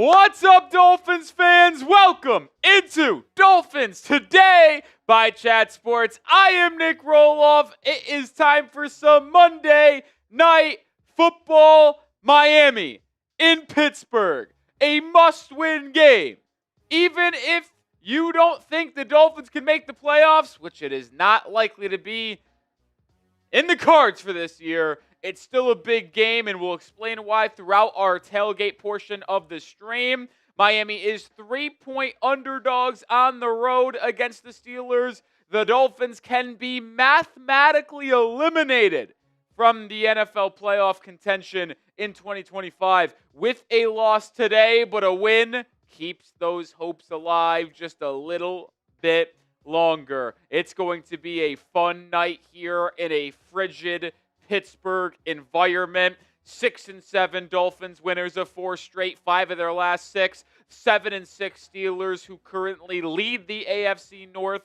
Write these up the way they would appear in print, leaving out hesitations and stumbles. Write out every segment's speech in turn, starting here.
What's up, Dolphins fans? Welcome into Dolphins Today by Chat Sports. I am Nick Roloff. It is time for some Monday Night Football. Miami in Pittsburgh. A must-win game. Even if you don't think the Dolphins can make the playoffs, which it is not likely to be in the cards for this year, it's still a big game, and we'll explain why throughout our tailgate portion of the stream. Miami is 3-point underdogs on the road against the Steelers. The Dolphins can be mathematically eliminated from the NFL playoff contention in 2025 with a loss today, but a win keeps those hopes alive just a little bit longer. It's going to be a fun night here in a frigid Pittsburgh environment. 6-7 Dolphins, winners of 4 straight, 5 of their last 6. 7-6 Steelers, who currently lead the AFC North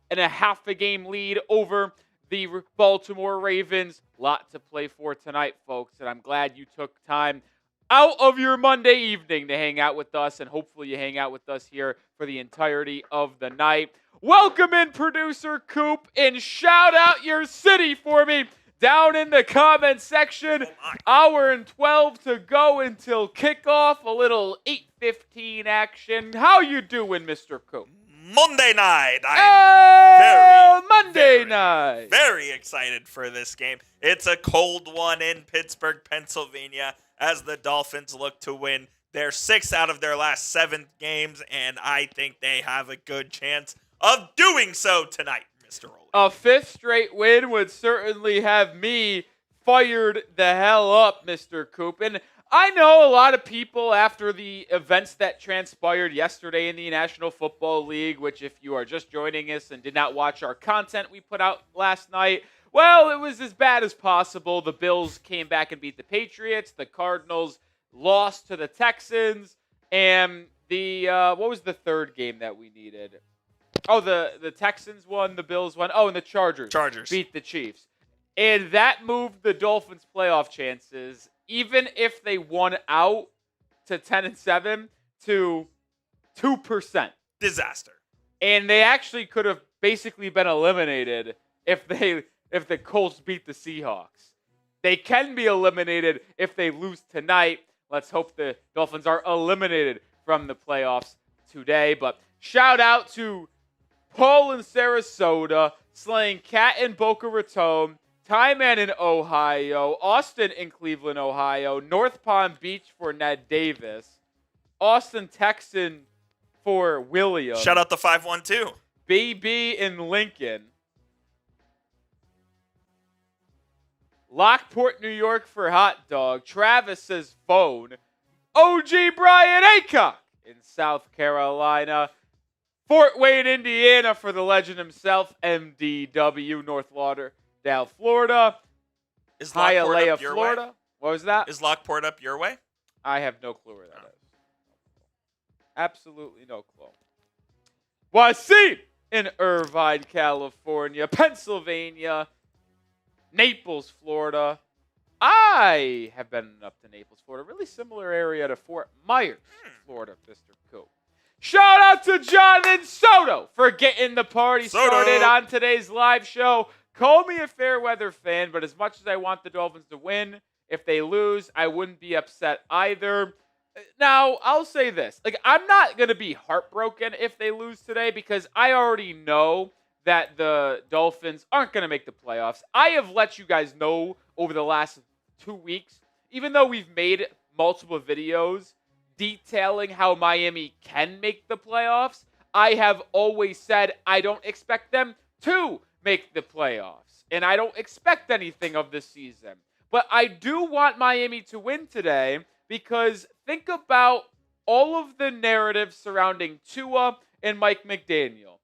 and a half a game lead over the Baltimore Ravens. Lot to play for tonight, folks, and I'm glad you took time out of your Monday evening to hang out with us, and hopefully you hang out with us here for the entirety of the night. Welcome in, producer Coop, and shout out your city for me down in the comment section. Hour and 12 to go until kickoff. A little 8:15 action. How you doing, Mr. Coop? Monday night. Monday night. Very excited for this game. It's a cold one in Pittsburgh, Pennsylvania, as the Dolphins look to win their 6 out of their last 7 games, and I think they have a good chance of doing so tonight, Mr. Rowley. A 5th straight win would certainly have me fired the hell up, Mr. Coop. And I know a lot of people after the events that transpired yesterday in the National Football League, which if you are just joining us and did not watch our content we put out last night, well, it was as bad as possible. The Bills came back and beat the Patriots. The Cardinals lost to the Texans. And what was the third game that we needed? Oh, the Texans won, the Bills won. Oh, and the Chargers beat the Chiefs. And that moved the Dolphins' playoff chances, even if they won out to 10-7, to 2%. Disaster. And they actually could have basically been eliminated if the Colts beat the Seahawks. They can be eliminated if they lose tonight. Let's hope the Dolphins are eliminated from the playoffs today. But shout out to Paul in Sarasota, slaying Cat in Boca Raton, Tyman in Ohio, Austin in Cleveland, Ohio, North Palm Beach for Ned Davis, Austin, Texas for William. Shout out the 512. BB in Lincoln. Lockport, New York for Hot Dog. Travis says phone. OG Brian Aycock in South Carolina. Fort Wayne, Indiana for the legend himself, MDW, North Lauderdale, Florida. Is Lockport Hialeah, up your Florida. way? What was that? Is Lockport up your way? I have no clue where that is. Absolutely no clue. Wasim in Irvine, California, Pennsylvania, Naples, Florida. I have been up to Naples, Florida. Really similar area to Fort Myers, Florida, Mr. Coop. Shout out to Jonathan Soto for getting the party started on today's live show. Call me a fair weather fan, but as much as I want the Dolphins to win, if they lose, I wouldn't be upset either. Now, I'll say this. I'm not going to be heartbroken if they lose today because I already know that the Dolphins aren't going to make the playoffs. I have let you guys know over the last 2 weeks, even though we've made multiple videos detailing how Miami can make the playoffs, I have always said I don't expect them to make the playoffs. And I don't expect anything of this season. But I do want Miami to win today because think about all of the narrative surrounding Tua and Mike McDaniel.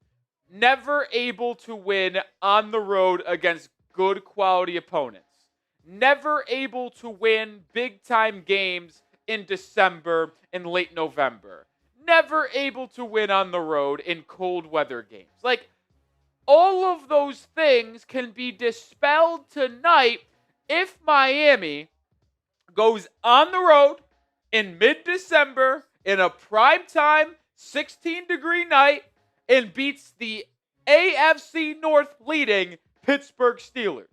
Never able to win on the road against good quality opponents. Never able to win big-time games in December and late November. Never able to win on the road in cold weather games. All of those things can be dispelled tonight if Miami goes on the road in mid-December in a primetime 16-degree night and beats the AFC North leading Pittsburgh Steelers.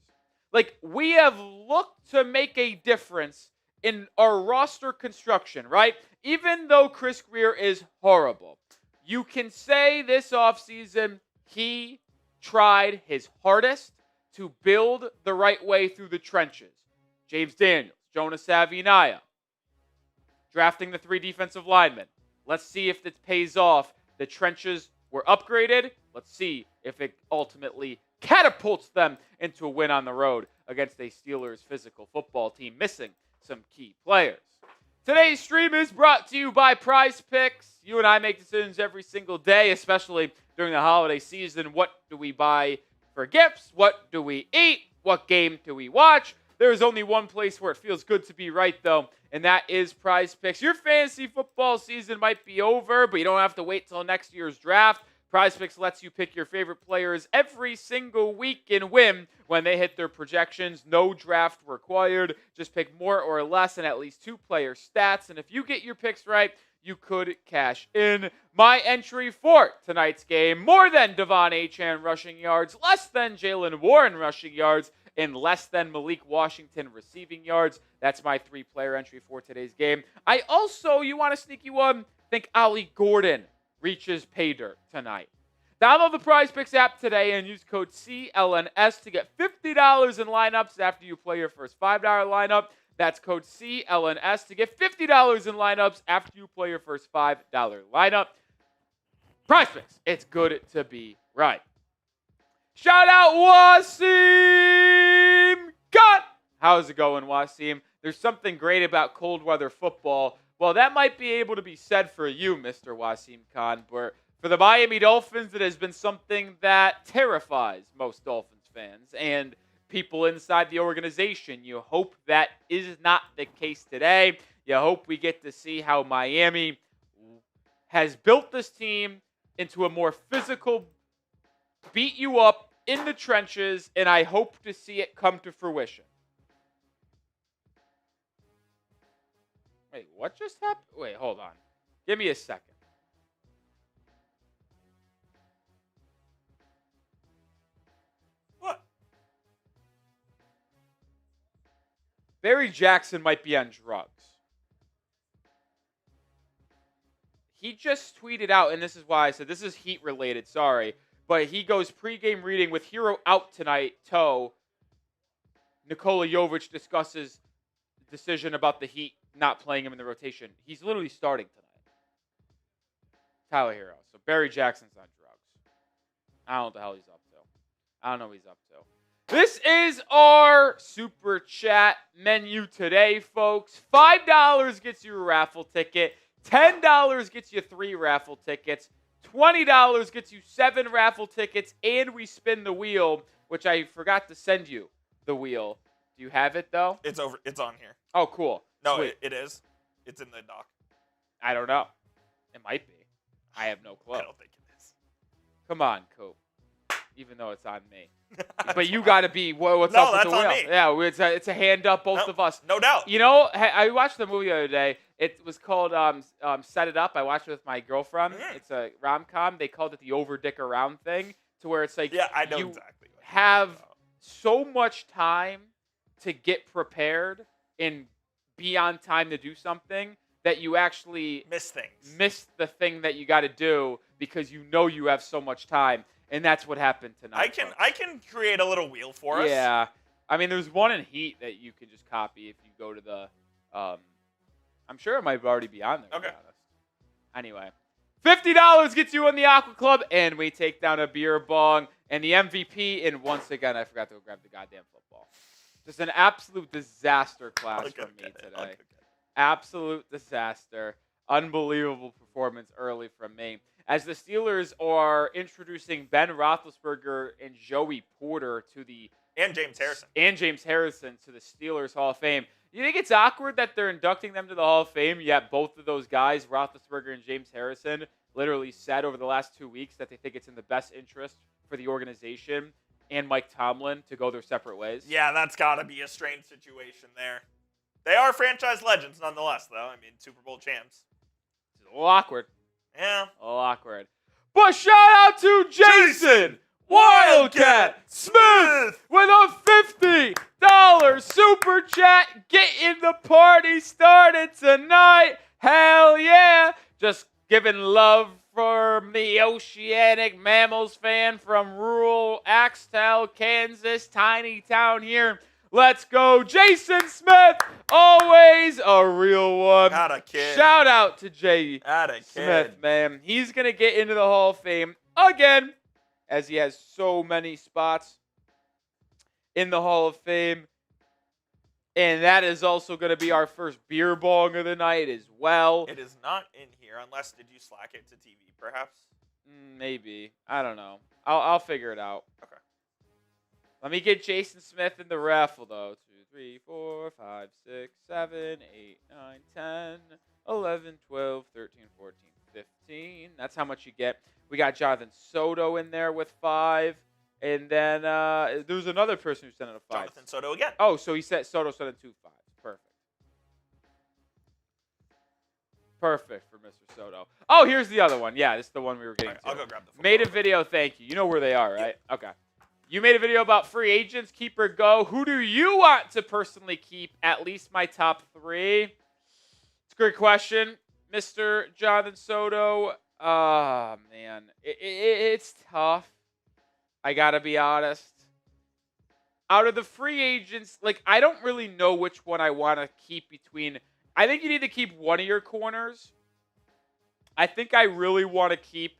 Like, we have looked to make a difference in our roster construction, right? Even though Chris Greer is horrible, you can say this offseason he tried his hardest to build the right way through the trenches. James Daniels, Jonas Avianaya, drafting the 3 defensive linemen. Let's see if it pays off. The trenches were upgraded. Let's see if it ultimately catapults them into a win on the road against a Steelers physical football team missing some key players. Today's stream is brought to you by PrizePicks. You and I make decisions every single day, especially during the holiday season. What do we buy for gifts? What do we eat? What game do we watch? There is only one place where it feels good to be right, though, and that is PrizePicks. Your fantasy football season might be over, but you don't have to wait till next year's draft. PrizePicks lets you pick your favorite players every single week and win when they hit their projections. No draft required. Just pick more or less and at least 2 player stats. And if you get your picks right, you could cash in. My entry for tonight's game: more than Devon Achane rushing yards, less than Jalen Warren rushing yards, and less than Malik Washington receiving yards. That's my 3-player entry for today's game. I also, you want a sneaky one? Think Ollie Gordon reaches pay dirt tonight. Download the PrizePicks app today and use code CLNS to get $50 in lineups after you play your first $5 lineup. That's code CLNS to get $50 in lineups after you play your first $5 lineup. PrizePicks, it's good to be right. Shout out Wasim Cut. How's it going, Wasim? There's something great about cold weather football. Well, that might be able to be said for you, Mr. Wasim Khan, but for the Miami Dolphins, it has been something that terrifies most Dolphins fans and people inside the organization. You hope that is not the case today. You hope we get to see how Miami has built this team into a more physical, beat you up in the trenches, and I hope to see it come to fruition. Wait, what just happened? Wait, hold on. Give me a second. What? Barry Jackson might be on drugs. He just tweeted out, and this is why I said this is Heat related, sorry, but he goes pregame reading with Hero out tonight, toe. Nikola Jovic discusses decision about the Heat not playing him in the rotation. He's literally starting tonight. Tyler Hero. So Barry Jackson's on drugs. I don't know what the hell he's up to. I don't know what he's up to. This is our super chat menu today, folks. $5 gets you a raffle ticket. $10 gets you 3 raffle tickets. $20 gets you 7 raffle tickets. And we spin the wheel, which I forgot to send you the wheel. Do you have it, though? It's over. It's on here. Oh, cool. No, it is. It's in the doc. I don't know. It might be. I have no clue. I don't think it is. Come on, Coop. Even though it's on me. But you got to be, what's up with the wheel? Me. Yeah, it's a hand up, both of us. No doubt. You know, I watched the movie the other day. It was called Set It Up. I watched it with my girlfriend. It's a rom-com. They called it the over dick around thing, to where it's like, yeah, I know you exactly what have so much time to get prepared and be on time to do something that you actually miss the thing that you got to do because you know you have so much time, and that's what happened tonight. I can create a little wheel for us. Yeah, I mean, there's one in Heat that you can just copy if you go to the. I'm sure it might already be on there. Okay. To be honest. Anyway, $50 gets you in the Aqua Club, and we take down a beer bong and the MVP. And once again, I forgot to go grab the goddamn football. Just an absolute disaster class from me today. Absolute disaster. Unbelievable performance early from me. As the Steelers are introducing Ben Roethlisberger and Joey Porter to the... And James Harrison to the Steelers Hall of Fame. You think it's awkward that they're inducting them to the Hall of Fame, yet both of those guys, Roethlisberger and James Harrison, literally said over the last 2 weeks that they think it's in the best interest for the organization and Mike Tomlin to go their separate ways? Yeah, that's got to be a strange situation there. They are franchise legends nonetheless, though. I mean, Super Bowl champs. It's A little awkward. Yeah. A little awkward. But shout out to Jason Wildcat Smith with a $50 super chat. Getting the party started tonight. Hell yeah. Just giving love from the Oceanic Mammals fan from rural Axtell, Kansas. Tiny town here. Let's go, Jason Smith. Always a real one. Not a kid. Shout out to Jay Not a kid. Smith, man. He's going to get into the Hall of Fame again, as he has so many spots in the Hall of Fame. And that is also going to be our first beer bong of the night as well. It is not in here, unless did you slack it to TV, perhaps? Maybe. I don't know. I'll figure it out. Okay. Let me get Jason Smith in the raffle, though. 2, 3, 4, 5, 6, 7, 8, 9, 10, 11, 12, 13, 14, 15. That's how much you get. We got Jonathan Soto in there with 5. And then there was another person who sent in a 5. Jonathan Soto again. Oh, so Soto sent in 2 5s. Perfect. Perfect for Mr. Soto. Oh, here's the other one. Yeah, this is the one we were getting to. I'll go grab the phone. Made a video, thank you. You know where they are, right? Yep. Okay. You made a video about free agents, keep or go. Who do you want to personally keep? At least my top 3. It's a great question, Mr. Jonathan Soto. Oh, man. It's tough. I got to be honest. Out of the free agents, I don't really know which one I want to keep between. I think you need to keep one of your corners. I think I really want to keep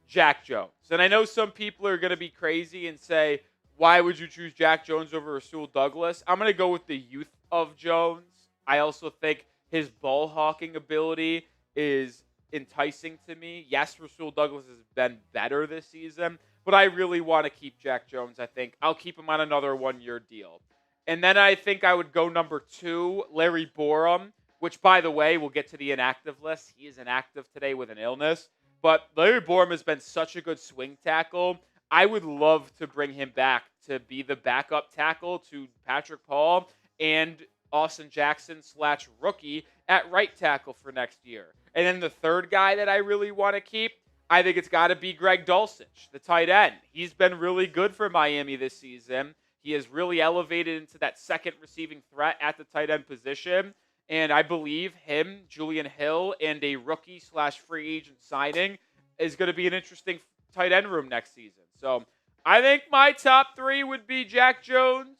Jack Jones. And I know some people are going to be crazy and say, why would you choose Jack Jones over Rasul Douglas? I'm going to go with the youth of Jones. I also think his ball hawking ability is enticing to me. Yes, Rasul Douglas has been better this season, but I really want to keep Jack Jones, I think. I'll keep him on another 1-year deal. And then I think I would go number 2, Larry Borum, which, by the way, we'll get to the inactive list. He is inactive today with an illness. But Larry Borum has been such a good swing tackle. I would love to bring him back to be the backup tackle to Patrick Paul and Austin Jackson / rookie at right tackle for next year. And then the third guy that I really want to keep, I think it's got to be Greg Dulcich, the tight end. He's been really good for Miami this season. He has really elevated into that second receiving threat at the tight end position. And I believe him, Julian Hill, and a rookie / free agent signing is going to be an interesting tight end room next season. So I think my top 3 would be Jack Jones.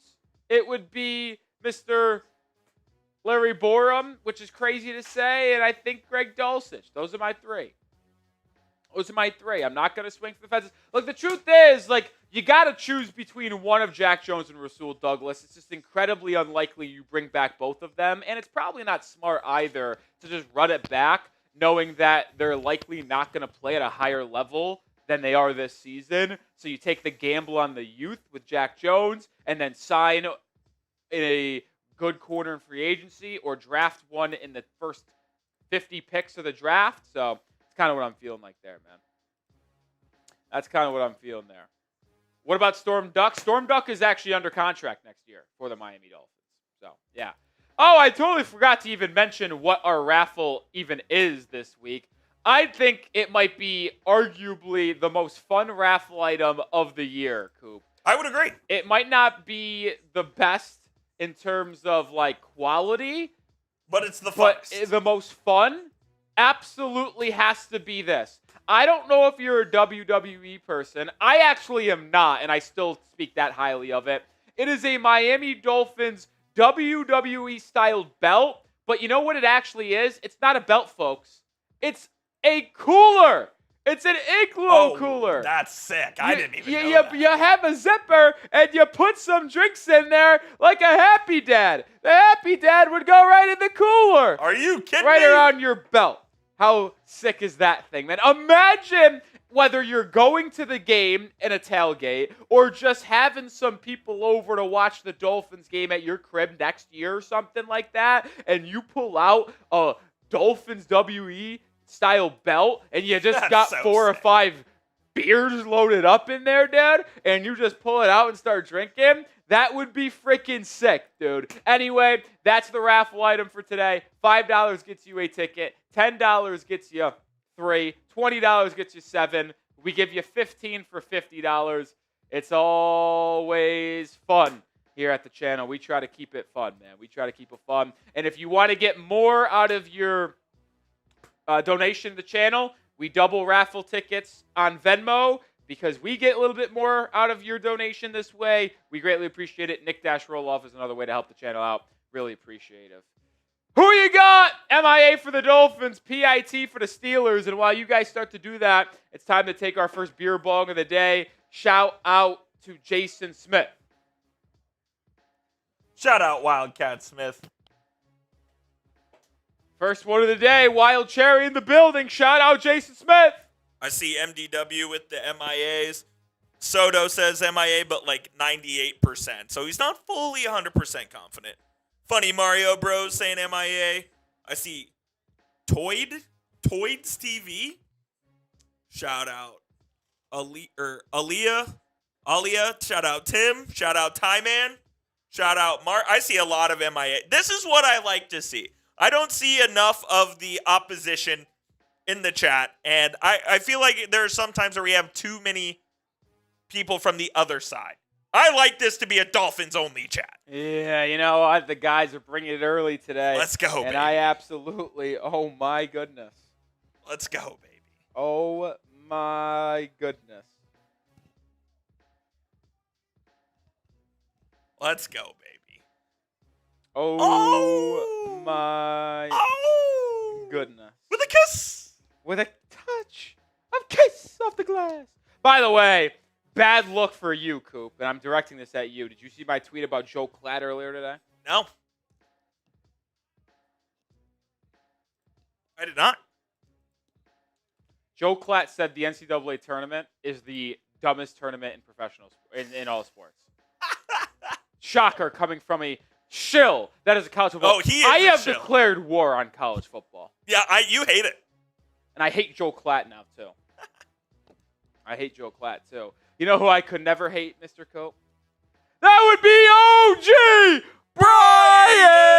It would be Mr. Larry Borum, which is crazy to say, and I think Greg Dulcich. Those are my 3. I'm not going to swing for the fences. Look, the truth is, you got to choose between one of Jack Jones and Rasul Douglas. It's just incredibly unlikely you bring back both of them, and it's probably not smart either to just run it back, knowing that they're likely not going to play at a higher level than they are this season. So you take the gamble on the youth with Jack Jones and then sign a good corner in free agency or draft one in the first 50 picks of the draft. So it's kind of what I'm feeling like there, man. That's kind of what I'm feeling there. What about Storm Duck? Storm Duck is actually under contract next year for the Miami Dolphins. So, yeah. Oh, I totally forgot to even mention what our raffle even is this week. I think it might be arguably the most fun raffle item of the year, Coop. I would agree. It might not be the best in terms of quality, but it's the funnest. funnest. The most fun absolutely has to be this. I don't know if you're a WWE person. I actually am not, and I still speak that highly of it. It is a Miami Dolphins WWE-styled belt, but you know what it actually is? It's not a belt, folks. It's a cooler. It's an igloo cooler. That's sick. I didn't even know that. You have a zipper, and you put some drinks in there like a Happy Dad. The Happy Dad would go right in the cooler. Are you kidding right me? around your belt. How sick is that thing, man? Imagine whether you're going to the game in a tailgate or just having some people over to watch the Dolphins game at your crib next year or something like that, and you pull out a Dolphins WE style belt and you just got so 4 or sick. 5 beers loaded up in there, dude, and you just pull it out and start drinking, that would be freaking sick, dude. Anyway, that's the raffle item for today. $5 gets you a ticket. $10 gets you 3. $20 gets you 7. We give you 15 for $50. It's always fun here at the channel. We try to keep it fun, man. We try to keep it fun. And if you want to get more out of your donation to the channel, we double raffle tickets on Venmo because we get a little bit more out of your donation this way. We greatly appreciate it. Nick-Roloff is another way to help the channel out. Really appreciative. Who you got? MIA for the Dolphins, PIT for the Steelers. And while you guys start to do that, it's time to take our first beer bong of the day. Shout out to Jason Smith. Shout out Wildcat Smith. First one of the day, Wild Cherry in the building. Shout out Jason Smith. I see MDW with the MIAs. Soto says MIA, but like 98%. So he's not fully 100% confident. Funny Mario Bros saying MIA. I see Toyds TV. Shout out Aaliyah. Shout out Tim. Shout out Tyman. Shout out Mark. I see a lot of MIA. This is what I like to see. I don't see enough of the opposition in the chat, and I feel like there are some times where we have too many people from the other side. I like this to be a Dolphins-only chat. Yeah, you know what? The guys are bringing it early today. Let's go, baby. And I absolutely, oh my goodness. Let's go, baby. Oh my goodness. Let's go, baby. Oh my goodness. With a kiss. With a touch of kiss off the glass. By the way, bad look for you, Coop, and I'm directing this at you. Did you see my tweet about Joe Klatt earlier today? No. I did not. Joe Klatt said the NCAA tournament is the dumbest tournament in professional in all sports. Shocker coming from a shill that is a college football. Oh, he is I a have shill. declared war on college football. Yeah, you hate it. And I hate Joe Klatt now, too. I hate Joe Klatt, too. You know who I could never hate, Mr. Cope? That would be OG Brian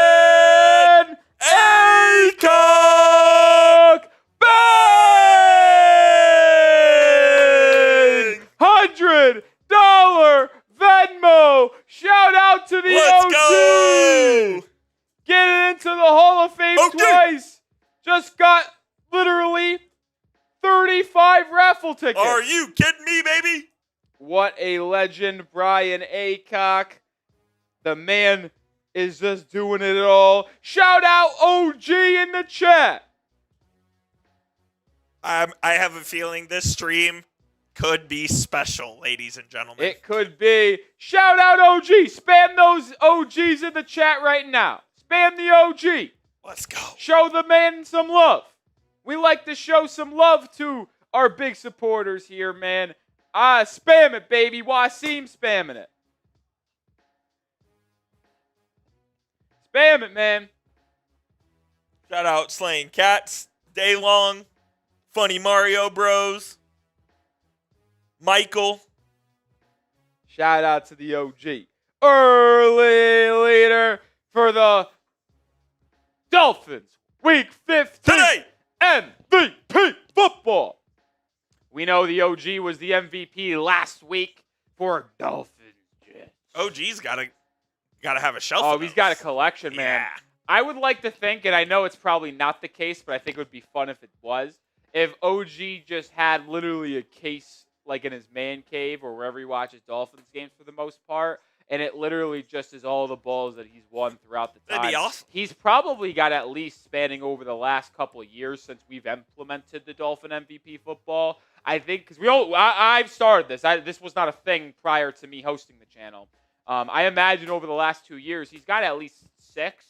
Aycock! Bang! $100 Venmo! Shout out to the Let's OG! go! Getting into the Hall of Fame twice! Just got literally 35 raffle tickets. Are you kidding me, baby? What a legend, Brian Aycock. The man is just doing it all. Shout out OG in the chat. I have a feeling this stream could be special, ladies and gentlemen. It could be. Shout out OG. Spam those OGs in the chat right now. Spam the OG. Let's go. Show the man some love. We like to show some love to our big supporters here, man. Spam it, baby. Wasim spamming it. Spam it, man. Shout out Slaying Cats, Day Long, Funny Mario Bros, Michael. Shout out to the OG. Early leader for the Dolphins. Week 15. Today. MVP football. We know the OG was the MVP last week for Dolphins. OG's gotta have a shelf. Oh, of he's those. got a collection, man. Yeah. I would like to think, and I know it's probably not the case, but I think it would be fun if it was, if OG just had literally a case like in his man cave or wherever he watches Dolphins games for the most part, and it literally just is all the balls that he's won throughout the time. That'd be awesome. He's probably got at least spanning over the last couple of years since we've implemented the Dolphin MVP football. I think because I've started this. This was not a thing prior to me hosting the channel. I imagine over the last 2 years he's got at least 6.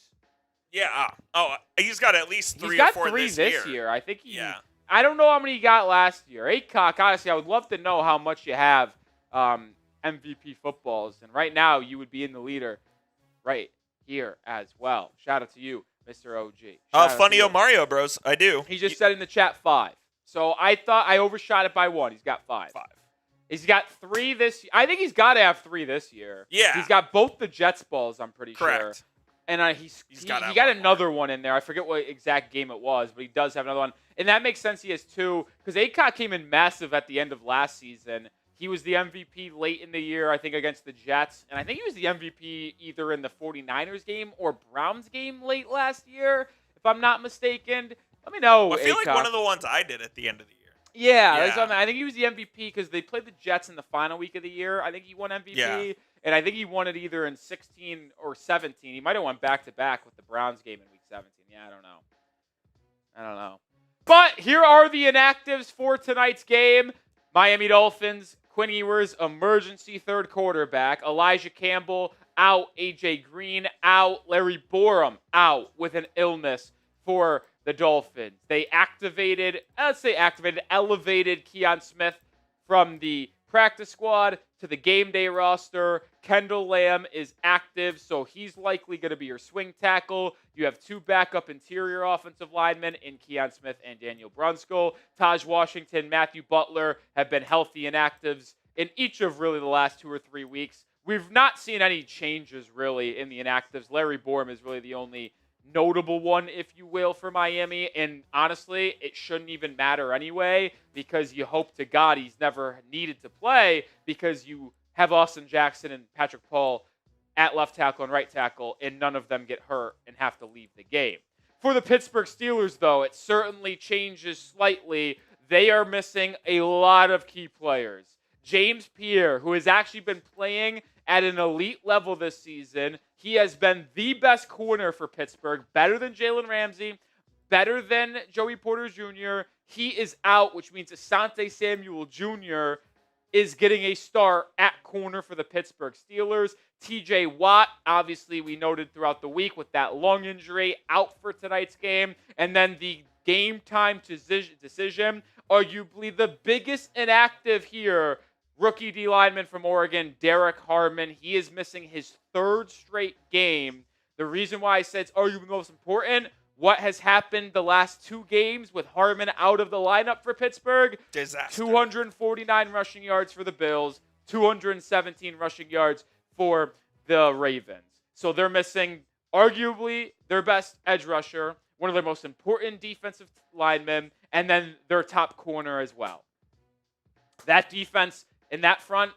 Yeah. Oh, he's got at least 3 He's got or 4 3 this year. I think he. Yeah. I don't know how many he got last year. Aycock, honestly, I would love to know how much you have MVP footballs. And right now, you would be in the leader right here as well. Shout out to you, Mr. OG. Funny Mario Bros. I do. He just said in the chat 5. So I thought I overshot it by 1. He's got 5. 5. He's got 3 this year. I think he's got to have 3 this year. Yeah. He's got both the Jets balls, I'm pretty sure. Correct. And he got one another one in there. I forget what exact game it was, but he does have another one. And that makes sense he has 2 because Achane came in massive at the end of last season. He was the MVP late in the year, I think, against the Jets. And I think he was the MVP either in the 49ers game or Browns game late last year, if I'm not mistaken. Let me know, I feel Achane. like one of the ones I did at the end of the year. Yeah. I think he was the MVP because they played the Jets in the final week of the year. I think he won MVP. Yeah. And I think he won it either in 16 or 17. He might have won back-to-back with the Browns game in Week 17. Yeah, I don't know. But here are the inactives for tonight's game. Miami Dolphins, Quinn Ewers, emergency third quarterback. Elijah Campbell, out. A.J. Green, out. Larry Borum, out with an illness for the Dolphins. They elevated Keon Smith from the practice squad to the game day roster. Kendall Lamb is active, so he's likely going to be your swing tackle. You have 2 backup interior offensive linemen in Keon Smith and Daniel Brunskill. Taj Washington, Matthew Butler have been healthy inactives in each of really the last 2 or 3 weeks. We've not seen any changes really in the inactives. Larry Borum is really the only notable one, if you will, for Miami. And honestly, it shouldn't even matter anyway because you hope to God he's never needed to play because you have Austin Jackson and Patrick Paul at left tackle and right tackle, and none of them get hurt and have to leave the game. For the Pittsburgh Steelers, though, it certainly changes slightly. They are missing a lot of key players. James Pierre, who has actually been playing at an elite level this season. He has been the best corner for Pittsburgh, better than Jalen Ramsey, better than Joey Porter Jr. He is out, which means Asante Samuel Jr. is getting a start at corner for the Pittsburgh Steelers. TJ Watt, obviously we noted throughout the week with that lung injury, out for tonight's game. And then the game time decision, arguably the biggest inactive here, rookie D lineman from Oregon, Derek Harmon. He is missing his 3rd straight game. The reason why I said it's arguably the most important, what has happened the last 2 games with Harmon out of the lineup for Pittsburgh? Disaster. 249 rushing yards for the Bills, 217 rushing yards for the Ravens. So they're missing arguably their best edge rusher, one of their most important defensive linemen, and then their top corner as well. That defense in that front,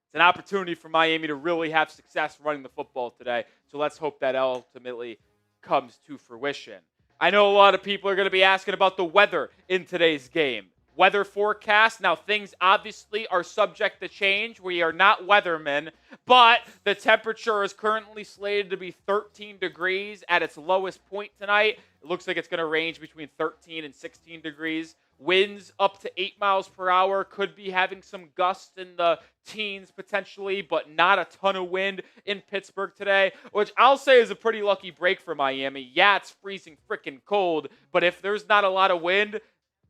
it's an opportunity for Miami to really have success running the football today. So let's hope that ultimately comes to fruition. I know a lot of people are going to be asking about the weather in today's game. Weather forecast. Now, things obviously are subject to change. We are not weathermen, but the temperature is currently slated to be 13 degrees at its lowest point tonight. It looks like it's going to range between 13 and 16 degrees. Winds up to 8 miles per hour. Could be having some gusts in the teens potentially, but not a ton of wind in Pittsburgh today, which I'll say is a pretty lucky break for Miami. Yeah, it's freezing freaking cold, but if there's not a lot of wind,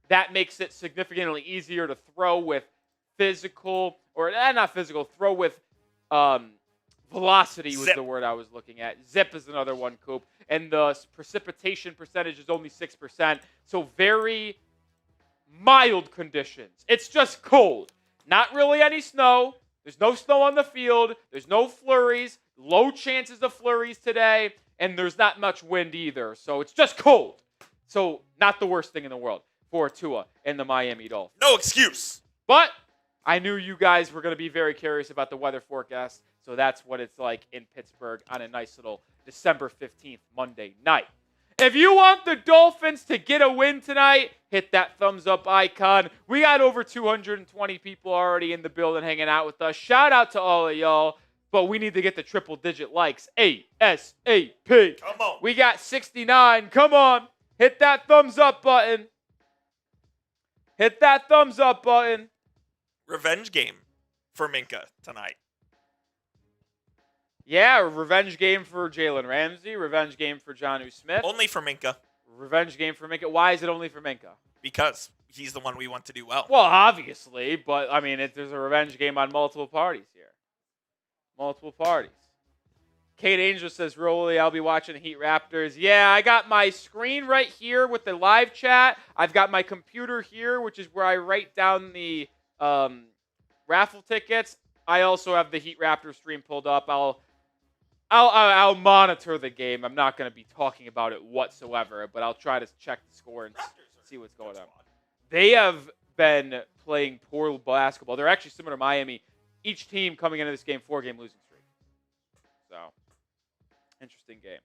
that makes it significantly easier to throw with physical, or not physical, throw with velocity was Zip. the word I was looking at. Zip is another one, Coop. And the precipitation percentage is only 6%, so very mild conditions. It's just cold. Not really any snow. There's no snow on the field. There's no flurries. Low chances of flurries today. And there's not much wind either. So it's just cold. So not the worst thing in the world for Tua and the Miami Dolphins. No excuse. But I knew you guys were going to be very curious about the weather forecast. So that's what it's like in Pittsburgh on a nice little December 15th Monday night. If you want the Dolphins to get a win tonight, hit that thumbs up icon. We got over 220 people already in the building hanging out with us. Shout out to all of y'all, but we need to get the triple-digit likes. ASAP. Come on. We got 69. Come on. Hit that thumbs up button. Hit that thumbs up button. Revenge game for Minka tonight. Yeah, revenge game for Jalen Ramsey. Revenge game for Jonnu Smith. Only for Minka. Revenge game for Minka. Why is it only for Minka? Because he's the one we want to do well. Well, obviously, but I mean, there's a revenge game on multiple parties here. Multiple parties. Kate Angel says, Rolly, I'll be watching the Heat Raptors. Yeah, I got my screen right here with the live chat. I've got my computer here, which is where I write down the raffle tickets. I also have the Heat Raptors stream pulled up. I'll monitor the game. I'm not going to be talking about it whatsoever, but I'll try to check the score and see what's going on. They have been playing poor basketball. They're actually similar to Miami. Each team coming into this game, 4-game losing streak. So, interesting game.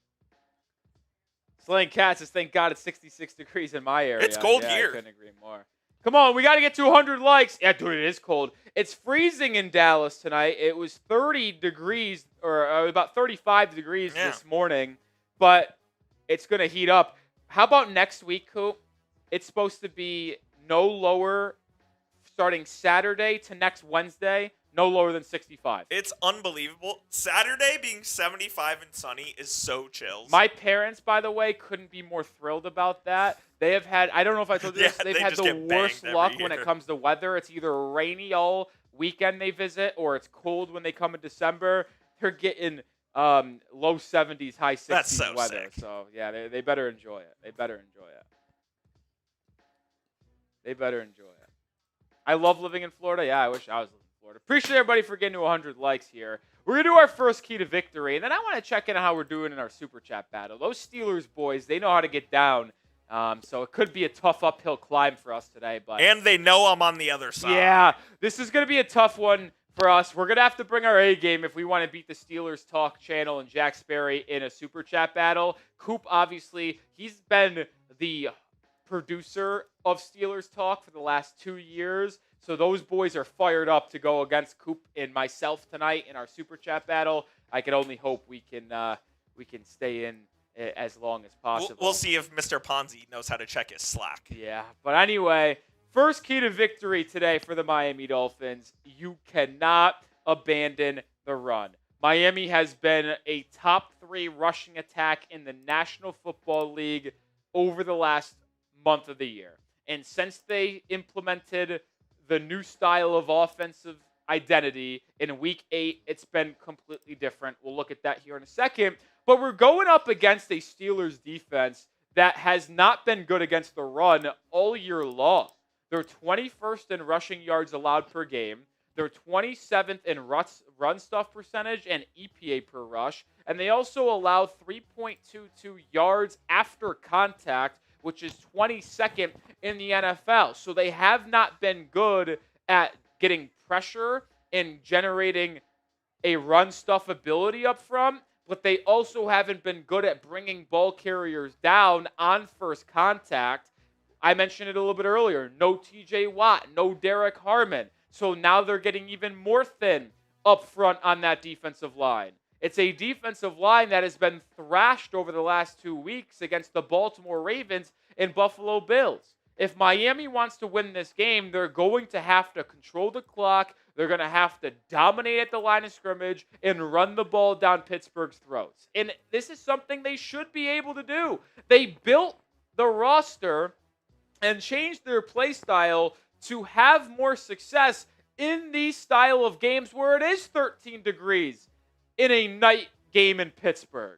Slaying Cat says, thank God it's 66 degrees in my area. It's cold here. I couldn't agree more. Come on, we got to get to 100 likes. Yeah, dude, it is cold. It's freezing in Dallas tonight. It was 30 degrees, or about 35 degrees this morning, but it's going to heat up. How about next week, Coop? It's supposed to be no lower starting Saturday to next Wednesday, no lower than 65. It's unbelievable. Saturday being 75 and sunny is so chills. My parents, by the way, couldn't be more thrilled about that. They have had, I don't know if I told you this, they've had the worst luck when it comes to weather. It's either rainy all weekend they visit or it's cold when they come in December. They're getting low 70s, high 60s That's so weather. sick. So, yeah, they better enjoy it. They better enjoy it. They better enjoy it. I love living in Florida. Yeah, I wish I was living in Florida. Appreciate everybody for getting to 100 likes here. We're going to do our first key to victory, and then I want to check in on how we're doing in our Super Chat battle. Those Steelers boys, they know how to get down, so it could be a tough uphill climb for us today. And they know I'm on the other side. Yeah, this is going to be a tough one for us. We're going to have to bring our A game if we want to beat the Steelers Talk channel and Jack Sperry in a Super Chat battle. Coop, obviously, he's been the producer of Steelers Talk for the last 2 years. So those boys are fired up to go against Coop and myself tonight in our Super Chat battle. I can only hope we can stay in as long as possible. We'll see if Mr. Ponzi knows how to check his Slack. Yeah, but anyway, first key to victory today for the Miami Dolphins. You cannot abandon the run. Miami has been a top 3 rushing attack in the National Football League over the last month of the year. And since they implemented the new style of offensive identity in Week 8, it's been completely different. We'll look at that here in a second. But we're going up against a Steelers defense that has not been good against the run all year long. They're 21st in rushing yards allowed per game. They're 27th in run stuff percentage and EPA per rush. And they also allow 3.22 yards after contact, which is 22nd in the NFL. So they have not been good at getting pressure and generating a run stuff ability up front, but they also haven't been good at bringing ball carriers down on first contact. I mentioned it a little bit earlier. No TJ Watt, no Derek Harmon. So now they're getting even more thin up front on that defensive line. It's a defensive line that has been thrashed over the last 2 weeks against the Baltimore Ravens and Buffalo Bills. If Miami wants to win this game, they're going to have to control the clock. They're going to have to dominate at the line of scrimmage and run the ball down Pittsburgh's throats. And this is something they should be able to do. They built the roster and changed their play style to have more success in these style of games where it is 13 degrees in a night game in Pittsburgh.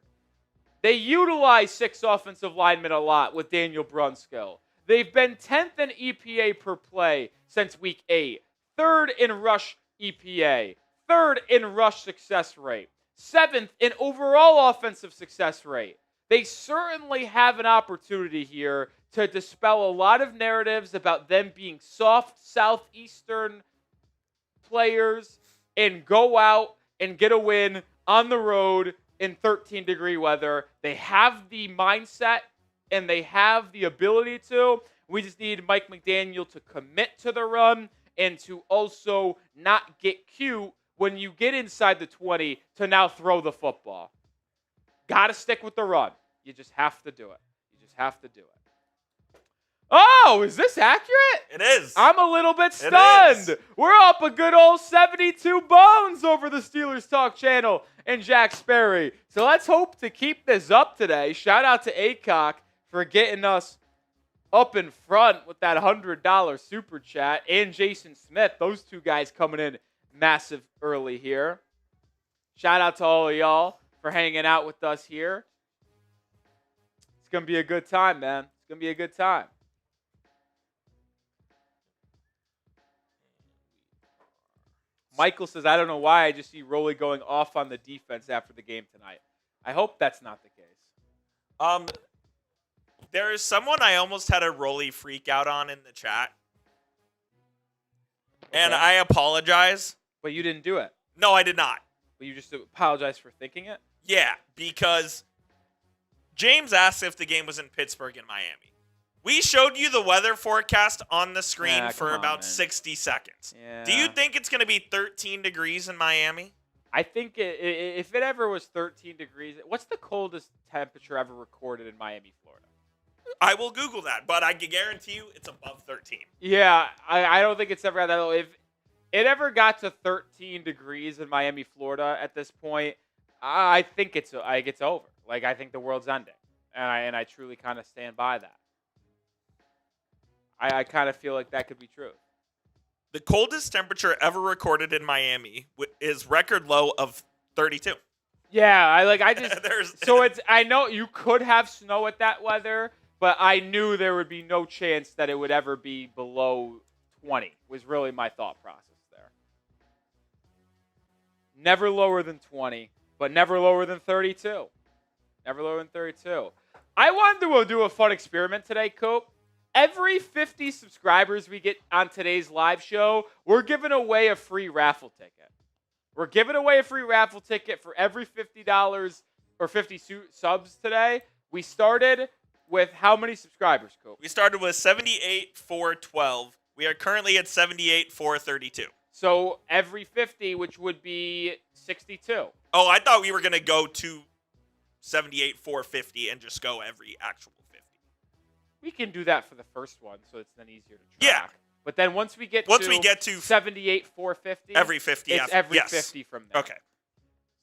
They utilize 6 offensive linemen a lot with Daniel Brunskill. They've been 10th in EPA per play since Week 8. 3rd in rush EPA. 3rd in rush success rate. 7th in overall offensive success rate. They certainly have an opportunity here to dispel a lot of narratives about them being soft Southeastern players and go out and get a win on the road in 13-degree weather. They have the mindset and they have the ability to. We just need Mike McDaniel to commit to the run and to also not get cute when you get inside the 20 to now throw the football. Got to stick with the run. You just have to do it. You just have to do it. Oh, is this accurate? It is. I'm a little bit stunned. We're up a good old 72 bones over the Steelers Talk channel and Jack Sperry. So let's hope to keep this up today. Shout out to Acock for getting us up in front with that $100 super chat, and Jason Smith. Those two guys coming in massive early here. Shout out to all of y'all for hanging out with us here. It's going to be a good time, man. It's going to be a good time. Michael says, I don't know why I just see Rolly going off on the defense after the game tonight. I hope that's not the case. There is someone I almost had a Rolly freak out on in the chat. Okay. And I apologize. But you didn't do it. No, I did not. But you just apologize for thinking it? Yeah, because James asked if the game was in Pittsburgh and Miami. We showed you the weather forecast on the screen for about 60 seconds. Yeah. Do you think it's going to be 13 degrees in Miami? I think if it ever was 13 degrees, what's the coldest temperature ever recorded in Miami, Florida? I will Google that, but I can guarantee you it's above 13. Yeah, I don't think it's ever got that low. If it ever got to 13 degrees in Miami, Florida at this point, I think it's over. Like, I think the world's ending. And I truly kind of stand by that. I kind of feel like that could be true. The coldest temperature ever recorded in Miami is record low of 32. Yeah, I know you could have snow at that weather, but I knew there would be no chance that it would ever be below 20 was really my thought process there. Never lower than 20, but never lower than 32. Never lower than 32. I wanted to do a fun experiment today, Coop. Every 50 subscribers we get on today's live show, we're giving away a free raffle ticket. We're giving away a free raffle ticket for every $50 or 50 subs today. We started with how many subscribers, Coop? We started with 78,412. We are currently at 78,432. So every 50, which would be 62. Oh, I thought we were going to go to 78,450 and just go every actual 50. We can do that for the first one, so it's then easier to track. Yeah. But then once we get to 78,450, every 50, it's every 50 from there. Okay.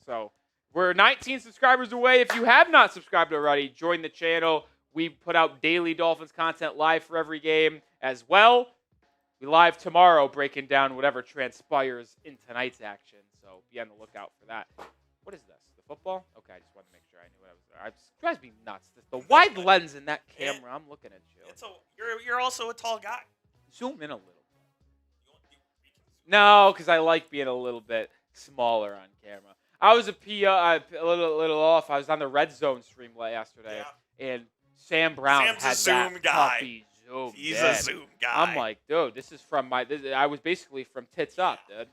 So we're 19 subscribers away. If you have not subscribed already, join the channel. We put out daily Dolphins content live for every game as well. We live tomorrow breaking down whatever transpires in tonight's action. So be on the lookout for that. What is this? The football? Okay, I just wanted to make sure I knew what I was. It drives me nuts. The wide lens in that camera. I'm looking at you. You're also a tall guy. Zoom in a little bit. No, because I like being a little bit smaller on camera. I was a little off. I was on the Red Zone stream yesterday, and Sam Brown Sam's had a Zoom that guy. puppy zoomed He's in. a Zoom guy. I'm like, dude, this is from I was basically from tits up, dude. It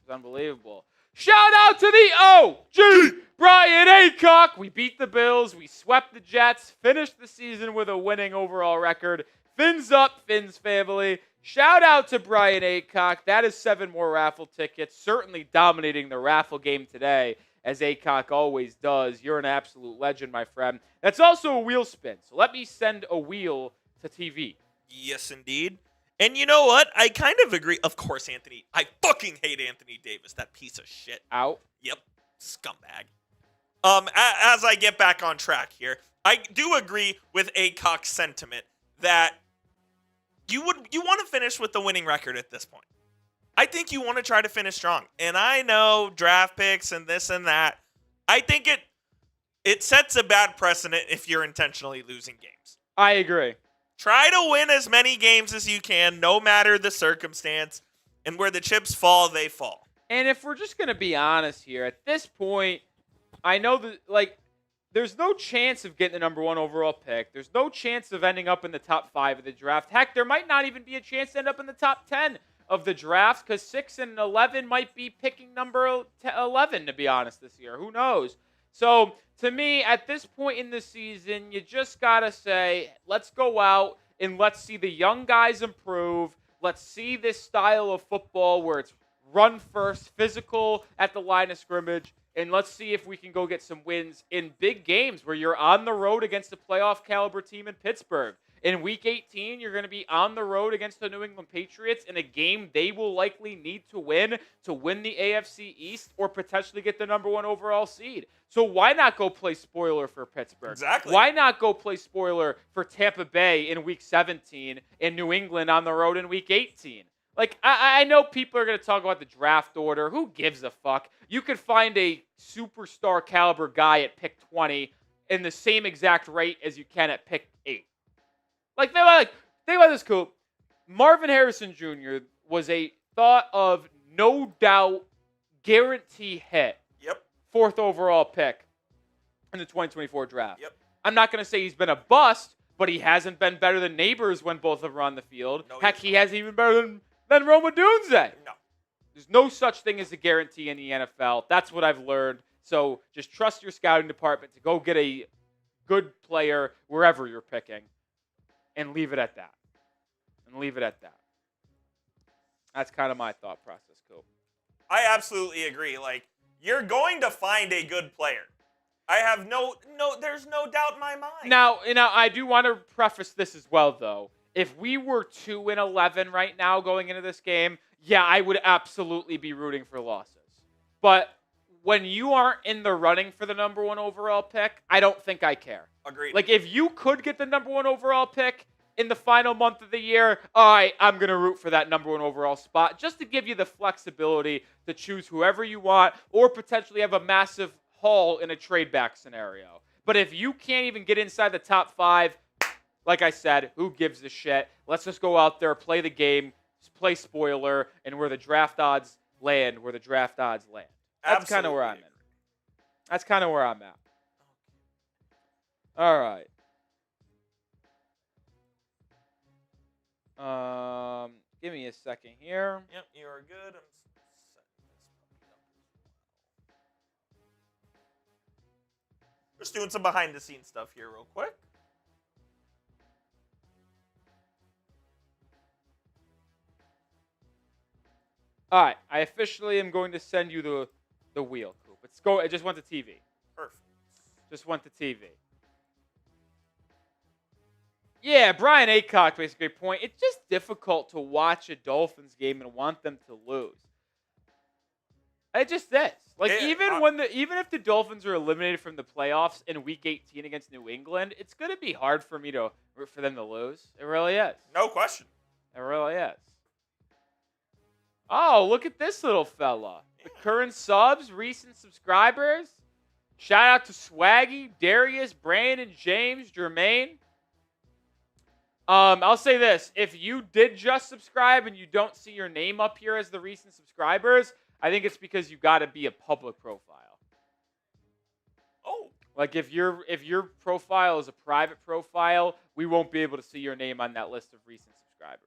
was unbelievable. Shout out to the OG, Brian Aycock. We beat the Bills. We swept the Jets. Finished the season with a winning overall record. Fins up, Fins family. Shout out to Brian Aycock. That is 7 more raffle tickets. Certainly dominating the raffle game today, as Aycock always does. You're an absolute legend, my friend. That's also a wheel spin. So let me send a wheel to TV. Yes, indeed. And you know what? I kind of agree. Of course, Anthony. I fucking hate Anthony Davis, that piece of shit. Out. Yep. Scumbag. As I get back on track here, I do agree with Aycock's sentiment that you want to finish with the winning record at this point. I think you want to try to finish strong. And I know draft picks and this and that. I think it sets a bad precedent if you're intentionally losing games. I agree. Try to win as many games as you can, no matter the circumstance. And where the chips fall, they fall. And if we're just going to be honest here, at this point, I know that, there's no chance of getting the number 1 overall pick. There's no chance of ending up in the top 5 of the draft. Heck, there might not even be a chance to end up in the top 10 of the draft because 6 and 11 might be picking number 11, to be honest, this year. Who knows? So, to me, at this point in the season, you just got to say, let's go out and let's see the young guys improve. Let's see this style of football where it's run first, physical at the line of scrimmage, and let's see if we can go get some wins in big games where you're on the road against a playoff caliber team in Pittsburgh. In Week 18, you're going to be on the road against the New England Patriots in a game they will likely need to win the AFC East or potentially get the number 1 overall seed. So why not go play spoiler for Pittsburgh? Exactly. Why not go play spoiler for Tampa Bay in Week 17 and New England on the road in Week 18? I know people are going to talk about the draft order. Who gives a fuck? You could find a superstar caliber guy at pick 20 in the same exact rate as you can at pick 8. Think about this, Coop. Marvin Harrison Jr. was a thought of no doubt guarantee hit. Yep. 4th overall pick in the 2024 draft. Yep. I'm not going to say he's been a bust, but he hasn't been better than Neighbors when both of them are on the field. No, Heck, he hasn't even better than Roma Dunze. No. There's no such thing as a guarantee in the NFL. That's what I've learned. So just trust your scouting department to go get a good player wherever you're picking and leave it at that. That's kind of my thought process, Coop. I absolutely agree. You're going to find a good player. I have there's no doubt in my mind. Now, I do want to preface this as well, though. If we were 2-11 right now going into this game, yeah, I would absolutely be rooting for losses. But when you aren't in the running for the number 1 overall pick, I don't think I care. Agreed. If you could get the number 1 overall pick in the final month of the year, all right, I'm going to root for that number 1 overall spot just to give you the flexibility to choose whoever you want or potentially have a massive haul in a trade back scenario. But if you can't even get inside the top 5, like I said, who gives a shit? Let's just go out there, play the game, play spoiler, and where the draft odds land. That's kind of where I'm at. That's kind of where I'm at. All right. Give me a second here. Yep, you are good. Just doing some behind-the-scenes stuff here real quick. All right, I officially am going to send you the wheel, Coop. It just went to TV. Perfect. Just went to TV. Yeah, Brian Aycock makes a great point. It's just difficult to watch a Dolphins game and want them to lose. It just is. Even if the Dolphins are eliminated from the playoffs in Week 18 against New England, it's going to be hard for me to root for them to lose. It really is. No question. It really is. Oh, look at this little fella. The current subs, recent subscribers. Shout out to Swaggy, Darius, Brandon, James, Jermaine. I'll say this. If you did just subscribe and you don't see your name up here as the recent subscribers, I think it's because you got to be a public profile. Oh. If your profile is a private profile, we won't be able to see your name on that list of recent subscribers.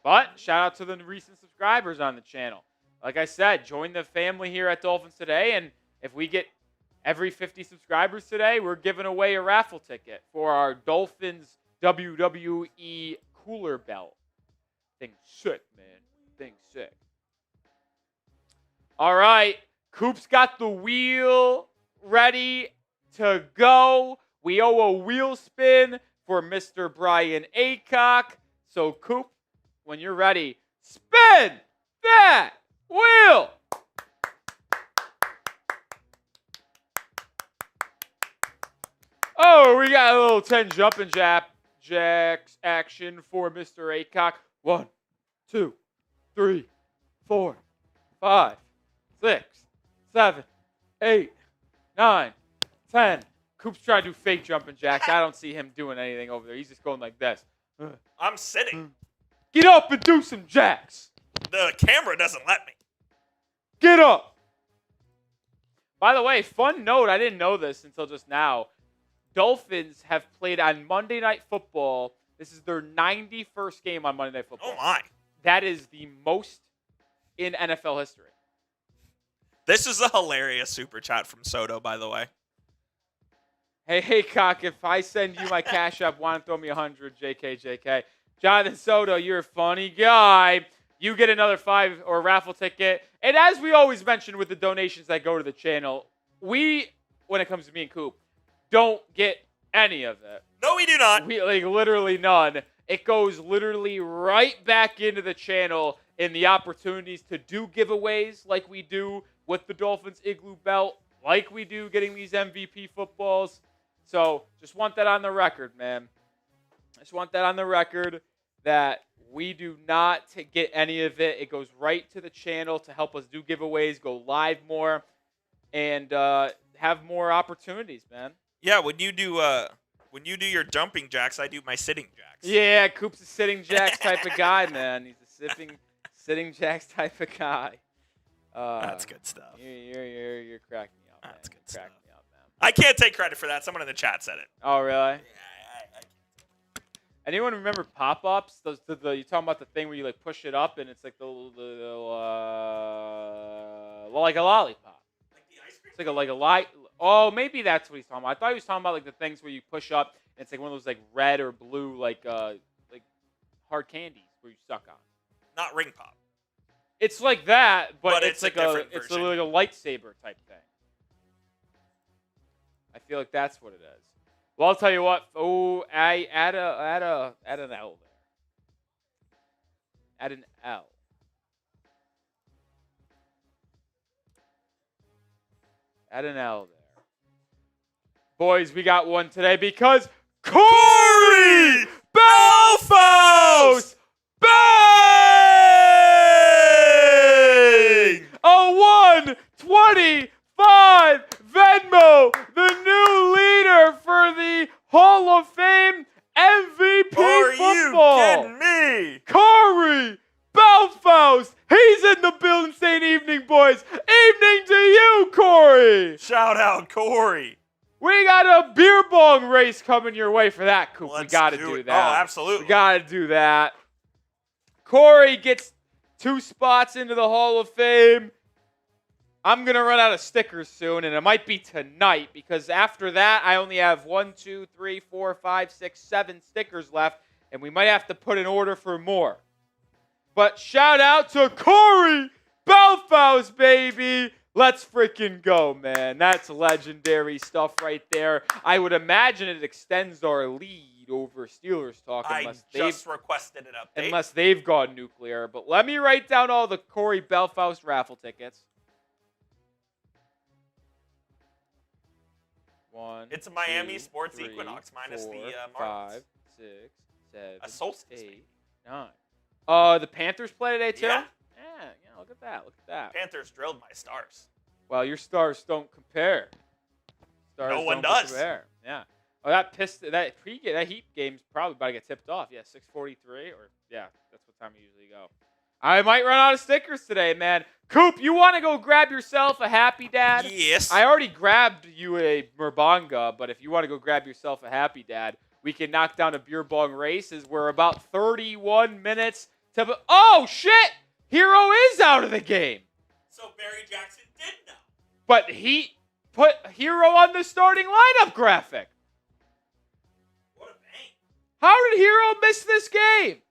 But shout out to the recent subscribers on the channel. Like I said, join the family here at Dolphins Today, and if we get every 50 subscribers today, we're giving away a raffle ticket for our Dolphins WWE cooler belt. Thing's sick, man. Thing's sick. All right. Coop's got the wheel ready to go. We owe a wheel spin for Mr. Brian Aycock. So, Coop, when you're ready, spin that wheel. Oh, we got a little 10 jumping jacks action for Mr. Aycock. 1, 2, 3, 4, 5, 6, 7, 8, 9, 10. Coop's trying to do fake jumping jacks. I don't see him doing anything over there. He's just going like this. I'm sitting. Get up and do some jacks. The camera doesn't let me. Get up. By the way, fun note, I didn't know this until just now. Dolphins have played on Monday Night Football. This is their 91st game on Monday Night Football. Oh, my. That is the most in NFL history. This is a hilarious super chat from Soto, by the way. Hey, Cock, if I send you my Cash App, why don't throw me 100, JK. Jonathan Soto, you're a funny guy. You get another 5 or raffle ticket. And as we always mention with the donations that go to the channel, we, when it comes to me and Coop, don't get any of it. No, we do not. We literally none. It goes literally right back into the channel in the opportunities to do giveaways like we do with the Dolphins Igloo belt, like we do getting these MVP footballs. So just want that on the record, man. Just want that on the record. that we do not get any of it. It goes right to the channel to help us do giveaways, go live more, and have more opportunities, man. Yeah, when you do your jumping jacks, I do my sitting jacks. Yeah, Coop's a sitting jacks type of guy, man. He's a sitting jacks type of guy. That's good stuff. You're cracking me up, man. That's good You're stuff. cracking me up, man. I can't take credit for that. Someone in the chat said it. Oh, really? Yeah, Anyone remember pop-ups? Those you talking about the thing where you like push it up and it's like like a lollipop. Like the ice cream? It's like a light. Oh, maybe that's what he's talking about. I thought he was talking about like the things where you push up and it's like one of those like red or blue like hard candies where you suck on. Not ring pop. It's like that, but it's like a it's version. like a lightsaber type thing. I feel like that's what it is. Well, I'll tell you what. Oh, I add an L there. Add an L. Add an L there. Boys, we got one today because Corey Belfast bang! A 125 Venmo, the new leader for the Hall of Fame MVP Are football. you kidding me? Corey Belfast. He's in the building saying evening, boys. Evening to you, Corey. Shout out Corey. We got a beer bong race coming your way for that, Coop. We got to do it. that. Oh, absolutely. We got to do that. Corey gets 2 spots into the Hall of Fame. I'm going to run out of stickers soon, and it might be tonight because after that, I only have 1, 2, 3, 4, 5, 6, 7 stickers left, and we might have to put an order for more. But shout out to Corey Belfast, baby. Let's freaking go, man. That's legendary stuff right there. I would imagine it extends our lead over Steelers talk I just requested an update. unless they've gone nuclear. But let me write down all the Corey Belfast raffle tickets. 1, It's a Miami 2, Sports 3, Equinox minus 4, the Marlins. 5, 6, 7, A solstice 8, 9. The Panthers play today too? Yeah. Yeah, look at that. Look at that. Panthers drilled my stars. Well, your stars don't compare. Stars No one don't does. Compare. Yeah. Oh, that Heat game's probably about to get tipped off. Yeah, 6:43 or yeah, that's what time we usually go. I might run out of stickers today, man. Coop, you want to go grab yourself a Happy Dad? Yes. I already grabbed you a Murbanga, but if you want to go grab yourself a Happy Dad, we can knock down a beer bong races. We're about 31 minutes to. Oh shit! Hero is out of the game. So Barry Jackson did know. But he put Hero on the starting lineup graphic. What a bang. How did Hero miss this game?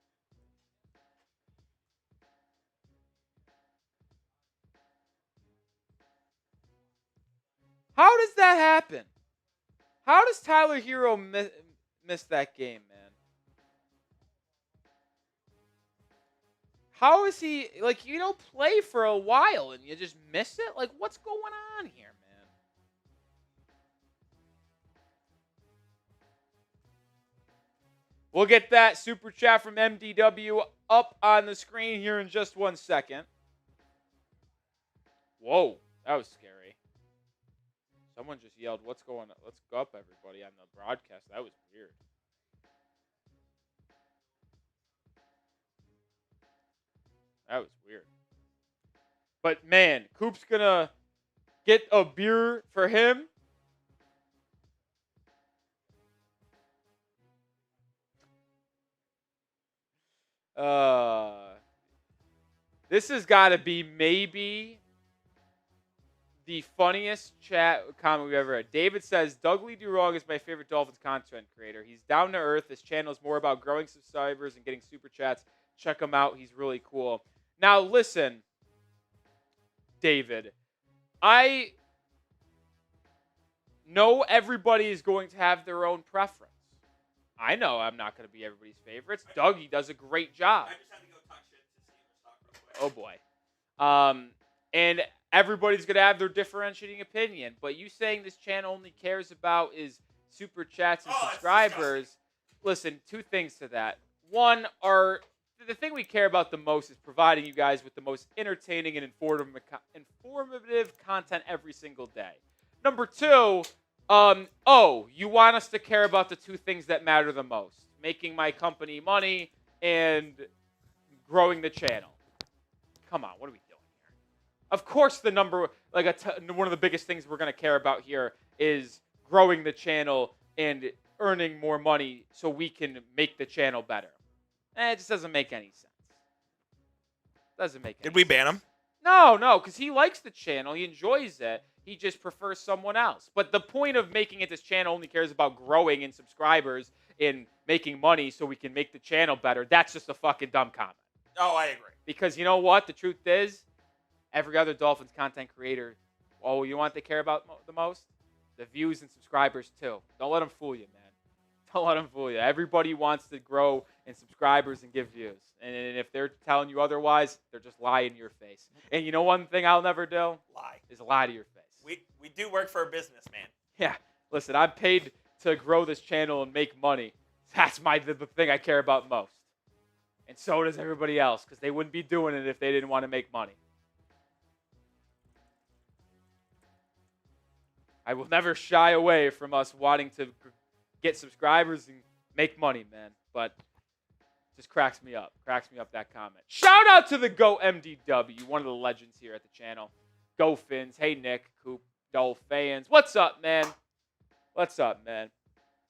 How does that happen? How does Tyler Hero miss that game, man? How is he, like, you don't play for a while and you just miss it? Like, what's going on here, man? We'll get that super chat from MDW up on the screen here in just 1 second. Whoa, that was scary. Someone just yelled, "What's going on? Let's go up, everybody," on the broadcast. That was weird. That was weird. But, man, Coop's going to get a beer for him. This has got to be maybe the funniest chat comment we've ever had. David says, Douglas Durong is my favorite Dolphins content creator. He's down to earth. His channel is more about growing subscribers and getting super chats. Check him out. He's really cool. Now, listen, David, I know everybody is going to have their own preference. I know I'm not going to be everybody's favorites. Dougie does a great job. I just had to go talk shit to Steelers talk real quick. Oh, boy. And everybody's going to have their differentiating opinion. But you saying this channel only cares about is super chats and Oh, that's subscribers. Listen, 2 things to that. One, the thing we care about the most is providing you guys with the most entertaining and informative content every single day. Number two, you want us to care about the two things that matter the most: making my company money and growing the channel. Come on, what are we doing here? Of course, one of the biggest things we're going to care about here is growing the channel and earning more money so we can make the channel better. It just doesn't make any sense. Did we ban him? No, because he likes the channel. He enjoys it. He just prefers someone else. But the point of making it this channel only cares about growing in subscribers and making money so we can make the channel better. That's just a fucking dumb comment. Oh, I agree. Because you know what? The truth is, every other Dolphins content creator, you want they care about the most? The views and subscribers too. Don't let them fool you, man. Don't let them fool you. Everybody wants to grow in subscribers and give views. And if they're telling you otherwise, they're just lying in your face. And you know one thing I'll never do? Lie. Is lie to your face. We do work for a business, man. Yeah. Listen, I'm paid to grow this channel and make money. That's the thing I care about most. And so does everybody else, because they wouldn't be doing it if they didn't want to make money. I will never shy away from us wanting to get subscribers and make money, man. But it just cracks me up. Cracks me up, that comment. Shout out to the Go MDW, one of the legends here at the channel. Go Fins. Hey, Nick, Coop, Dolph fans. What's up, man? What's up, man?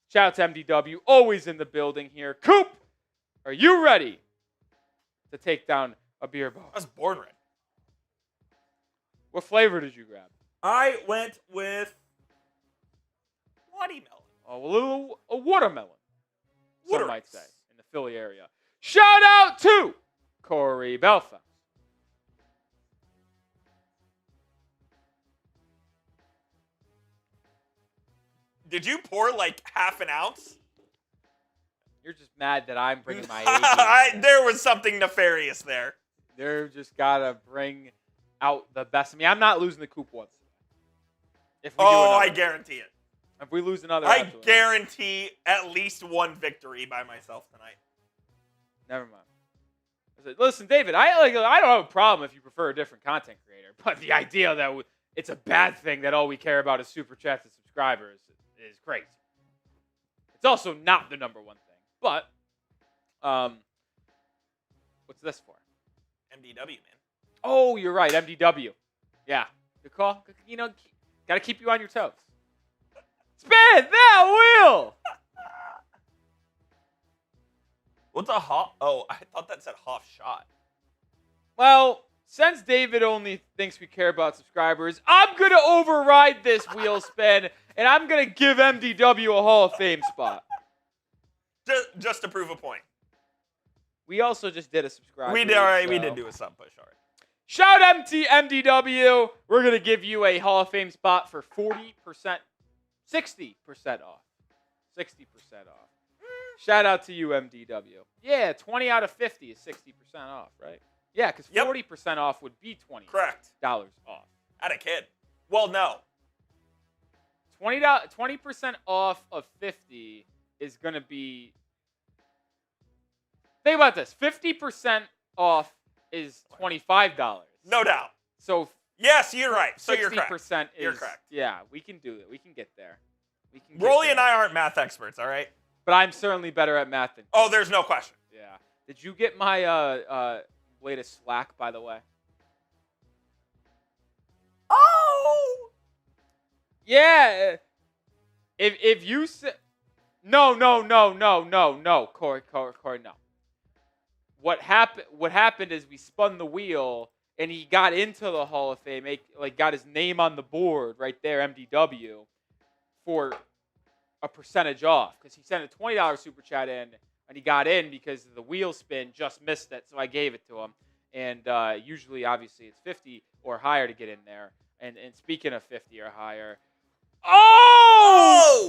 Shout out to MDW, always in the building here. Coop, are you ready to take down a beer ball? I was born ready. What flavor did you grab? I went with watermelon. Oh, a watermelon. Some might say, in the Philly area. Shout out to Corey Belfast. Did you pour like half an ounce? You're just mad that I'm bringing my A game. There was something nefarious there. They're just got to bring out the best of me. I'm not losing the Coop once. I guarantee it. If we lose another, I guarantee at least one victory by myself tonight. Never mind. Listen, David, I don't have a problem if you prefer a different content creator, but the idea that it's a bad thing that all we care about is super chats and subscribers is crazy. It's also not the number one thing, but what's this for? MDW, man. Oh, you're right, MDW. Yeah, good call. Got to keep you on your toes. Spin that wheel! What's a Hoff? Oh, I thought that said Hoff shot. Well, since David only thinks we care about subscribers, I'm going to override this wheel spin, and I'm going to give MDW a Hall of Fame spot. Just to prove a point. We also just did a subscriber. We did, all right. So. We did do a sub push, all right. Shout out to MDW. We're going to give you a Hall of Fame spot for 40%. 60% off. 60% off. Shout out to you, MDW. Yeah, 20 out of 50 is 60% off, right? Yeah, because 40% off would be $20. Correct. Off. At a kid. Well, no. 20% off of 50 is going to be... Think about this. 50% off is $25. No doubt. So... Yes, you're right. So you're correct. 60% is... You're correct. Yeah, we can do it. We can get there. Rolly and I aren't math experts, all right? But I'm certainly better at math than... Oh, there's no question. Yeah. Did you get my latest Slack, by the way? Oh! Yeah. If you say... No, Corey, no. What happened is we spun the wheel... And he got into the Hall of Fame, got his name on the board right there, MDW, for a percentage off. Because he sent a $20 super chat in, and he got in because the wheel spin just missed it, so I gave it to him. And usually, obviously, it's 50 or higher to get in there. And speaking of 50 or higher,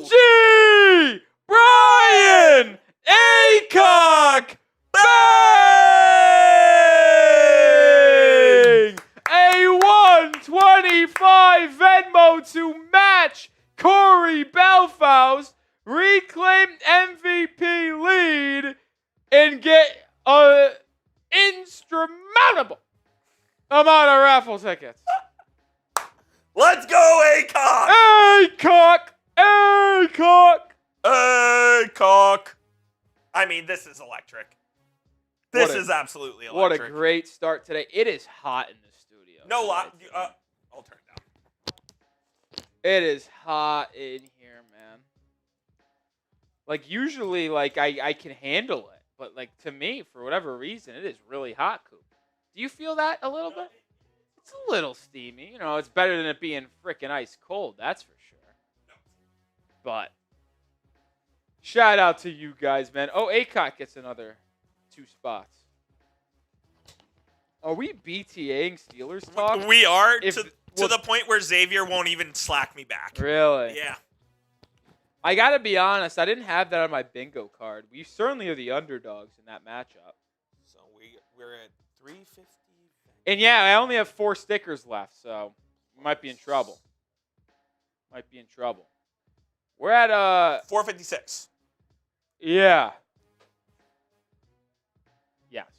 G! Brian Acock! A 125 Venmo to match Corey Belfast. Reclaimed MVP lead and get an insurmountable amount of raffle tickets. Let's go, Acock! Acock! Acock! Acock! I mean, this is electric. This is absolutely electric. What a great start today. It is hot in the studio. No lie. I'll turn it down. It is hot in here, man. Like, usually, like, I can handle it. But, like, to me, for whatever reason, it is really hot, Coop. Do you feel that a little bit? It's a little steamy. You know, it's better than it being freaking ice cold. That's for sure. But shout out to you guys, man. Oh, Acock gets another 2 spots. Are we BTAing Steelers talk? We are to the point where Xavier won't even slack me back. Really? Yeah. I got to be honest. I didn't have that on my bingo card. We certainly are the underdogs in that matchup. So we're at 350. And yeah, I only have 4 stickers left, so we might be in trouble. We're at 456. Yeah. Yes.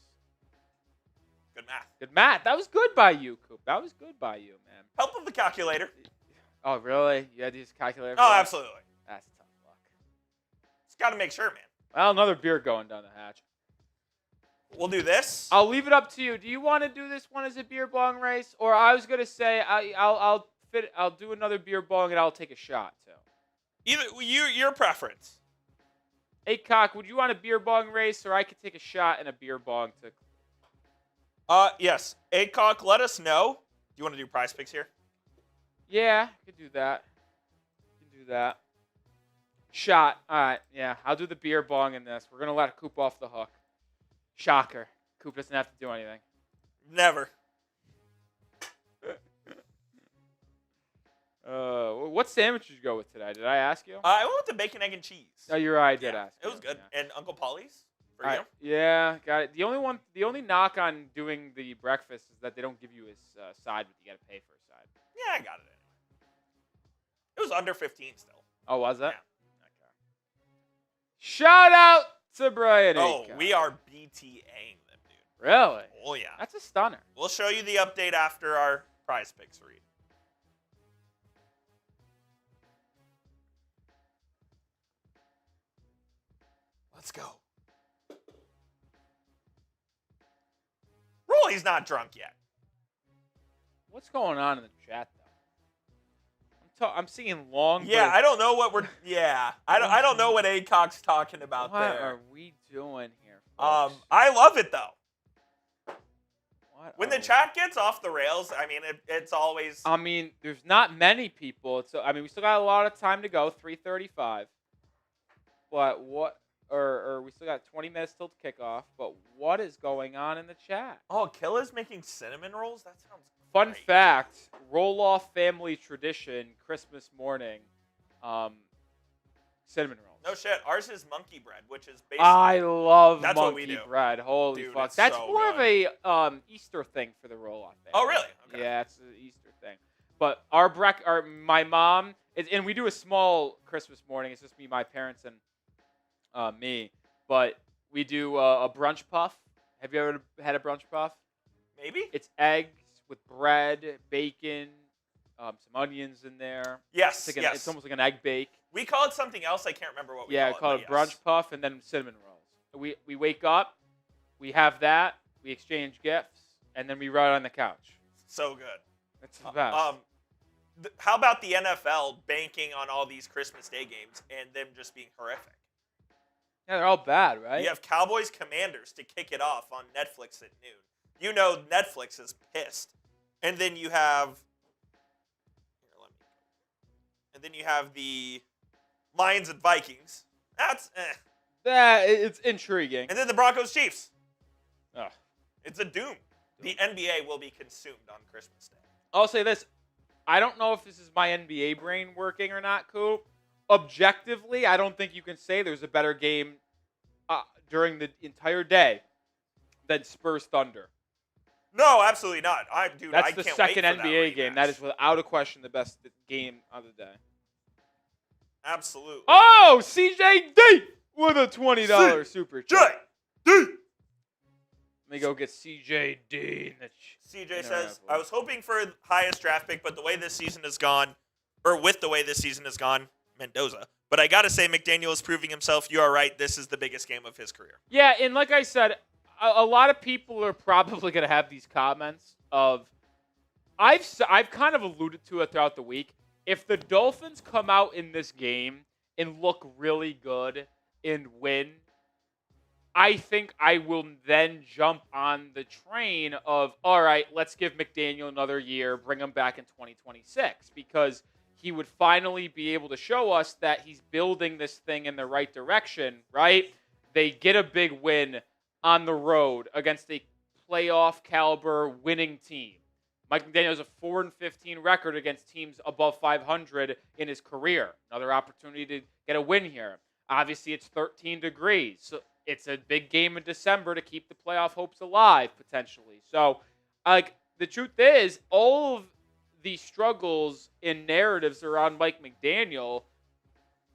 Good math. That was good by you, Coop. That was good by you, man. Help of the calculator. Oh, really? You had to use a calculator? Oh, absolutely. That's tough luck. Just got to make sure, man. Well, another beer going down the hatch. We'll do this. I'll leave it up to you. Do you want to do this one as a beer bong race, or I was gonna say I'll do another beer bong and I'll take a shot too. Either your preference. Hey, Cock, would you want a beer bong race, or I could take a shot and a beer bong to? Yes. Acock, let us know. Do you want to do prize picks here? Yeah, I could do that. Shot. All right. Yeah, I'll do the beer bong in this. We're gonna let Coop off the hook. Shocker. Coop doesn't have to do anything. Never. What sandwich did you go with today? Did I ask you? I went with the bacon, egg, and cheese. Oh, you're right. I did ask. It was good. Yeah. And Uncle Polly's for you? Yeah, got it. The only knock on doing the breakfast is that they don't give you his side, but you got to pay for a side. Yeah, I got it anyway. It was under 15 still. Oh, was it? Yeah. Okay. Shout out to Brian. Oh, Acock. we are BTAing them, dude. Really? Oh, yeah. That's a stunner. We'll show you the update after our prize picks read. Let's go. Rolly's not drunk yet. What's going on in the chat, though? I'm seeing long. Yeah, I don't know what we're. Yeah, I don't know what Acock's talking about what there. What are we doing here, folks? I love it though. When the chat gets off the rails, I mean, it's always. I mean, there's not many people. We still got a lot of time to go. 3:35. But what? Or we still got 20 minutes till kickoff. But what is going on in the chat? Oh, Killa's making cinnamon rolls. That sounds. Fun great. fact: roll-off family tradition. Christmas morning, cinnamon rolls. No shit. Ours is monkey bread, which is basically. I love That's what we monkey do. bread. Holy Dude, fuck! it's That's so more good. of a Easter thing for the roll-off family. Oh really? Okay. Yeah, it's an Easter thing. But my mom, and we do a small Christmas morning. It's just me, my parents, and me. But we do a brunch puff. Have you ever had a brunch puff? Maybe. It's eggs with bread, bacon, some onions in there. Yes. It's it's almost like an egg bake. We call it something else. I can't remember what we call it. Yeah, call it but brunch puff, and then cinnamon rolls. We wake up, we have that, we exchange gifts, and then we ride on the couch. So good. It's the best. How about the NFL banking on all these Christmas Day games and them just being horrific? Yeah, they're all bad, right? You have Cowboys Commanders to kick it off on Netflix at noon. You know Netflix is pissed. And then you have the Lions and Vikings. That's it's intriguing. And then the Broncos Chiefs. Ugh. It's a doom. The NBA will be consumed on Christmas Day. I'll say this. I don't know if this is my NBA brain working or not, Coop. Objectively, I don't think you can say there's a better game during the entire day than Spurs Thunder. No, absolutely not. That's I the can't second wait for NBA that game. rematch. That is without a question the best game of the day. Absolutely. Oh, CJD with a $20 super chat. D. Let me go get CJD. CJ says, I was hoping for highest draft pick, but the way this season has gone, or with the way this season has gone, Mendoza. But I got to say, McDaniel is proving himself. You are right. This is the biggest game of his career. Yeah, and like I said, a lot of people are probably going to have these comments of, I've kind of alluded to it throughout the week. If the Dolphins come out in this game and look really good and win, I think I will then jump on the train of, all right, let's give McDaniel another year, bring him back in 2026, because he would finally be able to show us that he's building this thing in the right direction, right? They get a big win on the road against a playoff caliber winning team. Mike McDaniel has a 4-15 record against teams above 500 in his career. Another opportunity to get a win here. Obviously, it's 13 degrees. So it's a big game in December to keep the playoff hopes alive, potentially. So, the truth is, all of the struggles and narratives around Mike McDaniel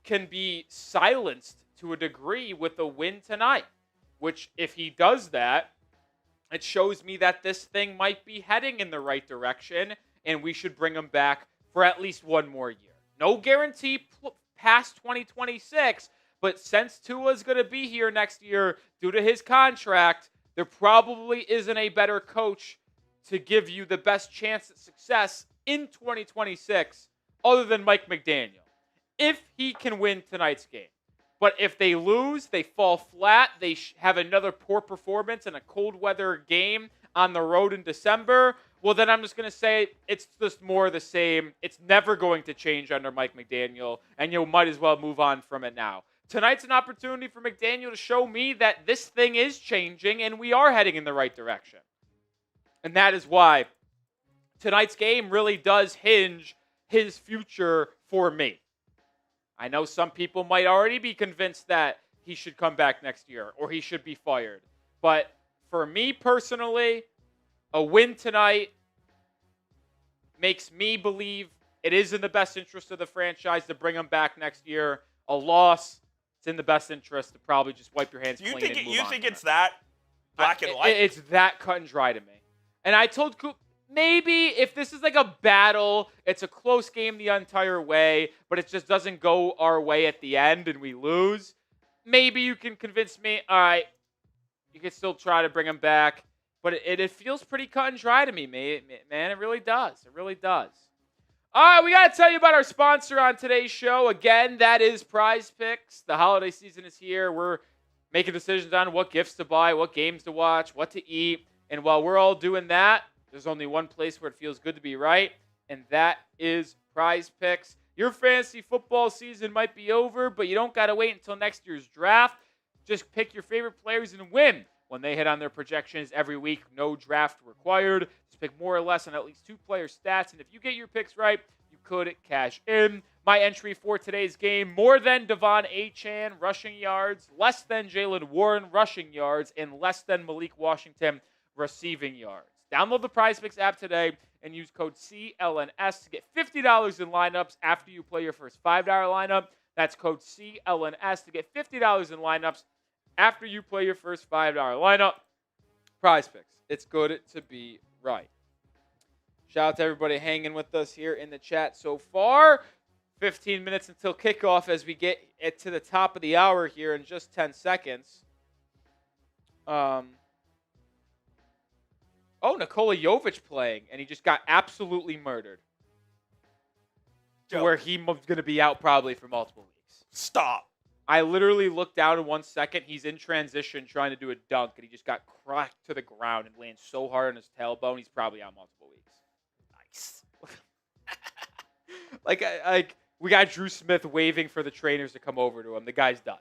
can be silenced to a degree with a win tonight, which, if he does that, it shows me that this thing might be heading in the right direction, and we should bring him back for at least one more year. No guarantee past 2026, but since Tua's going to be here next year due to his contract, there probably isn't a better coach to give you the best chance at success in 2026 other than Mike McDaniel, if he can win tonight's game. But if they lose, they fall flat, they have another poor performance in a cold weather game on the road in December, well, then I'm just going to say it's just more of the same. It's never going to change under Mike McDaniel, and you might as well move on from it now. Tonight's an opportunity for McDaniel to show me that this thing is changing and we are heading in the right direction. And that is why tonight's game really does hinge his future for me. I know some people might already be convinced that he should come back next year or he should be fired. But for me personally, a win tonight makes me believe it is in the best interest of the franchise to bring him back next year. A loss, it's in the best interest to probably just wipe your hands clean and move on. You think it's that black and white? It's that cut and dry to me. And I told Coop, maybe if this is like a battle, it's a close game the entire way, but it just doesn't go our way at the end and we lose, maybe you can convince me, all right, you can still try to bring him back. But it feels pretty cut and dry to me, man. It really does. It really does. All right, we got to tell you about our sponsor on today's show. Again, that is PrizePicks. The holiday season is here. We're making decisions on what gifts to buy, what games to watch, what to eat. And while we're all doing that, there's only one place where it feels good to be right, and that is PrizePicks. Your fantasy football season might be over, but you don't got to wait until next year's draft. Just pick your favorite players and win. When they hit on their projections every week, no draft required. Just pick more or less on at least two player stats, and if you get your picks right, you could cash in. My entry for today's game, more than Achane rushing yards, less than Jalen Warren rushing yards, and less than Malik Washington receiving yards. Download the PrizePicks app today and use code CLNS to get $50 in lineups after you play your first $5 lineup. That's code CLNS to get $50 in lineups after you play your first $5 lineup. PrizePicks. It's good to be right. Shout out to everybody hanging with us here in the chat so far. 15 minutes until kickoff as we get it to the top of the hour here in just 10 seconds. Nikola Jovic playing, and he just got absolutely murdered. To where he's going to be out probably for multiple weeks. Stop. I literally looked down in 1 second. He's in transition trying to do a dunk, and he just got cracked to the ground and landed so hard on his tailbone, he's probably out multiple weeks. Nice. We got Drew Smith waving for the trainers to come over to him. The guy's done.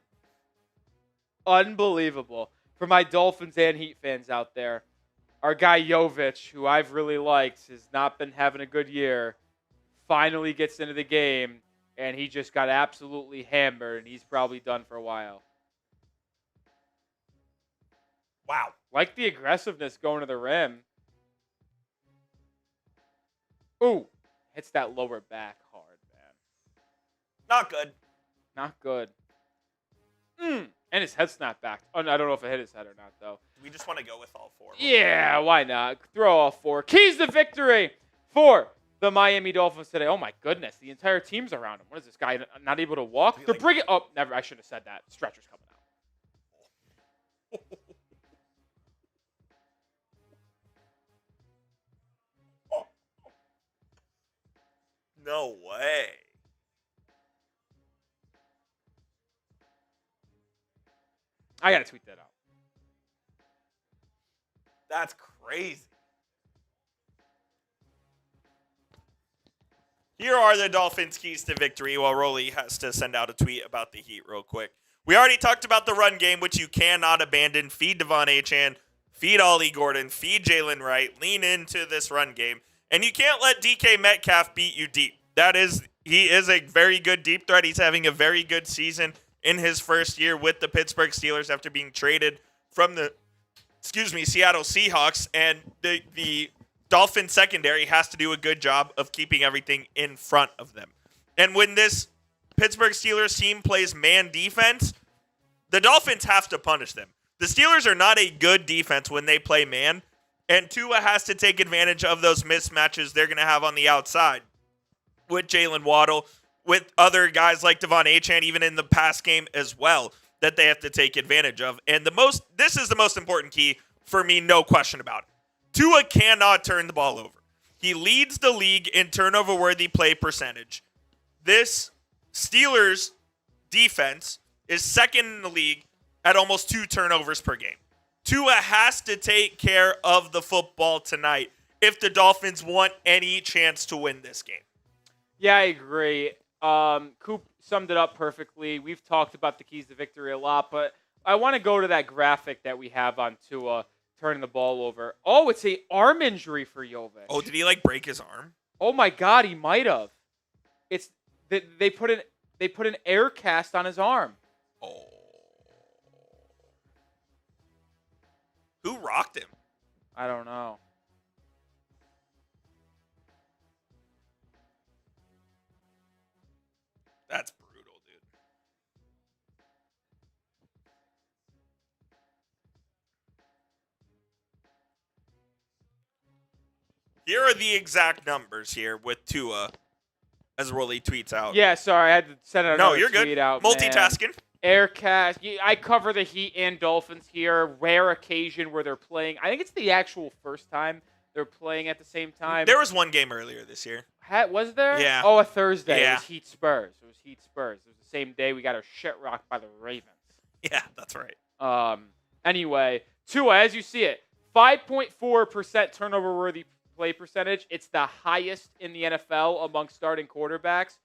Unbelievable. For my Dolphins and Heat fans out there, our guy Jovic, who I've really liked, has not been having a good year, finally gets into the game, and he just got absolutely hammered, and he's probably done for a while. Wow. Like the aggressiveness going to the rim. Ooh. Hits that lower back hard, man. Not good. Not good. And his head snapped back. Oh, no, I don't know if it hit his head or not, though. We just want to go with all 4. Yeah, why not? Throw all 4. Keys to victory for the Miami Dolphins today. Oh, my goodness. The entire team's around him. What is this guy not able to walk? They're bringing... Oh, never. I should have said that. Stretcher's coming out. No way. I got to tweet that out. That's crazy. Here are the Dolphins' keys to victory while Rolly has to send out a tweet about the Heat real quick. We already talked about the run game, which you cannot abandon. Feed Achane, feed Ollie Gordon, feed Jalen Wright, lean into this run game. And you can't let DK Metcalf beat you deep. He is a very good deep threat. He's having a very good season in his first year with the Pittsburgh Steelers after being traded from the Seattle Seahawks. And the Dolphins secondary has to do a good job of keeping everything in front of them. And when this Pittsburgh Steelers team plays man defense, the Dolphins have to punish them. The Steelers are not a good defense when they play man, and Tua has to take advantage of those mismatches they're going to have on the outside with Jalen Waddle, with other guys like Achane, even in the pass game as well, that they have to take advantage of. And this is the most important key for me, no question about it. Tua cannot turn the ball over. He leads the league in turnover-worthy play percentage. This Steelers defense is second in the league at almost 2 turnovers per game. Tua has to take care of the football tonight if the Dolphins want any chance to win this game. Yeah, I agree. Coop summed it up perfectly. We've talked about the keys to victory a lot, but I want to go to that graphic that we have on Tua turning the ball over. Oh, it's a arm injury for Jovic. Oh, did he break his arm? Oh my God, he might have. It's they put an air cast on his arm. Oh. Who rocked him? I don't know. That's brutal, dude. Here are the exact numbers here with Tua, as Rolly tweets out. Yeah, sorry, I had to send another tweet good. Out. Multitasking. Man. Aircast. I cover the Heat and Dolphins here. Rare occasion where they're playing. I think it's the actual first time they're playing at the same time. There was one game earlier this year. Was there? Yeah. Oh, a Thursday. Yeah. It was Heat Spurs. It was the same day we got our shit rocked by the Ravens. Yeah, that's right. Anyway, Tua, as you see it, 5.4% turnover-worthy play percentage. It's the highest in the NFL among starting quarterbacks.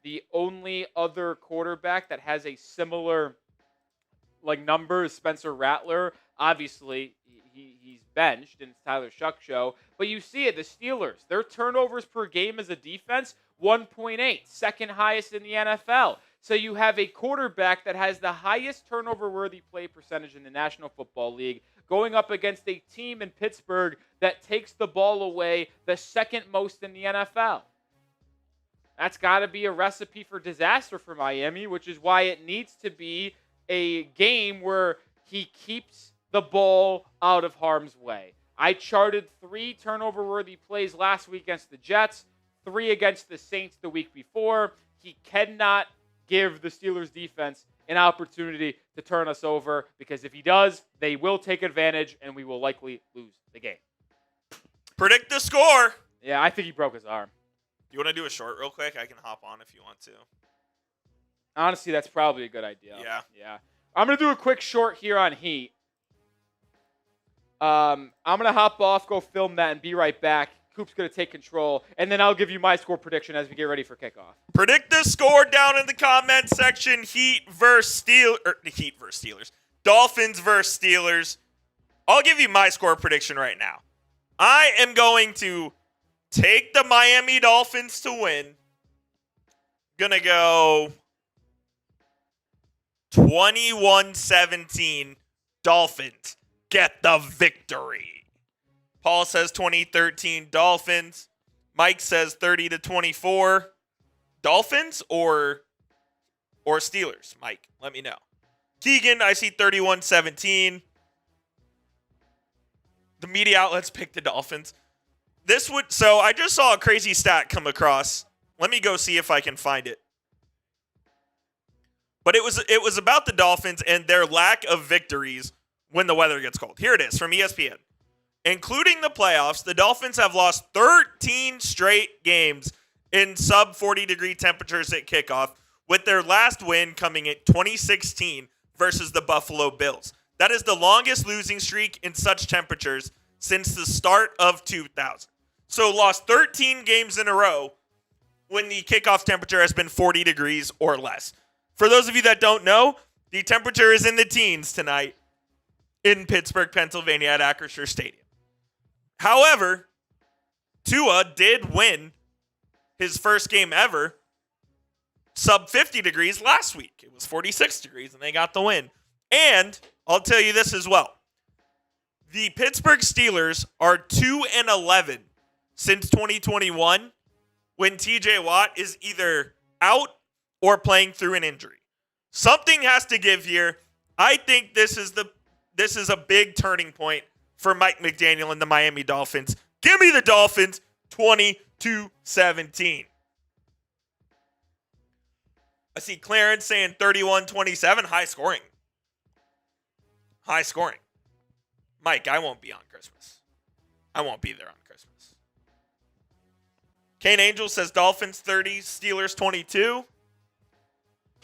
The only other quarterback that has a similar number is Spencer Rattler. Obviously, he's benched, and it's Tyler Shuck show. But you see it, the Steelers, their turnovers per game as a defense, 1.8, second highest in the NFL. So you have a quarterback that has the highest turnover-worthy play percentage in the National Football League going up against a team in Pittsburgh that takes the ball away the second most in the NFL. That's got to be a recipe for disaster for Miami, which is why it needs to be a game where he keeps the ball out of harm's way. I charted 3 turnover-worthy plays last week against the Jets, 3 against the Saints the week before. He cannot give the Steelers defense an opportunity to turn us over, because if he does, they will take advantage and we will likely lose the game. Predict the score. Yeah, I think he broke his arm. You want to do a short real quick? I can hop on if you want to. Honestly, that's probably a good idea. Yeah. I'm going to do a quick short here on Heat. I'm going to hop off, go film that, and be right back. Coop's going to take control, and then I'll give you my score prediction as we get ready for kickoff. Predict the score down in the comment section. Heat versus Steelers. Dolphins versus Steelers. I'll give you my score prediction right now. I am going to take the Miami Dolphins to win. Gonna go 21-17. Dolphins get the victory. Paul says 2013 Dolphins. Mike says 30-24. Dolphins or Steelers? Mike, let me know. Keegan, I see 31-17. The media outlets picked the Dolphins. So I just saw a crazy stat come across. Let me go see if I can find it. But it was about the Dolphins and their lack of victories when the weather gets cold. Here it is from ESPN. Including the playoffs, the Dolphins have lost 13 straight games in sub 40-degree temperatures at kickoff, with their last win coming in 2016 versus the Buffalo Bills. That is the longest losing streak in such temperatures since the start of 2000. So lost 13 games in a row when the kickoff temperature has been 40 degrees or less. For those of you that don't know, the temperature is in the teens tonight in Pittsburgh, Pennsylvania at Acrisure Stadium. However, Tua did win his first game ever sub 50 degrees last week. It was 46 degrees, and they got the win. And I'll tell you this as well. The Pittsburgh Steelers are 2-11 since 2021 when TJ Watt is either out or playing through an injury. Something has to give here. I think this is a big turning point for Mike McDaniel and the Miami Dolphins. Give me the Dolphins 20-17. I see Clarence saying 31-27. High scoring. High scoring. Mike, I won't be on Christmas. I won't be there on Christmas. Kane Angel says Dolphins 30, Steelers 22.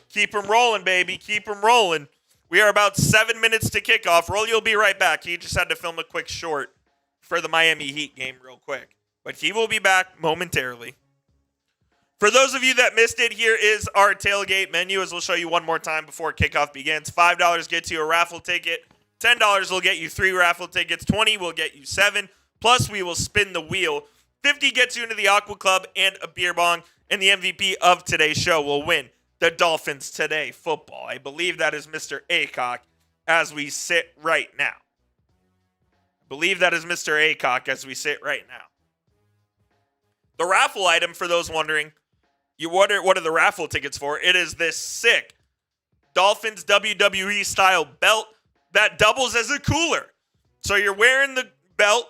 Keep them rolling, baby. Keep them rolling. We are about 7 minutes to kickoff. Rolly will be right back. He just had to film a quick short for the Miami Heat game real quick. But he will be back momentarily. For those of you that missed it, here is our tailgate menu, as we'll show you one more time before kickoff begins. $5 gets you a raffle ticket. $10 will get you 3 raffle tickets. $20 will get you 7. Plus, we will spin the wheel. $50 gets you into the Aqua Club and a beer bong. And the MVP of today's show will win the Dolphins Today football. I believe that is Mr. Aycock as we sit right now. The raffle item, for those wondering, you wonder what are the raffle tickets for? It is this sick Dolphins WWE style belt that doubles as a cooler. So you're wearing the belt,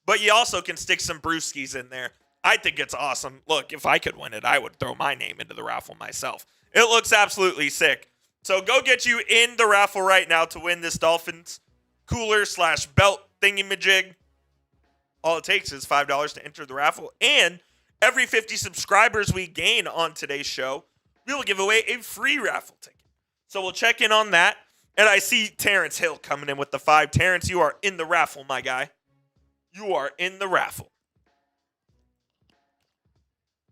but you also can stick some brewskis in there. I think it's awesome. Look, if I could win it, I would throw my name into the raffle myself. It looks absolutely sick. So go get you in the raffle right now to win this Dolphins cooler / belt thingamajig. All it takes is $5 to enter the raffle. And every 50 subscribers we gain on today's show, we will give away a free raffle ticket. So we'll check in on that. And I see Terrence Hill coming in with the 5. Terrence, you are in the raffle, my guy. You are in the raffle.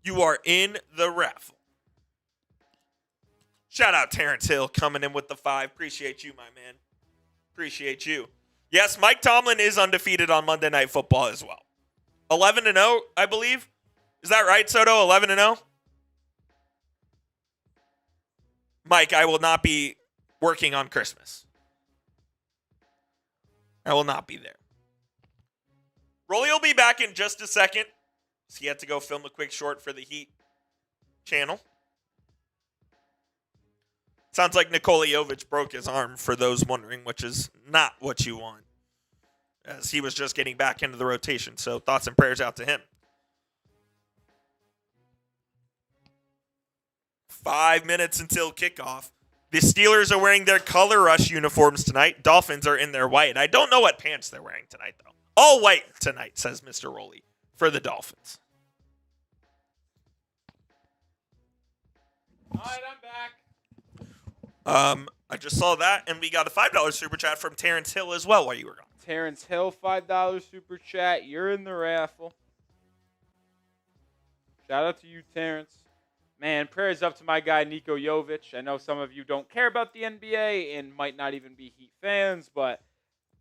You are in the raffle. Shout out Terrence Hill coming in with the 5. Appreciate you, my man. Appreciate you. Yes, Mike Tomlin is undefeated on Monday Night Football as well. 11-0, I believe. Is that right, Soto? 11-0? Mike, I will not be working on Christmas. I will not be there. Rolly will be back in just a second. He had to go film a quick short for the Heat channel. Sounds like Nikola Jovic broke his arm, for those wondering, which is not what you want, as he was just getting back into the rotation. So thoughts and prayers out to him. 5 minutes until kickoff. The Steelers are wearing their color rush uniforms tonight. Dolphins are in their white. I don't know what pants they're wearing tonight, though. All white tonight, says Mr. Roley, for the Dolphins. All right, I'm back. I just saw that, and we got a $5 super chat from Terrence Hill as well while you were gone. Terrence Hill, $5 super chat. You're in the raffle. Shout out to you, Terrence. Man, prayers up to my guy, Niko Jovic. I know some of you don't care about the NBA and might not even be Heat fans, but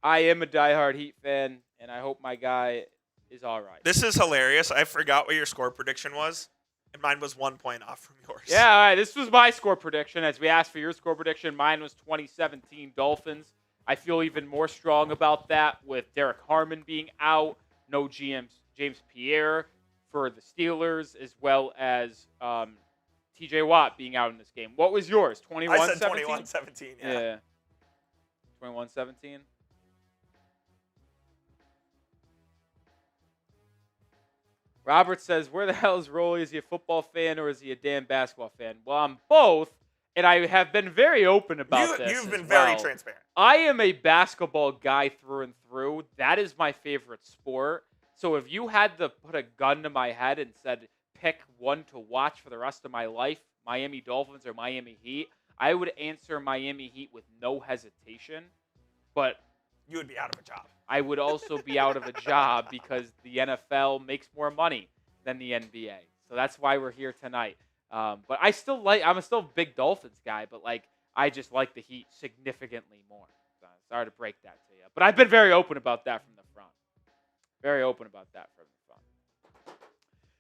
I am a diehard Heat fan, and I hope my guy is all right. This is hilarious. I forgot what your score prediction was, and mine was 1 point off from yours. Yeah, all right. This was my score prediction. As we asked for your score prediction, mine was 2017 Dolphins. I feel even more strong about that with Derek Harmon being out, no James Pierre for the Steelers, as well as TJ Watt being out in this game. What was yours? 21-17? I said 21-17, yeah. 21-17. Robert says, where the hell is Rolly? Is he a football fan or is he a damn basketball fan? Well, I'm both, and I have been very open about this. You've been very transparent. I am a basketball guy through and through. That is my favorite sport. So if you had to put a gun to my head and said, pick one to watch for the rest of my life, Miami Dolphins or Miami Heat, I would answer Miami Heat with no hesitation. But you would be out of a job. I would also be out of a job because the NFL makes more money than the NBA. So that's why we're here tonight. But I'm still a big Dolphins guy, but I just like the Heat significantly more. So sorry to break that to you. But I've been very open about that from the front. Very open about that from the front.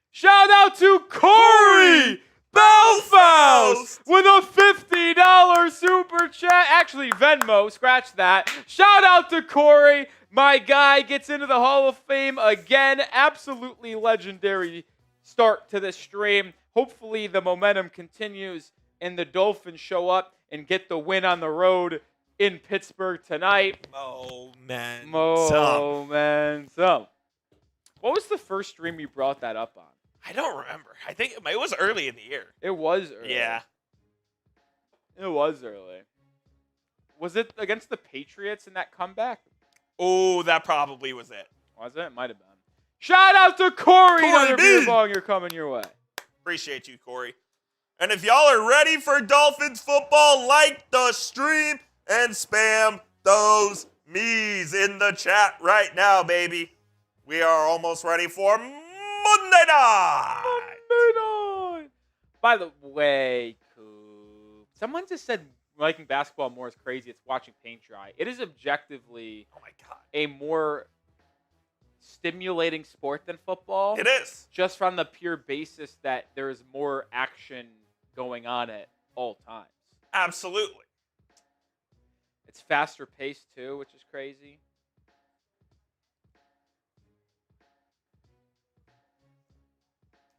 Shout out to Corey Belfast with a $50 super chat. Actually, Venmo, scratch that. Shout out to Corey. My guy gets into the Hall of Fame again. Absolutely legendary start to this stream. Hopefully the momentum continues and the Dolphins show up and get the win on the road in Pittsburgh tonight. Momentum. What was the first stream you brought that up on? I don't remember. I think it was early in the year. It was early. Yeah. It was early. Was it against the Patriots in that comeback? Oh, that probably was it. Was it? It might have been. Shout out to Corey. Another B. beer bong, you're coming your way. Appreciate you, Corey. And if y'all are ready for Dolphins football, like the stream and spam those me's in the chat right now, baby. We are almost ready for Monday night. By the way, Coop, someone just said liking basketball more is crazy. It's watching paint dry. It is objectively a more stimulating sport than football. It is. Just from the pure basis that there is more action going on at all times. Absolutely. It's faster paced too, which is crazy.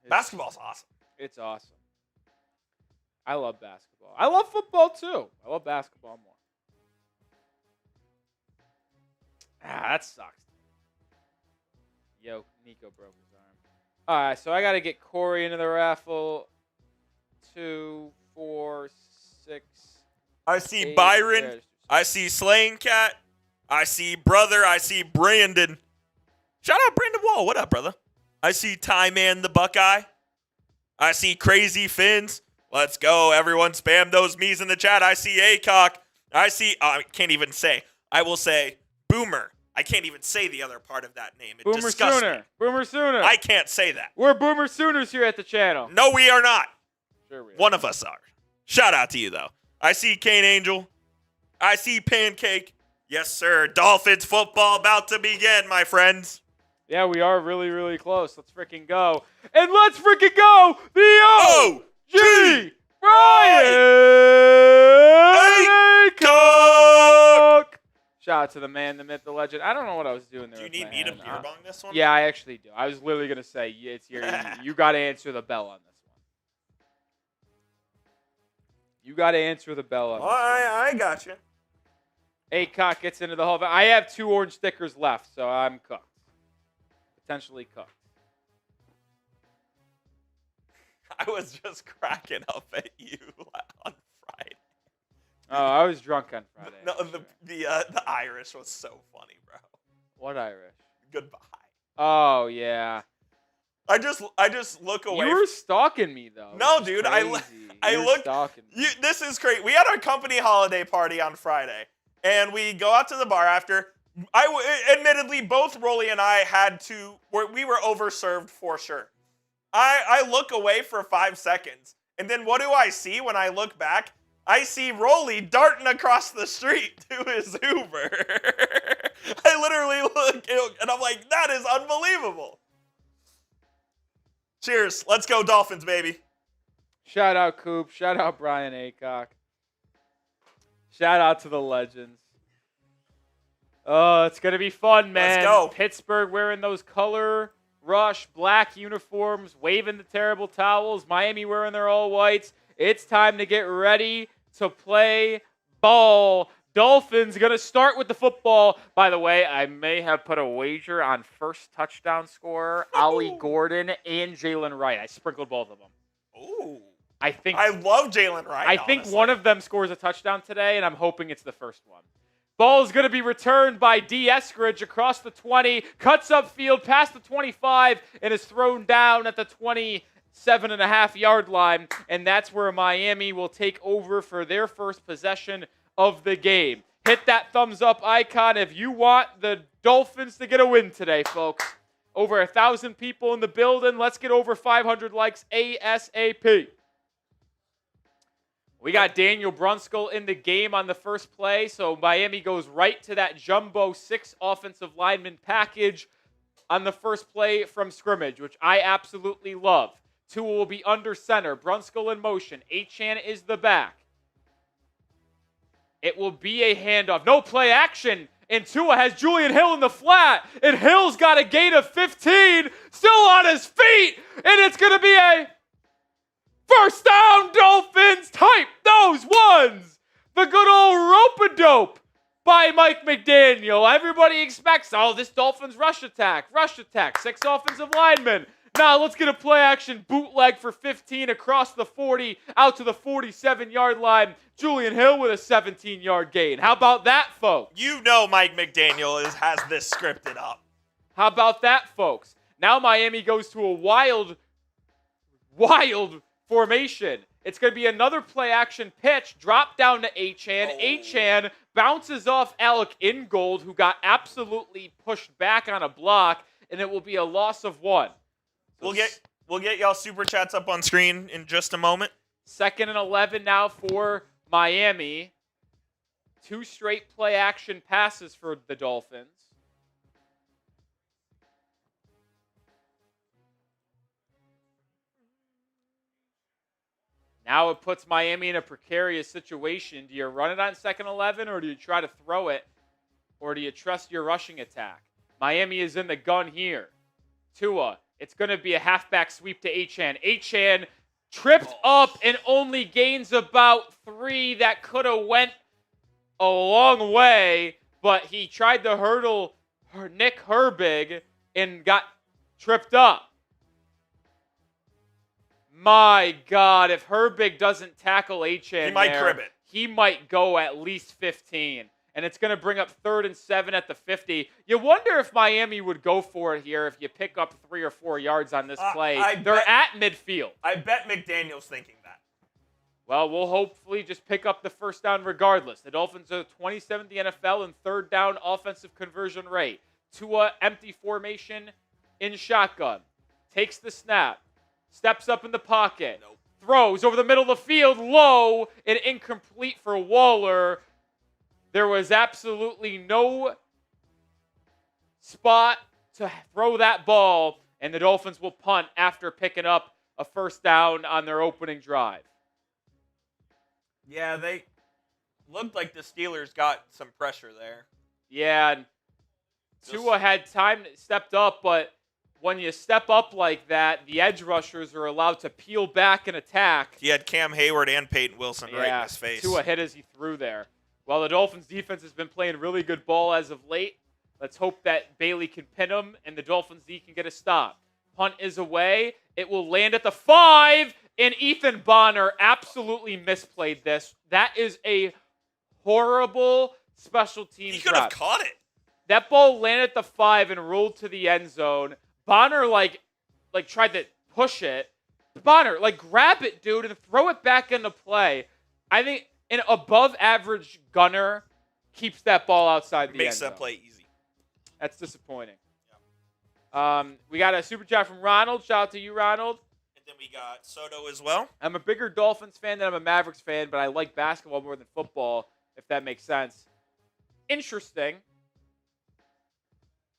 Basketball's awesome. It's awesome. I love basketball. I love football too. I love basketball more. That sucks. Yo, Nico broke his arm. All right, so I got to get Corey into the raffle. 2, 4, 6. I see 8, Byron. I see Slaying Cat. I see Brother. I see Brandon. Shout out Brandon Wall. What up, brother? I see Ty Man the Buckeye. I see Crazy Fins. Let's go. Everyone spam those me's in the chat. I see Acock. I see, I can't even say. I will say Boomer. I can't even say the other part of that name. It Boomer disgusts Sooner. me. Boomer Sooner. I can't say that. We're Boomer Sooners here at the channel. No, we are not. Sure we are. One of us are. Shout out to you, though. I see Kane Angel. I see Pancake. Yes, sir. Dolphins football about to begin, my friends. Yeah, we are really, really close. Let's freaking go. And let's freaking go. The OG Brian Acock. Shout out to the man, the myth, the legend. I don't know what I was doing there. Do you need me to beer bong this one? Yeah, I actually do. I was literally going to say, it's your, you got to answer the bell on this one. You got to answer the bell on this one. I got you. Acock gets into the Hall of Fame. I have 2 orange stickers left, so I'm cooked. Potentially cooked. I was just cracking up at you on Friday. Oh, I was drunk on Friday. No, the Irish was so funny, bro. What Irish? Goodbye. Oh yeah. I just look away. You were stalking me though. No, dude. I looked. Stalking me. This is crazy. We had our company holiday party on Friday, and we go out to the bar after. Admittedly, both Rolly and I we were overserved for sure. I look away for 5 seconds, and then what do I see when I look back? I see Rolly darting across the street to his Uber. I literally look, and I'm like, that is unbelievable. Cheers. Let's go Dolphins, baby. Shout out Coop. Shout out Brian Acock. Shout out to the legends. Oh, it's going to be fun, man. Let's go. Pittsburgh wearing those color rush black uniforms, waving the terrible towels. Miami wearing their all whites. It's time to get ready to play ball. Dolphins going to start with the football. By the way, I may have put a wager on first touchdown scorer, Ollie Gordon, and Jalen Wright. I sprinkled both of them. Ooh. I love Jalen Wright. I think one of them scores a touchdown today, and I'm hoping it's the first one. Ball is going to be returned by D. Eskridge across the 20, cuts upfield past the 25, and is thrown down at the 27.5-yard line. And that's where Miami will take over for their first possession of the game. Hit that thumbs up icon if you want the Dolphins to get a win today, folks. Over 1,000 people in the building. Let's get over 500 likes ASAP. We got Daniel Brunskill in the game on the first play, so Miami goes right to that jumbo 6 offensive lineman package on the first play from scrimmage, which I absolutely love. Tua will be under center. Brunskill in motion. Achane is the back. It will be a handoff. No play action. And Tua has Julian Hill in the flat. And Hill's got a gain of 15. Still on his feet. And it's going to be a first down, Dolphins. Type those ones. The good old rope-a-dope by Mike McDaniel. Everybody expects, this Dolphins rush attack. 6 offensive linemen. Now let's get a play-action bootleg for 15 across the 40, out to the 47-yard line. Julian Hill with a 17-yard gain. How about that, folks? You know Mike McDaniel has this scripted up. How about that, folks? Now Miami goes to a wild formation. It's going to be another play-action pitch. Drop down to Achane. Achane bounces off Alec Ingold, who got absolutely pushed back on a block, and it will be a loss of 1. We'll get y'all super chats up on screen in just a moment. 2nd and 11 now for Miami. 2 straight play action passes for the Dolphins. Now it puts Miami in a precarious situation. Do you run it on 2nd and 11, or do you try to throw it, or do you trust your rushing attack? Miami is in the gun here. Tua. It's going to be a halfback sweep to Achane. Achane tripped up and only gains about 3. That could have went a long way, but he tried to hurdle Nick Herbig and got tripped up. My God, if Herbig doesn't tackle Achane, he might crib it. He might go at least 15. And it's going to bring up 3rd and 7 at the 50. You wonder if Miami would go for it here if you pick up 3 or 4 yards on this play. They're at midfield. I bet McDaniel's thinking that. Well, we'll hopefully just pick up the first down regardless. The Dolphins are 27th in the NFL in 3rd down offensive conversion rate. Tua, empty formation in shotgun. Takes the snap. Steps up in the pocket. Nope. Throws over the middle of the field. Low and incomplete for Waller. There was absolutely no spot to throw that ball, and the Dolphins will punt after picking up a first down on their opening drive. Yeah, they looked like the Steelers got some pressure there. Yeah, and Tua had time, stepped up, but when you step up like that, the edge rushers are allowed to peel back and attack. He had Cam Hayward and Peyton Wilson right in his face. Tua hit as he threw there. Well, the Dolphins' defense has been playing really good ball as of late. Let's hope that Bailey can pin him and the Dolphins' D can get a stop. Punt is away. It will land at the 5, and Ethan Bonner absolutely misplayed this. That is a horrible special teams He could have caught it. That ball landed at the 5 and rolled to the end zone. Bonner, like tried to push it. Bonner, grab it, dude, and throw it back into play. I think an above-average gunner keeps that ball outside the end zone. Makes that play easy. That's disappointing. Yeah. We got a super chat from Ronald. Shout out to you, Ronald. And then we got Soto as well. I'm a bigger Dolphins fan than I'm a Mavericks fan, but I like basketball more than football, if that makes sense. Interesting.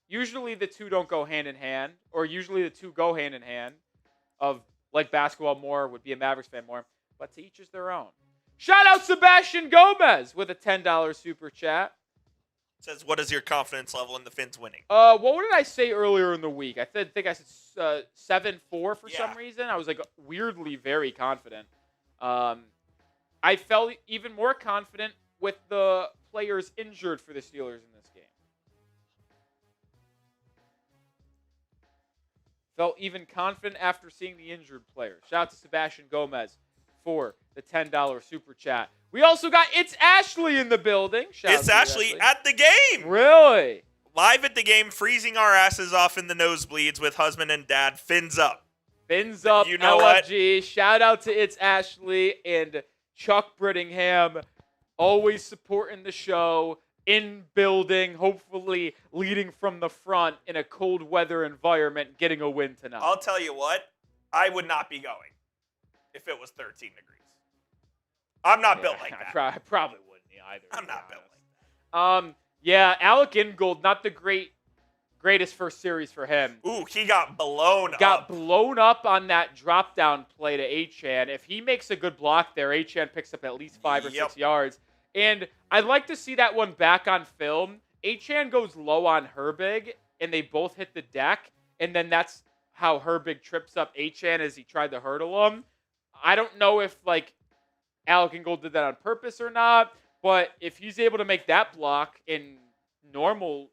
Usually the two don't go hand in hand, or usually the two go hand in hand. Of like basketball more, would be a Mavericks fan more, but to each is their own. Shout out Sebastian Gomez with a $10 super chat. Says, what is your confidence level in the Finns winning? What did I say earlier in the week? I think I said 7-4 for some reason. I was weirdly very confident. I felt even more confident with the players injured for the Steelers in this game. Felt even confident after seeing the injured players. Shout out to Sebastian Gomez for the $10 super chat. We also got It's Ashley in the building. It's Ashley at the game. Really? Live at the game, freezing our asses off in the nosebleeds with husband and dad. Fins up. Fins up, you know LFG. what? Shout out to It's Ashley and Chuck Brittingham. Always supporting the show. In building, hopefully leading from the front in a cold weather environment, getting a win tonight. I'll tell you what, I would not be going if it was 13 degrees. I'm not built like that. I probably wouldn't either. I'm not built like that. Yeah, Alec Ingold, not the greatest first series for him. Ooh, he got blown up. Got blown up on that drop down play to Achane. If he makes a good block there, Achane picks up at least 5 or 6 yards. And I'd like to see that one back on film. Achane goes low on Herbig, and they both hit the deck. And then that's how Herbig trips up Achane as he tried to hurdle him. I don't know if, Alec Ingold did that on purpose or not. But if he's able to make that block in normal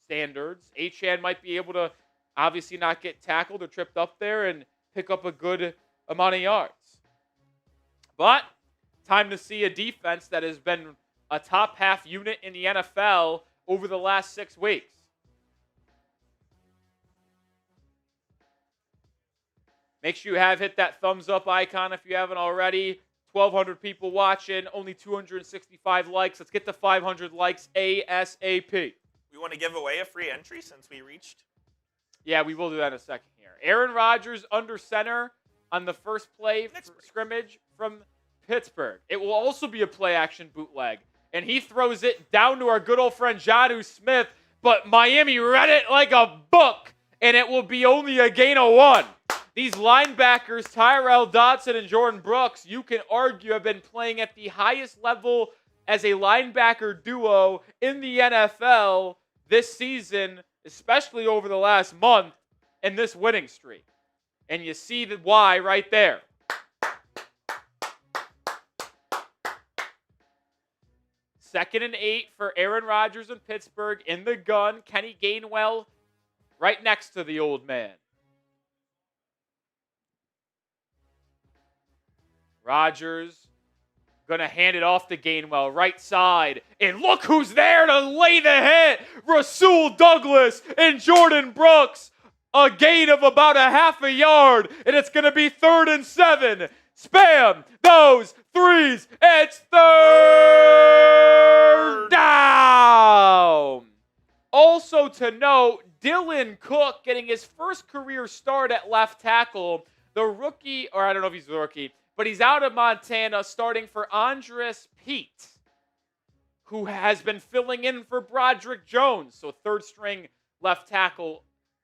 standards, Achane might be able to obviously not get tackled or tripped up there and pick up a good amount of yards. But time to see a defense that has been a top half unit in the NFL over the last 6 weeks. Make sure you have hit that thumbs up icon if you haven't already. 1,200 people watching, only 265 likes. Let's get to 500 likes ASAP. We want to give away a free entry since we reached. Yeah, we will do that in a second here. Aaron Rodgers under center on the first play scrimmage from Pittsburgh. It will also be a play-action bootleg. And he throws it down to our good old friend Jonnu Smith, but Miami read it like a book, and it will be only a gain of 1. These linebackers, Tyrell Dodson and Jordan Brooks, you can argue have been playing at the highest level as a linebacker duo in the NFL this season, especially over the last month in this winning streak. And you see the why right there. Second and 8 for Aaron Rodgers in Pittsburgh in the gun. Kenny Gainwell right next to the old man. Rodgers going to hand it off to Gainwell, right side. And look who's there to lay the hit. Rasul Douglas and Jordan Brooks. A gain of about a half a yard. And it's going to be 3rd and 7. Spam those threes. It's 3rd down. Also to note, Dylan Cook getting his first career start at left tackle. The rookie, or I don't know if he's the rookie, but he's out of Montana starting for Andres Pete, who has been filling in for Broderick Jones. So 3rd string left tackle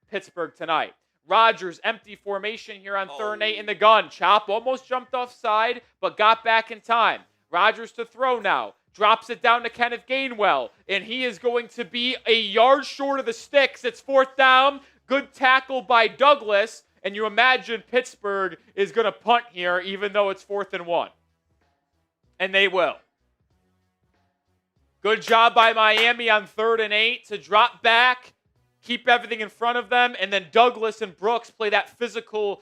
Pittsburgh tonight. Rodgers, empty formation here on 3rd and 8 in the gun. Chop almost jumped offside, but got back in time. Rodgers to throw now. Drops it down to Kenneth Gainwell, and he is going to be a yard short of the sticks. It's 4th down. Good tackle by Douglas. And you imagine Pittsburgh is going to punt here, even though it's 4th and 1. And they will. Good job by Miami on 3rd and 8 to drop back, keep everything in front of them, and then Douglas and Brooks play that physical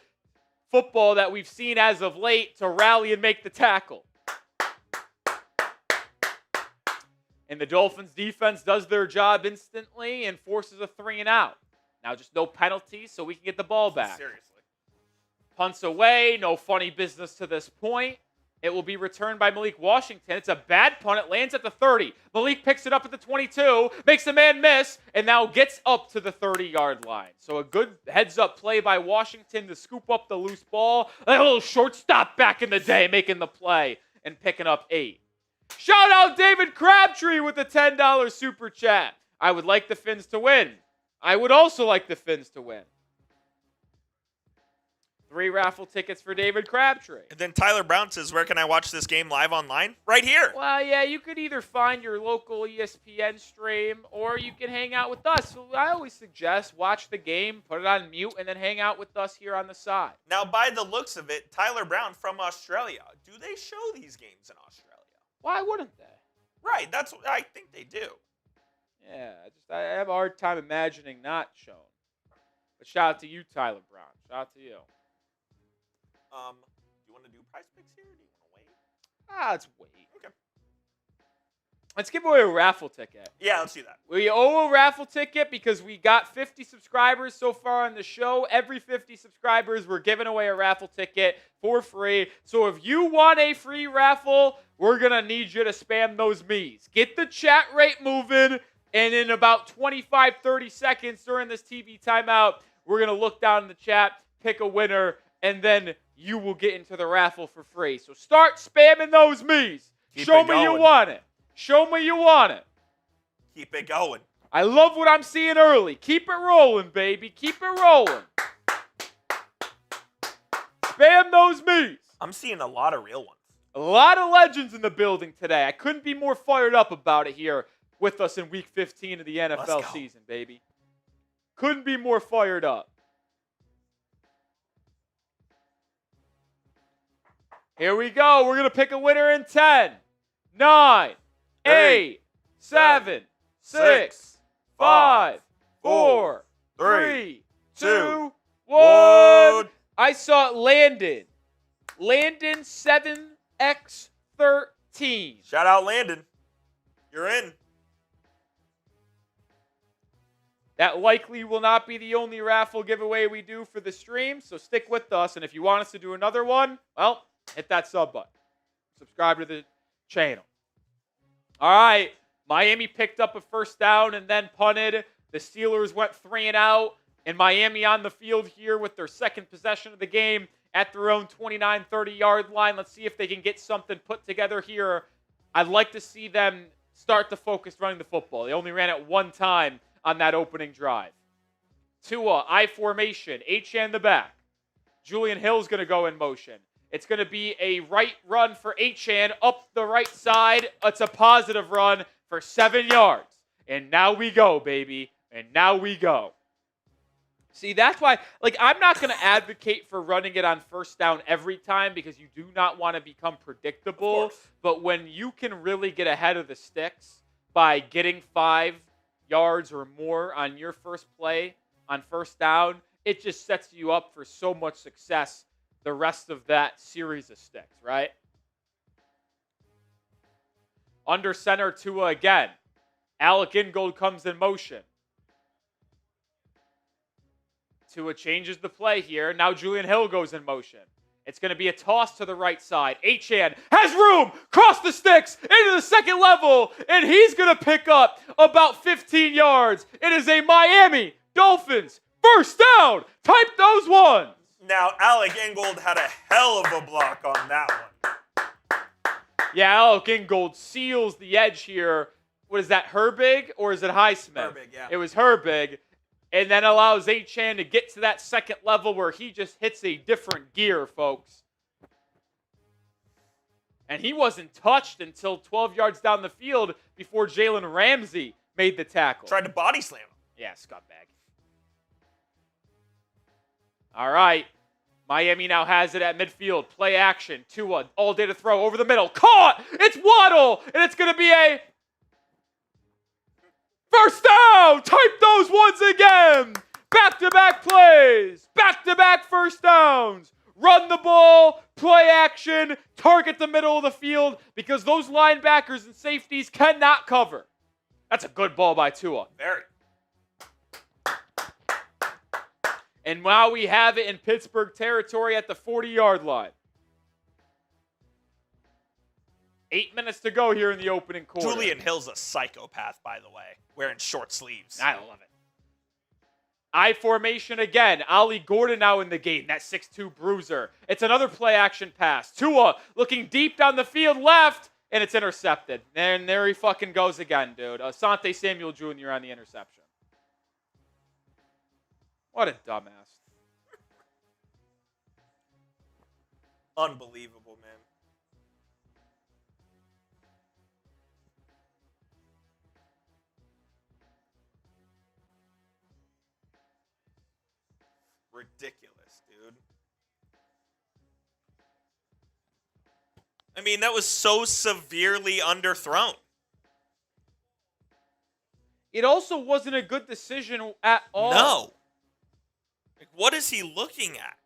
football that we've seen as of late to rally and make the tackle. And the Dolphins defense does their job instantly and forces a 3 and out. Now just no penalties so we can get the ball back. Seriously. Punts away, no funny business to this point. It will be returned by Malik Washington. It's a bad punt. It lands at the 30. Malik picks it up at the 22, makes the man miss, and now gets up to the 30-yard line. So a good heads-up play by Washington to scoop up the loose ball. A little shortstop back in the day making the play and picking up 8. Shout out David Crabtree with the $10 super chat. I would like the Fins to win. I would also like the Fins to win. 3 raffle tickets for David Crabtree. And then Tyler Brown says, where can I watch this game live online? Right here. Well, yeah, you could either find your local ESPN stream or you can hang out with us. So I always suggest watch the game, put it on mute, and then hang out with us here on the side. Now, by the looks of it, Tyler Brown from Australia. Do they show these games in Australia? Why wouldn't they? Right. That's what I think they do. Yeah, I have a hard time imagining not shown. But shout out to you, Tyler Brown. Shout out to you. Do you want to do prize picks here, or do you want to wait? Let's wait. Okay. Let's give away a raffle ticket. Yeah, let's do that. We owe a raffle ticket because we got 50 subscribers so far on the show. Every 50 subscribers, we're giving away a raffle ticket for free. So if you want a free raffle, we're going to need you to spam those me's. Get the chat rate moving, and in about 25, 30 seconds during this TV timeout, we're going to look down in the chat, pick a winner, and then you will get into the raffle for free. So start spamming those me's. Show me you want it. Show me you want it. Keep it going. I love what I'm seeing early. Keep it rolling, baby. Keep it rolling. Spam those me's. I'm seeing a lot of real ones. A lot of legends in the building today. I couldn't be more fired up about it here with us in Week 15 of the NFL season, baby. Couldn't be more fired up. Here we go. We're going to pick a winner in 10, 9, 8, 7, 6, 5, 4, 3, 2, 1. I saw it Landon. Landon 7x13. Shout out Landon. You're in. That likely will not be the only raffle giveaway we do for the stream, so stick with us. And if you want us to do another one, well, hit that sub button. Subscribe to the channel. All right. Miami picked up a first down and then punted. The Steelers went 3 and out. And Miami on the field here with their second possession of the game at their own 29, 30-yard line. Let's see if they can get something put together here. I'd like to see them start to focus running the football. They only ran it one time on that opening drive. Tua, I formation, Achane in the back. Julian Hill's going to go in motion. It's going to be a right run for Achane up the right side. It's a positive run for 7 yards. And now we go, baby. And now we go. See, that's why, I'm not going to advocate for running it on first down every time because you do not want to become predictable. But when you can really get ahead of the sticks by getting 5 yards or more on your first play on first down, it just sets you up for so much success the rest of that series of sticks, right? Under center, Tua again. Alec Ingold comes in motion. Tua changes the play here. Now Julian Hill goes in motion. It's going to be a toss to the right side. Achane has room, cross the sticks, into the second level, and he's going to pick up about 15 yards. It is a Miami Dolphins first down. Type those ones. Now, Alec Ingold had a hell of a block on that one. Yeah, Alec Ingold seals the edge here. What is that, Herbig or is it Highsmith? Herbig, yeah. It was Herbig. And then allows Achane to get to that second level where he just hits a different gear, folks. And he wasn't touched until 12 yards down the field before Jalen Ramsey made the tackle. Tried to body slam him. Yeah, scumbag. All right. Miami now has it at midfield. Play action. Tua, all day to throw over the middle. Caught! It's Waddle! And it's going to be a first down! Type those ones again! Back-to-back plays. Back-to-back first downs. Run the ball. Play action. Target the middle of the field because those linebackers and safeties cannot cover. That's a good ball by Tua. Very. And now we have it in Pittsburgh territory at the 40-yard line. 8 minutes to go here in the opening quarter. Julian Hill's a psychopath, by the way, wearing short sleeves. I love it. I formation again. Ollie Gordon now in the game, that 6'2 bruiser. It's another play-action pass. Tua looking deep down the field left, and it's intercepted. And there he fucking goes again, dude. Asante Samuel Jr. on the interception. What a dumbass. Unbelievable, man. Ridiculous, dude. I mean, that was so severely underthrown. It also wasn't a good decision at all. No. Like, what is he looking at?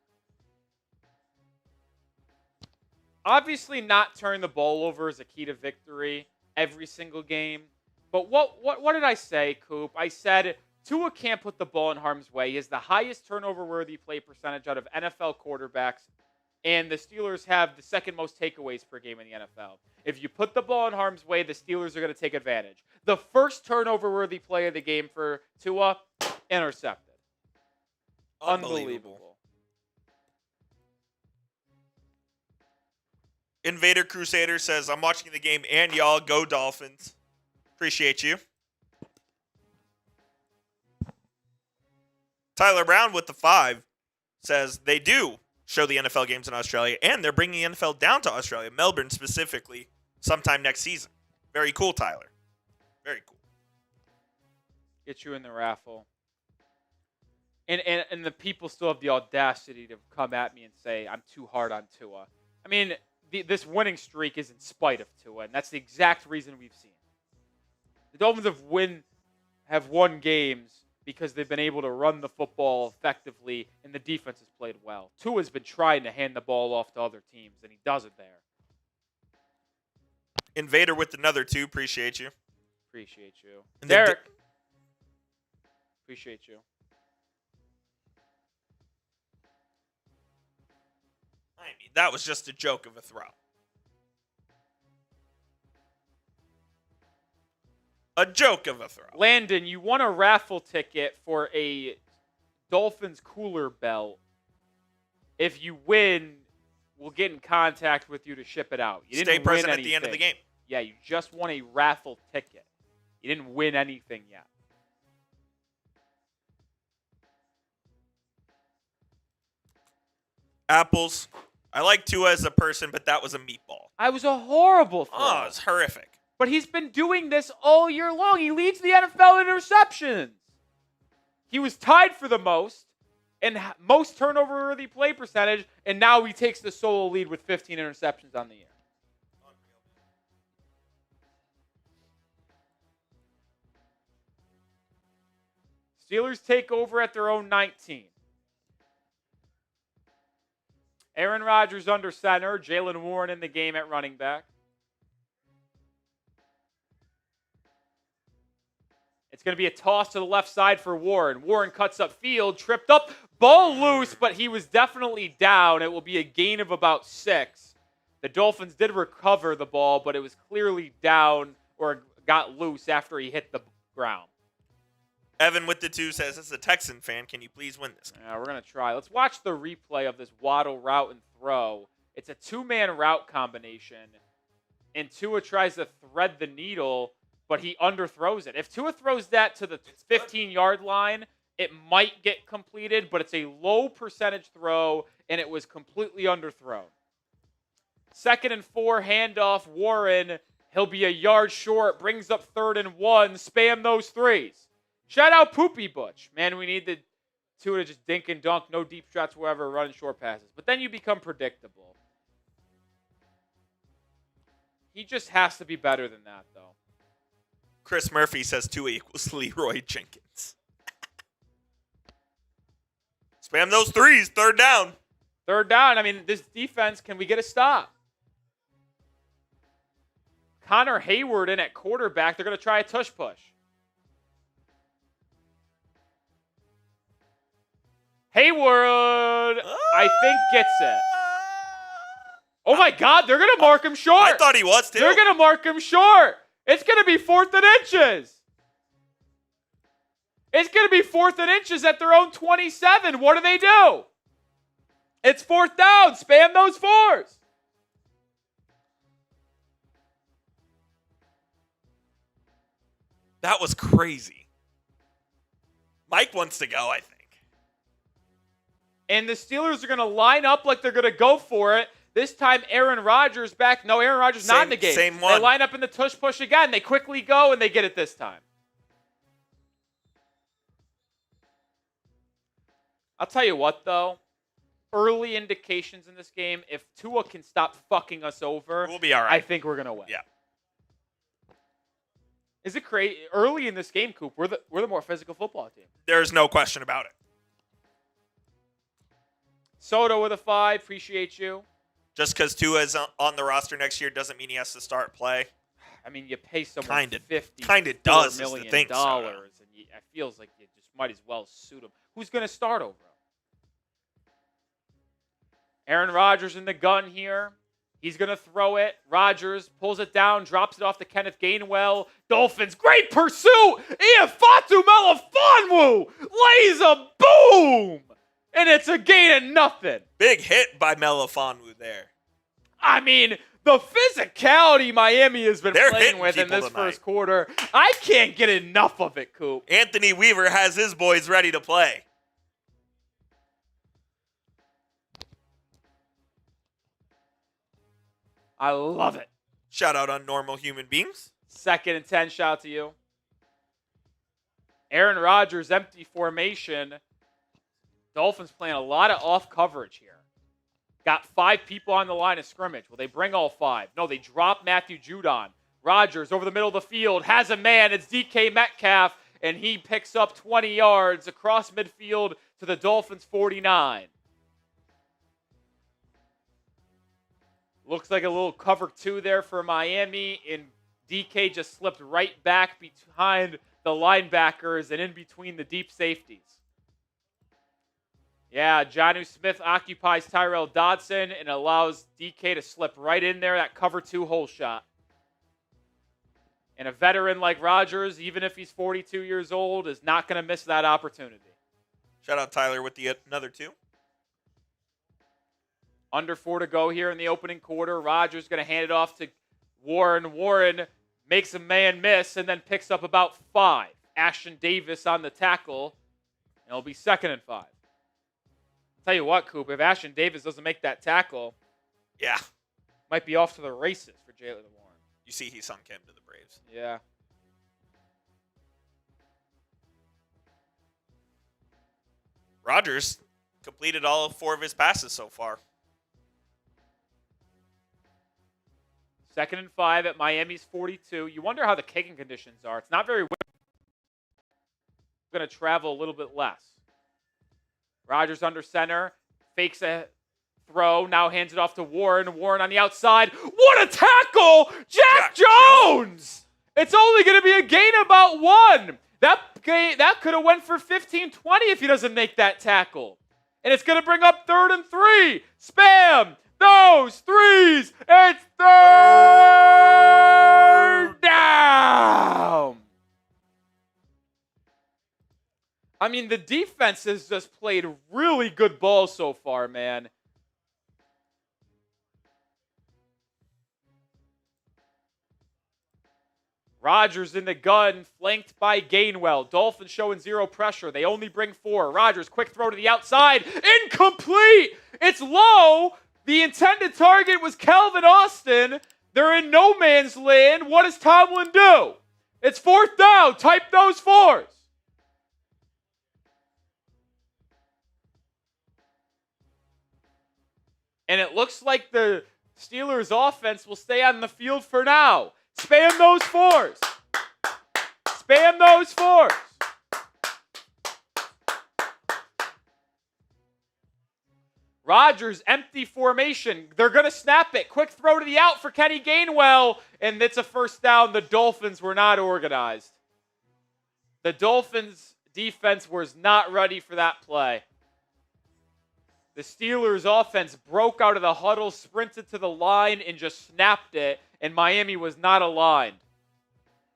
Obviously, not turning the ball over is a key to victory every single game. But what did I say, Coop? I said Tua can't put the ball in harm's way. He has the highest turnover-worthy play percentage out of NFL quarterbacks, and the Steelers have the second most takeaways per game in the NFL. If you put the ball in harm's way, the Steelers are going to take advantage. The first turnover-worthy play of the game for Tua, intercepted. Unbelievable. Invader Crusader says, I'm watching the game and y'all go Dolphins. Appreciate you. Tyler Brown with the 5 says they do show the NFL games in Australia, and they're bringing the NFL down to Australia, Melbourne specifically, sometime next season. Very cool, Tyler. Very cool. Get you in the raffle. And the people still have the audacity to come at me and say I'm too hard on Tua. I mean, this winning streak is in spite of Tua, and that's the exact reason we've seen. The Dolphins have won games because they've been able to run the football effectively, and the defense has played well. Tua's been trying to hand the ball off to other teams, and he does it there. Invader with another 2. Appreciate you. Appreciate you. And Derek. Appreciate you. I mean, that was just a joke of a throw. A joke of a throw. Landon, you won a raffle ticket for a Dolphins cooler belt. If you win, we'll get in contact with you to ship it out. You didn't Stay present win at the end of the game. Yeah, you just won a raffle ticket. You didn't win anything yet. Apples. I like Tua as a person, but that was a meatball. I was a horrible throw. Oh, it's horrific. But he's been doing this all year long. He leads the NFL in interceptions. He was tied for the most and most turnover-worthy play percentage, and now he takes the solo lead with 15 interceptions on the year. Steelers take over at their own 19. Aaron Rodgers under center. Jalen Warren in the game at running back. It's going to be a toss to the left side for Warren. Warren cuts up field, tripped up, ball loose, but he was definitely down. It will be a gain of about 6. The Dolphins did recover the ball, but it was clearly down or got loose after he hit the ground. Evan with the 2 says, as a Texan fan, can you please win this game? Yeah, we're going to try. Let's watch the replay of this Waddle route and throw. It's a 2-man route combination, and Tua tries to thread the needle, but he underthrows it. If Tua throws that to the 15-yard line, it might get completed, but it's a low percentage throw, and it was completely underthrown. 2nd and 4, handoff, Warren. He'll be a yard short, brings up 3rd and 1. Spam those 3s. Shout out Poopy Butch. Man, we need the Tua to just dink and dunk, no deep shots wherever, running short passes. But then you become predictable. He just has to be better than that, though. Chris Murphy says 2 equals Leroy Jenkins. Spam those 3s. 3rd down. 3rd down. I mean, this defense, can we get a stop? Connor Hayward in at quarterback. They're going to try a tush push. Hayward, I think, gets it. Oh, my God. They're going to mark him short. I thought he was, too. They're going to mark him short. It's going to be 4th and inches. It's going to be 4th and inches at their own 27. What do they do? It's 4th down. Spam those 4s. That was crazy. Mike wants to go, I think. And the Steelers are going to line up like they're going to go for it. This time, Aaron Rodgers back. No, Aaron Rodgers not in the game. Same one. They line up in the tush push again. They quickly go, and they get it this time. I'll tell you what, though. Early indications in this game, if Tua can stop fucking us over, we'll be all right. I think we're going to win. Yeah. Is it crazy? Early in this game, Coop, we're the more physical football team. There's no question about it. Soto with a 5. Appreciate you. Just because Tua is on the roster next year doesn't mean he has to start play. I mean, you pay someone $50 does million is the thing, dollars, and it feels like you just might as well suit him. Who's going to start over him? Aaron Rodgers in the gun here. He's going to throw it. Rodgers pulls it down, drops it off to Kenneth Gainwell. Dolphins, great pursuit. Iafatu Melifonwu lays a boom. And it's a gain of nothing. Big hit by Melifonwu there. I mean, the physicality Miami has been playing with in this tonight. first quarter, I can't get enough of it, Coop. Anthony Weaver has his boys ready to play. I love it. Shout out on normal human beings. 2nd and 10, shout out to you. Aaron Rodgers, empty formation. Dolphins playing a lot of off coverage here. Got 5 people on the line of scrimmage. Will they bring all 5? No, they drop Matthew Judon. Rodgers over the middle of the field has a man. It's DK Metcalf, and he picks up 20 yards across midfield to the Dolphins' 49. Looks like a little cover 2 there for Miami, and DK just slipped right back behind the linebackers and in between the deep safeties. Yeah, Jonnu Smith occupies Tyrell Dodson and allows DK to slip right in there, that cover 2 hole shot. And a veteran like Rodgers, even if he's 42 years old, is not going to miss that opportunity. Shout out Tyler with the another 2. Under 4 to go here in the opening quarter. Rodgers going to hand it off to Warren. Warren makes a man miss and then picks up about 5. Ashton Davis on the tackle. And it'll be 2nd and 5. Tell you what, Coop, if Ashton Davis doesn't make that tackle, yeah, might be off to the races for Jaylen Warren. You see he sunk him to the Braves. Yeah. Rodgers completed all 4 of his passes so far. 2nd and 5 at Miami's 42. You wonder how the kicking conditions are. It's not very windy. Going to travel a little bit less. Rodgers under center, fakes a throw, now hands it off to Warren. Warren on the outside. What a tackle! Jack Jones! It's only going to be a gain about 1. That could have went for 15-20 if he doesn't make that tackle. And it's going to bring up 3rd and 3. Spam those 3s. It's 3rd down. I mean, the defense has just played really good ball so far, man. Rodgers in the gun, flanked by Gainwell. Dolphins showing 0 pressure. They only bring 4. Rodgers, quick throw to the outside. Incomplete! It's low. The intended target was Calvin Austin. They're in no man's land. What does Tomlin do? It's 4th down. Type those 4s. And it looks like the Steelers offense will stay on the field for now. Spam those 4s. Spam those 4s. Rodgers, empty formation. They're going to snap it. Quick throw to the out for Kenny Gainwell. And it's a 1st down. The Dolphins were not organized. The Dolphins defense was not ready for that play. The Steelers offense broke out of the huddle, sprinted to the line, and just snapped it, and Miami was not aligned.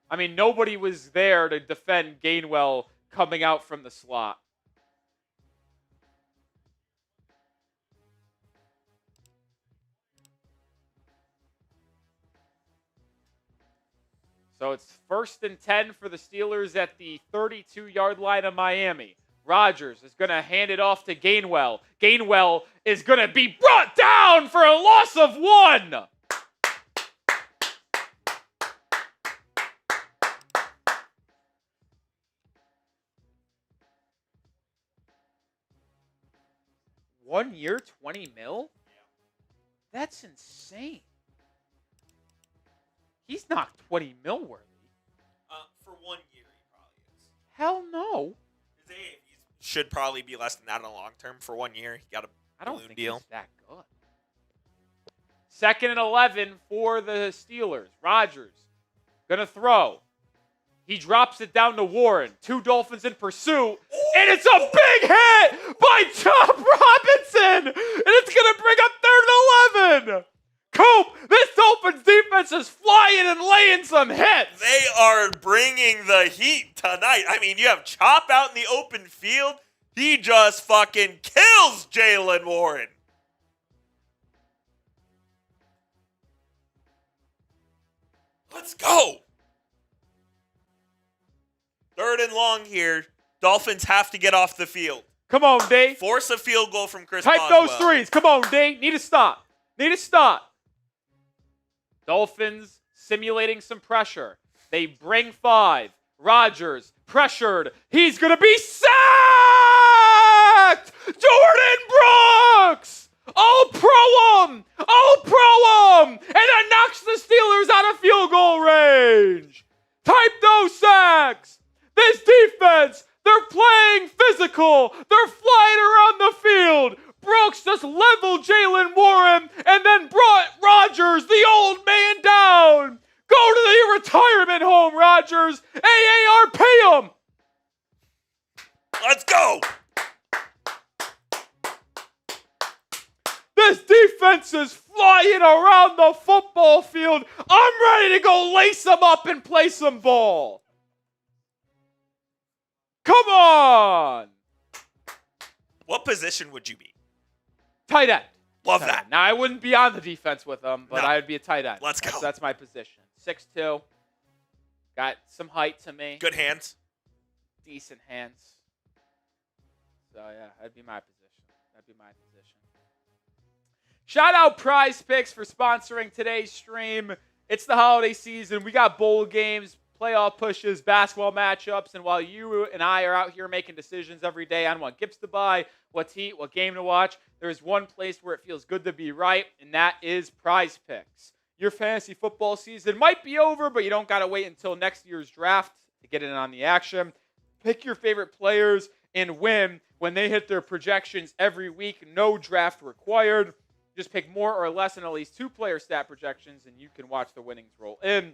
I mean, nobody was there to defend Gainwell coming out from the slot. So it's 1st and 10 for the Steelers at the 32-yard line of Miami. Rodgers is going to hand it off to Gainwell. Gainwell is going to be brought down for a loss of 1. One year, $20 million? That's insane. He's not $20 million worthy. Hell no. He should probably be less than that in the long term. For 1 year, he got a I don't balloon think deal. he's that good. 2nd and 11 for the Steelers. Rodgers gonna throw. He drops it down to Warren. 2 Dolphins in pursuit. And it's a big hit by Tom Robinson. And it's going to bring up 3rd and 11. Coop, this Dolphins defense is flying and laying some hits. They are bringing the heat tonight. I mean, you have Chop out in the open field. He just fucking kills Jalen Warren. Let's go. 3rd and long here. Dolphins have to get off the field. Come on, D. Force a field goal from Chris Type Boswell. those threes. Come on, D. Need to stop. Dolphins simulating some pressure. They bring 5. Rodgers pressured. He's going to be sacked! Jordan Brooks! All-pro him! And that knocks the Steelers out of field goal range. Type those sacks. This defense, they're playing physical. They're flying around the field. Brooks just leveled Jalen Warren and then brought Rodgers, the old man, down. Go to the retirement home, Rodgers. AAR, pay him. Let's go. This defense is flying around the football field. I'm ready to go lace them up and play some ball. Come on. What position would you be? Tight end. Love Tight that. end. Now, I wouldn't be on the defense with them, but No. I would be a tight end. Let's go. That's my position. 6'2". Got some height to me. Good hands. Decent hands. So, yeah, that'd be my position. Shout out PrizePicks for sponsoring today's stream. It's the holiday season. We got bowl games, playoff pushes, basketball matchups, and while you and I are out here making decisions every day on what gifts to buy, what to eat, what game to watch, there's one place where it feels good to be right, and that is PrizePicks. Your fantasy football season might be over, but you don't got to wait until next year's draft to get in on the action. Pick your favorite players and win when they hit their projections every week. No draft required. Just pick more or less than at least 2 player stat projections, and you can watch the winnings roll in.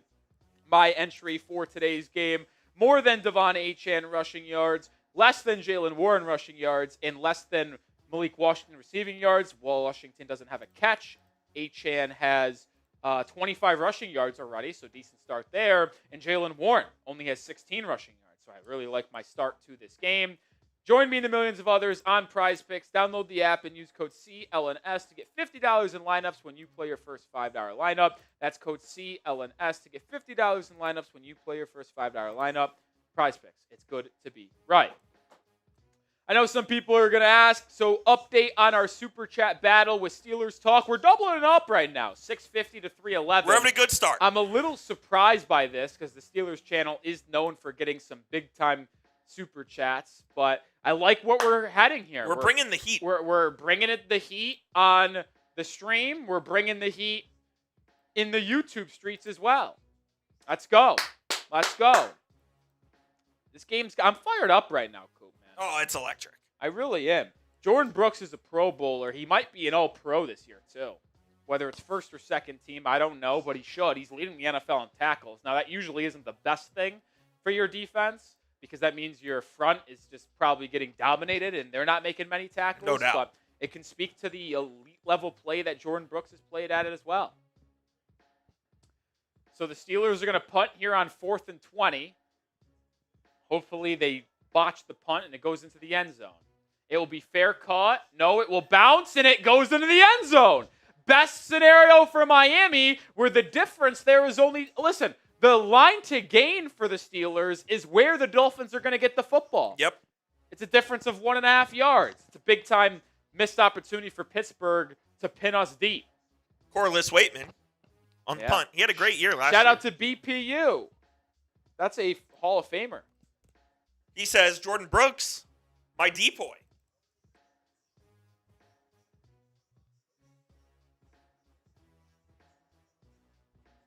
My entry for today's game, more than Devon Achane rushing yards, less than Jalen Warren rushing yards, and less than Malik Washington receiving yards. Washington doesn't have a catch. Achane has 25 rushing yards already, so decent start there. And Jalen Warren only has 16 rushing yards, so I really like my start to this game. Join me and the millions of others on PrizePicks. Download the app and use code CLNS to get $50 in lineups when you play your first $5 lineup. That's code CLNS to get $50 in lineups when you play your first $5 lineup. PrizePicks. It's good to be right. I know some people are going to ask, so update on our Super Chat battle with Steelers Talk. We're doubling it up right now, 650 to 311. We're having a good start. I'm a little surprised by this because the Steelers channel is known for getting some big-time Super Chats, but I like what we're heading here. We're bringing the heat. We're bringing it the heat on the stream. We're bringing the heat in the YouTube streets as well. Let's go. This game's... I'm fired up right now, Coop, man. Oh, it's electric. I really am. Jordan Brooks is a Pro Bowler. He might be an All-Pro this year, too. Whether it's first or second team, I don't know, but he should. He's leading the NFL in tackles. Now, that usually isn't the best thing for your defense, because that means your front is just probably getting dominated and they're not making many tackles. No doubt. But it can speak to the elite level play that Jordan Brooks has played at it as well. So the Steelers are going to punt here on 4th and 20. Hopefully they botch the punt and it goes into the end zone. It will be fair caught. No, it will bounce and it goes into the end zone. Best scenario for Miami, where the difference there is only, listen, the line to gain for the Steelers is where the Dolphins are going to get the football. Yep. It's a difference of 1.5 yards. It's a big-time missed opportunity for Pittsburgh to pin us deep. Corliss Waitman on the punt. He had a great year last year. Shout out to BPU. That's a Hall of Famer. He says, Jordan Brooks, my depoy.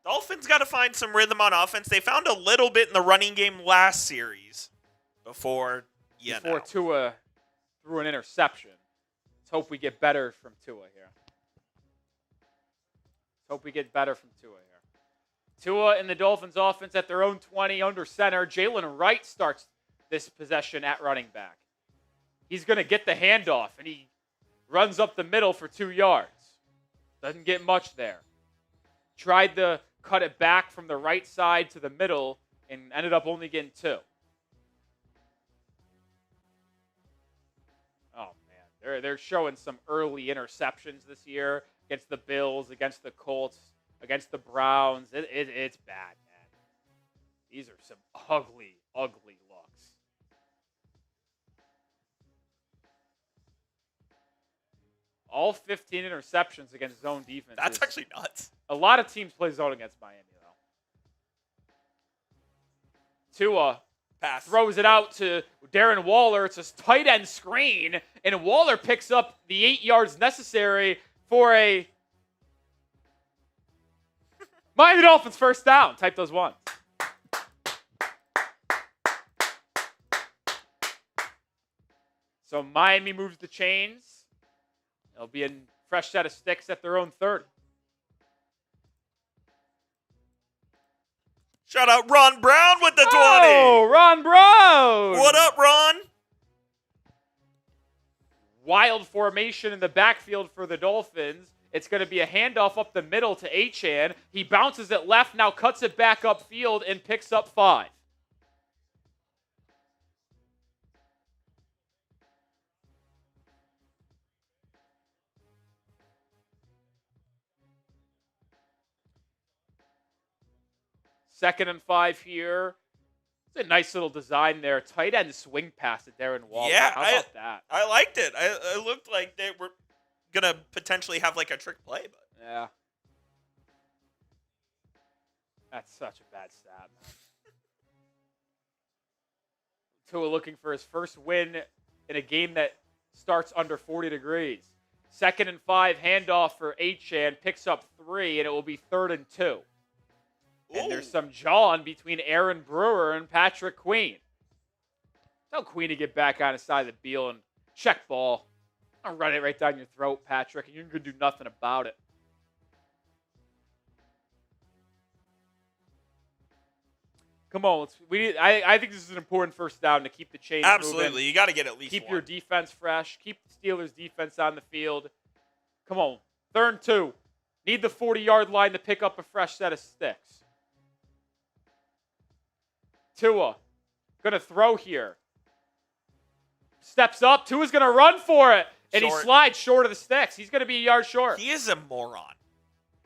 Dolphins got to find some rhythm on offense. They found a little bit in the running game last series, before Tua threw an interception. Let's hope we get better from Tua here. Tua and the Dolphins offense at their own 20 under center. Jalen Wright starts this possession at running back. He's going to get the handoff, and he runs up the middle for 2 yards. Doesn't get much there. Tried to cut it back from the right side to the middle and ended up only getting 2. Oh, man. They're showing some early interceptions this year against the Bills, against the Colts, against the Browns. It's bad, man. These are some ugly, ugly looks. All 15 interceptions against zone defense. That's actually nuts. A lot of teams play zone against Miami, though. Tua throws it out to Darren Waller. It's a tight end screen, and Waller picks up the 8 yards necessary for a Miami Dolphins first down. Type those ones. So Miami moves the chains. It'll be a fresh set of sticks at their own 30. Shout out Ron Brown with the 20. Oh, Ron Brown. What up, Ron? Wild formation in the backfield for the Dolphins. It's going to be a handoff up the middle to Achane. He bounces it left, now cuts it back upfield and picks up 5. Second and 5 here. It's a nice little design there. Tight end swing pass to Darren Waller. Yeah, how about that? I liked it. It looked like they were going to potentially have like a trick play. But yeah. That's such a bad stab. Tua looking for his first win in a game that starts under 40 degrees. Second and 5, handoff for Achane. Picks up 3, and it will be 3rd and 2. And there's some jawing between Aaron Brewer and Patrick Queen. Tell Queen to get back on his side of the field and check ball. I'll run it right down your throat, Patrick, and you're going to do nothing about it. Come on. I think this is an important first down to keep the chains absolutely. moving. You got to get at least Keep one. your defense fresh. Keep the Steelers' defense on the field. Come on. 3rd and 2. Need the 40-yard line to pick up a fresh set of sticks. Tua, going to throw here. Steps up. Tua's going to run for it. And he slides short of the sticks. He's going to be a yard short. He is a moron.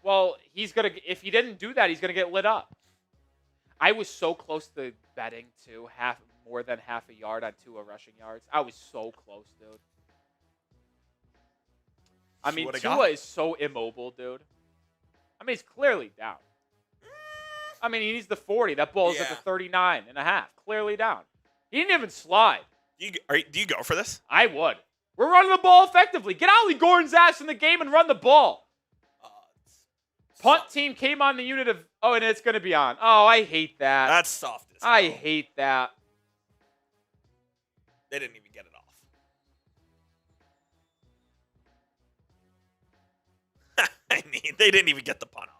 Well, if he didn't do that, he's going to get lit up. I was so close to betting, too, more than half a yard on Tua rushing yards. I was so close, dude. I mean, Tua is so immobile, dude. I mean, he's clearly down. I mean, he needs the 40. That ball's at the 39 and a half. Clearly down. He didn't even slide. Do you go for this? I would. We're running the ball effectively. Get Ollie Gordon's ass in the game and run the ball. Punt team came on the unit of... Oh, and it's going to be on. Oh, I hate that. That's soft as hell. I hate that. They didn't even get it off. I mean, they didn't even get the punt off.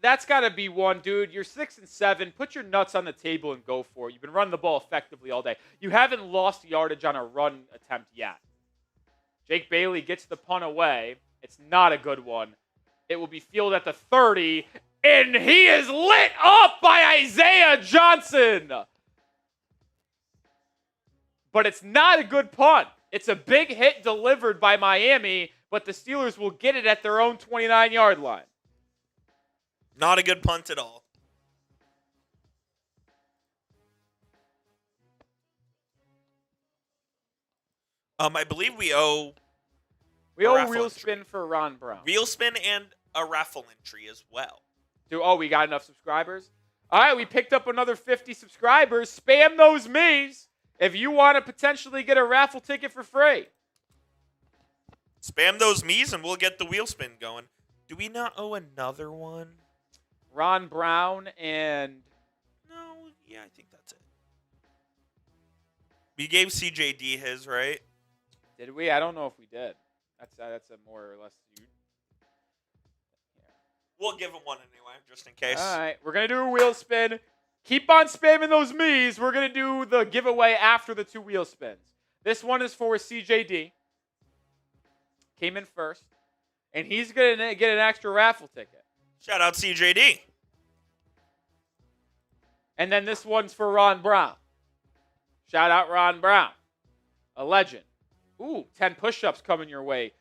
That's got to be one, dude. You're 6 and 7. Put your nuts on the table and go for it. You've been running the ball effectively all day. You haven't lost yardage on a run attempt yet. Jake Bailey gets the punt away. It's not a good one. It will be fielded at the 30, and he is lit up by Isaiah Johnson. But it's not a good punt. It's a big hit delivered by Miami, but the Steelers will get it at their own 29-yard line. Not a good punt at all. I believe we owe We a owe raffle Real entry. Spin for Ron Brown. Real Spin and a raffle entry as well. We got enough subscribers? All right, we picked up another 50 subscribers. Spam those me's if you want to potentially get a raffle ticket for free. Spam those me's and we'll get the wheel spin going. Do we not owe another one? Ron Brown and... No, yeah, I think that's it. We gave CJD his, right? Did we? I don't know if we did. That's a more or less... We'll give him one anyway, just in case. All right, we're going to do a wheel spin. Keep on spamming those me's. We're going to do the giveaway after the 2 wheel spins. This one is for CJD. Came in first. And he's going to get an extra raffle ticket. Shout out CJD. And then this one's for Ron Brown. Shout out Ron Brown. A legend. Ooh, 10 push-ups coming your way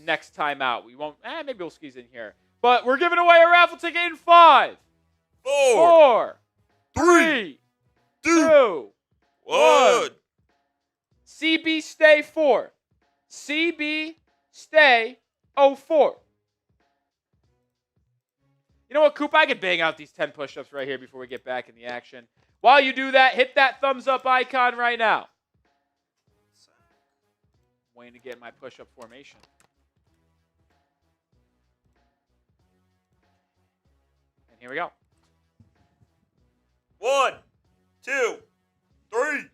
next time out. We won't, maybe we'll squeeze in here. But we're giving away a raffle ticket in 5, 4, 3, 2, 1. CB Stay 4. CB Stay 04. You know what, Coop? I could bang out these 10 push-ups right here before we get back in the action. While you do that, hit that thumbs up icon right now. Waiting to get my push-up formation. And here we go. 1, 2, 3,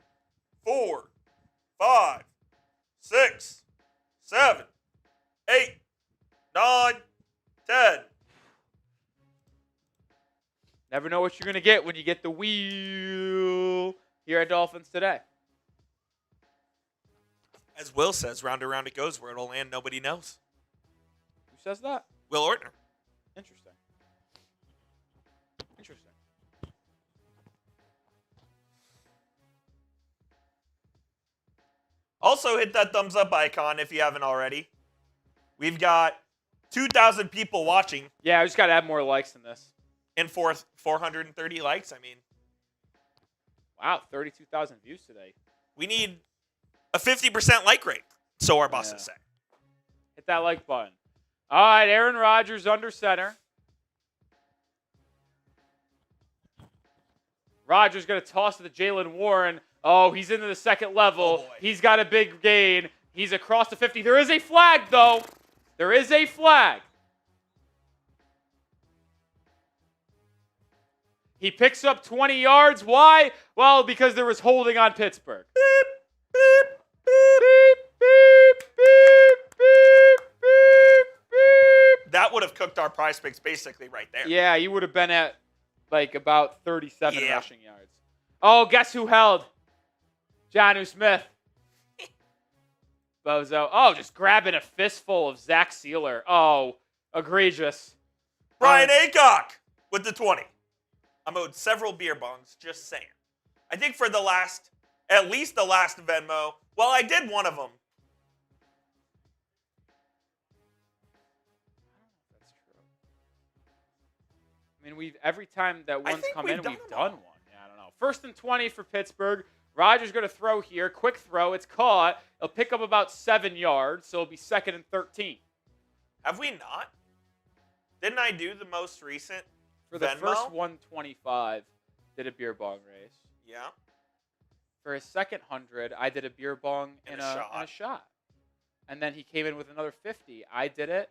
4, 5, 6, 7, 8, 9, 10. Never know what you're going to get when you get the wheel here at Dolphins Today. As Will says, round and round it goes. Where it'll land, nobody knows. Who says that? Will Ortner. Interesting. Interesting. Also, hit that thumbs up icon if you haven't already. We've got 2,000 people watching. Yeah, I just got to add more likes than this. And 430 likes. I mean, wow, 32,000 views today. we need a 50% like rate, so our bosses say. Hit that like button. All right, Aaron Rodgers under center. Rodgers going to toss it to Jalen Warren. Oh, he's into the second level. Oh, he's got a big gain. He's across the 50. There is a flag, though. There is a flag. He picks up 20 yards. Why? Well, because there was holding on Pittsburgh. Beep, beep, beep, beep, beep, beep, beep, beep. That would have cooked our PrizePicks basically right there. Yeah, you would have been at like about 37 rushing yards. Oh, guess who held? Jonnu Smith. Bozo. Oh, just grabbing a fistful of Zach Sealer. Oh, egregious. Brian Aycock with the 20. I'm owed several beer bongs, just saying. I think for at least the last Venmo, well, I did one of them. That's true. I mean, every time that one's come in, we've done one. Yeah, I don't know. 1st and 20 for Pittsburgh. Rodgers going to throw here. Quick throw. It's caught. It'll pick up about 7 yards, so it'll be 2nd and 13. Have we not? Didn't I do the most recent For the Venmo? first 125, did a beer bong race. Yeah. For his second 100, I did a beer bong and a shot. And then he came in with another 50. I did it.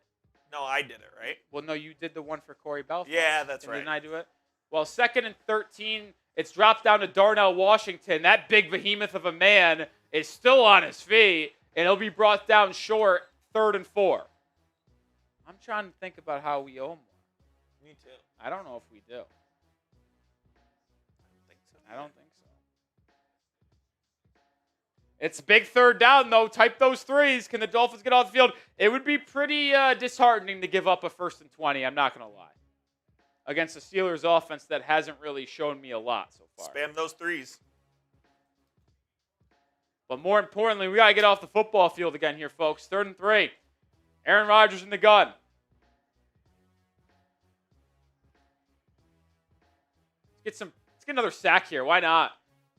No, I did it, right? Well, no, you did the one for Corey Belfast. Yeah, that's right. Didn't I do it? Well, 2nd and 13, it's dropped down to Darnell Washington. That big behemoth of a man is still on his feet, and he'll be brought down short, 3rd and 4. I'm trying to think about how we owe more. Me too. I don't know if we do. I don't think so. It's big 3rd down, though. Type those threes. Can the Dolphins get off the field? It would be pretty disheartening to give up a 1st and 20. I'm not going to lie. Against the Steelers offense that hasn't really shown me a lot so far. Spam those threes. But more importantly, we got to get off the football field again here, folks. 3rd and 3. Aaron Rodgers in the gun. Let's get another sack here. Why not?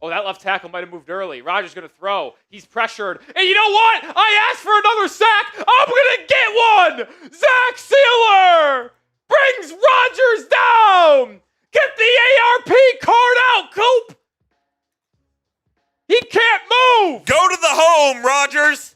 Oh, that left tackle might have moved early. Rodgers going to throw. He's pressured. And you know what? I asked for another sack. I'm going to get one. Zach Sealer brings Rodgers down. Get the ARP card out, Coop. He can't move. Go to the home, Rodgers.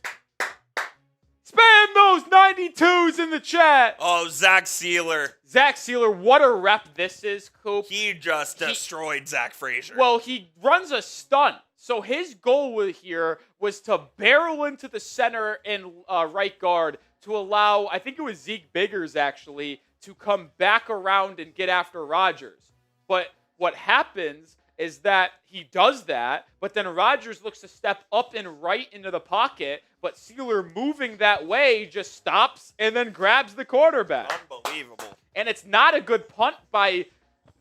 Spam those 92s in the chat. Oh, Zach Sealer. Zach Sealer, what a rep this is, Coop. He just destroyed Zach Frazier. Well, he runs a stunt. So his goal here was to barrel into the center and right guard to allow, I think it was Zeke Biggers actually, to come back around and get after Rodgers. But what happens is that he does that, but then Rodgers looks to step up and right into the pocket, but Sealer moving that way just stops and then grabs the quarterback. Unbelievable. And it's not a good punt by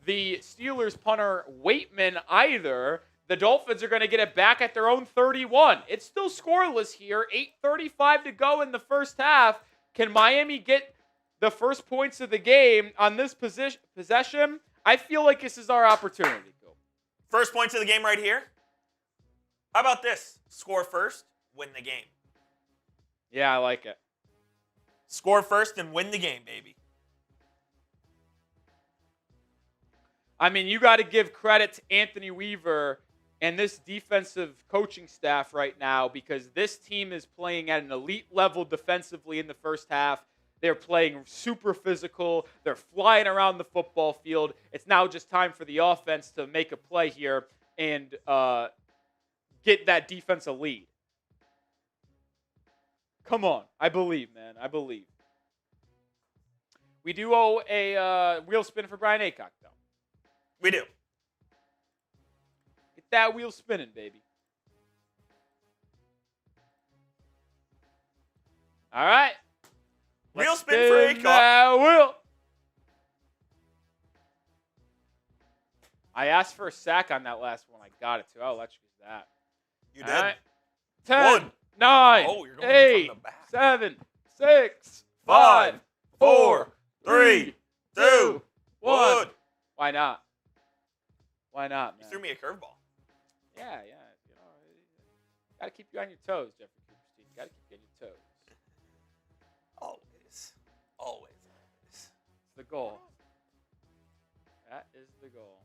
the Steelers punter Waitman either. The Dolphins are going to get it back at their own 31. It's still scoreless here. 8:35 to go in the first half. Can Miami get the first points of the game on this possession? I feel like this is our opportunity. First points of the game right here. How about this? Score first, win the game. Yeah, I like it. Score first and win the game, baby. I mean, you got to give credit to Anthony Weaver and this defensive coaching staff right now because this team is playing at an elite level defensively in the first half. They're playing super physical. They're flying around the football field. It's now just time for the offense to make a play here and get that defense a lead. Come on. I believe, man. I believe. We do owe a wheel spin for Brian Aycock, though. We do. Get that wheel spinning, baby. All right. Wheel spin for Aycock. Wheel. I asked for a sack on that last one. I got it, too. I'll let you use that. You did. Right. 10, 1, 9, oh, you're going 8, from the back. 7, 6, 5, 5, 4, 3, 2, 1. Why not? Why not, man? You threw me a curveball. Yeah. You know, gotta keep you on your toes, Jeffrey Cooperstein. Gotta keep you on your toes. Always. It's the goal. That is the goal.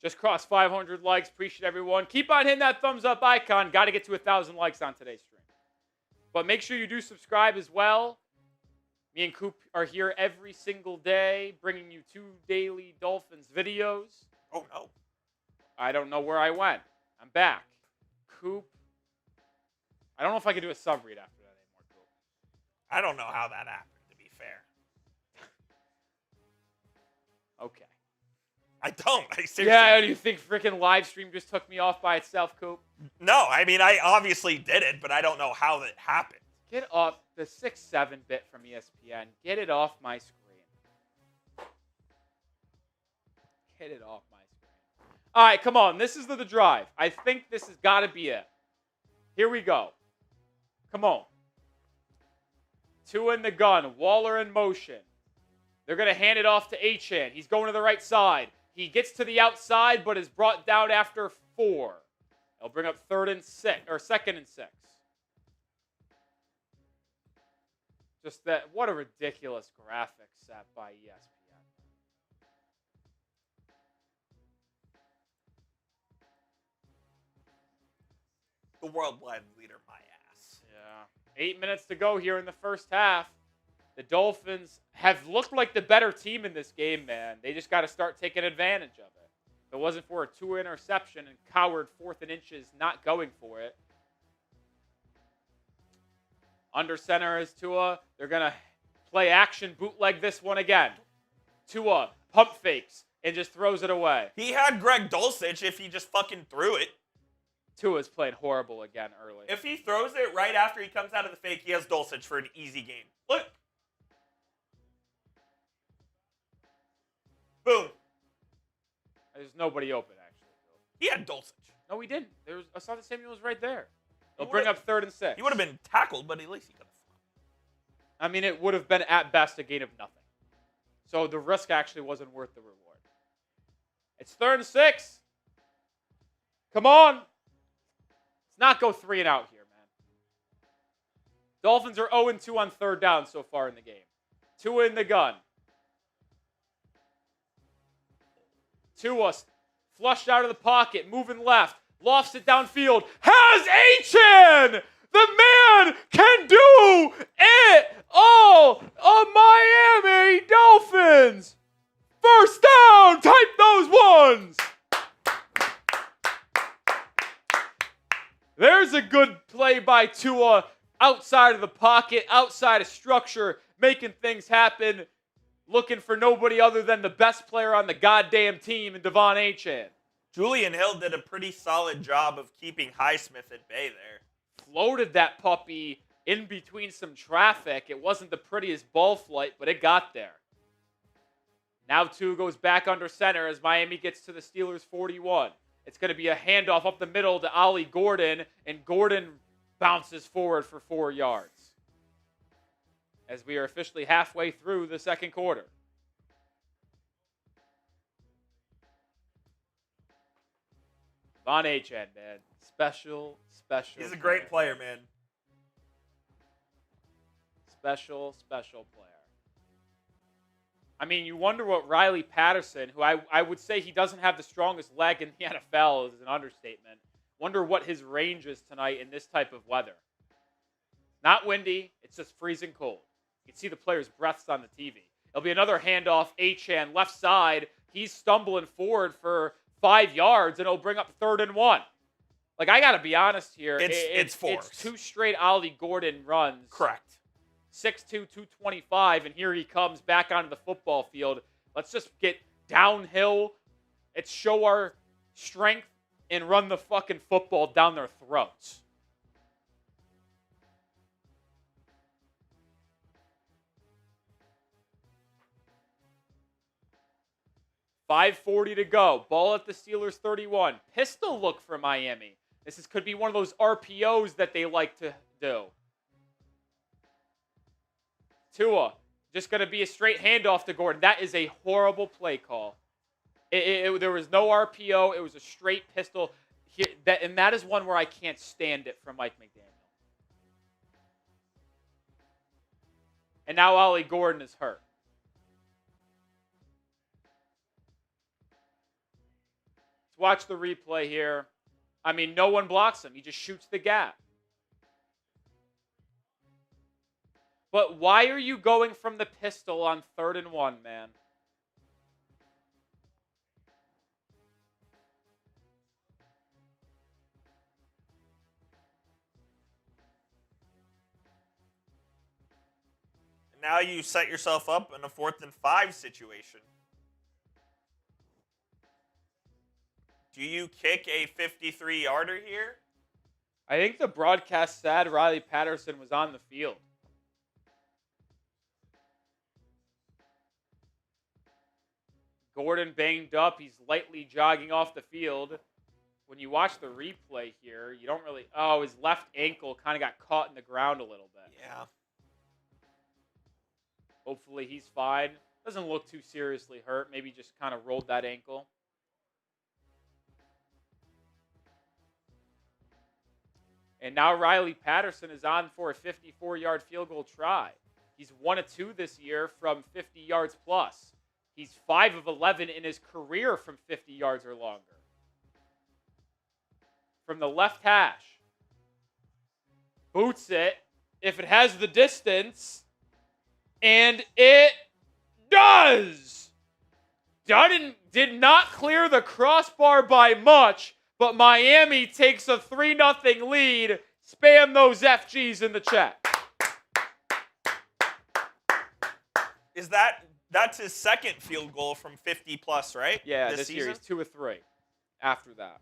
Just crossed 500 likes. Appreciate everyone. Keep on hitting that thumbs up icon. Got to get to 1,000 likes on today's stream. But make sure you do subscribe as well. Me and Coop are here every single day, bringing you 2 daily Dolphins videos. Oh, no. I don't know where I went. I'm back. Coop. I don't know if I can do a sub read after that anymore, Coop. I don't know how that happened, to be fair. Okay. I don't. I seriously. Yeah, do you think freaking live stream just took me off by itself, Coop? No, I mean, I obviously did it, but I don't know how that happened. Get off the 6-7 bit from ESPN. Get it off my screen. Get it off my screen. All right, come on. This is the drive. I think this has got to be it. Here we go. Come on. 2 in the gun. Waller in motion. They're going to hand it off to Achane. He's going to the right side. He gets to the outside, but is brought down after 4. They'll bring up 2nd and 6. Just that, what a ridiculous graphic set by ESPN. The worldwide leader, my ass. Yeah. 8 minutes to go here in the first half. The Dolphins have looked like the better team in this game, man. They just got to start taking advantage of it. If it wasn't for a Tua interception and coward 4th and inches not going for it. Under center is Tua. They're going to play action bootleg this one again. Tua pump fakes and just throws it away. He had Greg Dulcich if he just fucking threw it. Tua's playing horrible again early. If he throws it right after he comes out of the fake, he has Dulcich for an easy game. Look. Boom. There's nobody open, actually. He had Dulcich. No, he didn't. Asante Samuel was right there. They'll bring up 3rd and 6. He would have been tackled, but at least he could have thrown. I mean, it would have been, at best, a gain of nothing. So the risk actually wasn't worth the reward. It's 3rd and 6. Come on. Let's not go 3 and out here, man. Dolphins are 0-2 on 3rd down so far in the game. Tua in the gun. Tua flushed out of the pocket, moving left, lofts it downfield, has Achane! The man can do it all! Miami Dolphins! First down! Type those ones! There's a good play by Tua outside of the pocket, outside of structure, making things happen, looking for nobody other than the best player on the goddamn team in Achane. Julian Hill did a pretty solid job of keeping Highsmith at bay there. Floated that puppy in between some traffic. It wasn't the prettiest ball flight, but it got there. Now Tua goes back under center as Miami gets to the Steelers' 41. It's going to be a handoff up the middle to Ollie Gordon, and Gordon bounces forward for 4 yards. As we are officially halfway through the second quarter. Achane, man. Special He's a great player, man. Special player. I mean, you wonder what Riley Patterson, who I would say he doesn't have the strongest leg in the NFL, is an understatement. Wonder what his range is tonight in this type of weather. Not windy, it's just freezing cold. You can see the players' breaths on the TV. It'll be another handoff, Achane, left side. He's stumbling forward for 5 yards, and it'll bring up 3rd and 1. Like, I got to be honest here. It's It's 2 straight Ollie Gordon runs. Correct. 6'2", 225, and here he comes back onto the football field. Let's just get downhill. Let's show our strength and run the fucking football down their throats. $5:40 to go. Ball at the Steelers 31. Pistol look for Miami. Could be one of those RPOs that they like to do. Tua, just going to be a straight handoff to Gordon. That is a horrible play call. There was no RPO. It was a straight pistol. And that is one where I can't stand it from Mike McDaniel. And now Ollie Gordon is hurt. Let's watch the replay here. I mean, no one blocks him. He just shoots the gap. But why are you going from the pistol on 3rd and 1, man? Now you set yourself up in a 4th and 5 situation. Do you kick a 53-yarder here? I think the broadcast said Riley Patterson was on the field. Gordon banged up. He's lightly jogging off the field. When you watch the replay here, you don't really... Oh, his left ankle kind of got caught in the ground a little bit. Yeah. Hopefully he's fine. Doesn't look too seriously hurt. Maybe just kind of rolled that ankle. And now Riley Patterson is on for a 54-yard field goal try. He's 1 of 2 this year from 50 yards plus. He's 5 of 11 in his career from 50 yards or longer. From the left hash. Boots it if it has the distance. And it does! Did not clear the crossbar by much, but Miami takes a 3-0 lead. Spam those FGs in the chat. That's his second field goal from 50 plus, right? Yeah, this year he's 2 of 3 after that.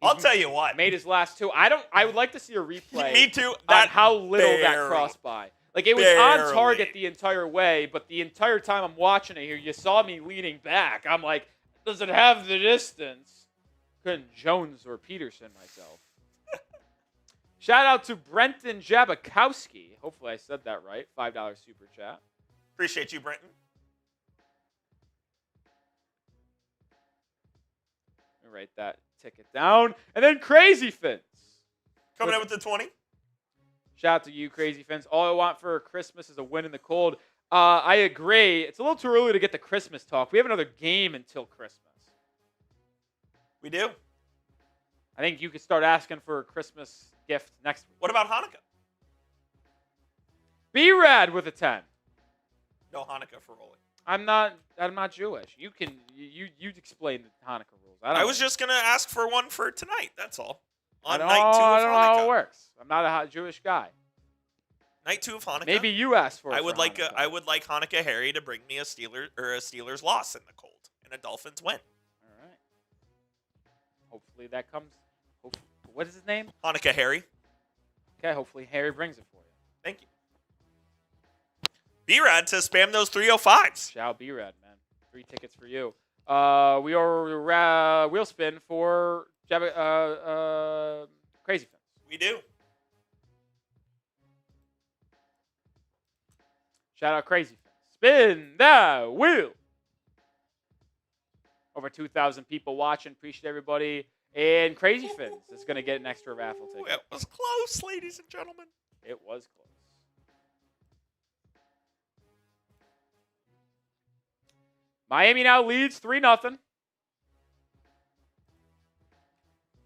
I'll tell you what. Made his last 2. I would like to see a replay. Me too. On how little that crossed by. Like, it was on target the entire way, but the entire time I'm watching it here, you saw me leaning back. I'm like, does it have the distance? Couldn't Jones or Peterson myself. Shout out to Brenton Jabakowski. Hopefully I said that right. $5 super chat. Appreciate you, Brenton. me write that ticket down. And then Crazy Fins. Coming in with the 20. Shout out to you, Crazy Fins. All I want for Christmas is a win in the cold. I agree. It's a little too early to get the Christmas talk. We have another game until Christmas. We do. I think you could start asking for a Christmas gift next week. What about Hanukkah? B-Rad with a 10. No Hanukkah for Rolly. I'm not Jewish. You explain the Hanukkah rules. I was just gonna ask for one for tonight. That's all. On I night 2 of don't know how Hanukkah. it works. I'm not a Jewish guy. Night 2 of Hanukkah. Maybe you asked for it. I would for like Hanukkah. I would like Hanukkah Harry to bring me a Steelers loss in the cold and a Dolphins win. All right. Hopefully that comes. What is his name? Hanukkah Harry. Okay. Hopefully Harry brings it for you. Thank you. B-Rad to spam those 305s. Shout B-Rad, man. 3 tickets for you. We are wheel spin for Crazy Fins. We do. Shout out Crazy Fins. Spin the wheel. Over 2,000 people watching. Appreciate everybody. And Crazy Fins is going to get an extra raffle ticket. It was close, ladies and gentlemen. It was close. Miami now leads 3-0.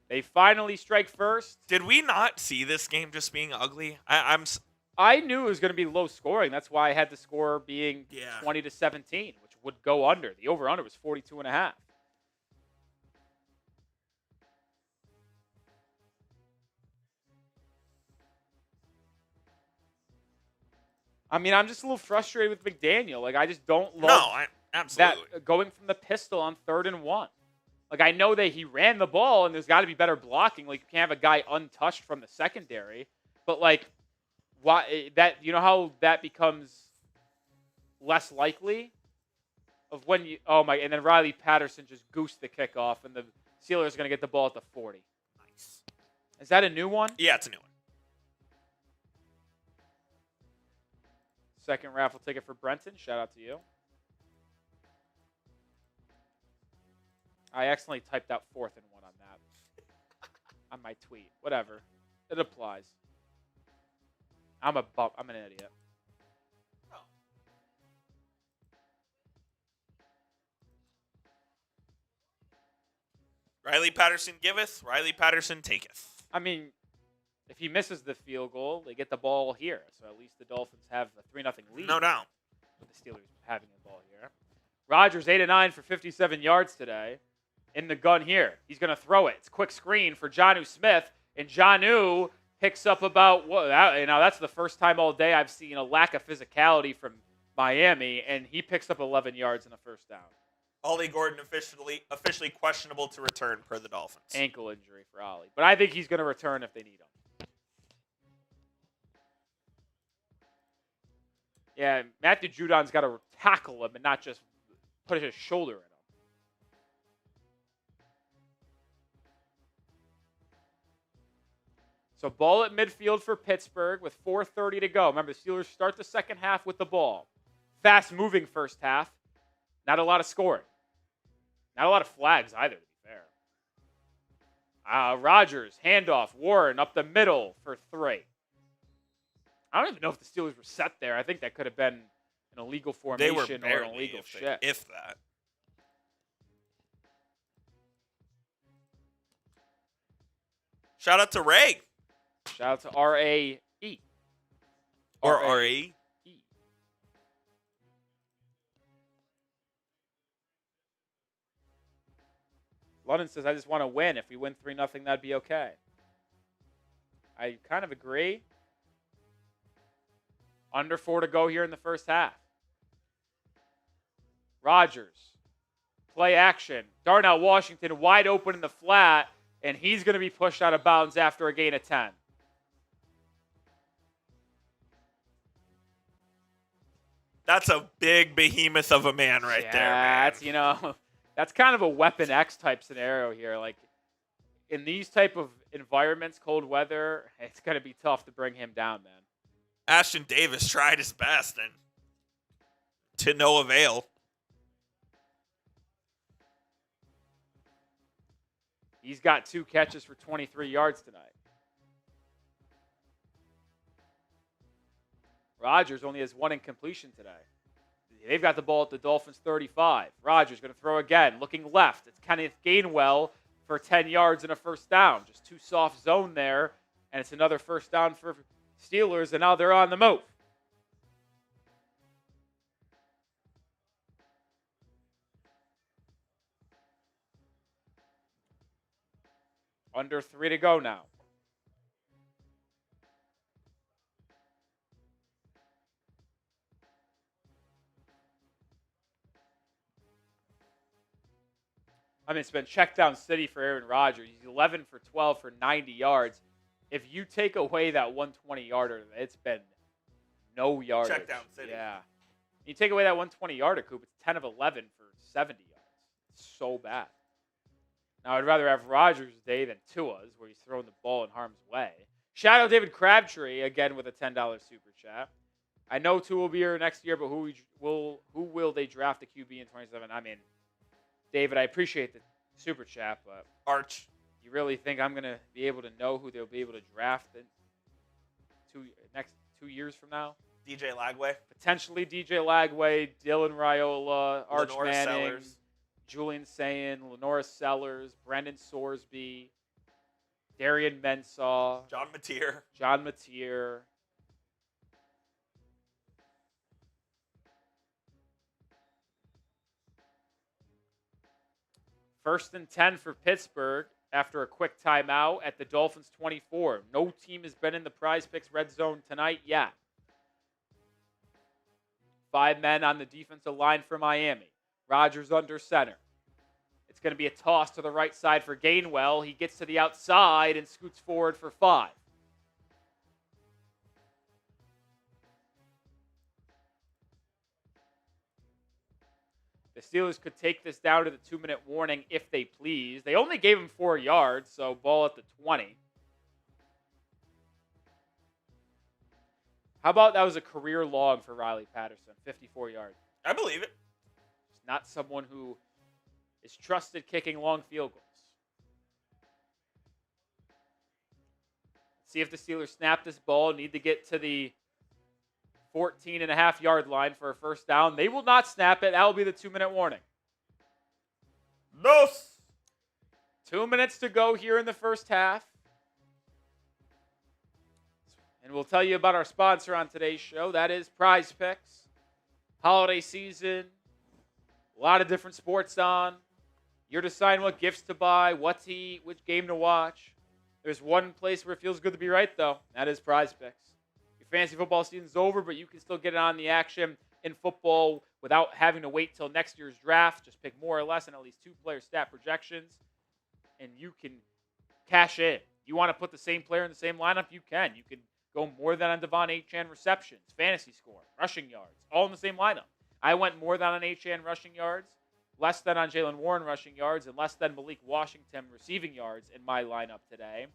They finally strike first. Did we not see this game just being ugly? I knew it was going to be low scoring. That's why I had the score being 20-17, which would go under. The over-under was 42.5. I mean, I'm just a little frustrated with McDaniel. Like, I just don't love absolutely that going from the pistol on 3rd and 1. Like, I know that he ran the ball, and there's got to be better blocking. Like, you can't have a guy untouched from the secondary. But, like, why that? You know how that becomes less likely of when you. Oh my! And then Riley Patterson just goosed the kickoff, and the Steelers are going to get the ball at the 40. Nice. Is that a new one? Yeah, it's a new one. Second raffle ticket for Brenton. Shout out to you. I accidentally typed out 4th and 1 on that. On my tweet. Whatever. It applies. I'm an idiot. Oh. Riley Patterson giveth, Riley Patterson taketh. I mean, if he misses the field goal, they get the ball here. So at least the Dolphins have a 3-0 lead. No doubt. With the Steelers having the ball here. Rodgers 8-9 for 57 yards today. In the gun here. He's going to throw it. It's a quick screen for Jonnu Smith. And Jonnu picks up about, that's the first time all day I've seen a lack of physicality from Miami. And he picks up 11 yards and a first down. Ollie Gordon officially questionable to return per the Dolphins. Ankle injury for Ollie. But I think he's going to return if they need him. Yeah, Matthew Judon's got to tackle him and not just put his shoulder in him. So ball at midfield for Pittsburgh with 4:30 to go. Remember, the Steelers start the second half with the ball. Fast-moving first half. Not a lot of scoring. Not a lot of flags either, to be fair. Rodgers, handoff, Warren up the middle for 3. I don't even know if the Steelers were set there. I think that could have been an illegal formation or an illegal shit. If that. Shout out to Ray. Shout out to R-A-E. Or R-A-E. London says, I just want to win. If we win 3-0, that'd be okay. I kind of agree. Under 4 to go here in the first half. Rodgers. Play action. Darnell Washington wide open in the flat, and he's going to be pushed out of bounds after a gain of 10. That's a big behemoth of a man right there, man. That's kind of a Weapon X type scenario here. Like, in these type of environments, cold weather, it's going to be tough to bring him down, man. Ashton Davis tried his best, and to no avail. He's got 2 catches for 23 yards tonight. Rodgers only has 1 incompletion today. They've got the ball at the Dolphins 35. Rodgers going to throw again, looking left. It's Kenneth Gainwell for 10 yards and a first down. Just too soft zone there, and it's another first down for Steelers, and now they're on the move. Under 3 to go now. I mean, it's been check down city for Aaron Rodgers. He's 11 for 12 for 90 yards. If you take away that 120-yarder, it's been no yardage. Check down city. Yeah. You take away that 120-yarder, Coop, it's 10 of 11 for 70 yards. It's so bad. Now, I'd rather have Rodgers' day than Tua's, where he's throwing the ball in harm's way. Shout out David Crabtree, again, with a $10 super chat. I know Tua will be here next year, but who will they draft a QB in 27? I mean, David, I appreciate the super chat, but Arch. You really think I'm going to be able to know who they'll be able to draft in next 2 years from now? DJ Lagway. Potentially DJ Lagway, Dylan Raiola, Arch Lenore Manning, Sellers. Julian Sayin, Lenora Sellers, Brendan Sorsby, Darian Mensah, John Mateer. First and 10 for Pittsburgh after a quick timeout at the Dolphins 24. No team has been in the PrizePicks red zone tonight yet. 5 men on the defensive line for Miami. Rodgers under center. It's going to be a toss to the right side for Gainwell. He gets to the outside and scoots forward for 5. The Steelers could take this down to the 2-minute warning if they please. They only gave him 4 yards, so ball at the 20. How about that was a career log for Riley Patterson, 54 yards. I believe it. He's not someone who is trusted kicking long field goals. See if the Steelers snap this ball, need to get to the 14.5-yard line for a first down. They will not snap it. That will be the 2-minute warning. No. 2 minutes to go here in the first half. And we'll tell you about our sponsor on today's show. That is PrizePicks. Holiday season. A lot of different sports on. You're deciding what gifts to buy, what to eat, which game to watch. There's one place where it feels good to be right, though. That is PrizePicks. Your fantasy football season's over, but you can still get on the action in football without having to wait till next year's draft. Just pick more or less and at least 2 player stat projections, and you can cash in. You want to put the same player in the same lineup? You can. You can go more than on Devon Achane receptions, fantasy score, rushing yards, all in the same lineup. I went more than on Achane rushing yards, less than on Jalen Warren rushing yards, and less than Malik Washington receiving yards in my lineup today.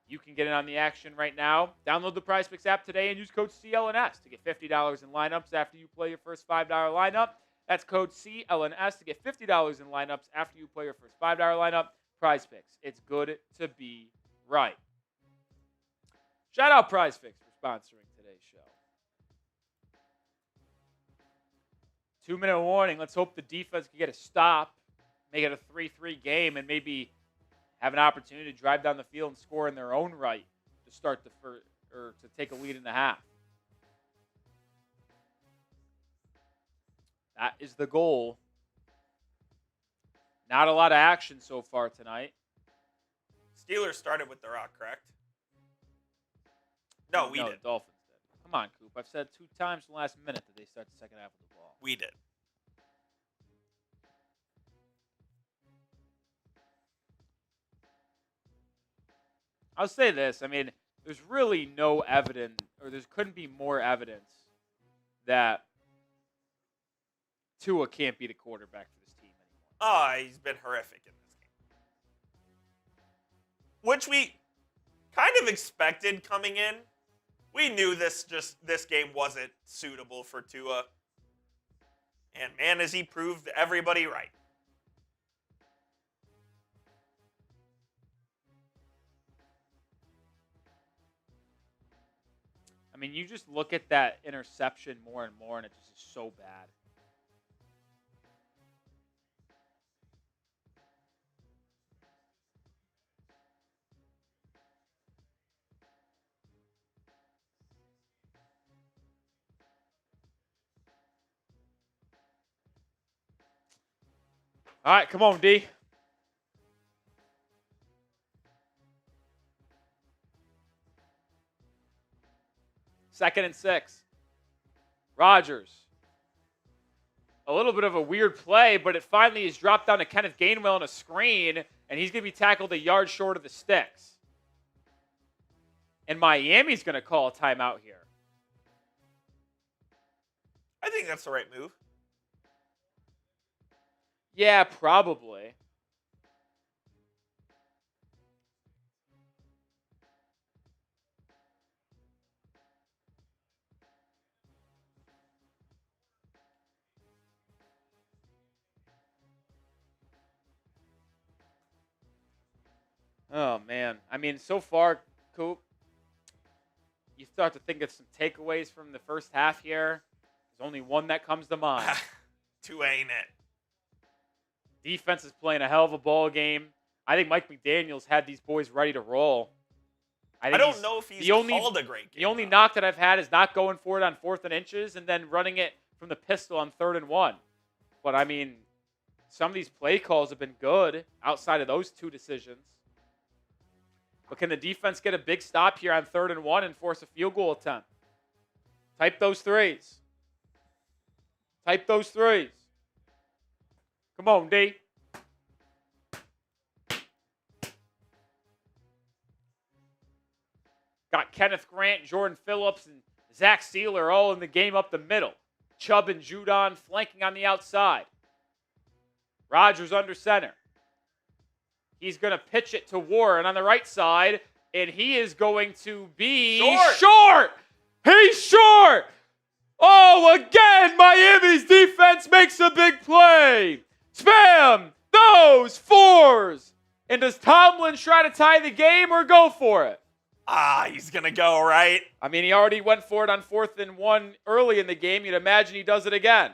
You can get in on the action right now. Download the PrizePicks app today and use code CLNS to get $50 in lineups after you play your first $5 lineup. That's code CLNS to get $50 in lineups after you play your first $5 lineup. PrizePicks. It's good to be right. Shout out PrizePicks for sponsoring today's show. 2-minute warning. Let's hope the defense can get a stop, make it a 3-3 game, and maybe have an opportunity to drive down the field and score in their own right to start the first, or to take a lead in the half. That is the goal. Not a lot of action so far tonight. Steelers started with the rock, correct? No, we did. The Dolphins did. Come on, Coop. I've said 2 times in the last minute that they start the second half of the ball. We did. I'll say this. I mean, there's really no evidence, or there couldn't be more evidence that Tua can't be the quarterback for this team anymore. Oh, he's been horrific in this game. Which we kind of expected coming in. We knew this game wasn't suitable for Tua. And man, has he proved everybody right. mean, you just look at that interception more and more, and it just is so bad. All right, come on, D. Second and 6. Rodgers. A little bit of a weird play, but it finally is dropped down to Kenneth Gainwell on a screen, and he's going to be tackled a yard short of the sticks. And Miami's going to call a timeout here. I think that's the right move. Yeah, probably. Oh, man. I mean, so far, Coop, you start to think of some takeaways from the first half here. There's only one that comes to mind. Tua ain't it. Defense is playing a hell of a ball game. I think Mike McDaniel's had these boys ready to roll. I don't know if he's called a great game. The only knock that I've had is not going for it on 4th and inches and then running it from the pistol on 3rd and 1. But, I mean, some of these play calls have been good outside of those two decisions. But can the defense get a big stop here on 3rd and 1 and force a field goal attempt? Type those threes. Type those threes. Come on, D. Got Kenneth Grant, Jordan Phillips, and Zach Sealer all in the game up the middle. Chubb and Judon flanking on the outside. Rodgers under center. He's going to pitch it to Warren on the right side, and he is going to be short. He's short. Oh, again, Miami's defense makes a big play. Spam those 4s. And does Tomlin try to tie the game or go for it? He's going to go, right? I mean, he already went for it on 4th and 1 early in the game. You'd imagine he does it again.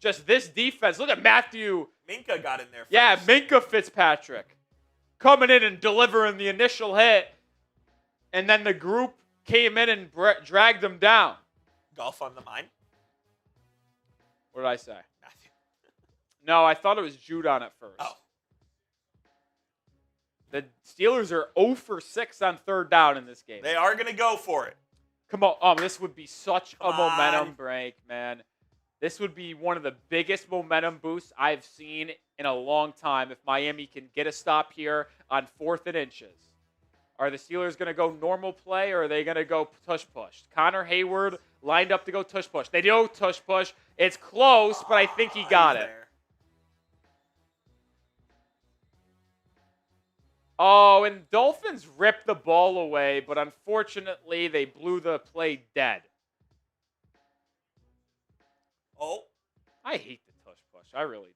Just this defense. Look at Matthew. Minka got in there first. Yeah, Minka Fitzpatrick coming in and delivering the initial hit. And then the group came in and dragged them down. Golf on the mind. What did I say? Matthew. No, I thought it was Judon at first. Oh. The Steelers are 0 for 6 on 3rd down in this game. They are going to go for it. Come on. This would be such a momentum break, man. This would be one of the biggest momentum boosts I've seen in a long time if Miami can get a stop here on 4th and inches. Are the Steelers going to go normal play or are they going to go tush-push? Connor Hayward lined up to go tush-push. They do tush-push. It's close, but I think he got it. There. Oh, and Dolphins ripped the ball away, but unfortunately they blew the play dead. Oh. I hate the tush-push. I really do.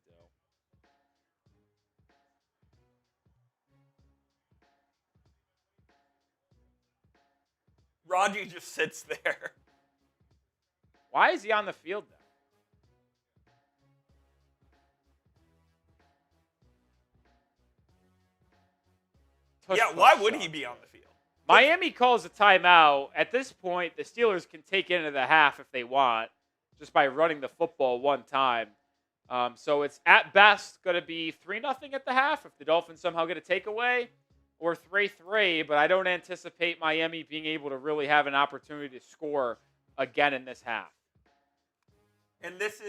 Raji just sits there. Why is he on the field then? Yeah, why would he be on the field? Miami calls a timeout. At this point, the Steelers can take it into the half if they want, just by running the football one time. So it's at best going to be 3-0 at the half if the Dolphins somehow get a takeaway, or 3-3, but I don't anticipate Miami being able to really have an opportunity to score again in this half. And it's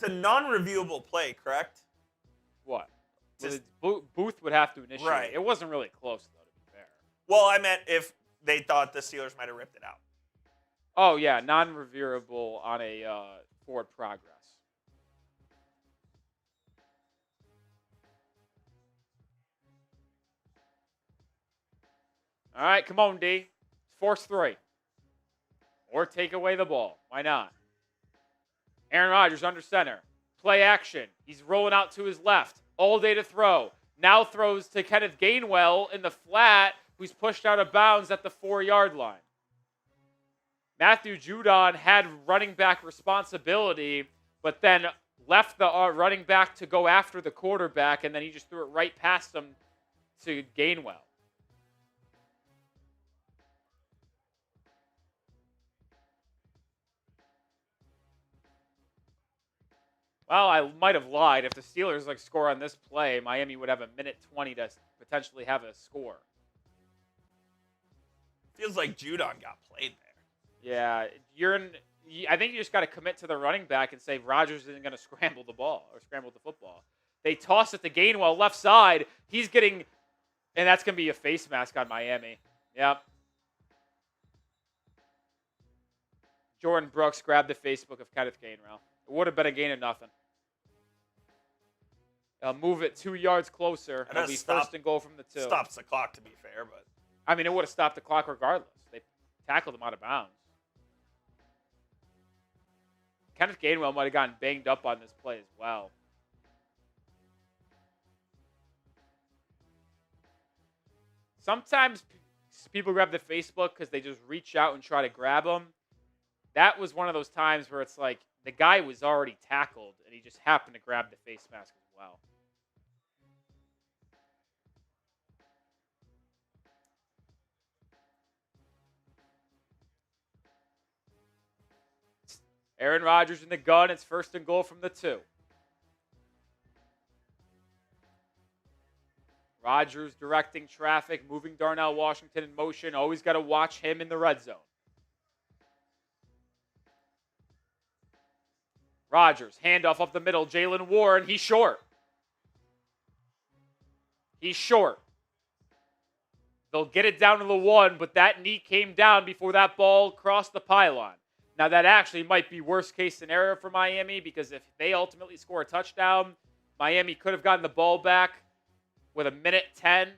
a non-reviewable play, correct? What? Booth would have to initiate. Right. It wasn't really close, though, to be fair. Well, I meant if they thought the Steelers might have ripped it out. Oh, yeah, non-reviewable on a forward progress. All right, come on, D. Force 3. Or take away the ball. Why not? Aaron Rodgers under center. Play action. He's rolling out to his left. All day to throw. Now throws to Kenneth Gainwell in the flat, who's pushed out of bounds at the 4-yard line. Matthew Judon had running back responsibility, but then left the running back to go after the quarterback, and then he just threw it right past him to Gainwell. Well, I might have lied. If the Steelers score on this play, Miami would have a minute 20 to potentially have a score. Feels like Judon got played there. Yeah, I think you just got to commit to the running back and say Rodgers isn't going to scramble the ball or scramble the football. They toss it to Gainwell left side. He's getting, and that's going to be a face mask on Miami. Yep. Jordan Brooks grabbed the Facebook of Kenneth Gainwell. It would have been a gain of nothing. Move it 2 yards closer. It'll be first and goal from the 2. Stops the clock, to be fair, but I mean, it would have stopped the clock regardless. They tackled him out of bounds. Kenneth Gainwell might have gotten banged up on this play as well. Sometimes people grab the Facebook because they just reach out and try to grab him. That was one of those times where it's like the guy was already tackled and he just happened to grab the face mask as well. Aaron Rodgers in the gun. It's first and goal from the 2. Rodgers directing traffic, moving Darnell Washington in motion. Always got to watch him in the red zone. Rodgers, handoff up the middle. Jalen Warren, he's short. He's short. They'll get it down to the 1, but that knee came down before that ball crossed the pylon. Now, that actually might be worst-case scenario for Miami because if they ultimately score a touchdown, Miami could have gotten the ball back with a minute 10.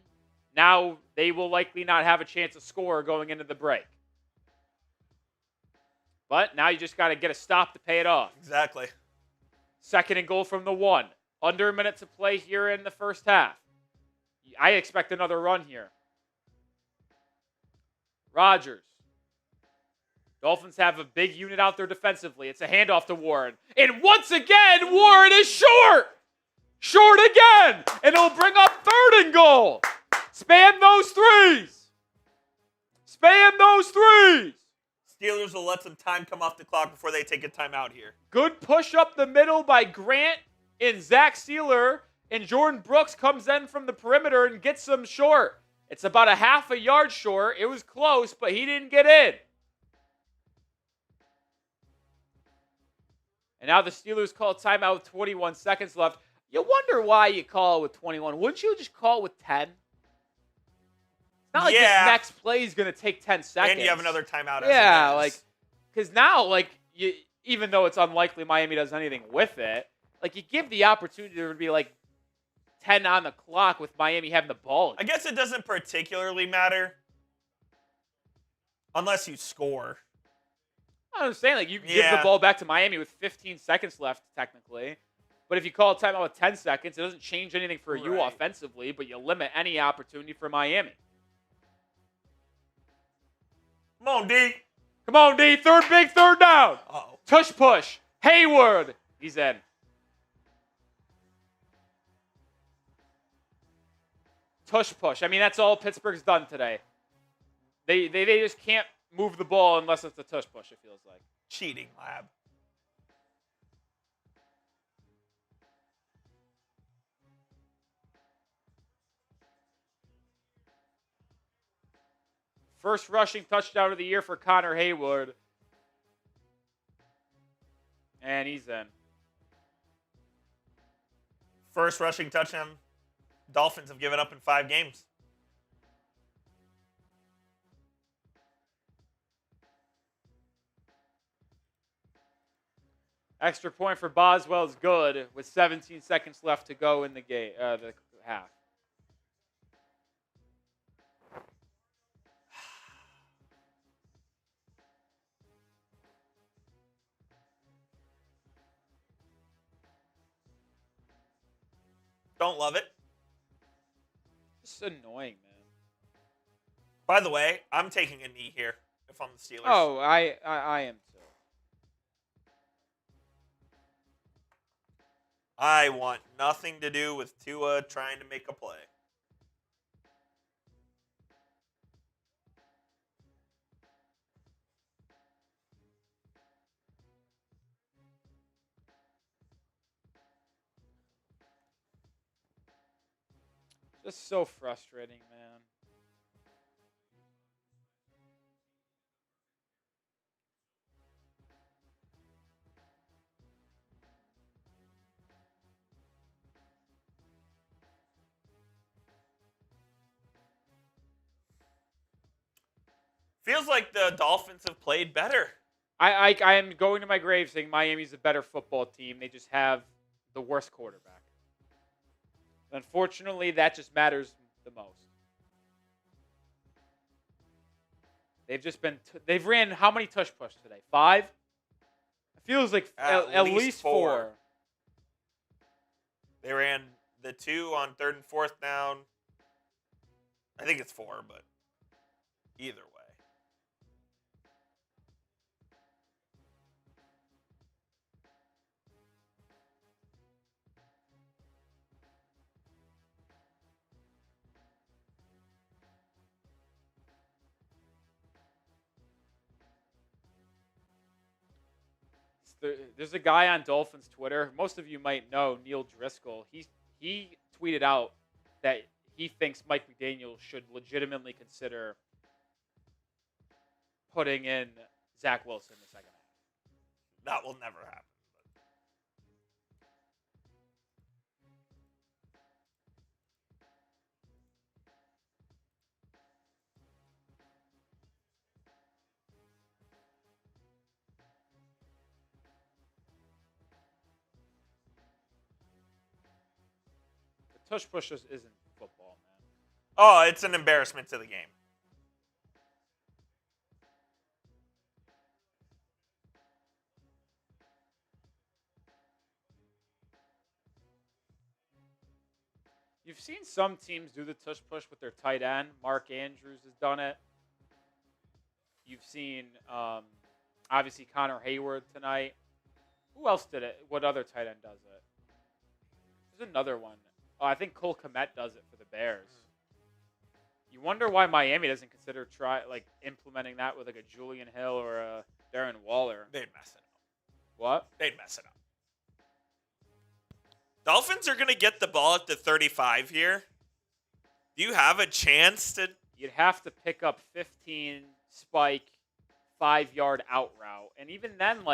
Now, they will likely not have a chance to score going into the break. But now you just got to get a stop to pay it off. Exactly. Second and goal from the 1. Under a minute to play here in the first half. I expect another run here. Rodgers. Dolphins have a big unit out there defensively. It's a handoff to Warren. And once again, Warren is short. Short again. And it'll bring up third and goal. Spam those threes. Spam those threes. Steelers will let some time come off the clock before they take a timeout here. Good push up the middle by Grant and Zach Sealer. And Jordan Brooks comes in from the perimeter and gets them short. It's about a half a yard short. It was close, but he didn't get in. And now the Steelers call timeout with 21 seconds left. You wonder why you call it with 21. Wouldn't you just call it with 10? It's not like this next play is going to take 10 seconds. And you have another timeout. Yeah, because now, even though it's unlikely Miami does anything with it, you give the opportunity to be 10 on the clock with Miami having the ball. I guess it doesn't particularly matter unless you score. I'm saying, you can give the ball back to Miami with 15 seconds left, technically. But if you call a timeout with 10 seconds, it doesn't change anything for you offensively, but you limit any opportunity for Miami. Come on, D. Come on, D. Third down. Uh-oh. Tush push. Hayward. He's in. Tush push. I mean, that's all Pittsburgh's done today. They just can't move the ball unless it's a tush push, it feels like. Cheating lab. First rushing touchdown of the year for Connor Hayward. And he's in. First rushing touchdown Dolphins have given up in 5 games. Extra point for Boswell is good with 17 seconds left to go in the game, the half. Don't love it. It's annoying, man. By the way, I'm taking a knee here if I'm the Steelers. Oh, I am too. I want nothing to do with Tua trying to make a play. Just so frustrating, man. Feels like the Dolphins have played better. I am going to my grave saying Miami's a better football team. They just have the worst quarterback. Unfortunately, that just matters the most. They've just been they've ran how many tush push today? 5? It feels like at least 4. They ran the 2 on 3rd and 4th down. I think it's 4, but either way. There's a guy on Dolphins Twitter. Most of you might know Neil Driscoll. He tweeted out that he thinks Mike McDaniel should legitimately consider putting in Zach Wilson in the second half. That will never happen. Tush push isn't football, man. Oh, it's an embarrassment to the game. You've seen some teams do the tush push with their tight end. Mark Andrews has done it. You've seen, obviously, Connor Hayward tonight. Who else did it? What other tight end does it? There's another one. Oh, I think Cole Kmet does it for the Bears. You wonder why Miami doesn't consider implementing that with like a Julian Hill or a Darren Waller. They'd mess it up. What? They'd mess it up. Dolphins are going to get the ball at the 35 here. Do you have a chance to? You'd have to pick up 15, spike, 5-yard out route. And even then,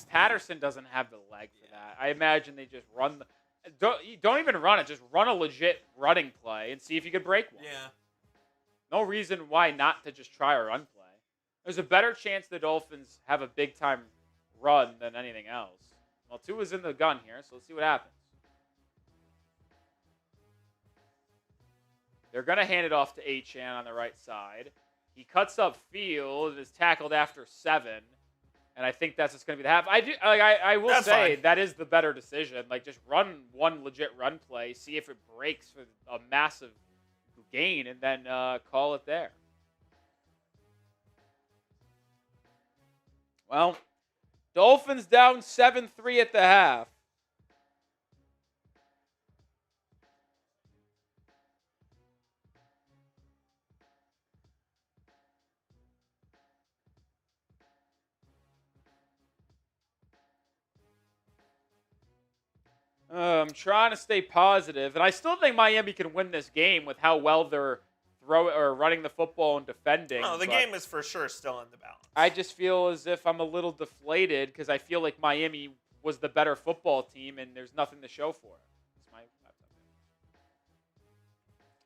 Patterson doesn't have the leg for that. I imagine they just run don't even run it. Just run a legit running play and see if you could break one. Yeah. No reason why not to just try a run play. There's a better chance the Dolphins have a big-time run than anything else. Well, Tua's in the gun here, so let's see what happens. They're going to hand it off to Achane on the right side. He cuts up field and is tackled after 7. And I think that's just going to be the half. I will say that is the better decision. Just run one legit run play, see if it breaks for a massive gain, and then call it there. Well, Dolphins down 7-3 at the half. I'm trying to stay positive, and I still think Miami can win this game with how well they're running the football and defending. No, the game is for sure still in the balance. I just feel as if I'm a little deflated because I feel like Miami was the better football team, and there's nothing to show for it.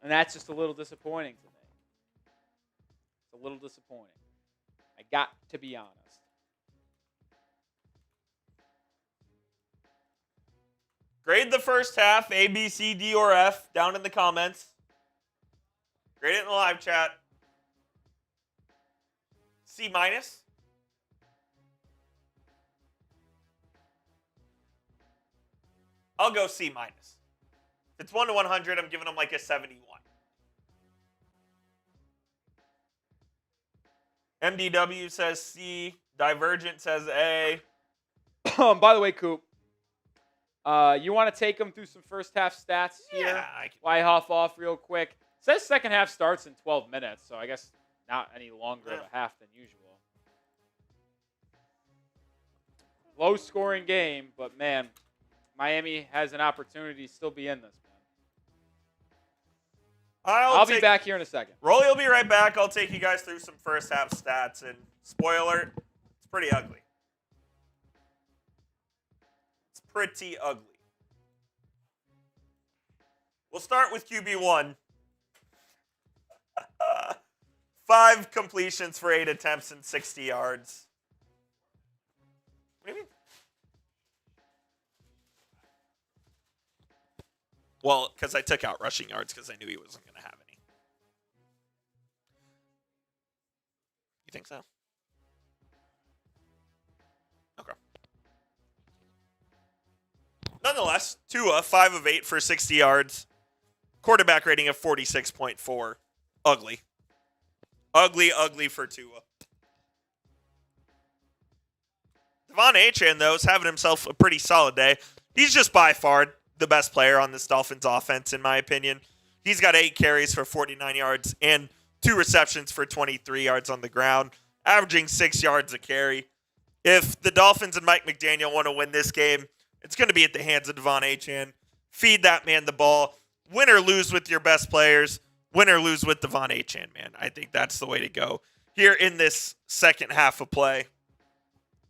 And that's just a little disappointing to me. It's a little disappointing. I got to be honest. Grade the first half, A, B, C, D, or F, down in the comments. Grade it in the live chat. C minus. I'll go C minus. If it's 1 to 100, I'm giving them like a 71. MDW says C. Divergent says A. By the way, Coop, you want to take them through some first half stats here? Yeah. Why huff off real quick? It says second half starts in 12 minutes, so I guess not any longer of a half than usual. Low scoring game, but man, Miami has an opportunity to still be in this, man. I'll be back here in a second. Rolly will be right back. I'll take you guys through some first half stats, and spoiler, it's pretty ugly. It's pretty ugly. We'll start with QB1. 5 completions for 8 attempts and 60 yards. What do you mean? Well, because I took out rushing yards because I knew he wasn't going to have any. You think so? Okay. Nonetheless, Tua, 5 of 8 for 60 yards. Quarterback rating of 46.4. Ugly. Ugly for Tua. Achane, though, is having himself a pretty solid day. He's just by far the best player on this Dolphins offense, in my opinion. He's got 8 carries for 49 yards and 2 receptions for 23 yards on the ground, averaging 6 yards a carry. If the Dolphins and Mike McDaniel want to win this game, it's going to be at the hands of Achane. Feed that man the ball. Win or lose with your best players. Win or lose with Achane, man. I think that's the way to go here in this second half of play.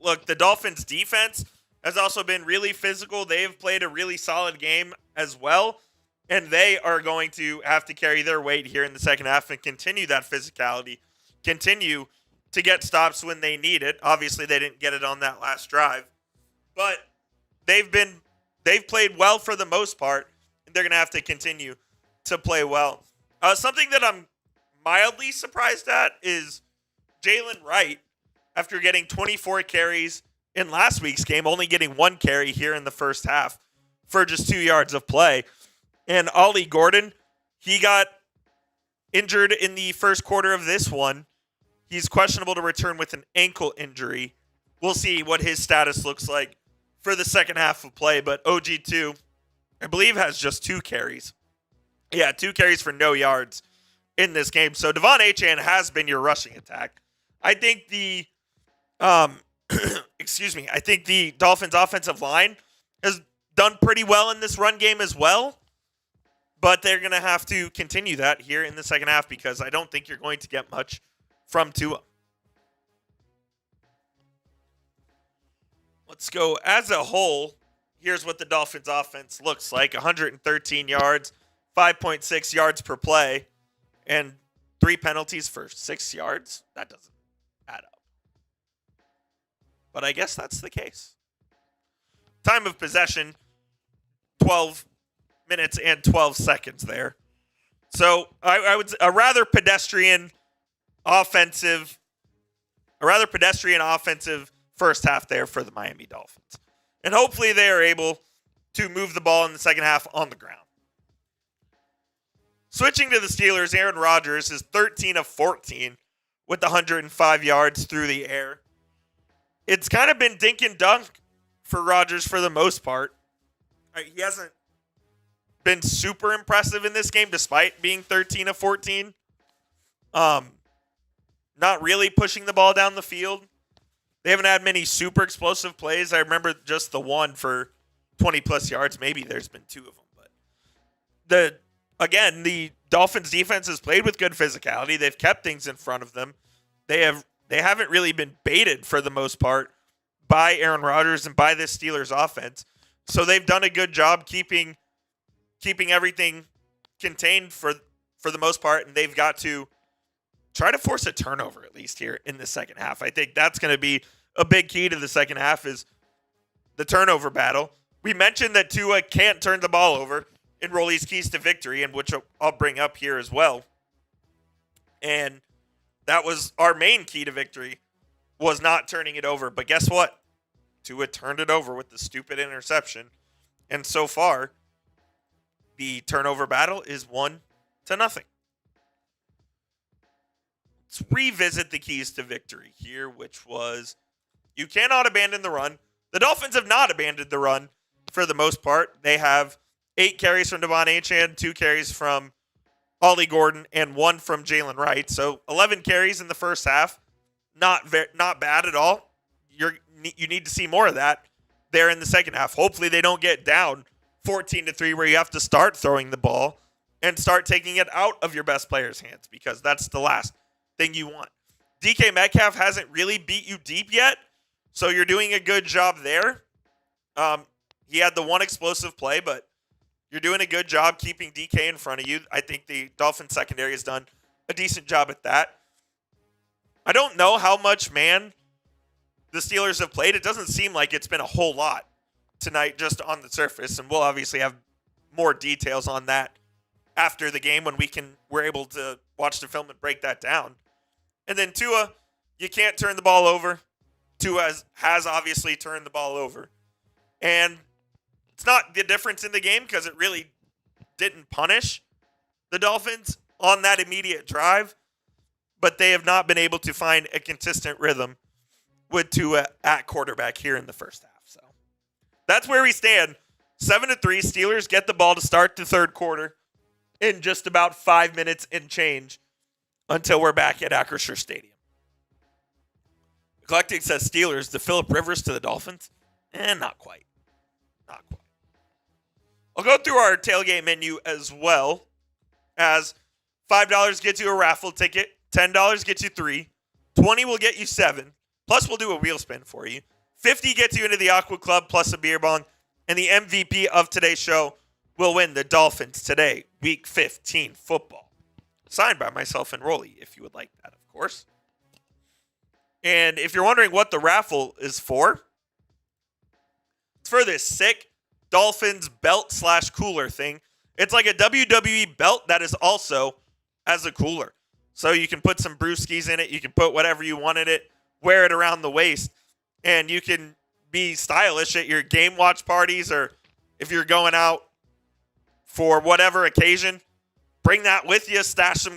Look, the Dolphins defense has also been really physical. They've played a really solid game as well, and they are going to have to carry their weight here in the second half and continue that physicality, continue to get stops when they need it. Obviously, they didn't get it on that last drive, but they've played well for the most part, and they're going to have to continue to play well. Something that I'm mildly surprised at is Jalen Wright, after getting 24 carries in last week's game, only getting 1 carry here in the first half for just 2 yards of play. And Ollie Gordon, he got injured in the first quarter of this one. He's questionable to return with an ankle injury. We'll see what his status looks like for the second half of play. But OG2, I believe, has just 2 carries. Yeah, 2 carries for no yards in this game. So Achane has been your rushing attack. I think the I think the Dolphins offensive line has done pretty well in this run game as well. But they're going to have to continue that here in the second half because I don't think you're going to get much from Tua. Let's go as a whole. Here's what the Dolphins offense looks like. 113 yards, 5.6 yards per play, and 3 penalties for 6 yards. That doesn't add up. But I guess that's the case. Time of possession, 12 minutes and 12 seconds there. So I would a rather pedestrian offensive first half there for the Miami Dolphins. And hopefully they are able to move the ball in the second half on the ground. Switching to the Steelers, Aaron Rodgers is 13 of 14 with 105 yards through the air. It's kind of been dink and dunk for Rodgers for the most part. He hasn't been super impressive in this game despite being 13 of 14. Not really pushing the ball down the field. They haven't had many super explosive plays. I remember just the one for 20-plus yards. Maybe there's been 2 of them. But the Dolphins defense has played with good physicality. They've kept things in front of them. They haven't really been baited for the most part by Aaron Rodgers and by this Steelers offense. So they've done a good job keeping everything contained for the most part, and they've got to try to force a turnover at least here in the second half. I think that's going to be a big key to the second half is the turnover battle. We mentioned that Tua can't turn the ball over in Rolly's keys to victory, and which I'll bring up here as well. And that was our main key to victory, was not turning it over. But guess what? Tua turned it over with the stupid interception. And so far, the turnover battle is 1-0. let's revisit the keys to victory here, which was you cannot abandon the run. The Dolphins have not abandoned the run for the most part. They have 8 carries from Devon Achane, 2 carries from Ollie Gordon, and 1 from Jalen Wright. So 11 carries in the first half. Not bad at all. You need to see more of that there in the second half. Hopefully they don't get down 14-3 where you have to start throwing the ball and start taking it out of your best player's hands, because that's the last thing you want. DK Metcalf hasn't really beat you deep yet, so you're doing a good job there. He had the one explosive play, but you're doing a good job keeping DK in front of you. I think the Dolphins secondary has done a decent job at that. I don't know how much man the Steelers have played. It doesn't seem like it's been a whole lot tonight just on the surface, and we'll obviously have more details on that after the game when we're able to watch the film and break that down. And then Tua, you can't turn the ball over. Tua has obviously turned the ball over. And it's not the difference in the game because it really didn't punish the Dolphins on that immediate drive, but they have not been able to find a consistent rhythm with Tua at quarterback here in the first half. So that's where we stand. 7-3, Steelers get the ball to start the third quarter in just about 5 minutes and change until we're back at Acrisure Stadium. Eclectic says Steelers, the Phillip Rivers to the Dolphins. Not quite. Not quite. I'll go through our tailgate menu as well, as $5 gets you a raffle ticket, $10 gets you 3, $20 will get you 7, plus we'll do a wheel spin for you. $50 gets you into the Aqua Club plus a beer bong, and the MVP of today's show will win the Dolphins Today Week 15 football. Signed by myself and Rolly, if you would like that, of course. And if you're wondering what the raffle is for, it's for this sick Dolphins belt/cooler thing. It's like a WWE belt that is also as a cooler. So you can put some brewskis in it. You can put whatever you want in it. Wear it around the waist. And you can be stylish at your game watch parties, or if you're going out for whatever occasion, bring that with you. Stash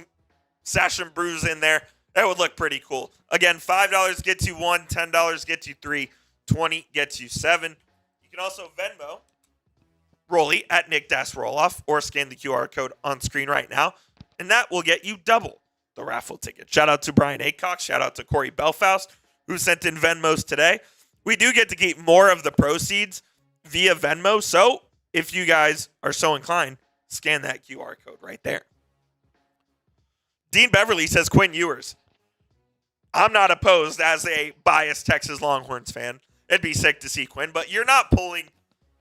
some brews in there. That would look pretty cool. Again, $5 gets you 1, $10 gets you 3, $20 gets you 7. You can also Venmo Rolly at Nick Roloff, or scan the QR code on screen right now, and that will get you double the raffle ticket. Shout out to Brian Aycock. Shout out to Corey Belfaust, who sent in Venmos today. We do get to keep more of the proceeds via Venmo, so if you guys are so inclined, scan that QR code right there. Dean Beverly says Quinn Ewers. I'm not opposed as a biased Texas Longhorns fan. It'd be sick to see Quinn, but you're not pulling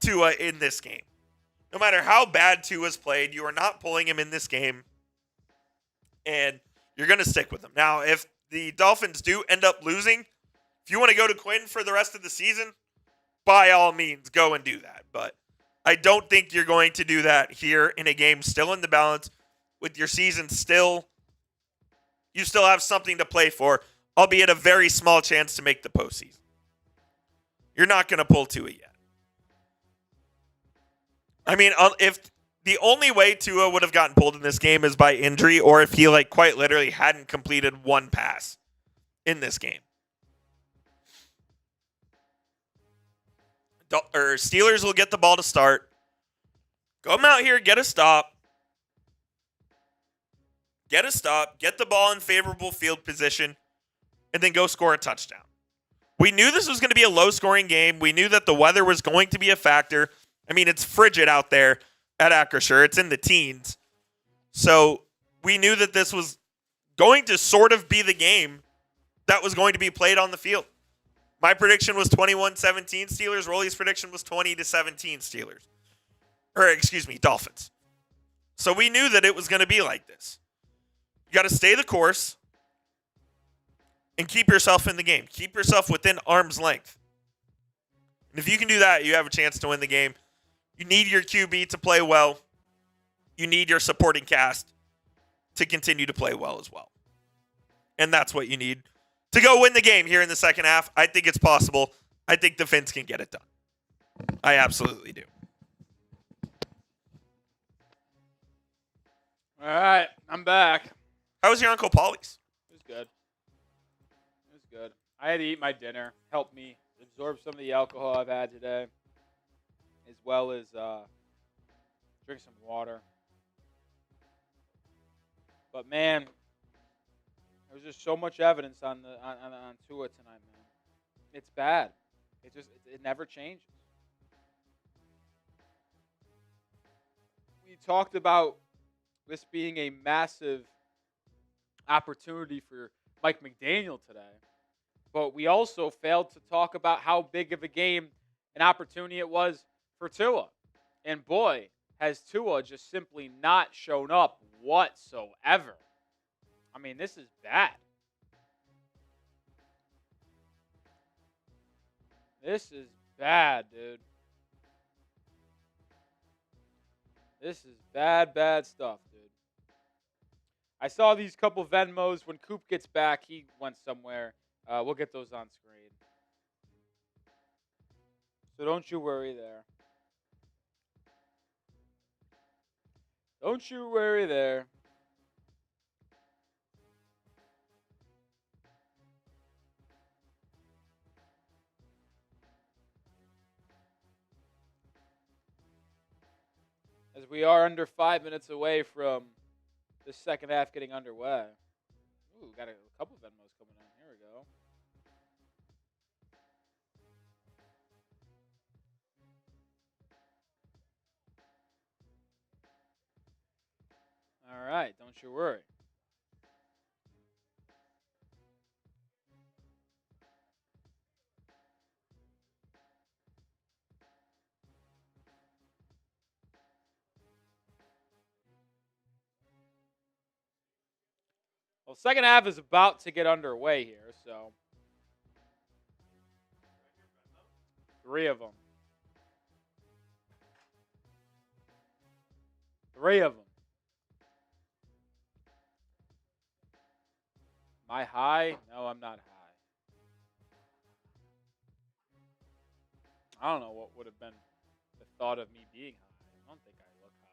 Tua in this game. No matter how bad Tua's played, you are not pulling him in this game, and you're going to stick with him. Now, if the Dolphins do end up losing, if you want to go to Quinn for the rest of the season, by all means, go and do that. But I don't think you're going to do that here in a game still in the balance with your season still. You still have something to play for, albeit a very small chance to make the postseason. You're not going to pull Tua yet. I mean, if the only way Tua would have gotten pulled in this game is by injury, or if he quite literally hadn't completed one pass in this game. Steelers will get the ball to start. Come out here, get a stop. Get the ball in favorable field position, and then go score a touchdown. We knew this was going to be a low-scoring game. We knew that the weather was going to be a factor. I mean, it's frigid out there at Acrisure. It's in the teens. So we knew that this was going to sort of be the game that was going to be played on the field. My prediction was 21-17 Steelers. Rolly's prediction was 20-17 Steelers. Dolphins. So we knew that it was going to be like this. You got to stay the course and keep yourself in the game. Keep yourself within arm's length. And if you can do that, you have a chance to win the game. You need your QB to play well. You need your supporting cast to continue to play well as well. And that's what you need to go win the game here in the second half. I think it's possible. I think the Fins can get it done. I absolutely do. All right, I'm back. How was your Uncle Paulie's? It was good. I had to eat my dinner. Help me absorb some of the alcohol I've had today, as well as drink some water. But man, there's just so much evidence on Tua tonight, man. It's bad. It never changes. We talked about this being a massive opportunity for Mike McDaniel today, but we also failed to talk about how big of a game, an opportunity it was for Tua. And boy, has Tua just simply not shown up whatsoever. I mean, this is bad. This is bad, dude. This is bad, bad stuff, dude. I saw these couple Venmos. When Coop gets back, he went somewhere. We'll get those on screen. So don't you worry there. Don't you worry there. As we are under 5 minutes away from the second half getting underway. Ooh, got a couple of Venmos coming in. Here we go. All right, don't you worry. Well, second half is about to get underway here, so 3 of them. 3 of them. Am I high? No, I'm not high. I don't know what would have been the thought of me being high. I don't think I look high.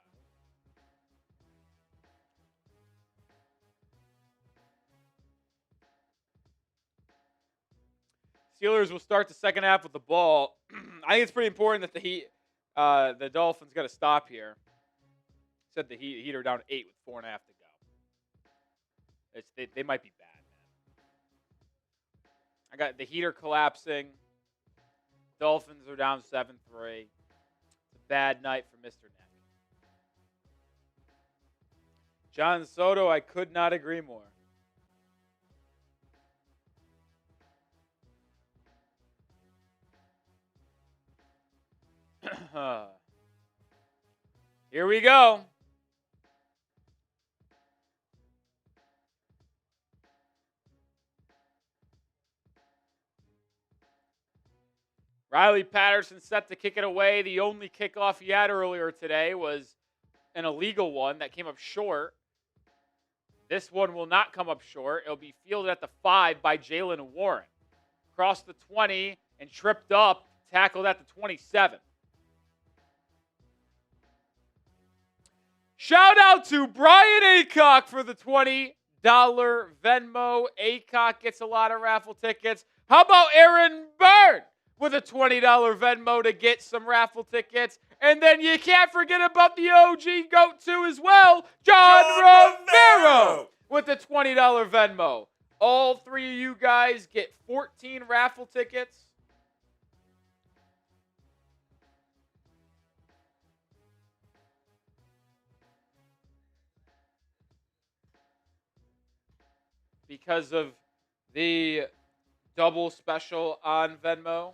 Steelers will start the second half with the ball. I think it's pretty important that the Dolphins got to stop here. Said the Heat are down 8 with 4.5 to go. They might be bad, man. I got the Heat are collapsing. Dolphins are down 7-3. It's a bad night for Mr. Neck. John Soto, I could not agree more. Here we go. Riley Patterson set to kick it away. The only kickoff he had earlier today was an illegal one that came up short. This one will not come up short. It'll be fielded at the 5 by Jalen Warren. Crossed the 20 and tripped up, tackled at the 27. Shout out to Brian Aycock for the $20 Venmo. Aycock gets a lot of raffle tickets. How about Aaron Byrne with a $20 Venmo to get some raffle tickets? And then you can't forget about the OG GOAT too as well, John Romero with the $20 Venmo. All 3 of you guys get 14 raffle tickets. Because of the double special on Venmo.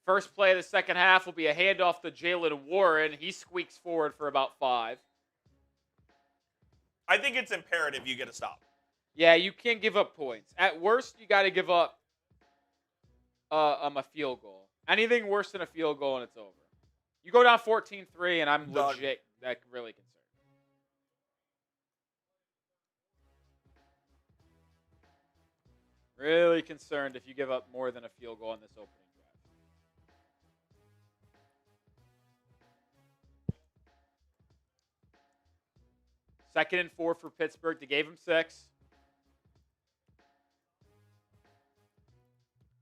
First play of the second half will be a handoff to Jalen Warren. He squeaks forward for about 5. I think it's imperative you get a stop. Yeah, you can't give up points. At worst, you got to give up a field goal. Anything worse than a field goal and it's over. You go down 14-3 and I'm legit really concerned. Really concerned if you give up more than a field goal in this opening drive. 2nd and 4 for Pittsburgh. They gave him 6.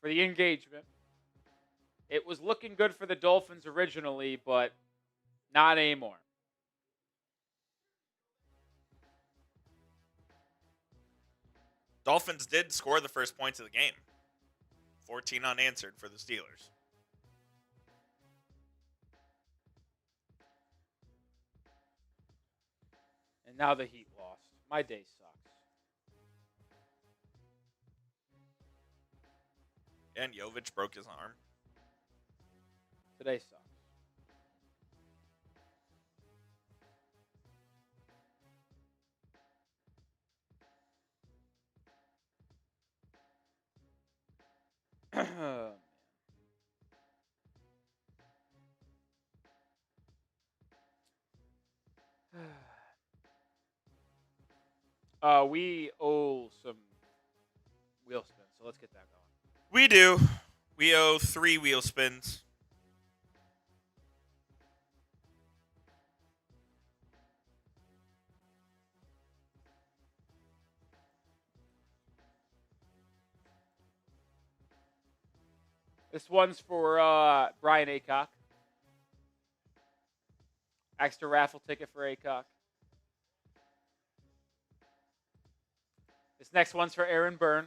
for the engagement. It was looking good for the Dolphins originally, but not anymore. Dolphins did score the first points of the game. 14 unanswered for the Steelers. And now the Heat lost. My day sucks. And Jovic broke his arm. Today sucks. We owe some wheel spins, so let's get that going. We do. We owe 3 wheel spins. This one's for Brian Aycock. Extra raffle ticket for Aycock. This next one's for Aaron Byrne.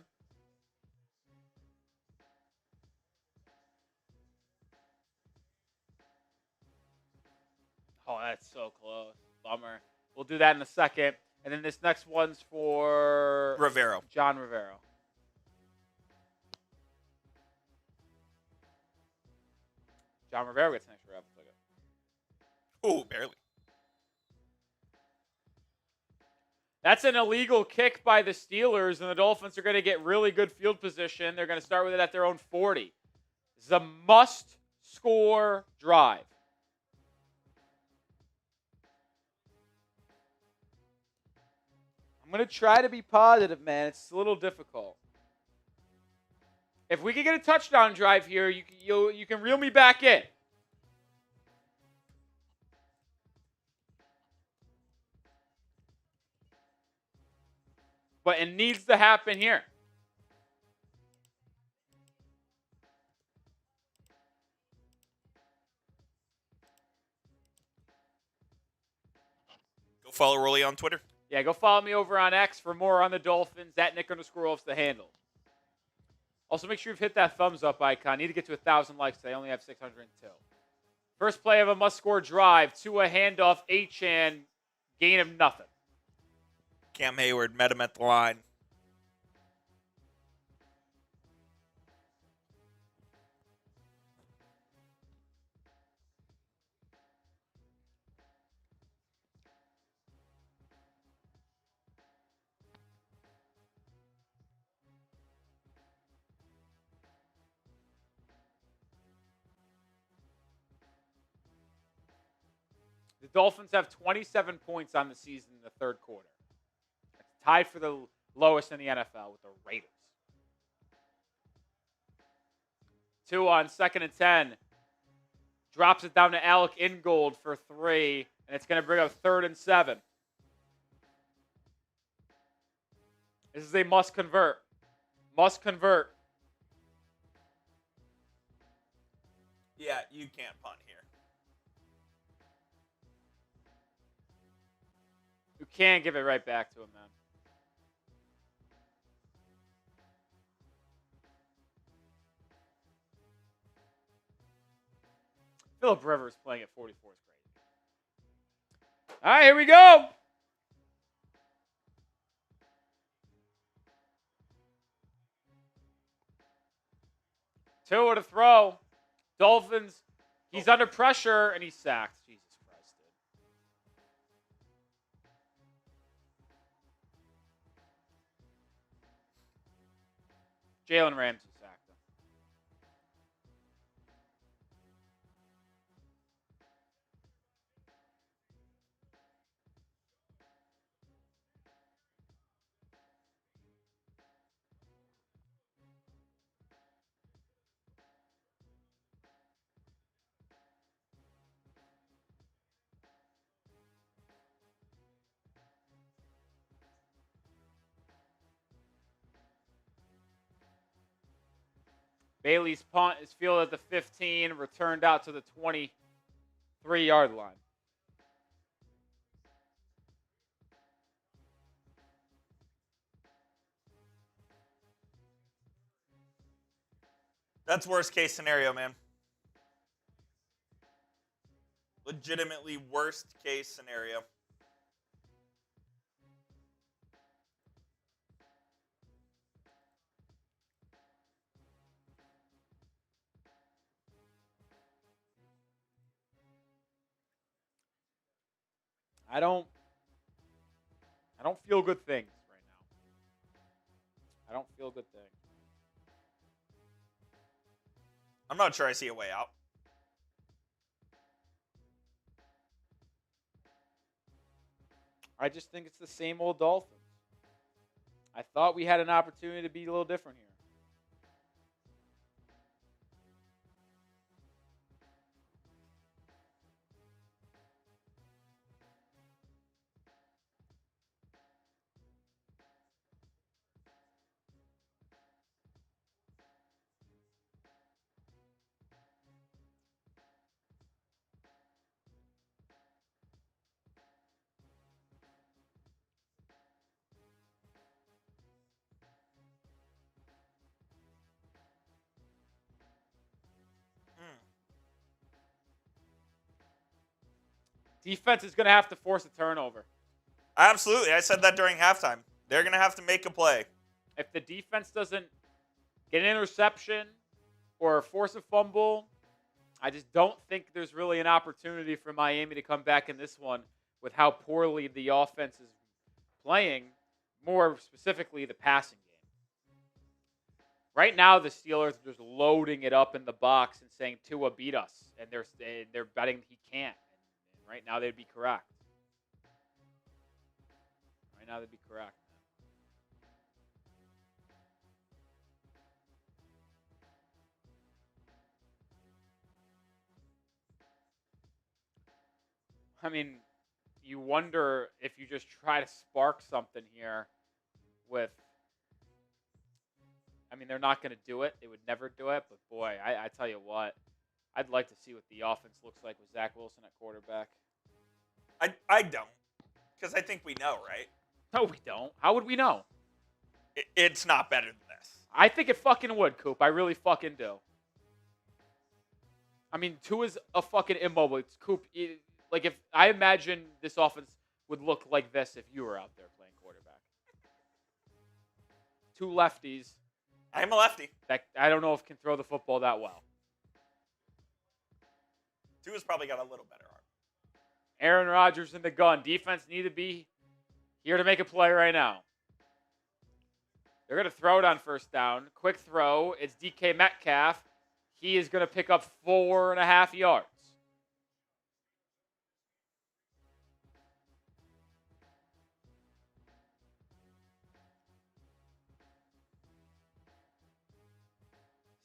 Oh, that's so close. Bummer. We'll do that in a second. And then this next one's for Rivero. John Rivero. John Rivero gets an extra raffle ticket. Oh, barely. That's an illegal kick by the Steelers, and the Dolphins are going to get really good field position. They're going to start with it at their own 40. This is a must-score drive. I'm going to try to be positive, man. It's a little difficult. If we can get a touchdown drive here, you can reel me back in. But it needs to happen here. Go follow Rolly on Twitter. Yeah, go follow me over on X for more on the Dolphins. At Nick_Wolf's the handle. Also, make sure you've hit that thumbs up icon. Need to get to 1,000 likes today. I only have 602. First play of a must-score drive. Tua handoff. Achane. Gain of nothing. Cam Hayward met him at the line. The Dolphins have 27 points on the season in the third quarter. That's tied for the lowest in the NFL with the Raiders. 2 on 2nd and 10. Drops it down to Alec Ingold for 3, and it's going to bring up 3rd and 7. This is a must convert. Must convert. Yeah, you can't punt here. You can't give it right back to him, man. Phillip Rivers playing at 44 is great. All right, here we go. Tua to throw. Dolphins, he's under pressure, and he's sacked. Jesus Christ, dude. Jalen Ramsey sacked him. Bailey's punt is fielded at the 15, returned out to the 23-yard line. That's worst case scenario, man. Legitimately worst case scenario. I don't feel good things right now. I don't feel good things. I'm not sure I see a way out. I just think it's the same old Dolphins. I thought we had an opportunity to be a little different here. Defense is going to have to force a turnover. Absolutely. I said that during halftime. They're going to have to make a play. If the defense doesn't get an interception or force a fumble, I just don't think there's really an opportunity for Miami to come back in this one with how poorly the offense is playing, more specifically the passing game. Right now, the Steelers are just loading it up in the box and saying Tua beat us, and they're betting he can't. And right now, they'd be correct. Right now, they'd be correct. I mean, you wonder if you just try to spark something here with. I mean, they're not going to do it. They would never do it. But, boy, I tell you what, I'd like to see what the offense looks like with Zach Wilson at quarterback. I don't. Because I think we know, right? No, we don't. How would we know? It's not better than this. I think it fucking would, Coop. I really fucking do. I mean, Tua's a fucking immobile. It's Coop. Like, if I imagine this offense would look like this if you were out there playing quarterback. Two lefties. I'm a lefty. That I don't know if can throw the football that well. Tua's probably got a little better arm. Aaron Rodgers in the gun. Defense need to be here to make a play right now. They're going to throw it on first down. Quick throw. It's DK Metcalf. He is going to pick up 4.5 yards.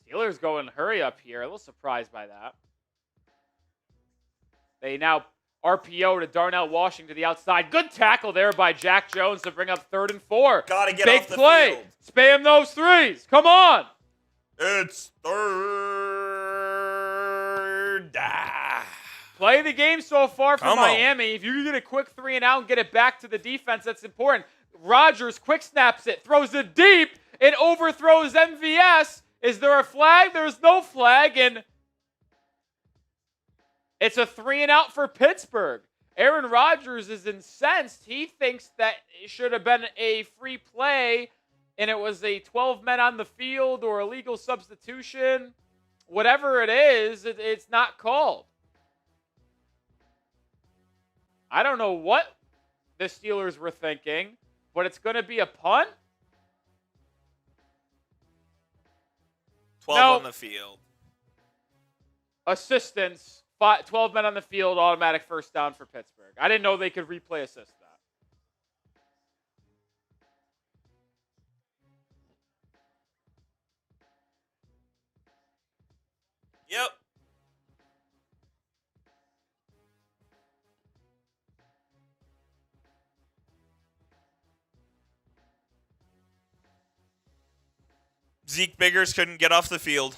Steelers going hurry up here. A little surprised by that. They now RPO to Darnell Washington to the outside. Good tackle there by Jack Jones to bring up 3rd and 4. Gotta get Big off the play. field. Spam those threes. Come on. It's 3rd down. Play the game so far for Come on. Miami. If you can get a quick 3 and out and get it back to the defense, that's important. Rodgers quick snaps it, throws it deep, and overthrows MVS. Is there a flag? There's no flag, and it's a 3 and out for Pittsburgh. Aaron Rodgers is incensed. He thinks that it should have been a free play, and it was a 12 men on the field or illegal substitution. Whatever it is, it's not called. I don't know what the Steelers were thinking, but it's going to be a punt. 12 No. on the field. Assistance, 12 men on the field, automatic first down for Pittsburgh. I didn't know they could replay assist that. Yep. Zeke Biggers couldn't get off the field.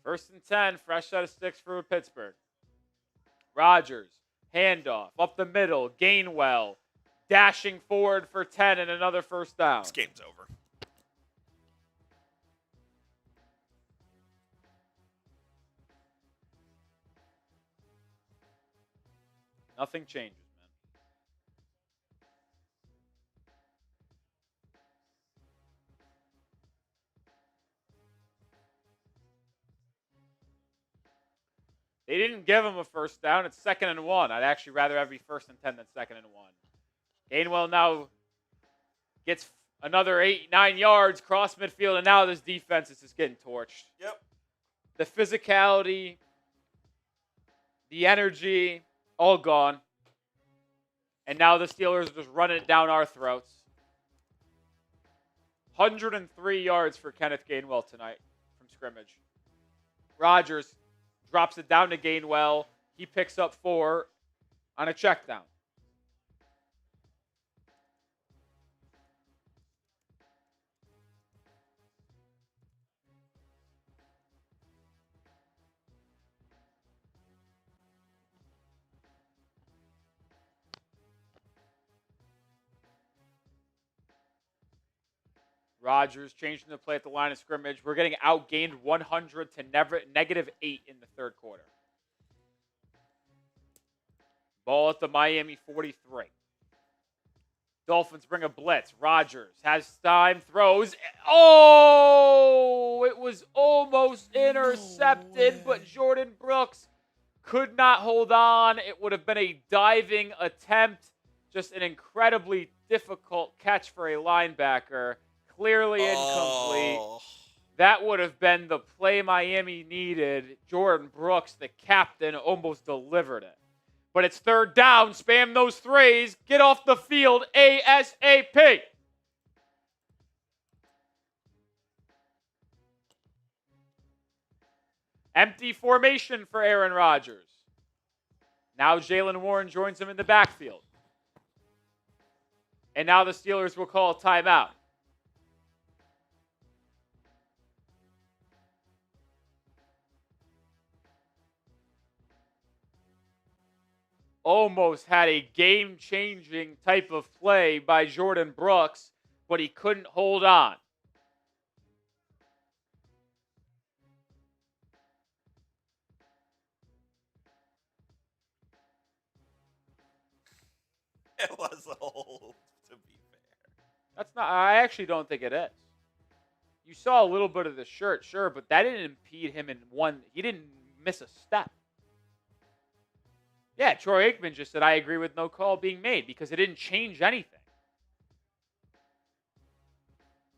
First and 10, fresh set of sticks for Pittsburgh. Rodgers, handoff, up the middle, Gainwell, dashing forward for 10 and another first down. This game's over. Nothing changes, man. They didn't give him a first down. It's 2nd and 1. I'd actually rather have be 1st and 10 than 2nd and 1. Gainwell now gets another 8-9 yards cross midfield, and now this defense is just getting torched. Yep. The physicality, the energy, all gone. And now the Steelers are just running it down our throats. 103 yards for Kenneth Gainwell tonight from scrimmage. Rodgers drops it down to Gainwell. He picks up 4 on a check down. Rodgers changing the play at the line of scrimmage. We're getting outgained 100 to -8 in the third quarter. Ball at the Miami 43. Dolphins bring a blitz. Rodgers has time, throws. Oh, it was almost intercepted, but Jordan Brooks could not hold on. It would have been a diving attempt. Just an incredibly difficult catch for a linebacker. Clearly incomplete. Oh. That would have been the play Miami needed. Jordan Brooks, the captain, almost delivered it. But it's 3rd down. Spam those threes. Get off the field ASAP. Empty formation for Aaron Rodgers. Now Jaylen Warren joins him in the backfield. And now the Steelers will call a timeout. Almost had a game-changing type of play by Jordan Brooks, but he couldn't hold on. It was a hold, to be fair. That's not. I actually don't think it is. You saw a little bit of the shirt, sure, but that didn't impede him in one. He didn't miss a step. Yeah, Troy Aikman just said, I agree with no call being made because it didn't change anything.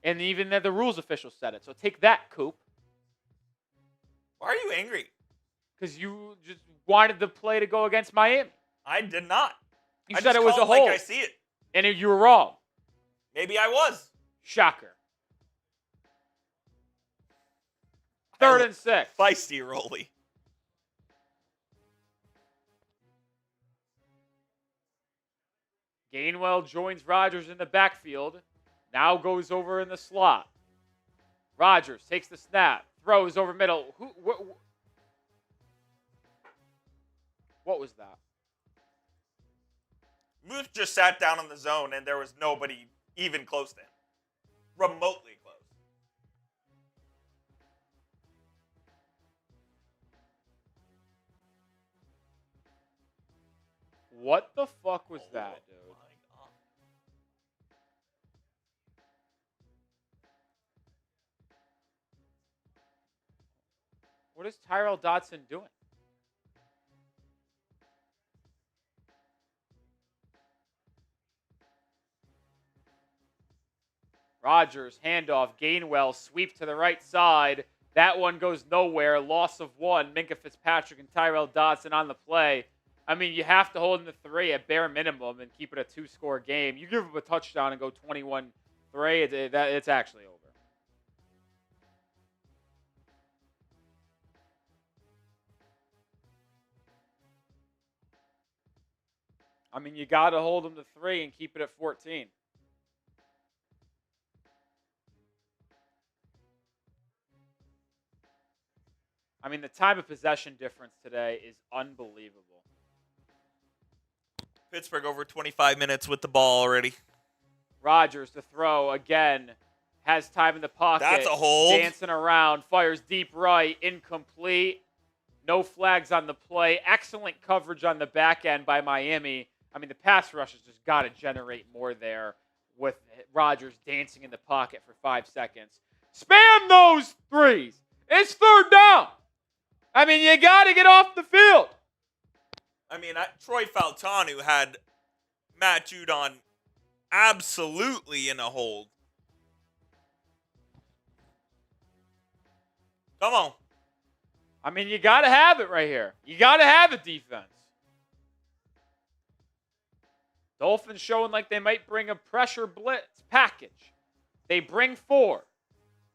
And even the rules official said it. So take that, Coop. Why are you angry? Because you just wanted the play to go against Miami. I did not. You I said just it was a called hold. like I see it. And you were wrong. Maybe I was. Shocker. 3rd and 6. Feisty Rolly. Gainwell joins Rodgers in the backfield. Now goes over in the slot. Rodgers takes the snap. Throws over middle. What was that? Muth just sat down in the zone and there was nobody even close to him. Remotely close. What the fuck was that, dude? My God. What is Tyrell Dodson doing? Rodgers, handoff, Gainwell, sweep to the right side. That one goes nowhere. Loss of 1. Minkah Fitzpatrick and Tyrell Dodson on the play. I mean, you have to hold him to 3 at bare minimum and keep it a 2-score game. You give him a touchdown and go 21-3, it's actually over. I mean, you got to hold him to 3 and keep it at 14. I mean, the time of possession difference today is unbelievable. Pittsburgh over 25 minutes with the ball already. Rodgers to throw again. Has time in the pocket. That's a hold. Dancing around. Fires deep right. Incomplete. No flags on the play. Excellent coverage on the back end by Miami. I mean, the pass rush has just got to generate more there with Rodgers dancing in the pocket for 5 seconds. Spam those threes. It's third down. I mean, you got to get off the field. I mean, Troy Faltanu had Matt Judon absolutely in a hold. Come on. I mean, you got to have it right here. You got to have a defense. Dolphins showing like they might bring a pressure blitz package. They bring 4.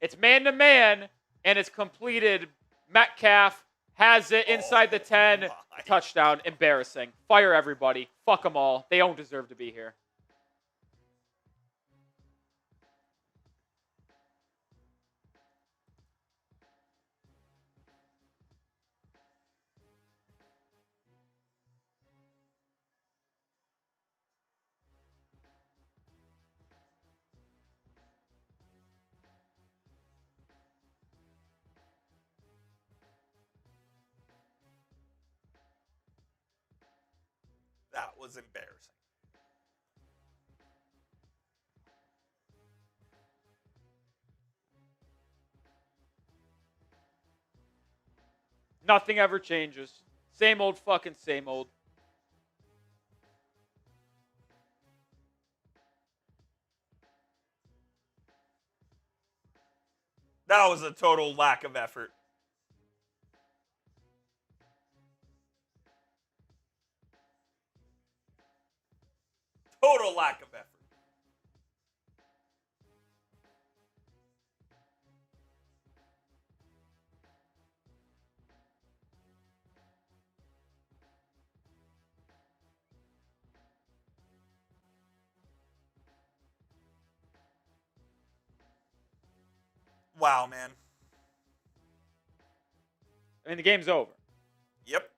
It's man-to-man, and it's completed. Metcalf has it inside the 10. Touchdown. Embarrassing. Fire everybody. Fuck them all. They don't deserve to be here. That was embarrassing. Nothing ever changes. Same old fucking same old. That was a total lack of effort. Total lack of effort. Wow, man. I mean, the game's over. Yep.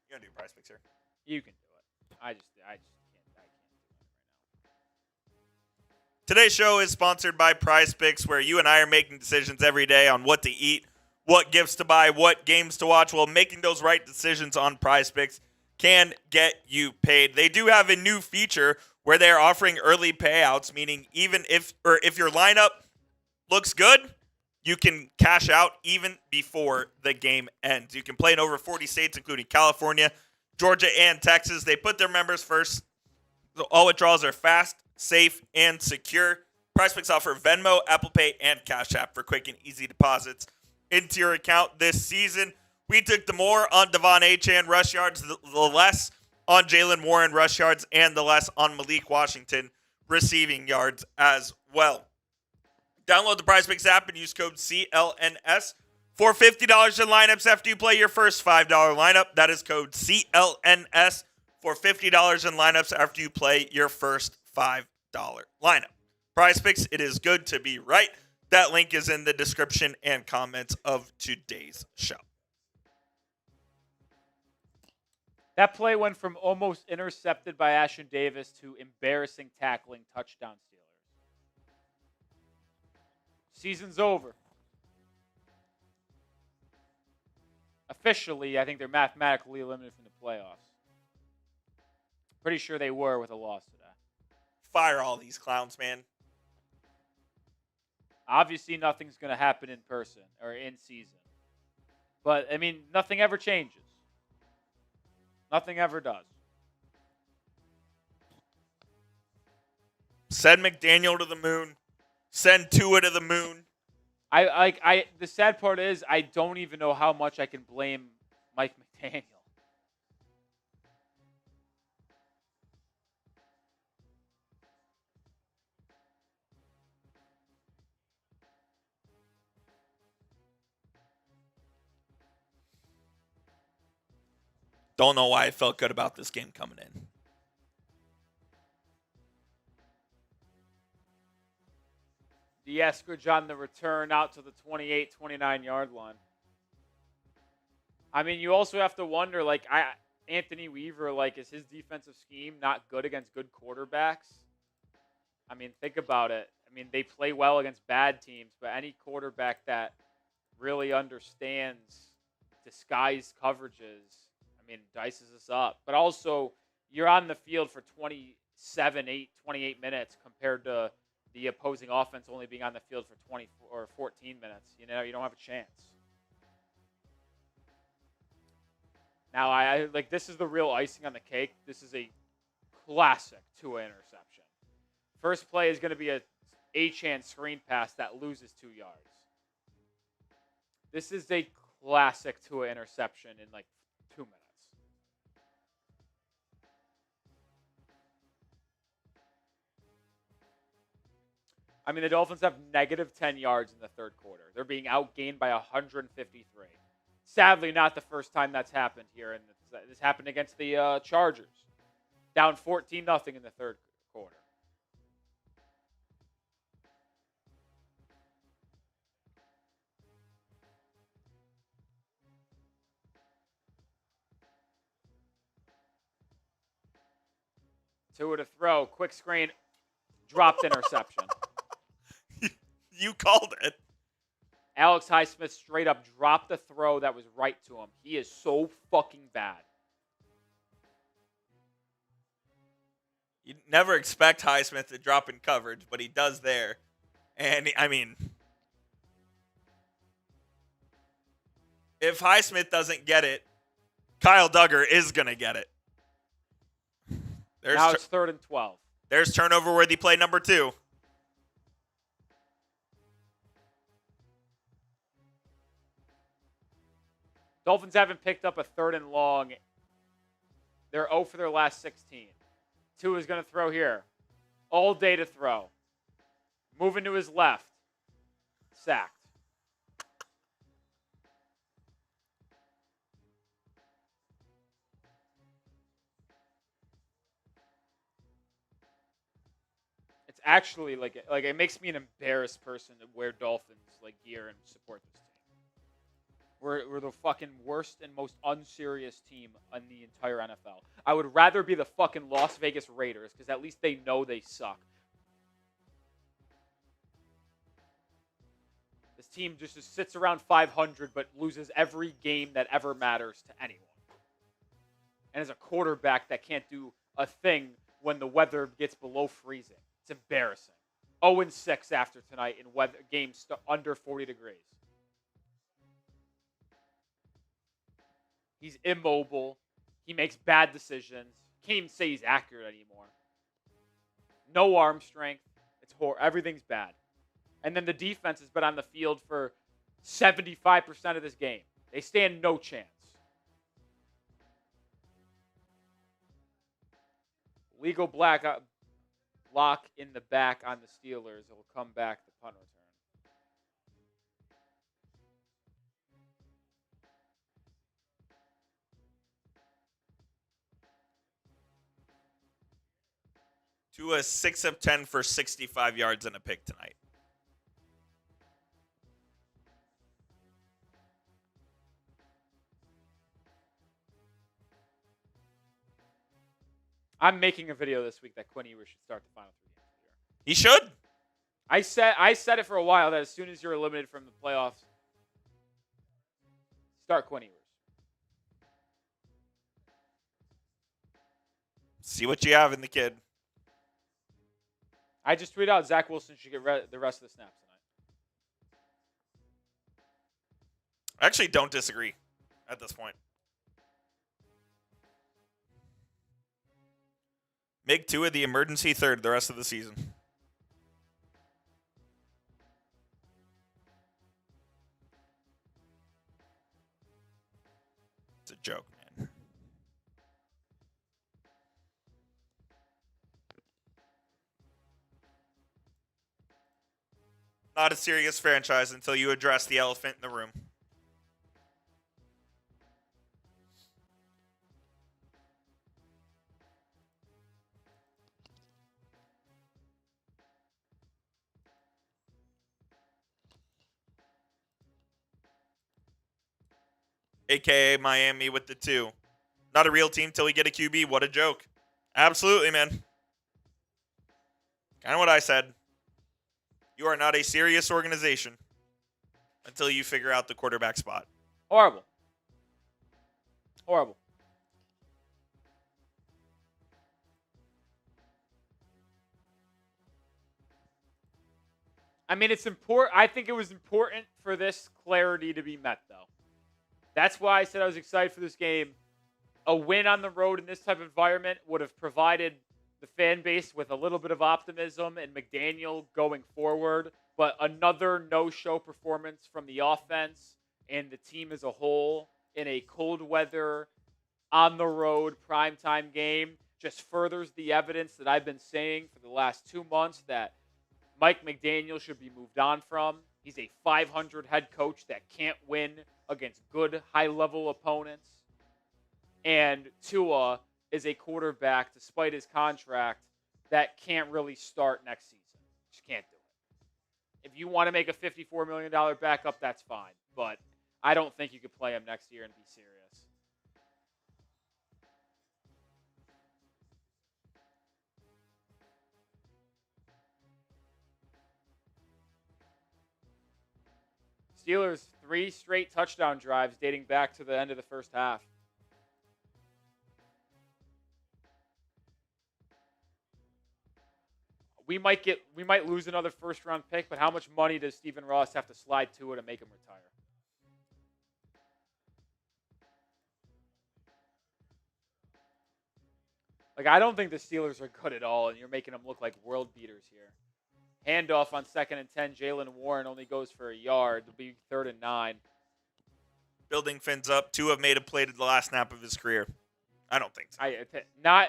You gonna do PrizePicks here? You can do it. I just can't do it right now. Today's show is sponsored by PrizePicks, where you and I are making decisions every day on what to eat, what gifts to buy, what games to watch. Well, making those right decisions on PrizePicks can get you paid. They do have a new feature where they're offering early payouts, meaning even if your lineup looks good, you can cash out even before the game ends. You can play in over 40 states, including California, Georgia, and Texas. They put their members first. All withdrawals are fast, safe, and secure. PrizePicks offer Venmo, Apple Pay, and Cash App for quick and easy deposits into your account this season. We took the more on Devon Achane rush yards, the less on Jalen Warren rush yards, and the less on Malik Washington receiving yards as well. Download the PrizePicks app and use code CLNS for $50 in lineups after you play your first $5 lineup. That is code CLNS for $50 in lineups after you play your first $5 lineup. PrizePicks, it is good to be right. That link is in the description and comments of today's show. That play went from almost intercepted by Ashton Davis to embarrassing tackling touchdown Steelers. Season's over. Officially, I think they're mathematically eliminated from the playoffs. Pretty sure they were with a loss today. Fire all these clowns, man. Obviously, nothing's going to happen in person or in season. But, I mean, nothing ever changes. Nothing ever does. Send McDaniel to the moon. Send Tua to the moon. The sad part is I don't even know how much I can blame Mike McDaniel. Don't know why I felt good about this game coming in. The Eskridge on the return out to the 28, 29-yard line. I mean, you also have to wonder, Anthony Weaver, is his defensive scheme not good against good quarterbacks? I mean, think about it. I mean, they play well against bad teams, but any quarterback that really understands disguised coverages, I mean, dices us up. But also, you're on the field for 28 minutes compared to the opposing offense only being on the field for 20 or 14 minutes. You don't have a chance. Now, I this is the real icing on the cake. This is a classic Tua interception. First play is going to be a Achane screen pass that loses 2 yards. This is a classic Tua interception in 2 minutes. I mean, the Dolphins have negative 10 yards in the third quarter. They're being outgained by 153. Sadly, not the first time that's happened here. And this happened against the Chargers. Down 14-0 in the third quarter. Tua to throw. Quick screen. Dropped interception. You called it. Alex Highsmith straight up dropped the throw that was right to him. He is so fucking bad. You never expect Highsmith to drop in coverage, but he does there. And, I mean, if Highsmith doesn't get it, Kyle Duggar is going to get it. Now it's 3rd and 12. There's turnover-worthy play number 2. Dolphins haven't picked up a 3rd and long. They're 0 for their last 16. Tua is going to throw here. All day to throw. Moving to his left. Sacked. It's actually it makes me an embarrassed person to wear Dolphins gear and support this team. We're the fucking worst and most unserious team in the entire NFL. I would rather be the fucking Las Vegas Raiders because at least they know they suck. This team just sits around 500 but loses every game that ever matters to anyone. And as a quarterback that can't do a thing when the weather gets below freezing. It's embarrassing. 0-6 after tonight in weather games under 40 degrees. He's immobile. He makes bad decisions. Can't even say he's accurate anymore. No arm strength. It's horrible. Everything's bad. And then the defense has been on the field for 75% of this game. They stand no chance. Legal block in the back on the Steelers. It will come back the punt return. Tua 6 of 10 for 65 yards and a pick tonight. I'm making a video this week that Quinn Ewers should start the final 3 games of the year. He should. I said it for a while that as soon as you're eliminated from the playoffs, start Quinn Ewers. See what you have in the kid. I just tweeted out Zach Wilson should get the rest of the snaps tonight. I actually don't disagree at this point. Make Tua the emergency third the rest of the season. It's a joke, man. Not a serious franchise until you address the elephant in the room. a.k.a. Miami with the 2. Not a real team till we get a QB. What a joke. Absolutely, man. Kind of what I said. You are not a serious organization until you figure out the quarterback spot. Horrible. Horrible. I mean, it's important. I think it was important for this clarity to be met, though. That's why I said I was excited for this game. A win on the road in this type of environment would have provided the fan base with a little bit of optimism and McDaniel going forward. But another no-show performance from the offense and the team as a whole in a cold weather, on the road, primetime game just furthers the evidence that I've been saying for the last 2 months that Mike McDaniel should be moved on from. He's a 500 head coach that can't win against good high-level opponents. And Tua is a quarterback, despite his contract, that can't really start next season. Just can't do it. If you want to make a $54 million backup, that's fine. But I don't think you could play him next year and be serious. Steelers 3 straight touchdown drives dating back to the end of the first half. We might lose another first round pick, but how much money does Stephen Ross have to slide to it to make him retire? Like, I don't think the Steelers are good at all, and you're making them look like world beaters here. Handoff on 2nd and 10. Jalen Warren only goes for a yard. It'll be 3rd and 9. Building fins up. Tua have made a play to the last snap of his career. I don't think so.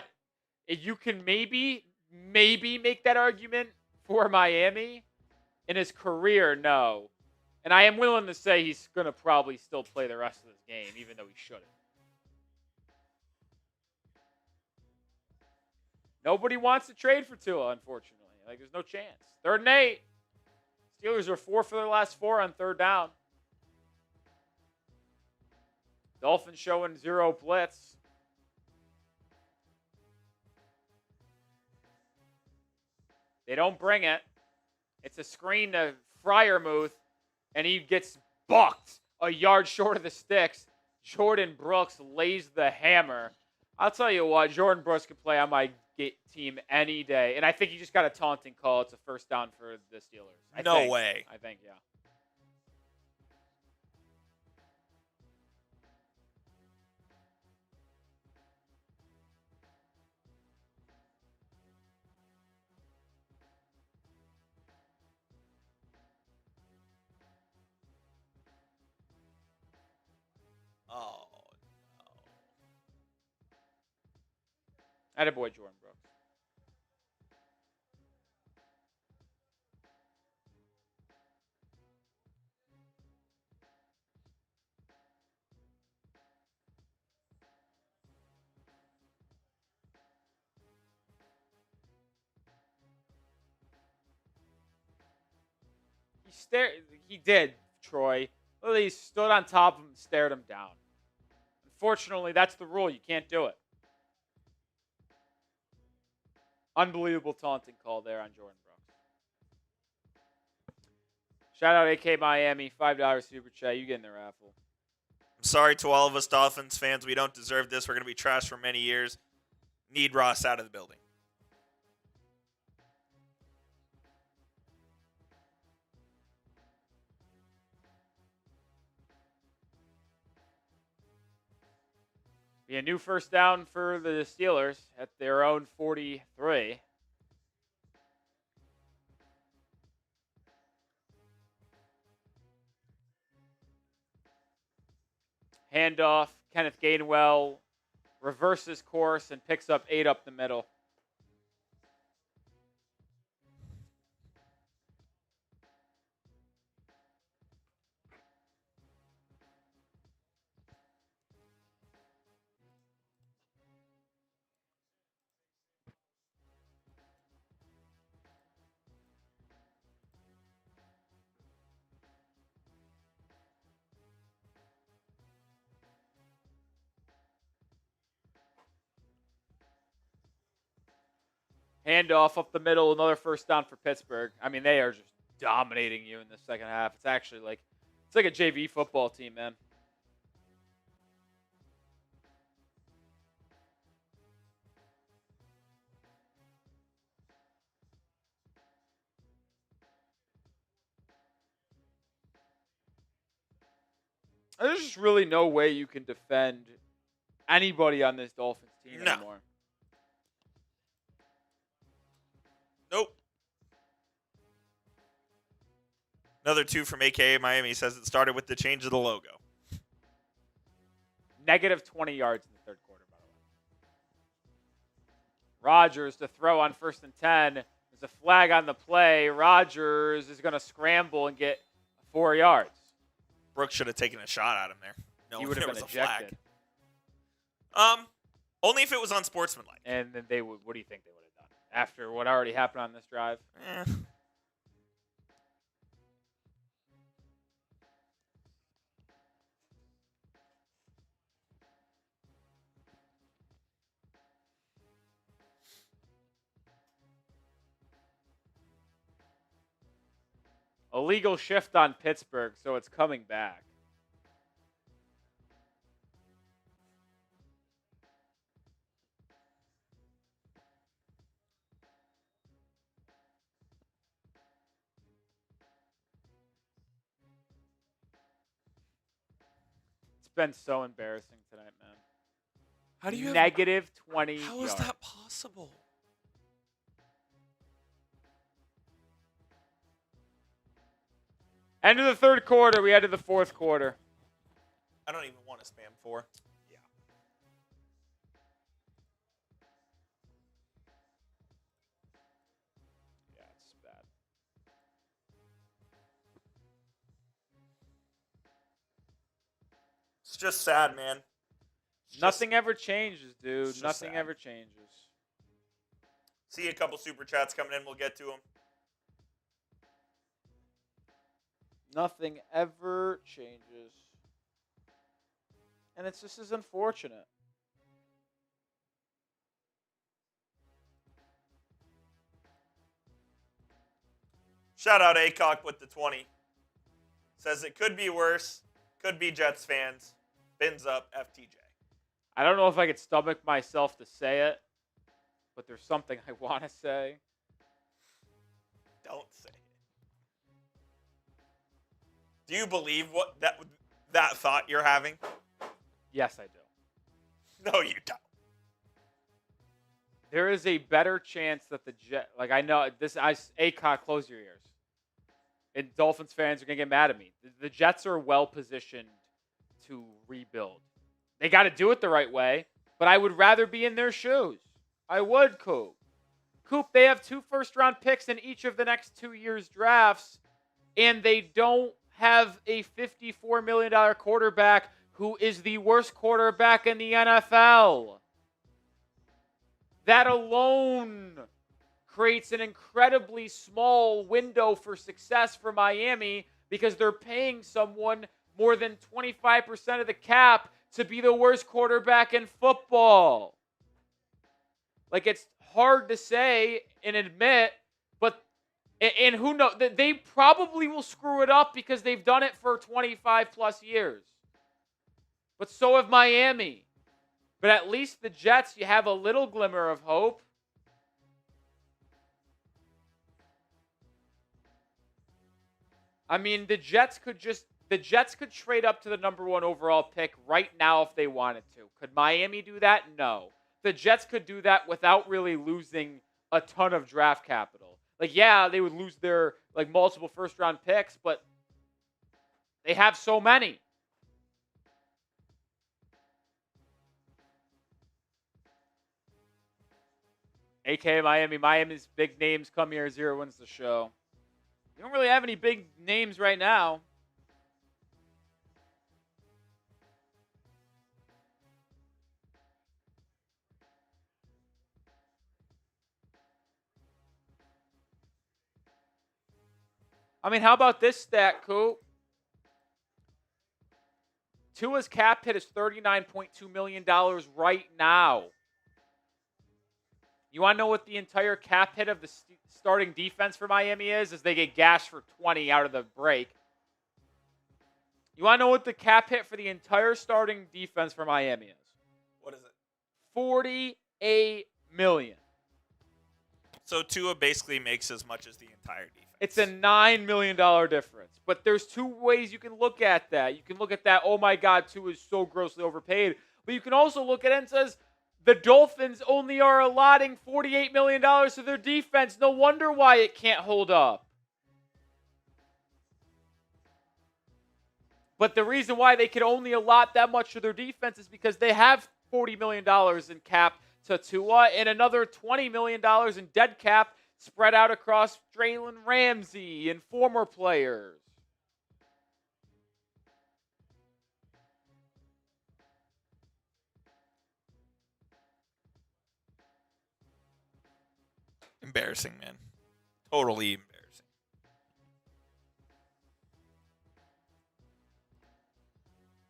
You can maybe make that argument for Miami. In his career, no. And I am willing to say he's going to probably still play the rest of this game, even though he shouldn't. Nobody wants to trade for Tua, unfortunately. Like, there's no chance. 3rd and 8. Steelers are 4 for their last 4 on 3rd down. Dolphins showing 0 blitz. They don't bring it. It's a screen to Freiermuth, and he gets bucked a yard short of the sticks. Jordan Brooks lays the hammer. I'll tell you what, Jordan Brooks could play on my team any day. And I think he just got a taunting call. It's a first down for the Steelers. No way. I think, yeah. Oh, Attaboy, Jordan Brooks. He did, Troy. Literally stood on top of him and stared him down. Unfortunately, that's the rule. You can't do it. Unbelievable taunting call there on Jordan Brooks. Shout out AK Miami, $5 super chat. You get in the raffle. I'm sorry to all of us Dolphins fans. We don't deserve this. We're going to be trashed for many years. Need Ross out of the building. Be a new first down for the Steelers at their own 43. Handoff. Kenneth Gainwell reverses course and picks up 8 up the middle. Handoff up the middle, another first down for Pittsburgh. I mean, they are just dominating you in the second half. It's actually like a JV football team, man. There's just really no way you can defend anybody on this Dolphins team anymore. Nope. Another 2 from AKA Miami says it started with the change of the logo. Negative 20 yards in the third quarter, by the way. Rodgers to throw on 1st and 10. There's a flag on the play. Rodgers is going to scramble and get 4 yards. Brooks should have taken a shot at him there. No, he would have been ejected. Only if it was unsportsmanlike. And then they would. What do you think they would have done after what already happened on this drive? Illegal shift on Pittsburgh, so it's coming back. It's been so embarrassing tonight, man. How do you negative 20 How yards. is that possible? End of the third quarter. We head to the fourth quarter. I don't even want to spam 4. Yeah. Yeah, it's bad. It's just sad, man. Nothing ever changes, dude. It's just Nothing sad. ever changes. See a couple super chats coming in. We'll get to them. Nothing ever changes. And it's just as unfortunate. Shout out Acock with the 20. Says it could be worse. Could be Jets fans. Bins up FTJ. I don't know if I could stomach myself to say it, but there's something I want to say. Don't say it. Do you believe what that thought you're having? Yes, I do. No, you don't. There is a better chance that the Jets, like I know this, ACOT, close your ears. And Dolphins fans are going to get mad at me. The Jets are well positioned to rebuild. They got to do it the right way, but I would rather be in their shoes. I would, Coop. Coop, they have 2 first-round picks in each of the next 2 years' drafts, and they don't have a $54 million quarterback who is the worst quarterback in the NFL. That alone creates an incredibly small window for success for Miami because they're paying someone more than 25% of the cap to be the worst quarterback in football. Like, it's hard to say and admit, but and who knows, they probably will screw it up because they've done it for 25 plus years. But so have Miami. But at least the Jets, you have a little glimmer of hope. I mean, the Jets could trade up to the number 1 overall pick right now if they wanted to. Could Miami do that? No. The Jets could do that without really losing a ton of draft capital. Like, yeah, they would lose their multiple first-round picks, but they have so many. AKA Miami. Miami's big names come here. 0 wins the show. You don't really have any big names right now. I mean, how about this stat, Coop? Tua's cap hit is $39.2 million right now. You want to know what the entire cap hit of the starting defense for Miami is? As they get gashed for 20 out of the break. You want to know what the cap hit for the entire starting defense for Miami is? What is it? $48 million. So Tua basically makes as much as the entire defense. It's a $9 million difference. But there's two ways you can look at that. You can look at that, oh my God, Tua is so grossly overpaid. But you can also look at it and says, the Dolphins only are allotting $48 million to their defense. No wonder why it can't hold up. But the reason why they can only allot that much to their defense is because they have $40 million in cap to Tua and another $20 million in dead cap spread out across Jalen Ramsey and former players. Embarrassing, man. Totally embarrassing.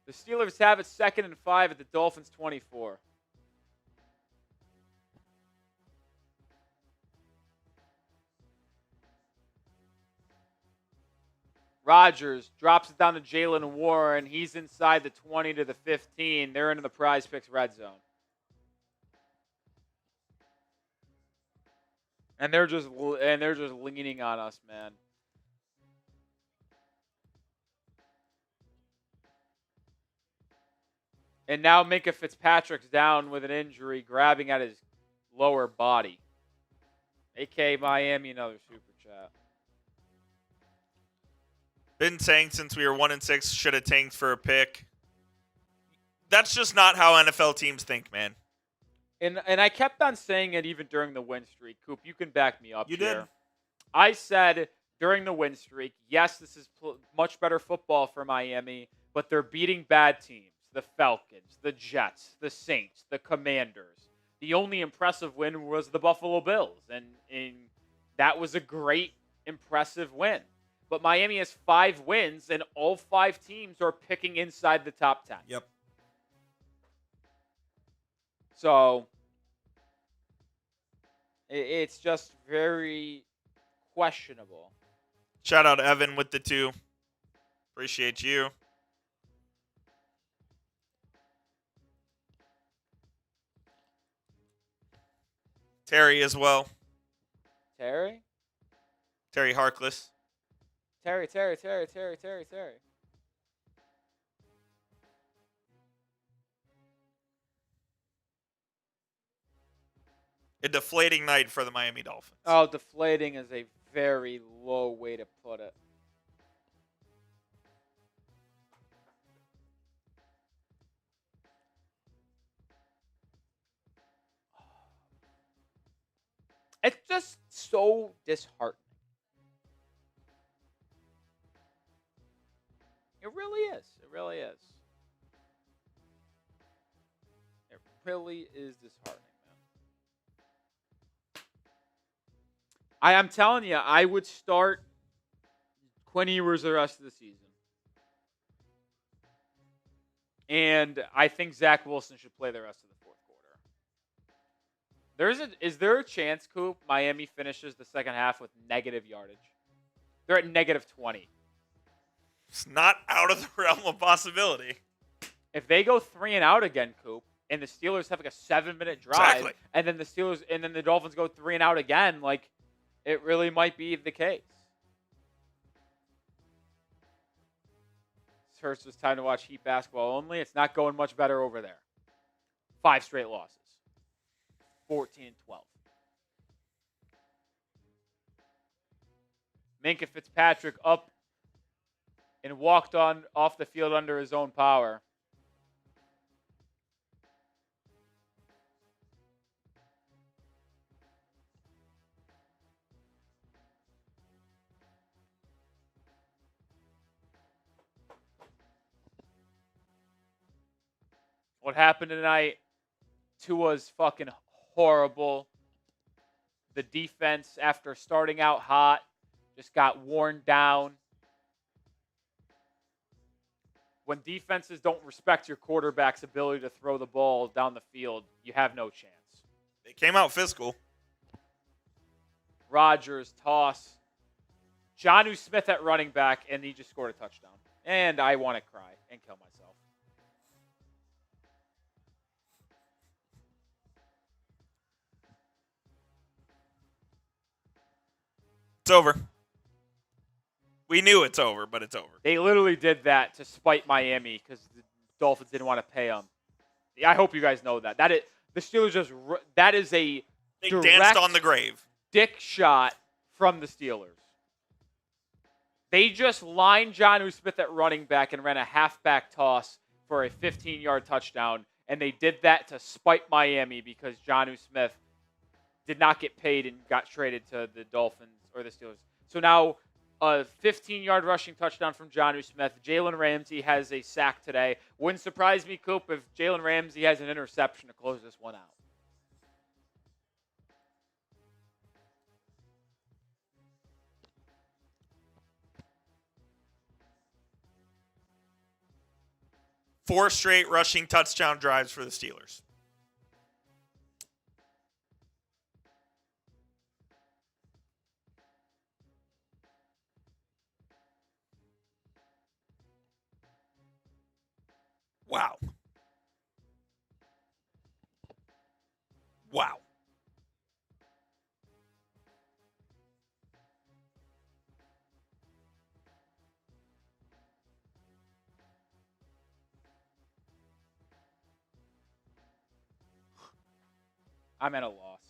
The Steelers have it 2nd and 5 at the Dolphins 24. Rodgers drops it down to Jalen Warren. He's inside the 20 to the 15. They're into the PrizePicks red zone. And they're just leaning on us, man. And now Minka Fitzpatrick's down with an injury, grabbing at his lower body. AK Miami, another super chat. Been saying since we were 1-6, should have tanked for a pick. That's just not how NFL teams think, man. And I kept on saying it even during the win streak. Coop, you can back me up. You here. did. I said during the win streak, yes, this is much better football for Miami, but they're beating bad teams. The Falcons, the Jets, the Saints, the Commanders. The only impressive win was the Buffalo Bills, and that was a great, impressive win. But Miami has 5 wins, and all 5 teams are picking inside the top 10. Yep. So it's just very questionable. Shout out Evan with the 2. Appreciate you. Terry as well. Terry Harkless. Terry. A deflating night for the Miami Dolphins. Oh, deflating is a very low way to put it. It's just so disheartening. It really is. It really is. It really is disheartening, man. I'm telling you, I would start Quinn Ewers the rest of the season. And I think Zach Wilson should play the rest of the fourth quarter. Is there a chance, Coop, Miami finishes the second half with negative yardage? They're at negative 20. It's not out of the realm of possibility. If they go 3 and out again, Coop, and the Steelers have like a 7-minute drive, and then the Dolphins go 3 and out again, like it really might be the case. This hurts. It's time to watch Heat basketball only. It's not going much better over there. 5 straight losses. 14-12. Minka Fitzpatrick up and walked off the field under his own power. What happened tonight? Tua's fucking horrible. The defense, after starting out hot, just got worn down. When defenses don't respect your quarterback's ability to throw the ball down the field, you have no chance. They came out physical. Rodgers, toss. Jonnu Smith at running back, and he just scored a touchdown. And I want to cry and kill myself. It's over. We knew it's over, but it's over. They literally did that to spite Miami because the Dolphins didn't want to pay them. I hope you guys know that. The Steelers that is a They direct danced on the grave. dick shot from the Steelers. They just lined Jonnu Smith at running back and ran a halfback toss for a 15-yard touchdown, and they did that to spite Miami because Jonnu Smith did not get paid and got traded to the Dolphins or the Steelers. So now a 15-yard rushing touchdown from Jonnu Smith. Jalen Ramsey has a sack today. Wouldn't surprise me, Coop, if Jalen Ramsey has an interception to close this one out. Four straight rushing touchdown drives for the Steelers. Wow. Wow. I'm at a loss.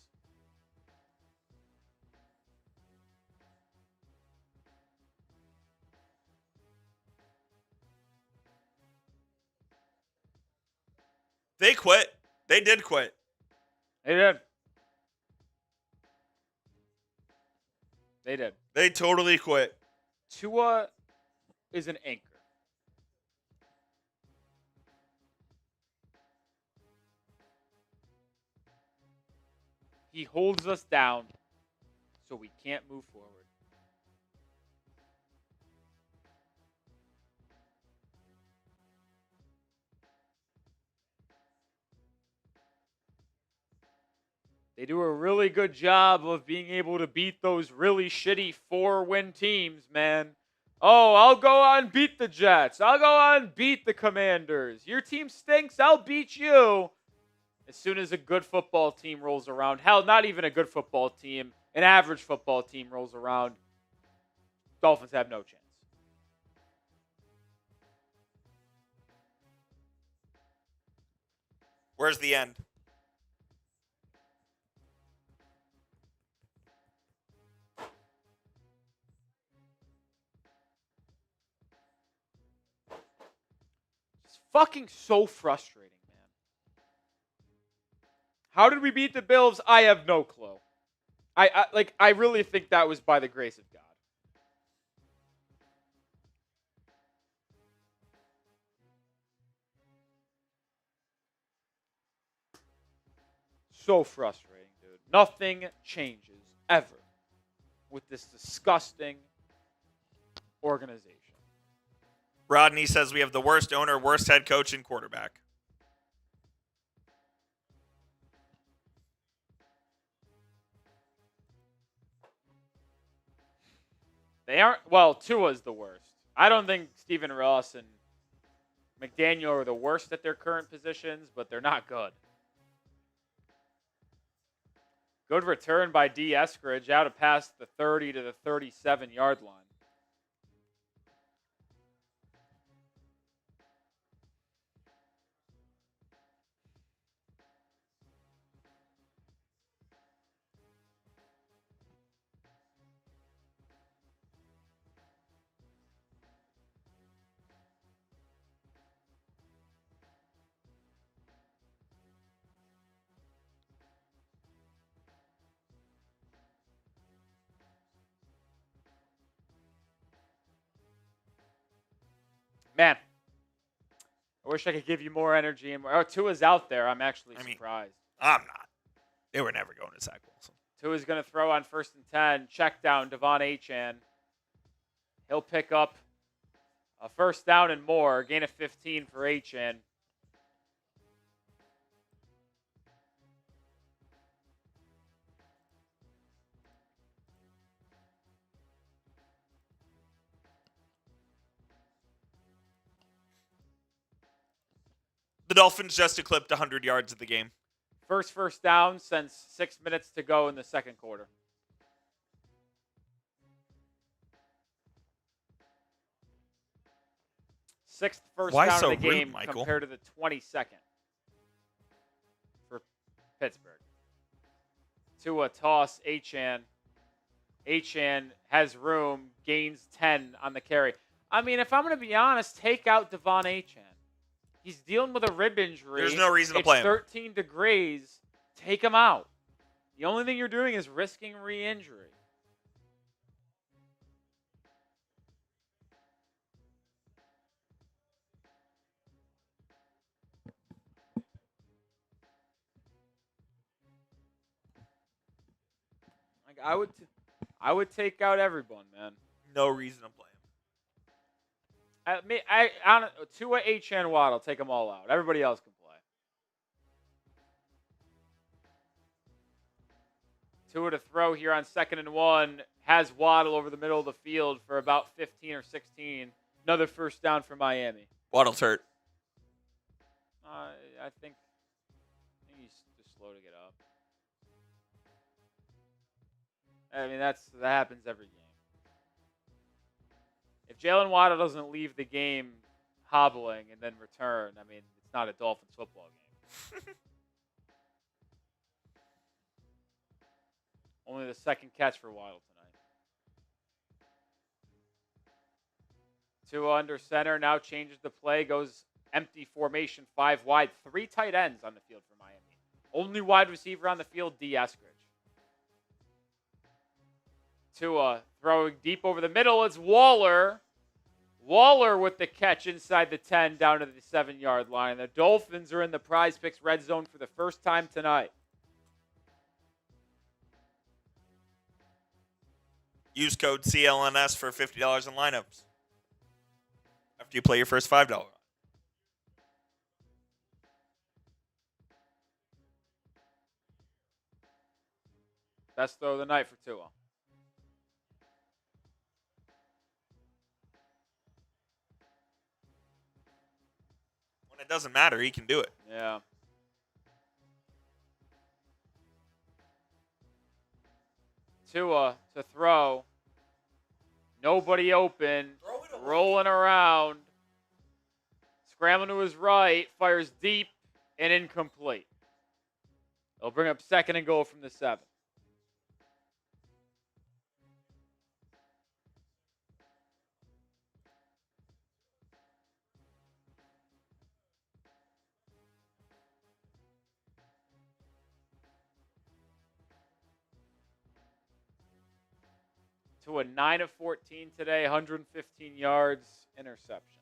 They quit. They did quit. They did. They did. They totally quit. Tua is an anchor. He holds us down so we can't move forward. They do a really good job of being able to beat those really shitty 4-win teams, man. Oh, I'll go on and beat the Jets. I'll go on and beat the Commanders. Your team stinks. I'll beat you. As soon as a good football team rolls around, hell, not even a good football team, an average football team rolls around, Dolphins have no chance. Where's the end? It's fucking so frustrating, man. How did we beat the Bills? I have no clue. I really think that was by the grace of God. So frustrating, dude. Nothing changes ever with this disgusting organization. Rodney says we have the worst owner, worst head coach, and quarterback. They aren't, well, Tua's the worst. I don't think Stephen Ross and McDaniel are the worst at their current positions, but they're not good. Good return by D. Eskridge out of past the 30 to the 37-yard line. Man, I wish I could give you more energy. And more. Oh, Tua's out there. I'm actually surprised. I'm not. They were never going to Zach Wilson. Tua's going to throw on 1st and 10. Check down, Devon Achane. He'll pick up a first down and more. Gain of 15 for Achane. Dolphins just eclipsed 100 yards of the game. First down since 6 minutes to go in the second quarter. Sixth first Why down so of the game rude, compared to the 22nd for Pittsburgh. Tua toss Achane. Achane has room, gains 10 on the carry. I mean, if I'm going to be honest, take out Devon Achane. He's dealing with a rib injury. There's no reason to It's play him. 13 degrees. Take him out. The only thing you're doing is risking re-injury. Like I would take out everyone, man. No reason to play him. Tua, Achane, Waddle, take them all out. Everybody else can play. Tua to throw here on 2nd and 1. Has Waddle over the middle of the field for about 15 or 16. Another first down for Miami. Waddle's hurt. I think he's just slow to get up. I mean, that happens every game. If Jalen Waddle doesn't leave the game hobbling and then return, I mean, it's not a Dolphins football game. Only the second catch for Waddle tonight. Tua under center, now changes the play, goes empty formation, 5 wide. 3 tight ends on the field for Miami. Only wide receiver on the field, D. Eskridge. Tua throwing deep over the middle. It's Waller. Waller with the catch inside the 10 down to the 7-yard line. The Dolphins are in the PrizePicks red zone for the first time tonight. Use code CLNS for $50 in lineups after you play your first $5. Best throw of the night for Tua. When it doesn't matter, he can do it. Yeah. Tua to throw. Nobody open. Rolling around. Scrambling to his right. Fires deep and incomplete. They'll bring up 2nd and goal from the 7. Tua 9 of 14 today, 115 yards, interception.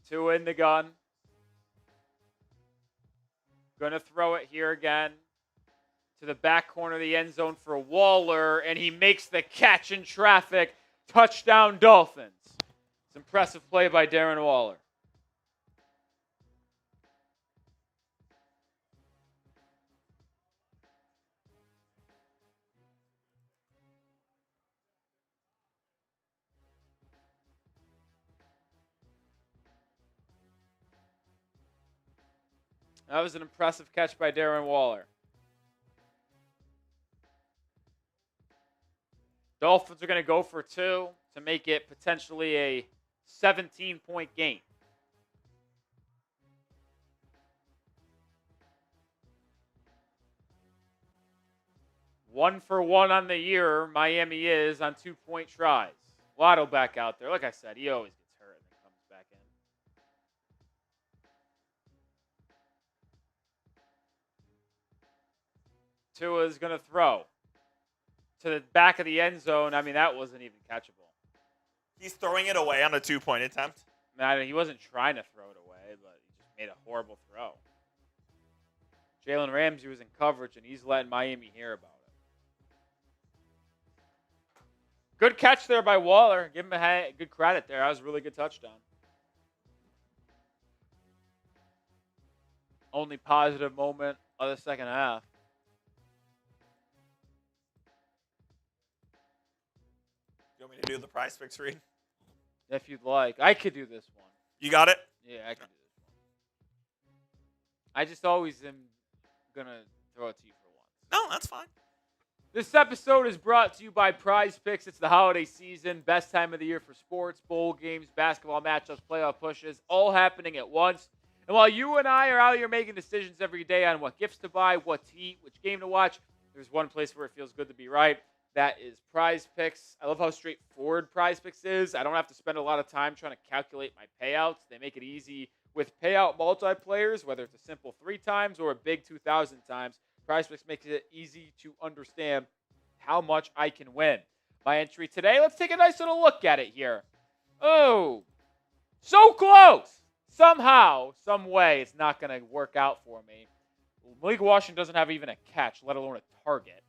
Tua in the gun. Gonna throw it here again to the back corner of the end zone for Waller, and he makes the catch in traffic. Touchdown, Dolphins. It's impressive play by Darren Waller. That was an impressive catch by Darren Waller. Dolphins are going to go for 2 to make it potentially a 17-point game. One for 1 on the year, Miami is on 2-point tries. Waddle back out there. Like I said, he always gets hurt and then comes back in. Tua's going to throw to the back of the end zone. I mean, that wasn't even catchable. He's throwing it away on a 2-point attempt. I mean, he wasn't trying to throw it away, but he just made a horrible throw. Jalen Ramsey was in coverage, and he's letting Miami hear about it. Good catch there by Waller. Give him a good credit there. That was a really good touchdown. Only positive moment of the second half. You want me to do the PrizePicks read? If you'd like. I could do this one. You got it? Yeah, I could do this one. I just always am going to throw it to you for once. No, that's fine. This episode is brought to you by PrizePicks. It's the holiday season, best time of the year for sports, bowl games, basketball matchups, playoff pushes, all happening at once. And while you and I are out here making decisions every day on what gifts to buy, what to eat, which game to watch, there's one place where it feels good to be right. That is PrizePicks. I love how straightforward PrizePicks is. I don't have to spend a lot of time trying to calculate my payouts. They make it easy with payout multiplayers, whether it's a simple 3 times or a big 2,000 times. PrizePicks makes it easy to understand how much I can win. My entry today, let's take a nice little look at it here. Oh, so close. Somehow, some way, it's not going to work out for me. Malik Washington doesn't have even a catch, let alone a target.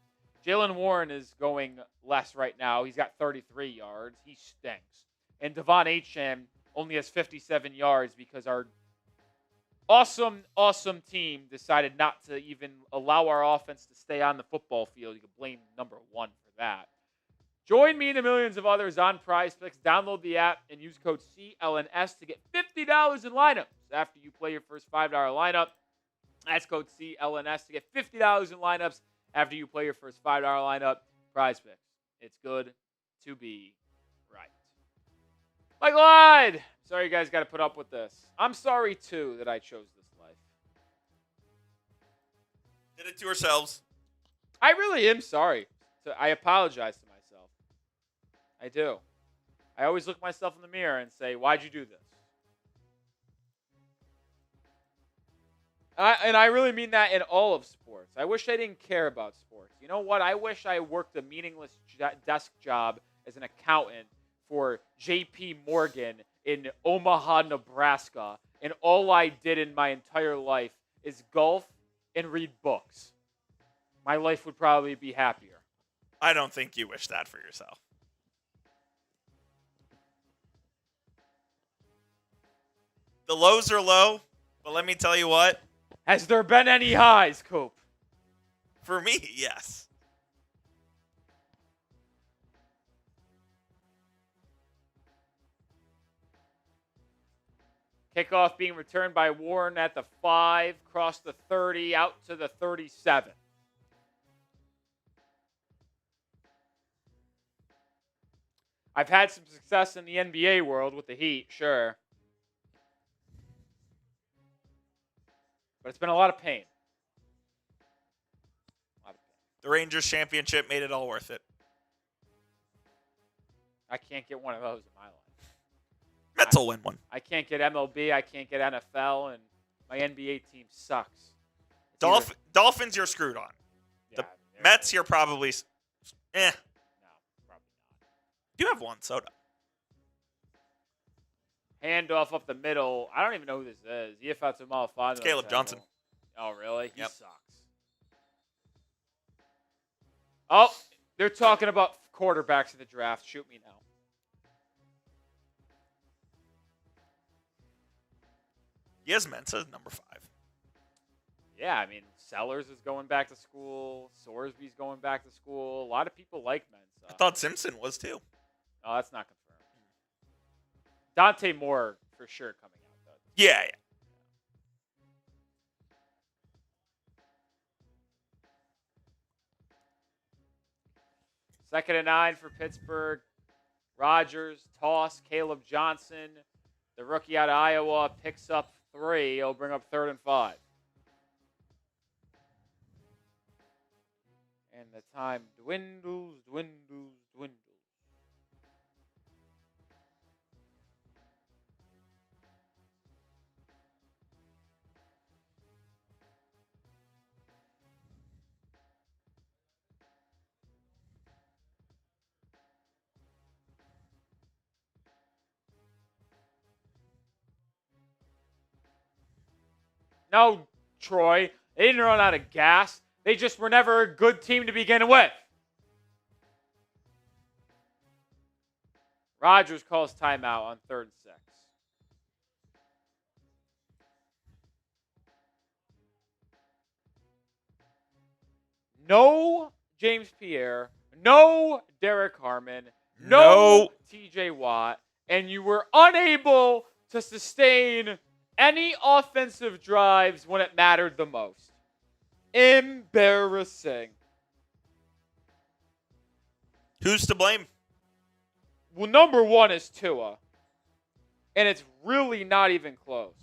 Jalen Warren is going less right now. He's got 33 yards. He stinks. And Achane only has 57 yards because our awesome team decided not to even allow our offense to stay on the football field. You can blame number 1 for that. Join me and the millions of others on PrizePicks. Download the app and use code CLNS to get $50 in lineups after you play your first $5 lineup. That's code CLNS to get $50 in lineups after you play your first $5 lineup. PrizePicks. It's good to be right. Like lied. Sorry you guys got to put up with this. I'm sorry, too, that I chose this life. Did it to ourselves. I really am sorry. I apologize to myself. I do. I always look myself in the mirror and say, why'd you do this? And I really mean that in all of sports. I wish I didn't care about sports. You know what? I wish I worked a meaningless desk job as an accountant for J.P. Morgan in Omaha, Nebraska, and all I did in my entire life is golf and read books. My life would probably be happier. I don't think you wish that for yourself. The lows are low, but let me tell you what. Has there been any highs, Coop? For me, yes. Kickoff being returned by Warren at the 5, cross the 30, out to the 37. I've had some success in the NBA world with the Heat, sure. But it's been a lot of pain. The Rangers championship made it all worth it. I can't get one of those in my life. Mets will win one. I can't get MLB. I can't get NFL, and my NBA team sucks. Dolphins, you're screwed on. Yeah, the Mets, you're probably No, probably not. You have one soda. Handoff up the middle. I don't even know who this is. It's Caleb Johnson. Oh, really? He Yep. sucks. Oh, they're talking about quarterbacks in the draft. Shoot me now. Yes, Mensa, number 5. Yeah, I mean, Sellers is going back to school. Sorsby's going back to school. A lot of people like Mensa. I thought Simpson was too. Oh, that's not confirmed. Dante Moore for sure coming out, though. Yeah. Second and 9 for Pittsburgh. Rodgers, toss, Caleb Johnson. The rookie out of Iowa picks up 3. He'll bring up 3rd and 5. And the time dwindles. No, Troy. They didn't run out of gas. They just were never a good team to begin with. Rodgers calls timeout on 3rd and 6. No James Pierre. No Derek Harmon. No. TJ Watt, and you were unable to sustain any offensive drives when it mattered the most. Embarrassing. Who's to blame? Well, number one is Tua, and it's really not even close.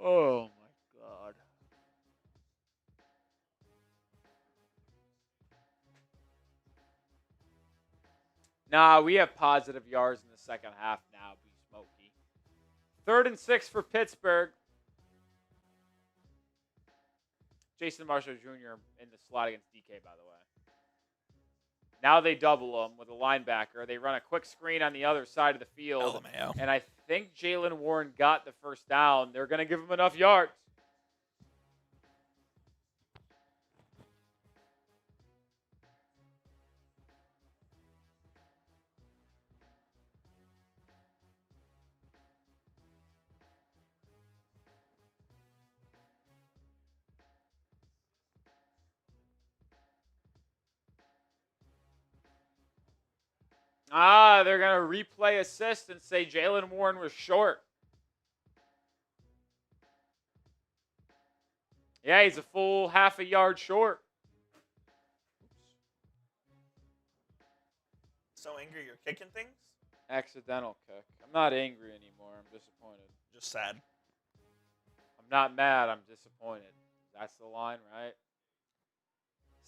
Oh, my God. Nah, we have positive yards in the second half now, be smoky. 3rd and 6 for Pittsburgh. Jason Marshall Jr. in the slot against DK, by the way. Now they double him with a linebacker. They run a quick screen on the other side of the field. LMAO. And I think Jalen Warren got the first down. They're going to give him enough yards. They're going to replay assist and say Jalen Warren was short. Yeah, he's a full half a yard short. So angry you're kicking things? Accidental kick. I'm not angry anymore. I'm disappointed. Just sad. I'm not mad. I'm disappointed. That's the line, right?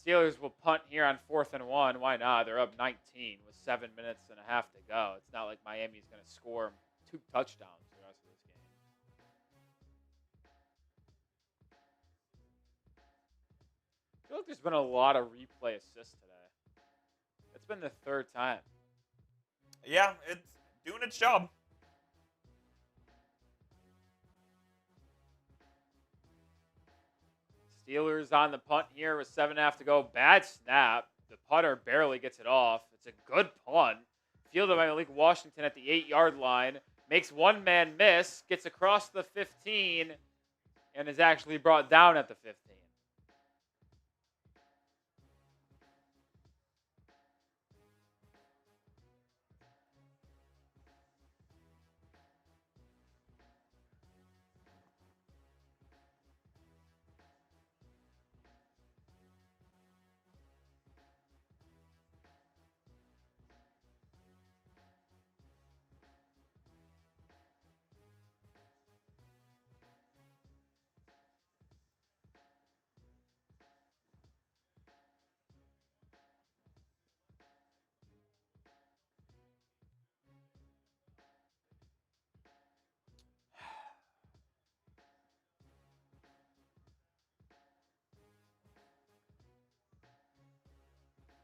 Steelers will punt here on 4th and 1. Why not? They're up 19 with 7 minutes and a half to go. It's not like Miami's going to score 2 touchdowns the rest of this game. I feel like there's been a lot of replay assists today. It's been the 3rd time. Yeah, it's doing its job. Steelers on the punt here with 7.5 to go. Bad snap. The punter barely gets it off. It's a good punt. Fielded by Malik Washington at the 8-yard line. Makes one man miss. Gets across the 15. And is actually brought down at the 15.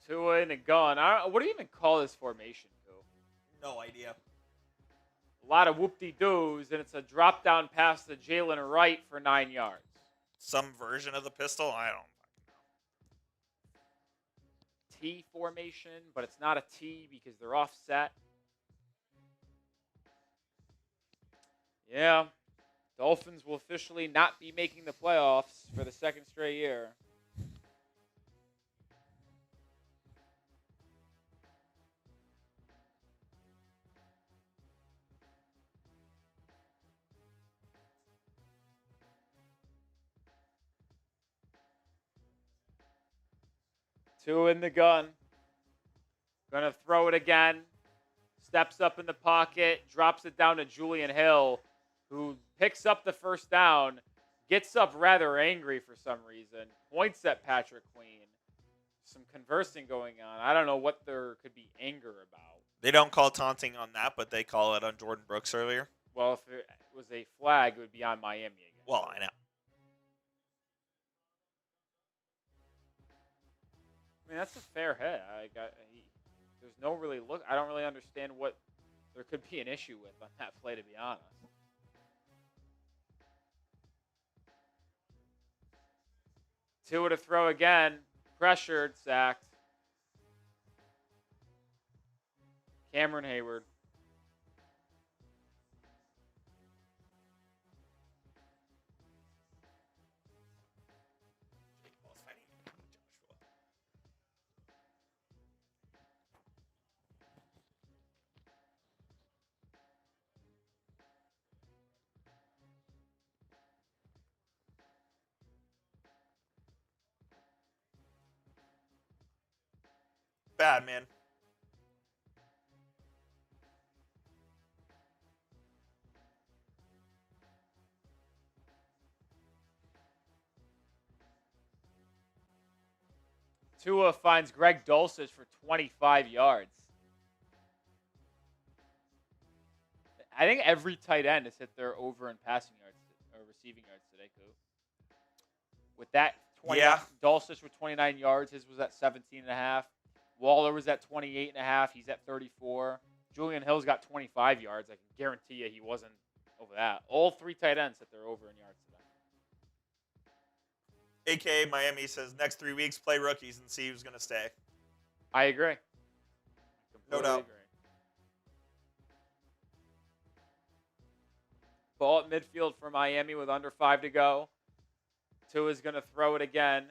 Tua in the gun. What do you even call this formation, Tua? No idea. A lot of whoop-de-doos, and it's a drop-down pass to Jalen Wright for 9 yards. Some version of the pistol? I don't know. T formation, but it's not a T because they're offset. Yeah. Dolphins will officially not be making the playoffs for the 2nd straight year. Tua in the gun. Gonna throw it again. Steps up in the pocket. Drops it down to Julian Hill, who picks up the first down. Gets up rather angry for some reason. Points at Patrick Queen. Some conversing going on. I don't know what there could be anger about. They don't call taunting on that, but they call it on Jordan Brooks earlier. Well, if it was a flag, it would be on Miami again. Well, I know. I mean, that's a fair hit. There's no really look. I don't really understand what there could be an issue with on that play, to be honest. Tua to throw again. Pressured, sacked. Cameron Hayward. Bad, man. Tua finds Greg Dulcich for 25 yards. I think every tight end has hit their over in passing yards or receiving yards today, Coop. With that, Dulcich with 29 yards. His was at 17.5. Waller was at 28.5. He's at 34. Julian Hill's got 25 yards. I can guarantee you he wasn't over that. All three tight ends hit their over in yards today. AKA Miami says next 3 weeks play rookies and see who's going to stay. I agree. No doubt. Agree. Ball at midfield for Miami with under 5 to go. Tua's going to throw it again.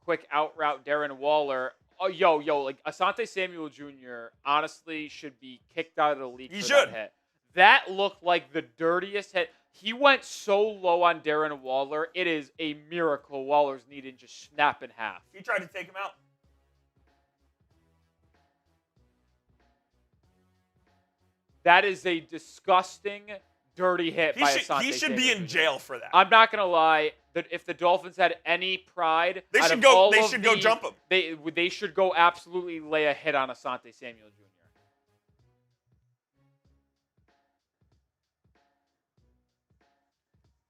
Quick out route, Darren Waller. Oh, like Asante Samuel Jr. honestly should be kicked out of the league for that hit. That looked like the dirtiest hit. He went so low on Darren Waller. It is a miracle Waller's knee didn't just snap in half. He tried to take him out. That is a disgusting, dirty hit by Asante. He should be in jail for that. I'm not gonna lie. That if the Dolphins had any pride, they should go. They should go jump him. They should go absolutely lay a hit on Asante Samuel Jr.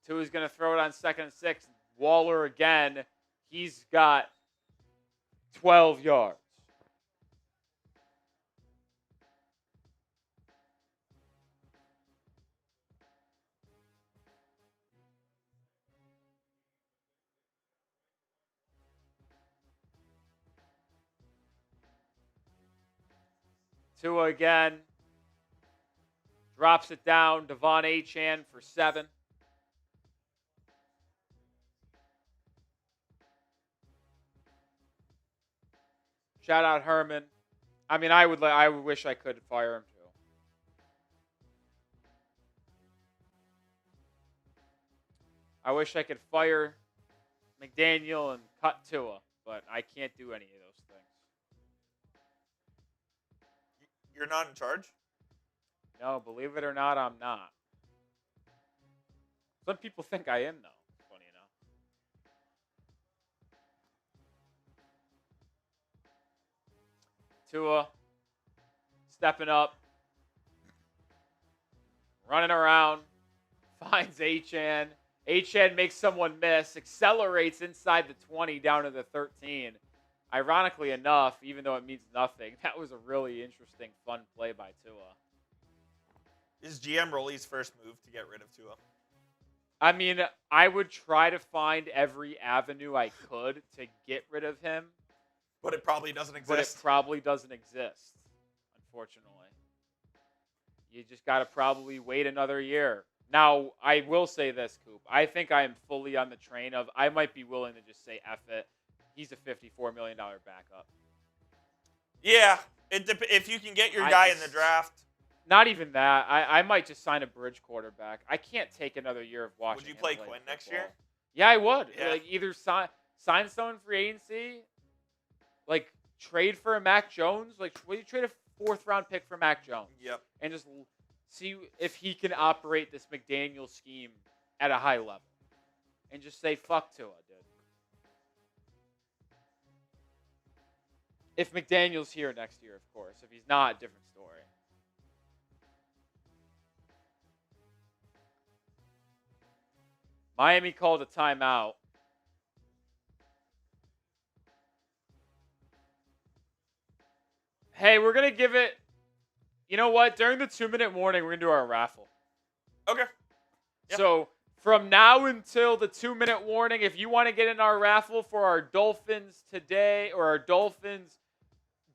Tua's gonna throw it on 2nd and 6. Waller again. He's got 12 yards. Tua again. Drops it down. Devon Achane for 7. Shout out Herman. I mean, I wish I could fire him too. I wish I could fire McDaniel and cut Tua, but I can't do any of those things. You're not in charge? No, believe it or not, I'm not. Some people think I am, though. Funny enough. Tua stepping up, running around, finds Achane. Achane makes someone miss, accelerates inside the 20 down to the 13. Ironically enough, even though it means nothing, that was a really interesting, fun play by Tua. Is GM Rolly's first move to get rid of Tua? I mean, I would try to find every avenue I could to get rid of him. But it probably doesn't exist. But it probably doesn't exist, unfortunately. You just got to probably wait another year. Now, I will say this, Coop. I think I am fully on the train of I might be willing to just say F it. He's a $54 million backup. Yeah. If you can get your guy in the draft. Not even that. I might just sign a bridge quarterback. I can't take another year of watching. Would you play Quinn next year? Yeah, I would. Yeah. Like either sign someone free agency, like trade for a Mac Jones. Like, will you trade a 4th round pick for Mac Jones? Yep. And just see if he can operate this McDaniel scheme at a high level. And just say, fuck Tua, dude. If McDaniel's here next year, of course. If he's not, different story. Miami called a timeout. Hey, we're going to give it... You know what? During the 2-minute warning, we're going to do our raffle. Okay. Yep. So, From now until the 2-minute warning, if you want to get in our raffle for our Dolphins today or our Dolphins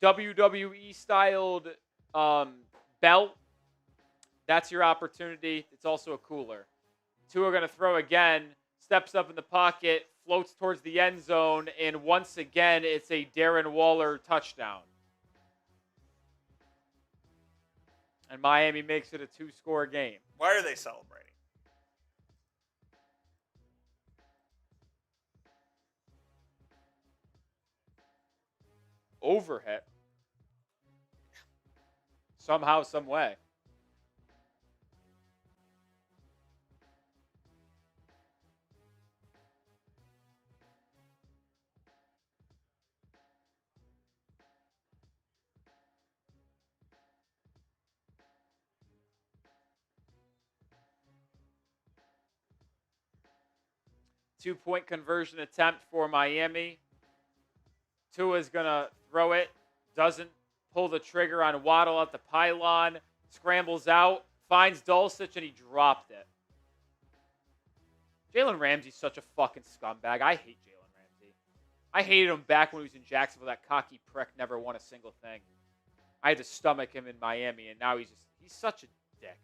WWE styled belt, that's your opportunity. It's also a cooler. Tua are going to throw again, steps up in the pocket, floats towards the end zone, and once again, it's a Darren Waller touchdown. And Miami makes it a 2-score game. Why are they celebrating? Overhit. Somehow, some way. Two-point conversion attempt for Miami. Tua's going to throw it. Doesn't pull the trigger on Waddle at the pylon. Scrambles out. Finds Dulcich, and he dropped it. Jalen Ramsey's such a fucking scumbag. I hate Jalen Ramsey. I hated him back when he was in Jacksonville. That cocky prick never won a single thing. I had to stomach him in Miami, and now he's such a dick.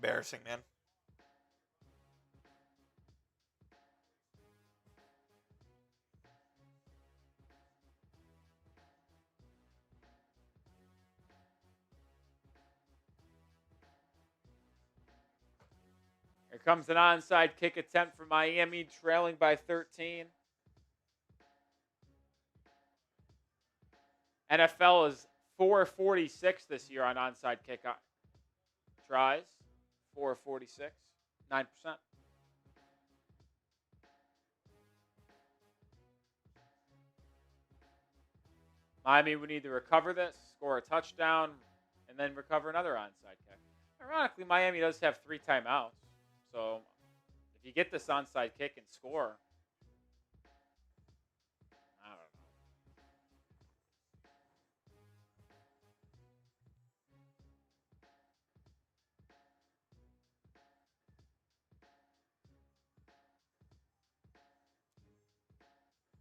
Embarrassing, man. Here comes an onside kick attempt for Miami, trailing by 13. NFL is 446 this year on onside kick tries. 446, 9%. Miami would need to recover this, score a touchdown, and then recover another onside kick. Ironically, Miami does have 3 timeouts. So if you get this onside kick and score, I don't know.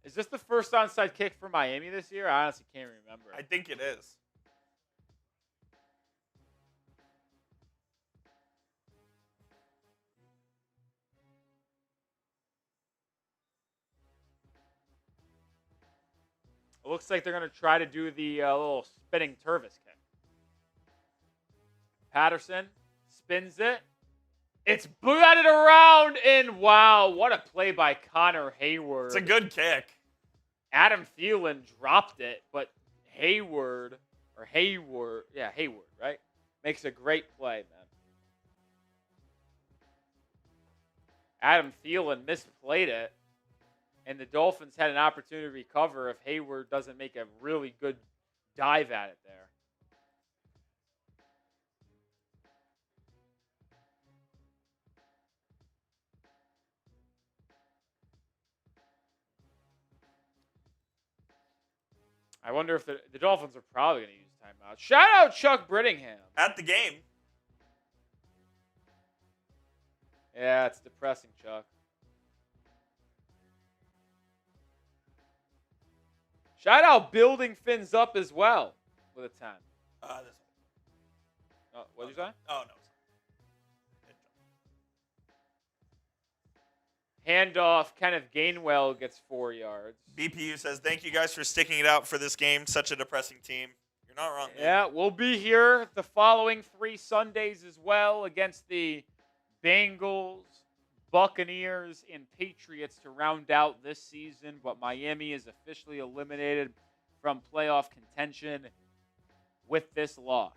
Is this the first onside kick for Miami this year? I honestly can't remember. I think it is. It looks like they're going to try to do the little spinning Tervis kick. Patterson spins it. It's batted around, and wow, what a play by Connor Hayward. It's a good kick. Adam Thielen dropped it, but Hayward, right? Makes a great play, man. Adam Thielen misplayed it, and the Dolphins had an opportunity to recover if Hayward doesn't make a really good dive at it there. I wonder if the Dolphins are probably going to use timeout. Shout out Chuck Brittingham. At the game. Yeah, it's depressing, Chuck. Shout out building fins up as well with a 10. This one. Oh, what did you say? Oh, no. Handoff, Kenneth Gainwell gets 4 yards. BPU says, thank you guys for sticking it out for this game. Such a depressing team. You're not wrong, man. Yeah, we'll be here the following 3 Sundays as well against the Bengals, Buccaneers, and Patriots to round out this season. But Miami is officially eliminated from playoff contention with this loss.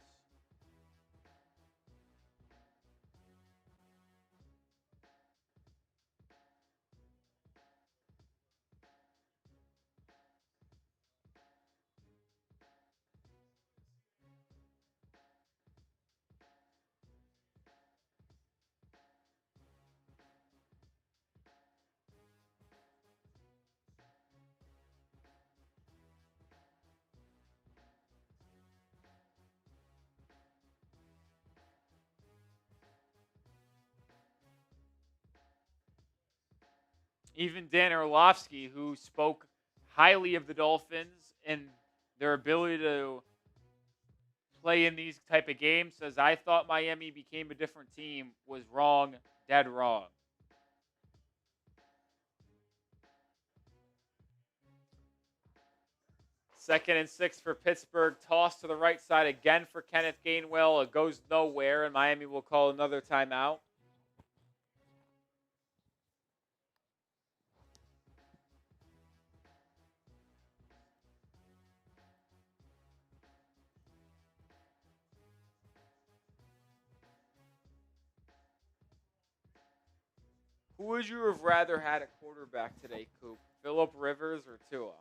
Even Dan Orlovsky, who spoke highly of the Dolphins and their ability to play in these type of games, says, I thought Miami became a different team, was wrong, dead wrong. Second and 6 for Pittsburgh. Toss to the right side again for Kenneth Gainwell. It goes nowhere, and Miami will call another timeout. Who would you have rather had at quarterback today, Coop? Phillip Rivers or Tua?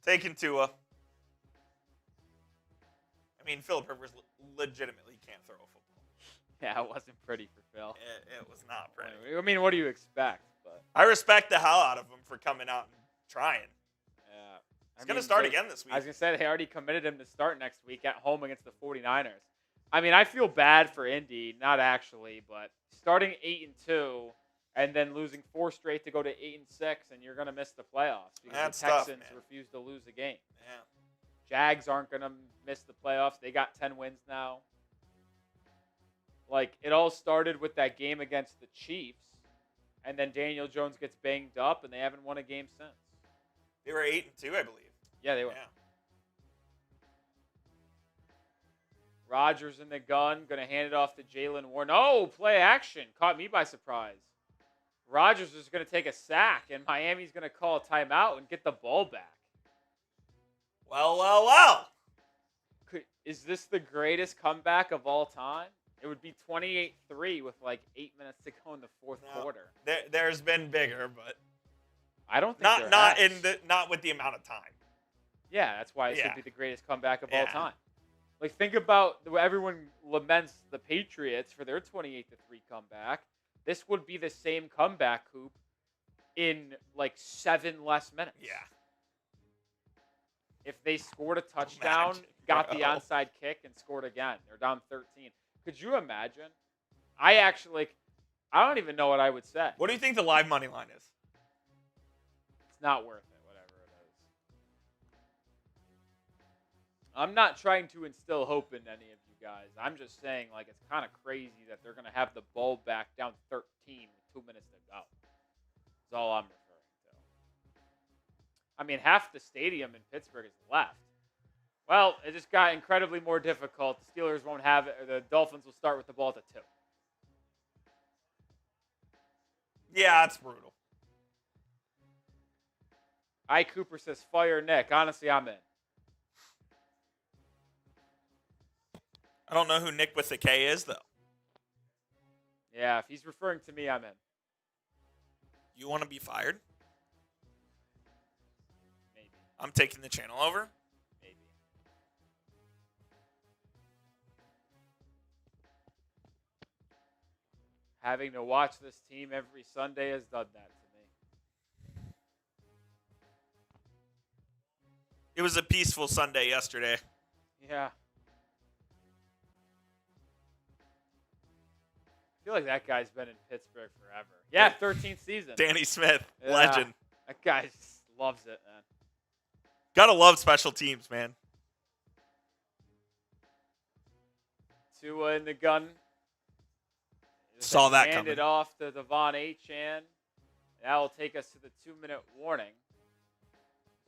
Taking Tua. I mean, Phillip Rivers legitimately can't throw a football. Yeah, it wasn't pretty for Phil. It was not pretty. I mean, what do you expect? But I respect the hell out of him for coming out and trying. yeah. He's going to start again this week. I was going to say, they already committed him to start next week at home against the 49ers. I mean, I feel bad for Indy, not actually, but starting 8-2 and then losing 4 straight to go to 8-6, and you're going to miss the playoffs because That's the Texans tough, refuse to lose a game. Yeah. Jags aren't going to miss the playoffs. They got 10 wins now. Like, it all started with that game against the Chiefs, and then Daniel Jones gets banged up, and they haven't won a game since. They were 8-2, I believe. Yeah, they were. Yeah. Rodgers in the gun, going to hand it off to Jalen Warren. Oh, play action. Caught me by surprise. Rodgers is going to take a sack, and Miami's going to call a timeout and get the ball back. Well. Is this the greatest comeback of all time? It would be 28-3 with like 8 minutes to go in the fourth quarter. There's been bigger, but I don't think not with the amount of time. Yeah, that's why it should be the greatest comeback of all Yeah. time. Like, think about everyone laments the Patriots for their 28-3 comeback. This would be the same comeback, Coop, in like 7 less minutes. Yeah. If they scored a touchdown, got the bro. onside kick, and scored again, they're down 13. Could you imagine? I don't even know what I would say. What do you think the live money line is? It's not worth it, whatever it is. I'm not trying to instill hope in any of you guys. I'm just saying, like, it's kind of crazy that they're going to have the ball back down 13 with 2 minutes to go. That's all I'm referring to. I mean, half the stadium in Pittsburgh is left. Well, it just got incredibly more difficult. The Steelers won't have it, or the Dolphins will start with the ball at 2. Yeah, it's brutal. Cooper says, fire Nick. Honestly, I'm in. I don't know who Nick with the K is, though. Yeah, if he's referring to me, I'm in. You want to be fired? Maybe. I'm taking the channel over. Maybe. Having to watch this team every Sunday has done that to me. It was a peaceful Sunday yesterday. Yeah. I feel like that guy's been in Pittsburgh forever. Yeah, 13th season. Danny Smith, Yeah. legend. That guy just loves it, man. Gotta love special teams, man. Tua in the gun. Saw that Hand it coming. off to Devon Achane. That will take us to the 2-minute warning.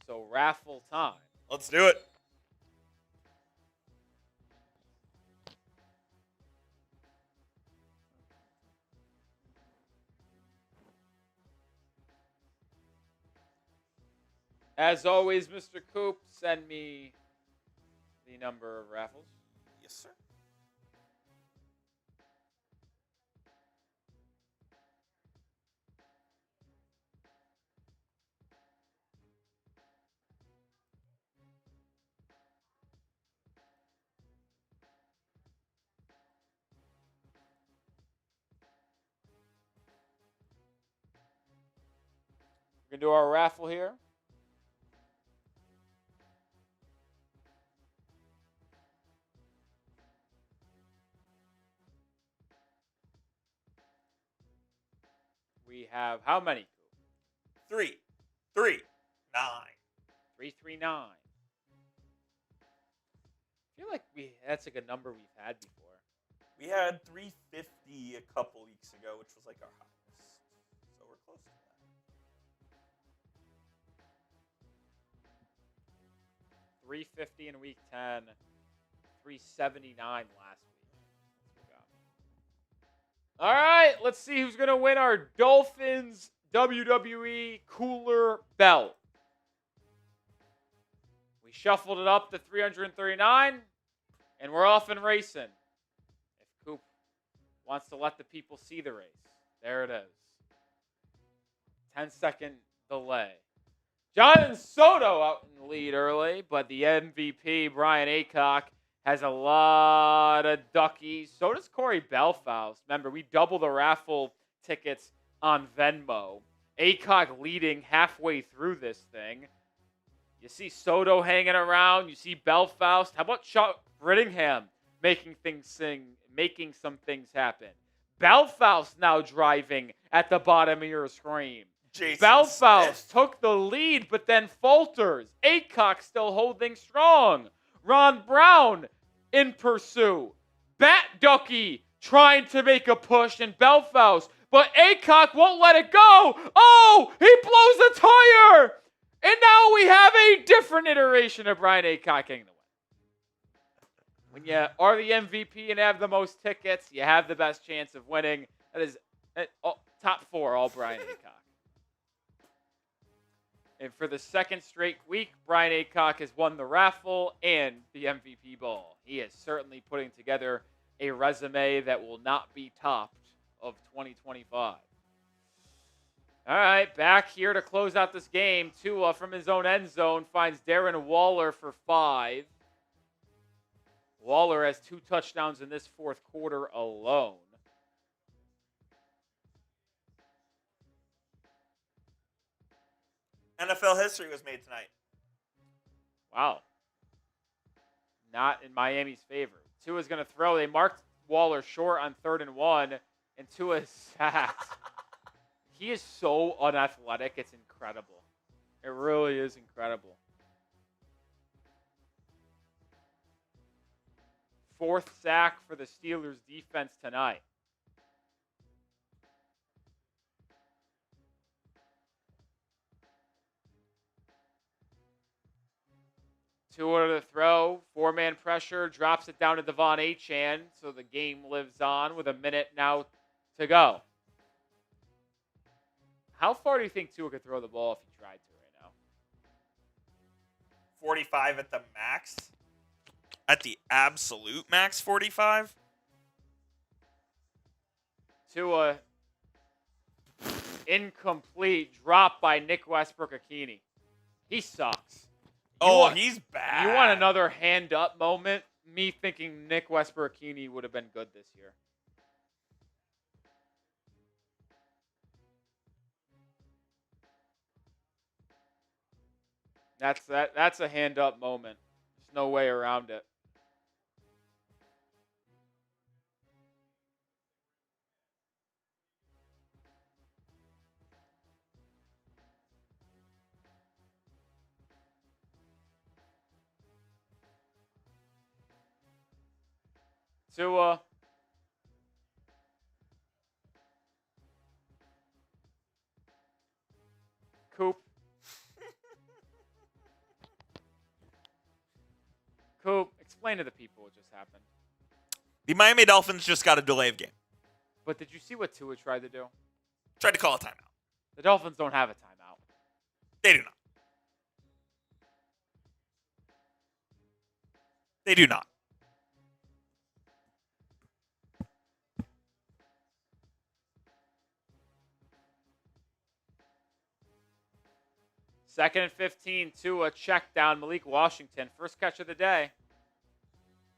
So raffle time. Let's do it. As always, Mr. Coop, send me the number of raffles. Yes, sir. We're going to do our raffle here. we have how many? 339. 339. I feel like that's like a number we've had before. We had 350 a couple weeks ago, which was like our highest. So we're close to that. 350 in week 10, 379 last week. All right, let's see who's going to win our Dolphins WWE Cooler Belt. We shuffled it up to 339, and we're off and racing. If Coop wants to let the people see the race, there it is. 10-second delay. Jonathan Soto out in the lead early, but the MVP, Brian Aycock, has a lot of duckies. So does Corey Belfaust. Remember, we double the raffle tickets on Venmo. Aycock leading halfway through this thing. You see Soto hanging around. You see Belfaust. How about Chuck Brittingham making some things happen? Belfaust now driving at the bottom of your screen. Belfaust took the lead, but then falters. Aycock still holding strong. Ron Brown in pursuit. Bat Ducky trying to make a push, and Belfaust, but Aycock won't let it go. Oh, he blows a tire. And now we have a different iteration of Brian Aycock getting the win. When you are the MVP and have the most tickets, you have the best chance of winning. That is top 4, all Brian Aycock. And for the second straight week, Brian Aycock has won the raffle and the MVP ball. He is certainly putting together a resume that will not be topped of 2025. All right, back here to close out this game. Tua from his own end zone finds Darren Waller for 5. Waller has 2 touchdowns in this fourth quarter alone. NFL history was made tonight. Wow. Not in Miami's favor. Tua's going to throw. They marked Waller short on 3rd and 1, and Tua is sacked. He is so unathletic. It's incredible. It really is incredible. 4th sack for the Steelers defense tonight. Tua to the throw. 4-man pressure. Drops it down to Achane. So the game lives on with a minute now to go. How far do you think Tua could throw the ball if he tried to right now? 45 at the max. At the absolute max, 45? Tua, incomplete. Drop by Nick Westbrook-Achane. He sucks. He's bad. You want another hand-up moment? Me thinking Nick Westbrook-Achane would have been good this year. That's a hand-up moment. There's no way around it. Tua. Coop. Coop, explain to the people what just happened. The Miami Dolphins just got a delay of game. But did you see what Tua tried to do? Tried to call a timeout. The Dolphins don't have a timeout. They do not. They do not. Second and 15, Tua check down Malik Washington. First catch of the day.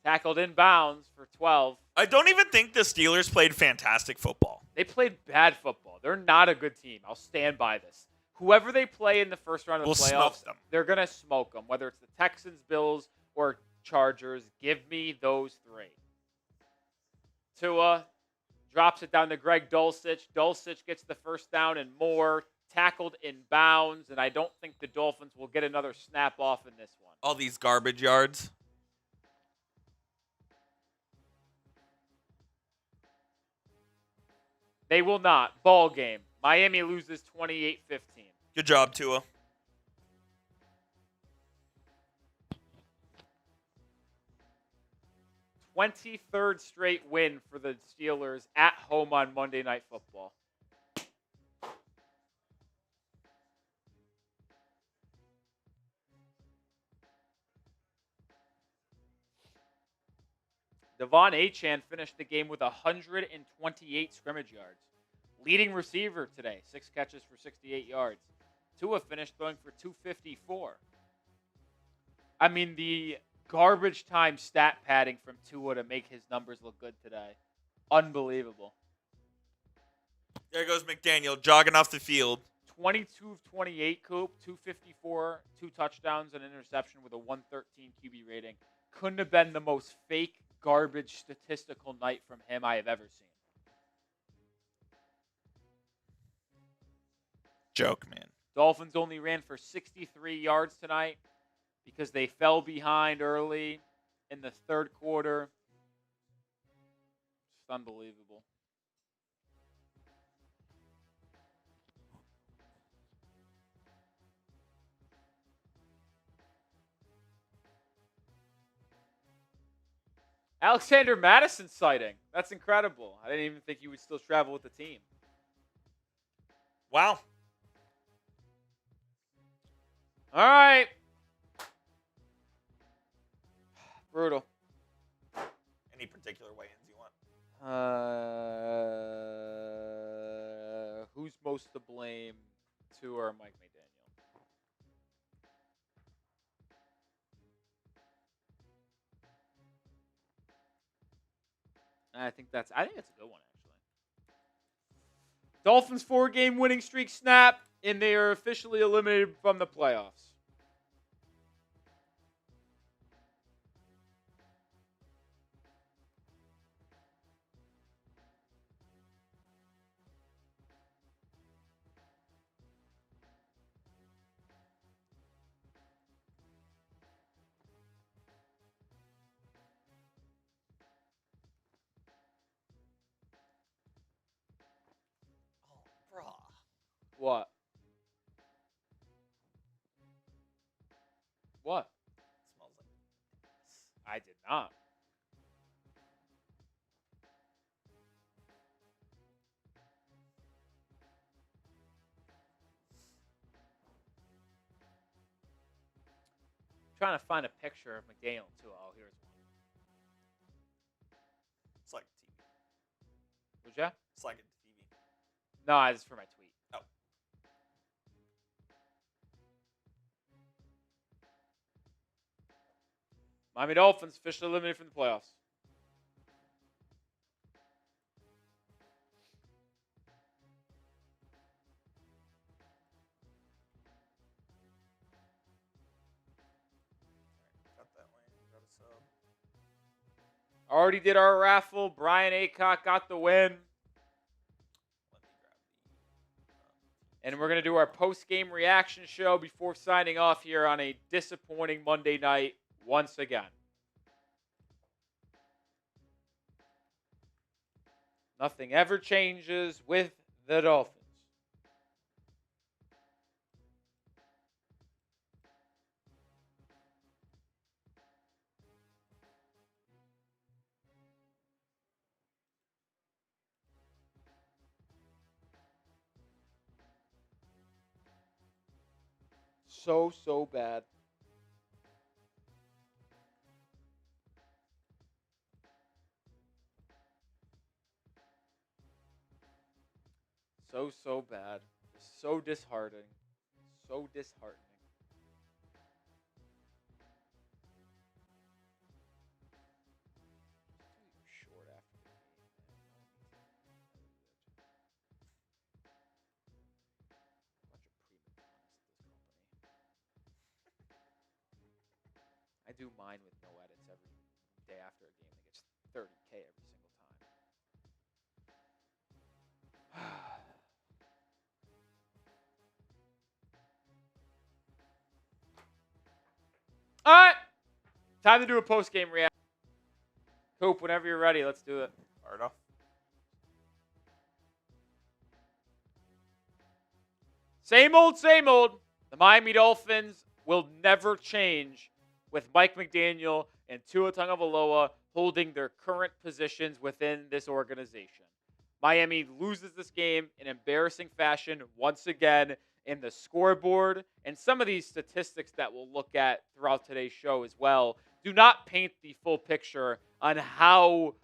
Tackled inbounds for 12. I don't even think the Steelers played fantastic football. They played bad football. They're not a good team. I'll stand by this. Whoever they play in the first round of the playoffs, they're going to smoke them. Whether it's the Texans, Bills, or Chargers, give me those 3. Tua Drops it down to Greg Dulcich. Dulcich gets the first down and more. Tackled in bounds, and I don't think the Dolphins will get another snap off in this one. All these garbage yards. They will not. Ball game. Miami loses 28-15. Good job, Tua. Twenty-third straight win for the Steelers at home on Monday Night Football. Achane finished the game with 128 scrimmage yards. Leading receiver today, 6 catches for 68 yards. Tua finished throwing for 254. I mean, the garbage time stat padding from Tua to make his numbers look good today. Unbelievable. There goes McDaniel jogging off the field. 22 of 28, Coop, 254, 2 touchdowns, and an interception with a 113 QB rating. Couldn't have been the most fake garbage statistical night from him I have ever seen. Joke, man. Dolphins only ran for 63 yards tonight because they fell behind early in the third quarter. It's unbelievable. Alexander Madison sighting. That's incredible. I didn't even think he would still travel with the team. Wow. All right. Brutal. Any particular weigh-ins you want? Who's most to blame, Tua or Mike McDaniel? I think that's a good one, actually. Dolphins 4-game winning streak snap, and they are officially eliminated from the playoffs. What? What? Smells like piss. I did not. I'm trying to find a picture of McDaniel too. Oh, here's one. It's like TV. Would ya? It's like a TV. No, it's for my tweet. Oh. Miami Dolphins officially eliminated from the playoffs. Got that lane. Got a sub. Already did our raffle. Brian Aycock got the win. Let me grab the. And we're going to do our post-game reaction show before signing off here on a disappointing Monday night once again. Nothing ever changes with the Dolphins. So bad. So bad. So disheartening. So disheartening. Short after the game, man. Bunch of prima donnas at this company. I do mine with no edits every day after a game that gets 30K every single time. All right. Time to do a post-game reaction. Coop, whenever you're ready, let's do it. Fire it off. Same old, same old. The Miami Dolphins will never change with Mike McDaniel and Tua Tagovailoa holding their current positions within this organization. Miami loses this game in embarrassing fashion once again in the scoreboard, and some of these statistics that we'll look at throughout today's show as well do not paint the full picture on how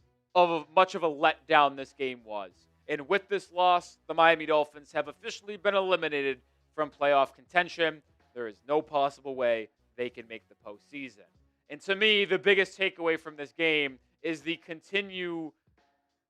much of a letdown this game was. And with this loss, the Miami Dolphins have officially been eliminated from playoff contention. There is no possible way they can make the postseason. And to me, the biggest takeaway from this game is the continued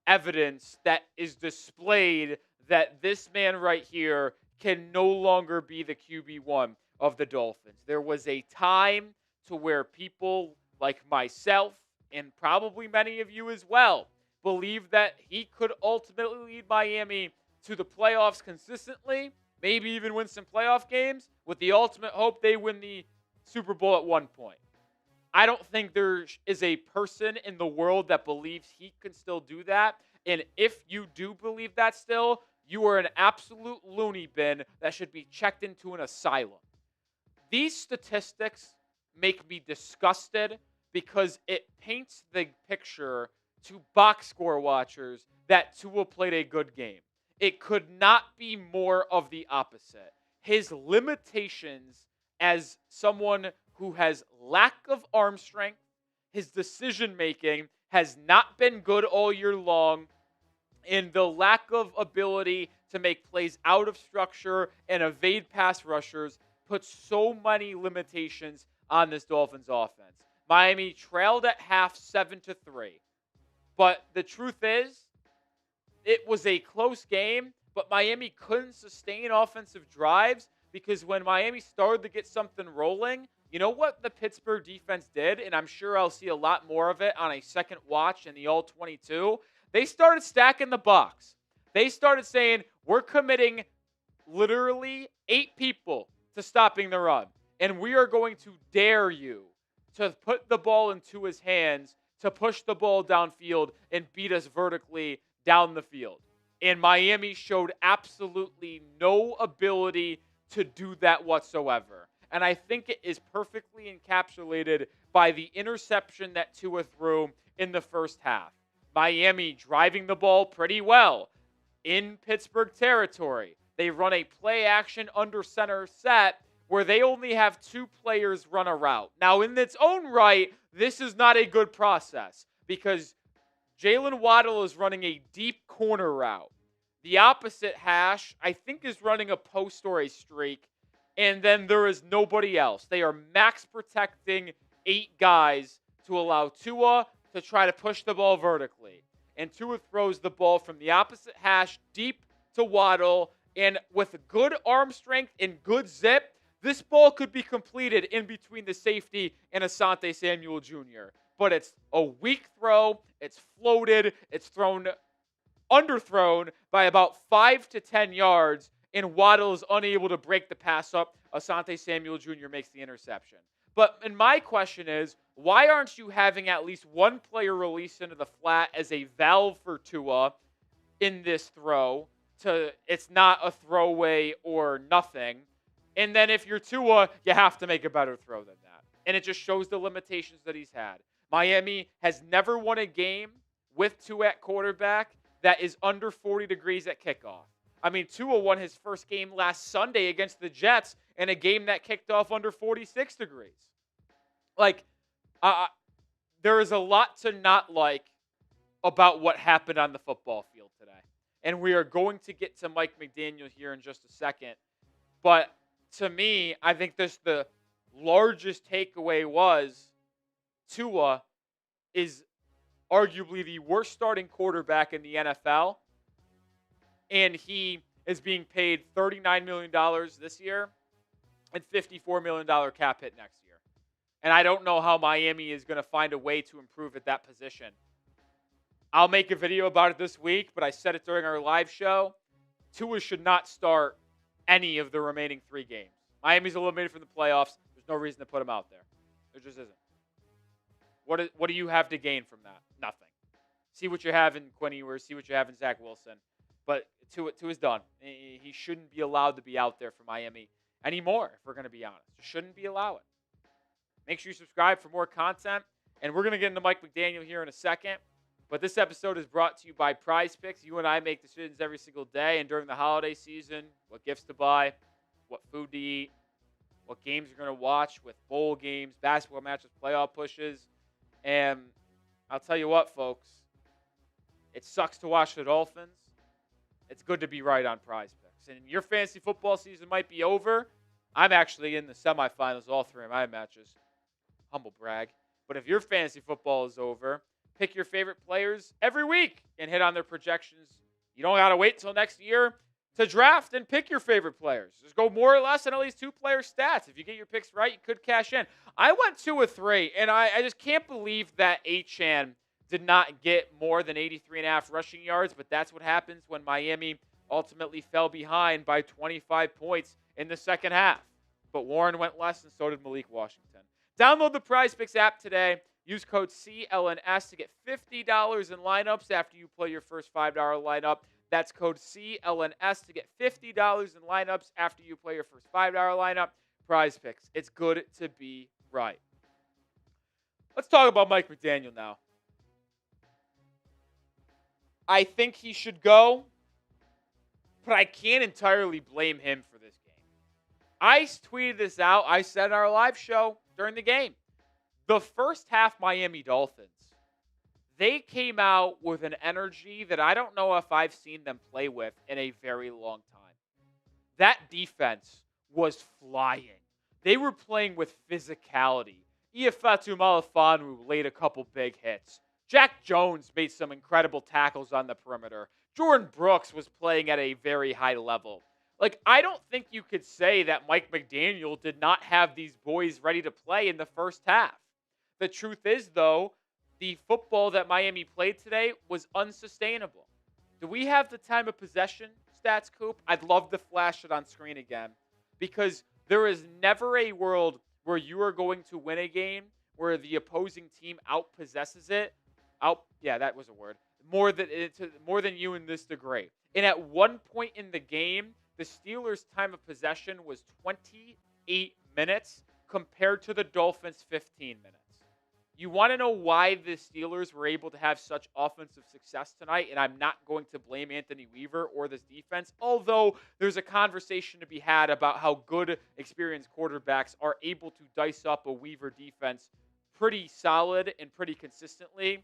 evidence that is displayed that this man right here can no longer be the QB1 of the Dolphins. There was a time to where people like myself, and probably many of you as well, believed that he could ultimately lead Miami to the playoffs consistently, maybe even win some playoff games, with the ultimate hope they win the Super Bowl at one point. I don't think there is a person in the world that believes he can still do that. And if you do believe that still, you are an absolute loony bin that should be checked into an asylum. These statistics make me disgusted because it paints the picture to box score watchers that Tua played a good game. It could not be more of the opposite. His limitations as someone who has lack of arm strength, his decision-making has not been good all year long, and the lack of ability to make plays out of structure and evade pass rushers puts so many limitations on this Dolphins offense. Miami trailed at half 7-3. But the truth is, it was a close game, but Miami couldn't sustain offensive drives because when Miami started to get something rolling, you know what the Pittsburgh defense did? And I'm sure I'll see a lot more of it on a second watch in the All-22. They started stacking the box. They started saying, we're committing literally 8 people to stopping the run. And we are going to dare you to put the ball into his hands to push the ball downfield and beat us vertically down the field. And Miami showed absolutely no ability to do that whatsoever. And I think it is perfectly encapsulated by the interception that Tua threw in the first half. Miami driving the ball pretty well in Pittsburgh territory. They run a play action under center set where they only have 2 players run a route. Now, in its own right, this is not a good process because Jalen Waddle is running a deep corner route. The opposite hash, I think, is running a post or a streak, and then there is nobody else. They are max protecting 8 guys to allow Tua to try to push the ball vertically. And Tua throws the ball from the opposite hash deep to Waddle, and with good arm strength and good zip, this ball could be completed in between the safety and Asante Samuel Jr. But it's a weak throw. It's floated. It's underthrown by about 5 to 10 yards, and Waddle is unable to break the pass up. Asante Samuel Jr. makes the interception. And my question is, why aren't you having at least one player release into the flat as a valve for Tua in this throw? It's not a throwaway or nothing. And then if you're Tua, you have to make a better throw than that. And it just shows the limitations that he's had. Miami has never won a game with Tua at quarterback that is under 40 degrees at kickoff. I mean, Tua won his first game last Sunday against the Jets in a game that kicked off under 46 degrees. There is a lot to not like about what happened on the football field today. And we are going to get to Mike McDaniel here in just a second. But to me, I think the largest takeaway was Tua is arguably the worst starting quarterback in the NFL. And he is being paid $39 million this year and $54 million cap hit next year. And I don't know how Miami is going to find a way to improve at that position. I'll make a video about it this week, but I said it during our live show. Tua should not start any of the remaining 3 games. Miami's eliminated from the playoffs. There's no reason to put him out there. There just isn't. What do you have to gain from that? Nothing. See what you have in Quinn Ewers. See what you have in Zach Wilson. But Tua's done. He shouldn't be allowed to be out there for Miami anymore, if we're going to be honest. Just shouldn't be allowed. Make sure you subscribe for more content. And we're going to get into Mike McDaniel here in a second. But this episode is brought to you by PrizePicks. You and I make decisions every single day. And during the holiday season, what gifts to buy, what food to eat, what games you're going to watch with bowl games, basketball matches, playoff pushes. And I'll tell you what, folks. It sucks to watch the Dolphins. It's good to be right on PrizePicks. And your fantasy football season might be over. I'm actually in the semifinals, all three of my matches. Humble brag. But if your fantasy football is over, pick your favorite players every week and hit on their projections. You don't got to wait till next year to draft and pick your favorite players. Just go more or less on at least 2 player stats. If you get your picks right, you could cash in. I went 2 of 3, and I just can't believe that Achane did not get more than 83.5 rushing yards, but that's what happens when Miami ultimately fell behind by 25 points in the second half. But Warren went less, and so did Malik Washington. Download the PrizePicks app today. Use code CLNS to get $50 in lineups after you play your first $5 lineup. That's code CLNS to get $50 in lineups after you play your first $5 lineup. PrizePicks. It's good to be right. Let's talk about Mike McDaniel now. I think he should go, but I can't entirely blame him for this game. I tweeted this out. I said in our live show during the game. The first half Miami Dolphins, they came out with an energy that I don't know if I've seen them play with in a very long time. That defense was flying. They were playing with physicality. Iafetu Malafanu laid a couple big hits. Jack Jones made some incredible tackles on the perimeter. Jordan Brooks was playing at a very high level. I don't think you could say that Mike McDaniel did not have these boys ready to play in the first half. The truth is, though, the football that Miami played today was unsustainable. Do we have the time of possession stats, Coop? I'd love to flash it on screen again, because there is never a world where you are going to win a game where the opposing team outpossesses it. That was a word. More than you in this degree. And at one point in the game, the Steelers' time of possession was 28 minutes compared to the Dolphins' 15 minutes. You want to know why the Steelers were able to have such offensive success tonight, and I'm not going to blame Anthony Weaver or this defense, although there's a conversation to be had about how good experienced quarterbacks are able to dice up a Weaver defense pretty solid and pretty consistently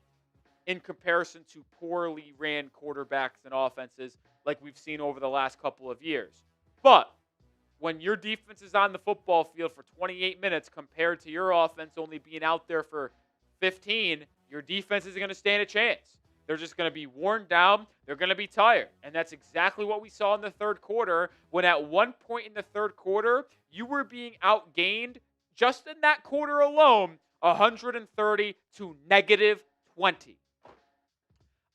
in comparison to poorly ran quarterbacks and offenses like we've seen over the last couple of years. But when your defense is on the football field for 28 minutes compared to your offense only being out there for 15, your defense isn't going to stand a chance. They're just going to be worn down. They're going to be tired. And that's exactly what we saw in the third quarter, when at one point in the third quarter, you were being outgained just in that quarter alone, 130 to -20.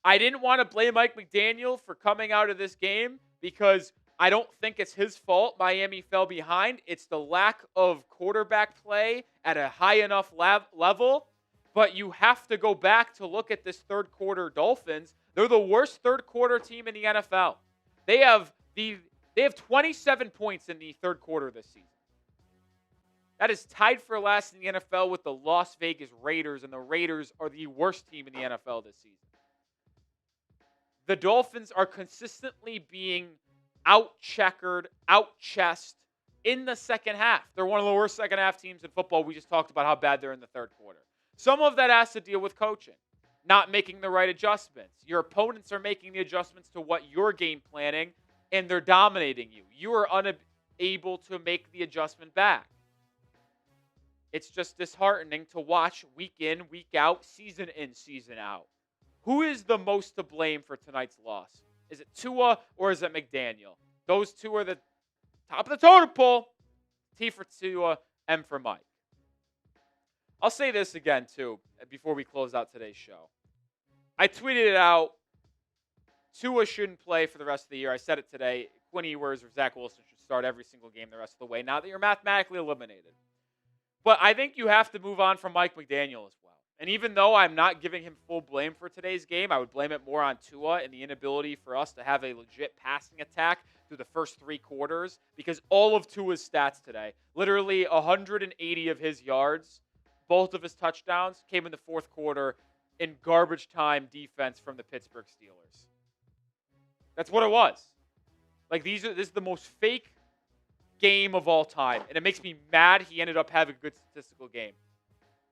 I didn't want to blame Mike McDaniel for coming out of this game because I don't think it's his fault Miami fell behind. It's the lack of quarterback play at a high enough level. But you have to go back to look at this third quarter Dolphins. They're the worst third quarter team in the NFL. They have 27 points in the third quarter this season. That is tied for last in the NFL with the Las Vegas Raiders, and the Raiders are the worst team in the NFL this season. The Dolphins are consistently being out-checkered, out-chessed in the second half. They're one of the worst second half teams in football. We just talked about how bad they're in the third quarter. Some of that has to deal with coaching, not making the right adjustments. Your opponents are making the adjustments to what you're game planning, and they're dominating you. You are unable to make the adjustment back. It's just disheartening to watch week in, week out, season in, season out. Who is the most to blame for tonight's loss? Is it Tua or is it McDaniel? Those two are the top of the totem pole. T for Tua, M for Mike. I'll say this again, too, before we close out today's show. I tweeted it out. Tua shouldn't play for the rest of the year. I said it today. Quinn Ewers or Zach Wilson should start every single game the rest of the way now that you're mathematically eliminated. But I think you have to move on from Mike McDaniel as well. And even though I'm not giving him full blame for today's game, I would blame it more on Tua and the inability for us to have a legit passing attack through the first 3 quarters, because all of Tua's stats today, literally 180 of his yards, both of his touchdowns, came in the fourth quarter in garbage time defense from the Pittsburgh Steelers. That's what it was. Like, this is the most fake game of all time, and it makes me mad he ended up having a good statistical game.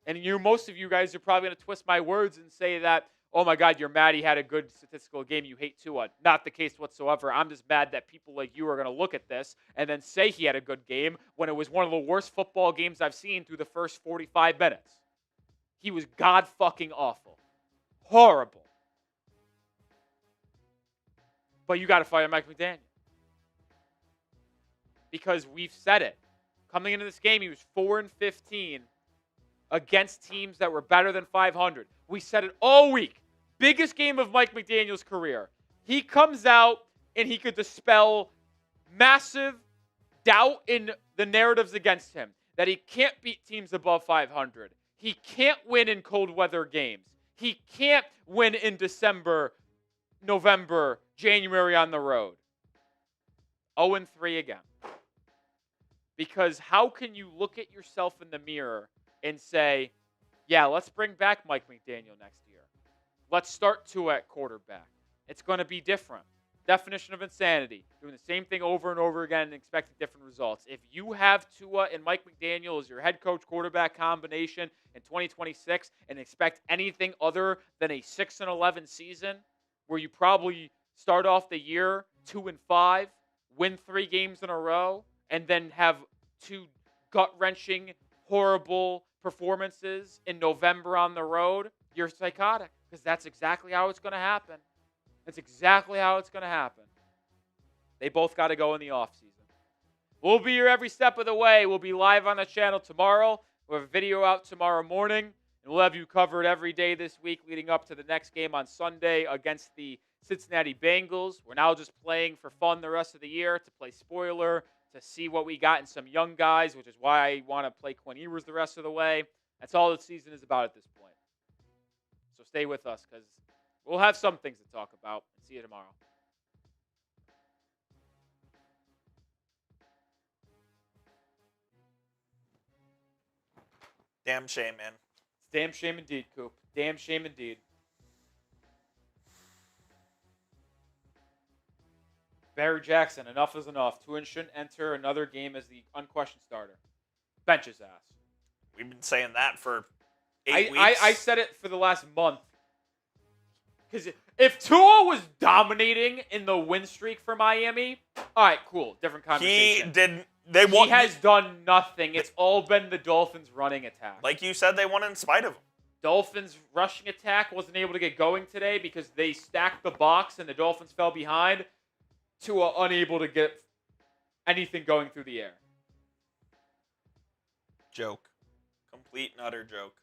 And most of you guys are probably going to twist my words and say that, oh my God, you're mad he had a good statistical game, you hate Tua. Not the case whatsoever. I'm just mad that people like you are going to look at this and then say he had a good game when it was one of the worst football games I've seen through the first 45 minutes. He was god-fucking awful. Horrible. But you got to fire Mike McDaniel. Because we've said it. Coming into this game, he was 4-15 against teams that were better than 500. We said it all week. Biggest game of Mike McDaniel's career. He comes out and he could dispel massive doubt in the narratives against him. That he can't beat teams above 500. He can't win in cold weather games. He can't win in December, November, January on the road. 0-3 again. Because how can you look at yourself in the mirror and say, yeah, let's bring back Mike McDaniel next year. Let's start Tua at quarterback. It's going to be different. Definition of insanity. Doing the same thing over and over again and expecting different results. If you have Tua and Mike McDaniel as your head coach quarterback combination in 2026 and expect anything other than a 6-11 season where you probably start off the year 2-5, win 3 games in a row, and then have 2 gut-wrenching, horrible performances in November on the road, you're psychotic, because that's exactly how it's going to happen. That's exactly how it's going to happen. They both got to go in the offseason. We'll be here every step of the way. We'll be live on the channel tomorrow. We'll have a video out tomorrow morning, and we'll have you covered every day this week leading up to the next game on Sunday against the Cincinnati Bengals. We're now just playing for fun the rest of the year to play spoiler, to see what we got in some young guys, which is why I want to play Quinn Ewers the rest of the way. That's all the season is about at this point. So stay with us, because we'll have some things to talk about. See you tomorrow. Damn shame, man. Damn shame indeed, Coop. Damn shame indeed. Barry Jackson, enough is enough. Tua shouldn't enter another game as the unquestioned starter. Bench his ass. We've been saying that for 8 weeks. I said it for the last month. Because if Tua was dominating in the win streak for Miami, all right, cool, different conversation. He has done nothing. It's all been the Dolphins' running attack. Like you said, they won in spite of him. Dolphins' rushing attack wasn't able to get going today because they stacked the box and the Dolphins fell behind. Tua unable to get anything going through the air. Joke. Complete and utter joke.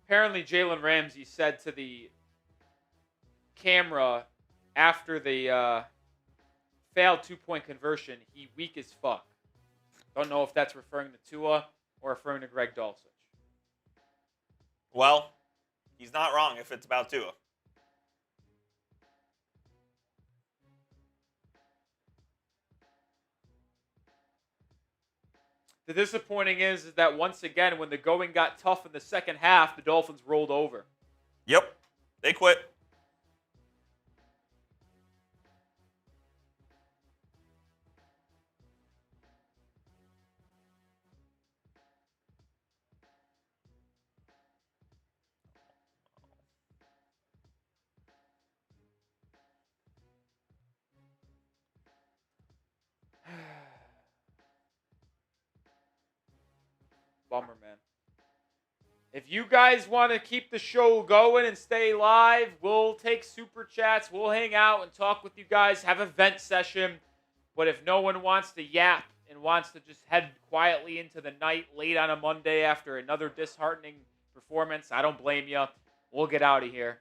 Apparently, Jalen Ramsey said to the camera after the failed 2-point conversion, he weak as fuck. Don't know if that's referring to Tua or referring to Greg Dulcich. Well, he's not wrong if it's about Tua. The disappointing is that once again, when the going got tough in the second half, the Dolphins rolled over. Yep. They quit. Bummer, man. If you guys want to keep the show going and stay live, we'll take super chats. We'll hang out and talk with you guys, have a vent session. But if no one wants to yap and wants to just head quietly into the night late on a Monday after another disheartening performance, I don't blame you. We'll get out of here,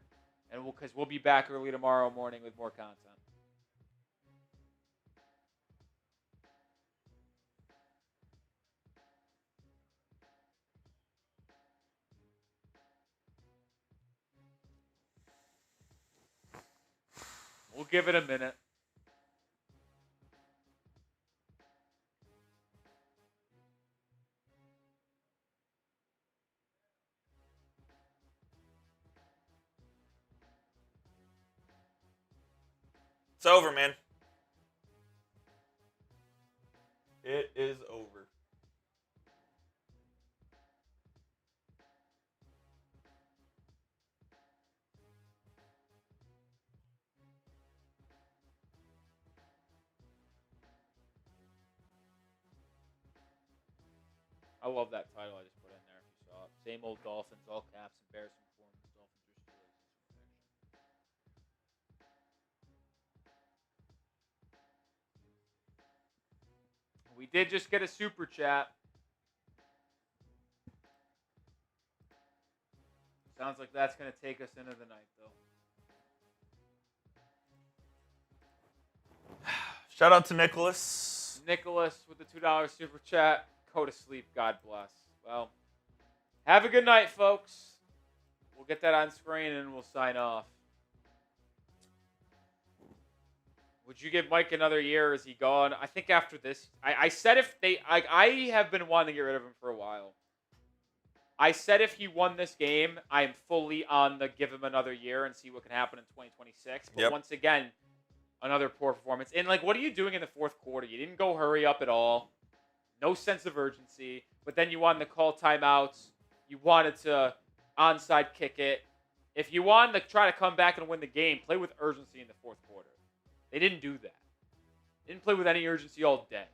and because we'll be back early tomorrow morning with more content. We'll give it a minute. It's over, man. It is over. I love that title I just put in there. If you saw it. Same old Dolphins, all caps, embarrassing performance. Dolphins or Steelers. We did just get a super chat. Sounds like that's going to take us into the night, though. Shout out to Nicholas. Nicholas with the $2 super chat. Go to sleep. God bless. Well, have a good night, folks. We'll get that on screen and we'll sign off. Would you give Mike another year? Is he gone? I think after this, I said if they, I have been wanting to get rid of him for a while. I said if he won this game, I am fully on the give him another year and see what can happen in 2026. But once again, another poor performance. And like, what are you doing in the fourth quarter? You didn't go hurry up at all. No sense of urgency. But then you wanted to call timeouts. You wanted to onside kick it. If you wanted to try to come back and win the game, play with urgency in the fourth quarter. They didn't do that. They didn't play with any urgency all day.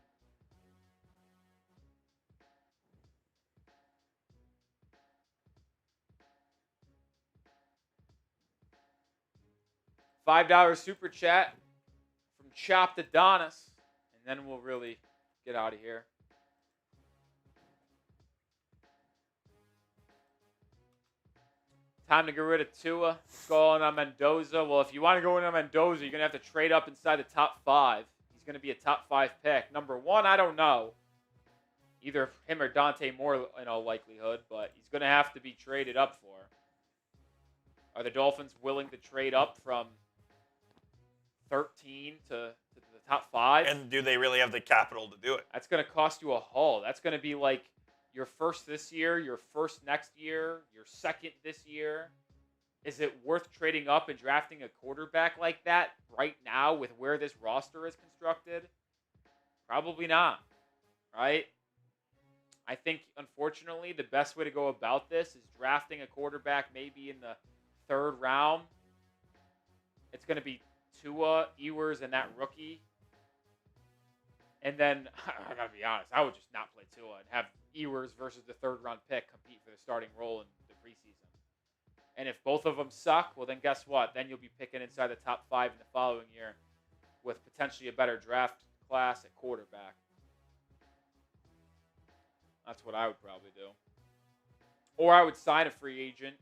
$5 super chat from Chopped Adonis. And then we'll really get out of here. Time to get rid of Tua. Going on Mendoza. Well, if you want to go in on Mendoza, you're going to have to trade up inside the top 5. He's going to be a top 5 pick. Number 1, I don't know. Either him or Dante Moore in all likelihood, but he's going to have to be traded up for. Are the Dolphins willing to trade up from 13 to the top 5? And do they really have the capital to do it? That's going to cost you a haul. That's going to be like your first this year, your first next year, your second this year. Is it worth trading up and drafting a quarterback like that right now with where this roster is constructed? Probably not, right? I think, unfortunately, the best way to go about this is drafting a quarterback maybe in the 3rd round. It's going to be Tua, Ewers, and that rookie. And then, I got to be honest, I would just not play Tua and have Ewers versus the 3rd round pick compete for the starting role in the preseason. And if both of them suck, well, then guess what? Then you'll be picking inside the top 5 in the following year with potentially a better draft class at quarterback. That's what I would probably do. Or I would sign a free agent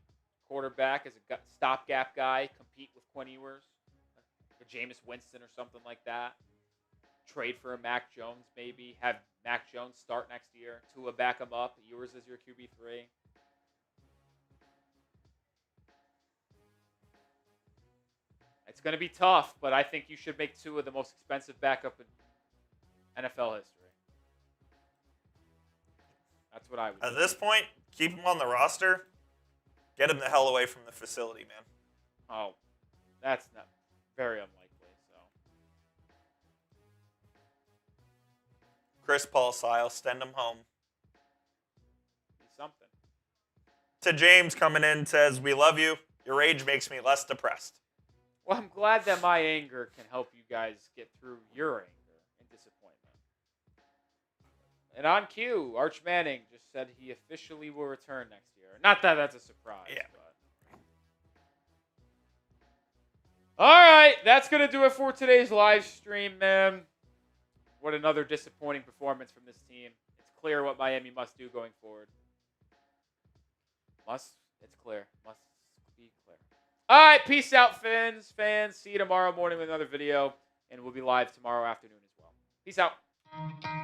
quarterback as a stopgap guy, compete with Quinn Ewers, or Jameis Winston or something like that. Trade for a Mac Jones maybe. Have Mac Jones start next year. Tua back him up. Ewers as your QB3. It's going to be tough, but I think you should make Tua the most expensive backup in NFL history. That's what I would do. At this point, keep him on the roster. Get him the hell away from the facility, man. Oh, that's not very unlikely. So, Chris Paul style, send him home. be something. To James coming in, says, we love you. Your rage makes me less depressed. Well, I'm glad that my anger can help you guys get through your anger and disappointment. And on cue, Arch Manning just said he officially will return next year. Not that that's a surprise. Yeah. But. All right, that's going to do it for today's live stream, man. What another disappointing performance from this team. It's clear what Miami must do going forward. It's clear. Must be clear. All right, peace out, fans. See you tomorrow morning with another video, and we'll be live tomorrow afternoon as well. Peace out.